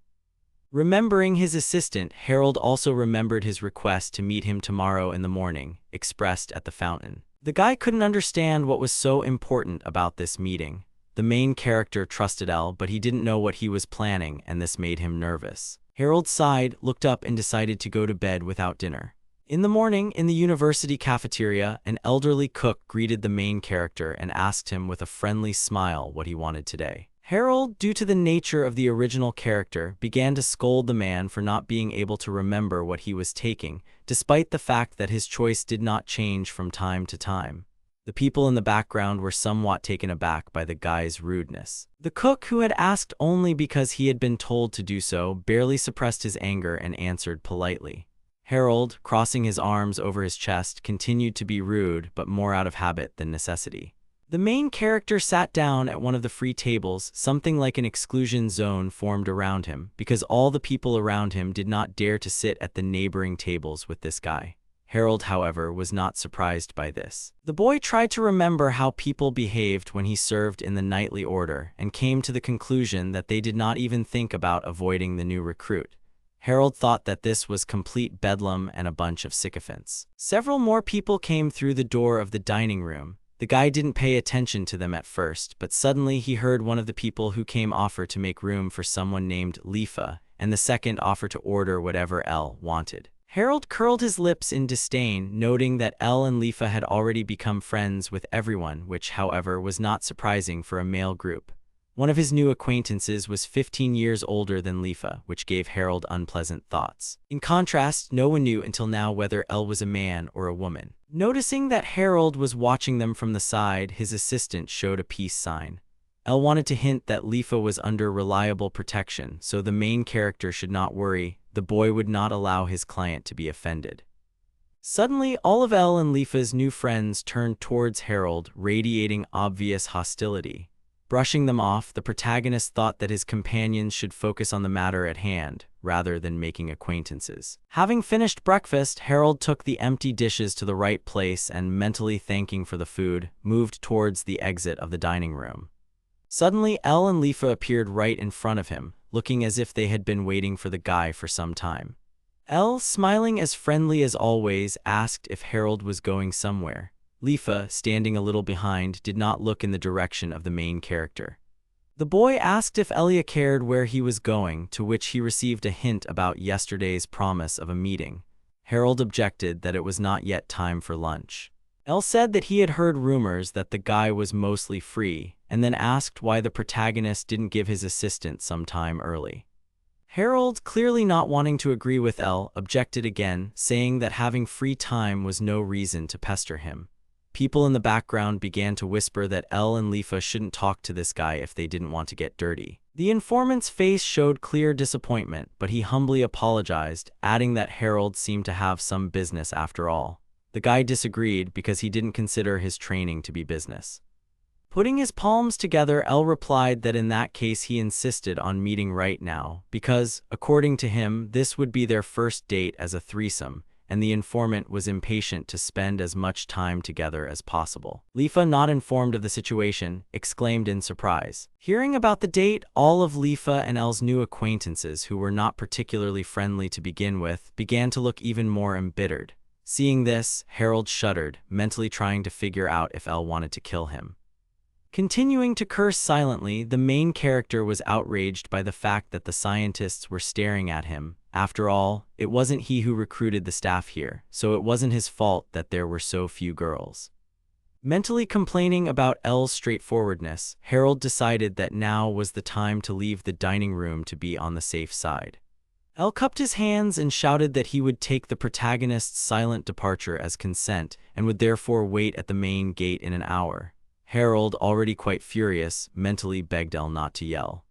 Remembering his assistant, Harold also remembered his request to meet him tomorrow in the morning, expressed at the fountain. The guy couldn't understand what was so important about this meeting. The main character trusted L, but he didn't know what he was planning, and this made him nervous. Harold sighed, looked up, and decided to go to bed without dinner. In the morning, in the university cafeteria, an elderly cook greeted the main character and asked him with a friendly smile what he wanted today. Harold, due to the nature of the original character, began to scold the man for not being able to remember what he was taking, despite the fact that his choice did not change from time to time. The people in the background were somewhat taken aback by the guy's rudeness. The cook, who had asked only because he had been told to do so, barely suppressed his anger and answered politely. Harold, crossing his arms over his chest, continued to be rude, but more out of habit than necessity. The main character sat down at one of the free tables. Something like an exclusion zone formed around him, because all the people around him did not dare to sit at the neighboring tables with this guy. Harold, however, was not surprised by this. The boy tried to remember how people behaved when he served in the Knightly Order, and came to the conclusion that they did not even think about avoiding the new recruit. Harold thought that this was complete bedlam and a bunch of sycophants. Several more people came through the door of the dining room. The guy didn't pay attention to them at first, but suddenly he heard one of the people who came offer to make room for someone named Lifa, and the second offer to order whatever L wanted. Harold curled his lips in disdain, noting that Elle and Lifa had already become friends with everyone, which, however, was not surprising for a male group. One of his new acquaintances was 15 years older than Lifa, which gave Harold unpleasant thoughts. In contrast, no one knew until now whether Elle was a man or a woman. Noticing that Harold was watching them from the side, his assistant showed a peace sign. Elle wanted to hint that Lifa was under reliable protection, so the main character should not worry. The boy would not allow his client to be offended. Suddenly, all of Elle and Lifa's new friends turned towards Harold, radiating obvious hostility. Brushing them off, the protagonist thought that his companions should focus on the matter at hand, rather than making acquaintances. Having finished breakfast, Harold took the empty dishes to the right place and, mentally thanking for the food, moved towards the exit of the dining room. Suddenly, Elle and Lifa appeared right in front of him, looking as if they had been waiting for the guy for some time. Elle, smiling as friendly as always, asked if Harold was going somewhere. Lifa, standing a little behind, did not look in the direction of the main character. The boy asked if Elia cared where he was going, to which he received a hint about yesterday's promise of a meeting. Harold objected that it was not yet time for lunch. Elle said that he had heard rumors that the guy was mostly free, and then asked why the protagonist didn't give his assistant some time early. Harold, clearly not wanting to agree with Elle, objected again, saying that having free time was no reason to pester him. People in the background began to whisper that Elle and Lifa shouldn't talk to this guy if they didn't want to get dirty. The informant's face showed clear disappointment, but he humbly apologized, adding that Harold seemed to have some business after all. The guy disagreed because he didn't consider his training to be business. Putting his palms together, Elle replied that in that case he insisted on meeting right now, because, according to him, this would be their first date as a threesome, and the informant was impatient to spend as much time together as possible. Lifa, not informed of the situation, exclaimed in surprise. Hearing about the date, all of Lifa and El's new acquaintances, who were not particularly friendly to begin with, began to look even more embittered. Seeing this, Harold shuddered, mentally trying to figure out if El wanted to kill him. Continuing to curse silently, the main character was outraged by the fact that the scientists were staring at him. After all, it wasn't he who recruited the staff here, so it wasn't his fault that there were so few girls. Mentally complaining about El's straightforwardness, Harold decided that now was the time to leave the dining room to be on the safe side. El cupped his hands and shouted that he would take the protagonist's silent departure as consent and would therefore wait at the main gate in an hour. Harold, already quite furious, mentally begged El not to yell.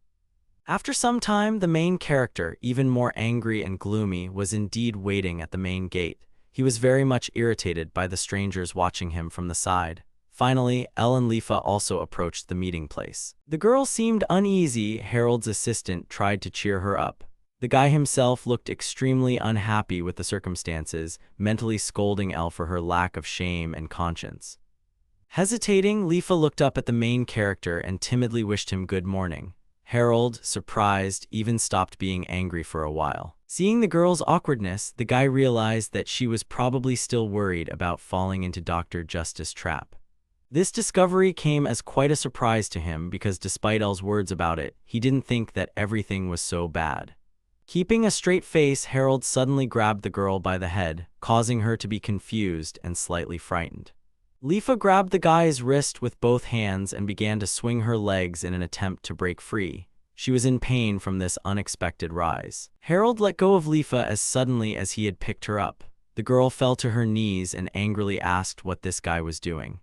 After some time, the main character, even more angry and gloomy, was indeed waiting at the main gate. He was very much irritated by the strangers watching him from the side. Finally, El and Lifa also approached the meeting place. The girl seemed uneasy. Harold's assistant tried to cheer her up. The guy himself looked extremely unhappy with the circumstances, mentally scolding El for her lack of shame and conscience. Hesitating, Lifa looked up at the main character and timidly wished him good morning. Harold, surprised, even stopped being angry for a while. Seeing the girl's awkwardness, the guy realized that she was probably still worried about falling into Dr. Justice's trap. This discovery came as quite a surprise to him because despite El's words about it, he didn't think that everything was so bad. Keeping a straight face, Harold suddenly grabbed the girl by the head, causing her to be confused and slightly frightened. Lifa grabbed the guy's wrist with both hands and began to swing her legs in an attempt to break free. She was in pain from this unexpected rise. Harold let go of Lifa as suddenly as he had picked her up. The girl fell to her knees and angrily asked what this guy was doing.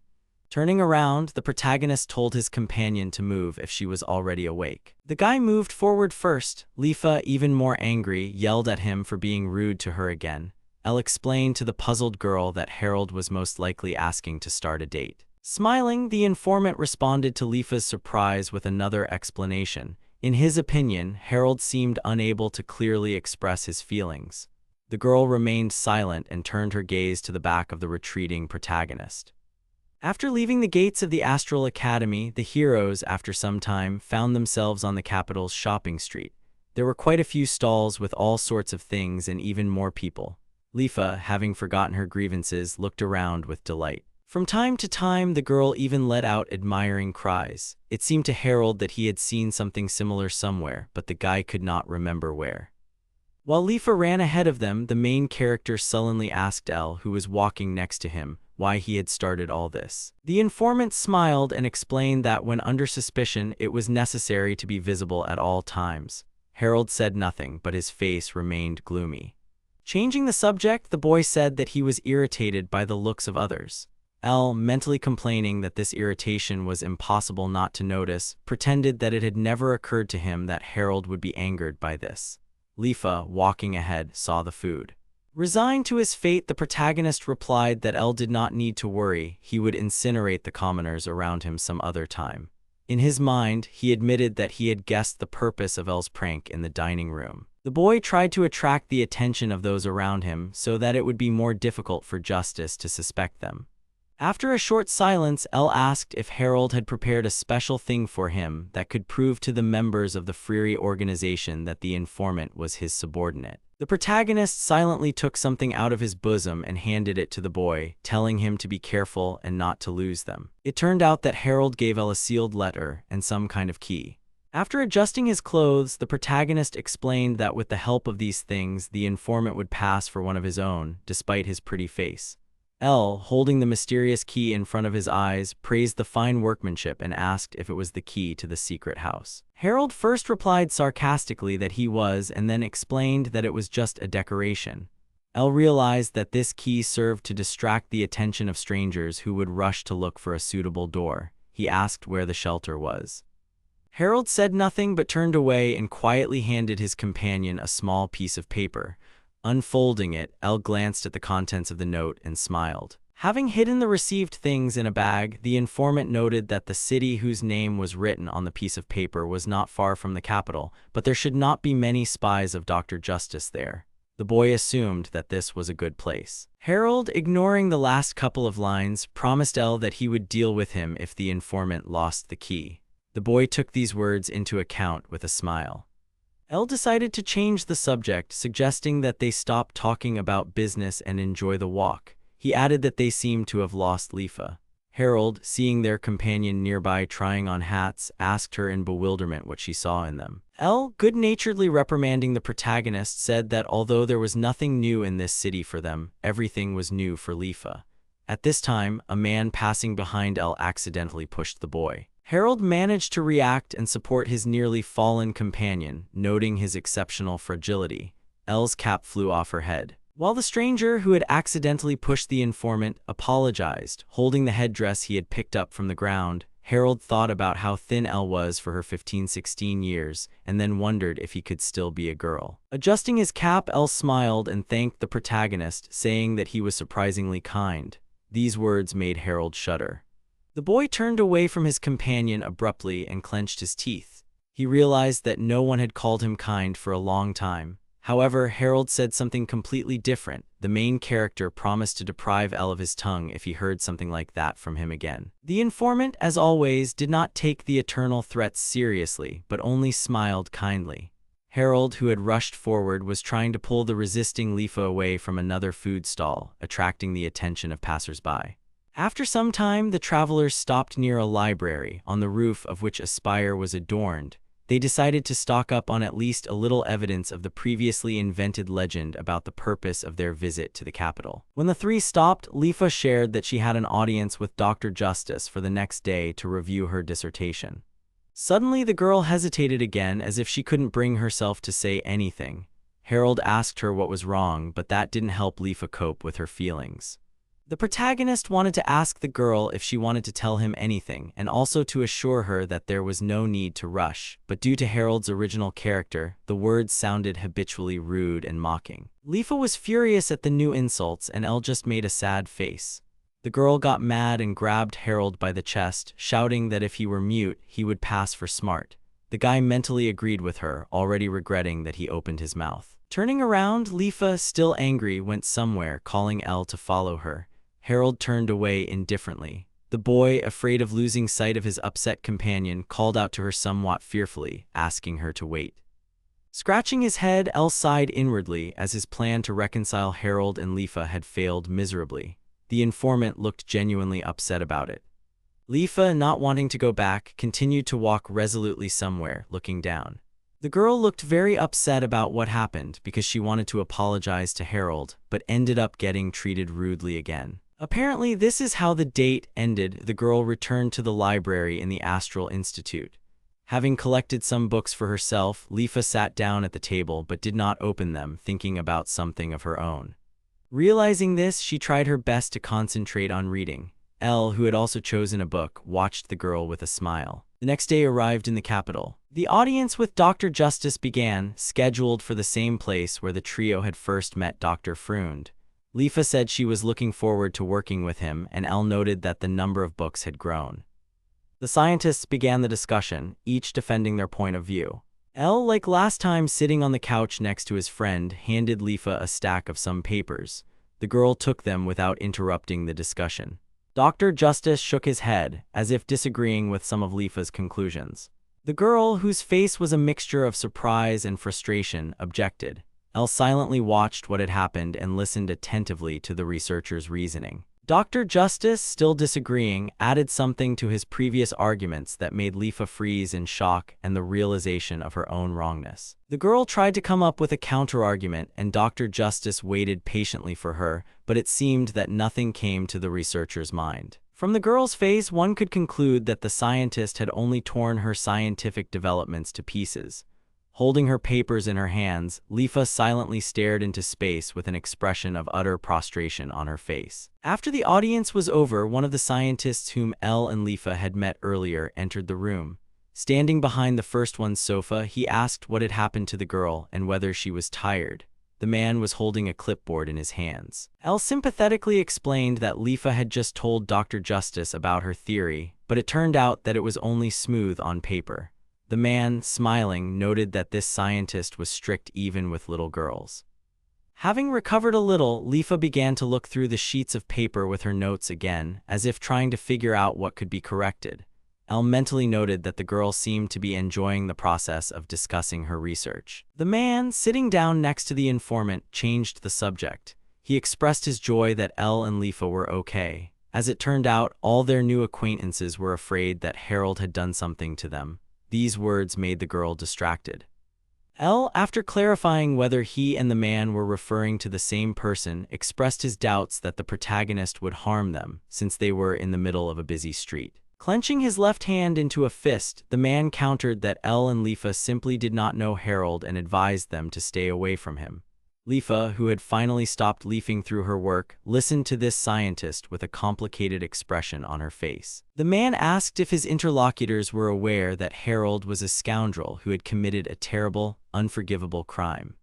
Turning around, the protagonist told his companion to move if she was already awake. The guy moved forward first. Lifa, even more angry, yelled at him for being rude to her again. El explained to the puzzled girl that Harold was most likely asking to start a date. Smiling, the informant responded to Lifa's surprise with another explanation. In his opinion, Harold seemed unable to clearly express his feelings. The girl remained silent and turned her gaze to the back of the retreating protagonist. After leaving the gates of the Astral Academy, the heroes, after some time, found themselves on the capital's shopping street. There were quite a few stalls with all sorts of things and even more people. Lifa, having forgotten her grievances, looked around with delight. From time to time, the girl even let out admiring cries. It seemed to Harold that he had seen something similar somewhere, but the guy could not remember where. While Lifa ran ahead of them, the main character sullenly asked El, who was walking next to him, why he had started all this. The informant smiled and explained that when under suspicion, it was necessary to be visible at all times. Harold said nothing, but his face remained gloomy. Changing the subject, the boy said that he was irritated by the looks of others. El, mentally complaining that this irritation was impossible not to notice, pretended that it had never occurred to him that Harold would be angered by this. Lifa, walking ahead, saw the food. Resigned to his fate, the protagonist replied that El did not need to worry, he would incinerate the commoners around him some other time. In his mind, he admitted that he had guessed the purpose of El's prank in the dining room. The boy tried to attract the attention of those around him so that it would be more difficult for Justice to suspect them. After a short silence, El asked if Harold had prepared a special thing for him that could prove to the members of the Freery organization that the informant was his subordinate. The protagonist silently took something out of his bosom and handed it to the boy, telling him to be careful and not to lose them. It turned out that Harold gave El a sealed letter and some kind of key. After adjusting his clothes, the protagonist explained that with the help of these things, the informant would pass for one of his own, despite his pretty face. El, holding the mysterious key in front of his eyes, praised the fine workmanship and asked if it was the key to the secret house. Harold first replied sarcastically that he was and then explained that it was just a decoration. El realized that this key served to distract the attention of strangers who would rush to look for a suitable door. He asked where the shelter was. Harold said nothing but turned away and quietly handed his companion a small piece of paper. Unfolding it, El glanced at the contents of the note and smiled. Having hidden the received things in a bag, the informant noted that the city whose name was written on the piece of paper was not far from the capital, but there should not be many spies of Dr. Justice there. The boy assumed that this was a good place. Harold, ignoring the last couple of lines, promised Elle that he would deal with him if the informant lost the key. The boy took these words into account with a smile. Elle decided to change the subject, suggesting that they stop talking about business and enjoy the walk. He added that they seemed to have lost Lifa. Harold, seeing their companion nearby trying on hats, asked her in bewilderment what she saw in them. Elle, good-naturedly reprimanding the protagonist, said that although there was nothing new in this city for them, everything was new for Lifa. At this time, a man passing behind Elle accidentally pushed the boy. Harold managed to react and support his nearly fallen companion, noting his exceptional fragility. Elle's cap flew off her head. While the stranger who had accidentally pushed the informant apologized, holding the headdress he had picked up from the ground, Harold thought about how thin Elle was for her 15-16 years, and then wondered if he could still be a girl. Adjusting his cap, Elle smiled and thanked the protagonist, saying that he was surprisingly kind. These words made Harold shudder. The boy turned away from his companion abruptly and clenched his teeth. He realized that no one had called him kind for a long time. However, Harold said something completely different. The main character promised to deprive Elle of his tongue if he heard something like that from him again. The informant, as always, did not take the eternal threats seriously, but only smiled kindly. Harold, who had rushed forward, was trying to pull the resisting Lifa away from another food stall, attracting the attention of passers-by. After some time, the travelers stopped near a library, on the roof of which a spire was adorned. They decided to stock up on at least a little evidence of the previously invented legend about the purpose of their visit to the capital. When the three stopped, Lifa shared that she had an audience with Dr. Justice for the next day to review her dissertation. Suddenly, the girl hesitated again, as if she couldn't bring herself to say anything. Harold asked her what was wrong, but that didn't help Lifa cope with her feelings. The protagonist wanted to ask the girl if she wanted to tell him anything, and also to assure her that there was no need to rush, but due to Harold's original character, the words sounded habitually rude and mocking. Lifa was furious at the new insults, and Elle just made a sad face. The girl got mad and grabbed Harold by the chest, shouting that if he were mute, he would pass for smart. The guy mentally agreed with her, already regretting that he opened his mouth. Turning around, Lifa, still angry, went somewhere, calling Elle to follow her. Harold turned away indifferently. The boy, afraid of losing sight of his upset companion, called out to her somewhat fearfully, asking her to wait. Scratching his head, Elle sighed inwardly, as his plan to reconcile Harold and Lifa had failed miserably. The informant looked genuinely upset about it. Lifa, not wanting to go back, continued to walk resolutely somewhere, looking down. The girl looked very upset about what happened because she wanted to apologize to Harold, but ended up getting treated rudely again. Apparently, this is how the date ended. The girl returned to the library in the Astral Institute. Having collected some books for herself, Lifa sat down at the table but did not open them, thinking about something of her own. Realizing this, she tried her best to concentrate on reading. Elle, who had also chosen a book, watched the girl with a smile. The next day arrived in the capital. The audience with Dr. Justice began, scheduled for the same place where the trio had first met Dr. Freund. Lifa said she was looking forward to working with him, and Elle noted that the number of books had grown. The scientists began the discussion, each defending their point of view. Elle, like last time sitting on the couch next to his friend, handed Lifa a stack of some papers. The girl took them without interrupting the discussion. Dr. Justice shook his head, as if disagreeing with some of Lifa's conclusions. The girl, whose face was a mixture of surprise and frustration, objected. Elle silently watched what had happened and listened attentively to the researcher's reasoning. Dr. Justice, still disagreeing, added something to his previous arguments that made Lifa freeze in shock and the realization of her own wrongness. The girl tried to come up with a counter-argument, and Dr. Justice waited patiently for her, but it seemed that nothing came to the researcher's mind. From the girl's face, one could conclude that the scientist had only torn her scientific developments to pieces. Holding her papers in her hands, Lifa silently stared into space with an expression of utter prostration on her face. After the audience was over, one of the scientists whom Elle and Lifa had met earlier entered the room. Standing behind the first one's sofa, he asked what had happened to the girl and whether she was tired. The man was holding a clipboard in his hands. Elle sympathetically explained that Lifa had just told Dr. Justice about her theory, but it turned out that it was only smooth on paper. The man, smiling, noted that this scientist was strict even with little girls. Having recovered a little, Lifa began to look through the sheets of paper with her notes again, as if trying to figure out what could be corrected. Elle mentally noted that the girl seemed to be enjoying the process of discussing her research. The man, sitting down next to the informant, changed the subject. He expressed his joy that Elle and Lifa were okay. As it turned out, all their new acquaintances were afraid that Harold had done something to them. These words made the girl distracted. Elle, after clarifying whether he and the man were referring to the same person, expressed his doubts that the protagonist would harm them, since they were in the middle of a busy street. Clenching his left hand into a fist, the man countered that Elle and Lifa simply did not know Harold and advised them to stay away from him. Lifa, who had finally stopped leafing through her work, listened to this scientist with a complicated expression on her face. The man asked if his interlocutors were aware that Harold was a scoundrel who had committed a terrible, unforgivable crime.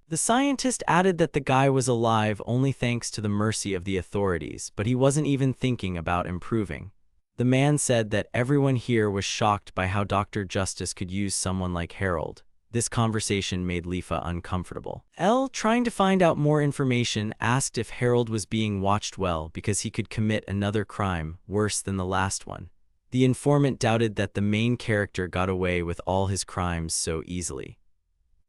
The scientist added that the guy was alive only thanks to the mercy of the authorities, but he wasn't even thinking about improving. The man said that everyone here was shocked by how Dr. Justice could use someone like Harold. This conversation made Lifa uncomfortable. Elle, trying to find out more information, asked if Harold was being watched well because he could commit another crime worse than the last one. The informant doubted that the main character got away with all his crimes so easily.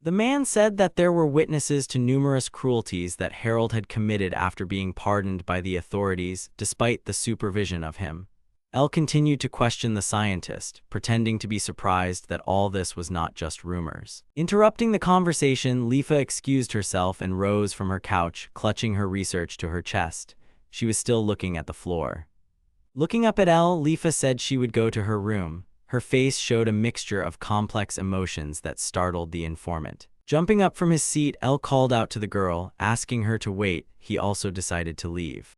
The man said that there were witnesses to numerous cruelties that Harold had committed after being pardoned by the authorities, despite the supervision of him. Elle continued to question the scientist, pretending to be surprised that all this was not just rumors. Interrupting the conversation, Lifa excused herself and rose from her couch, clutching her research to her chest. She was still looking at the floor. Looking up at Elle, Lifa said she would go to her room. Her face showed a mixture of complex emotions that startled the informant. Jumping up from his seat, Elle called out to the girl, asking her to wait. He also decided to leave.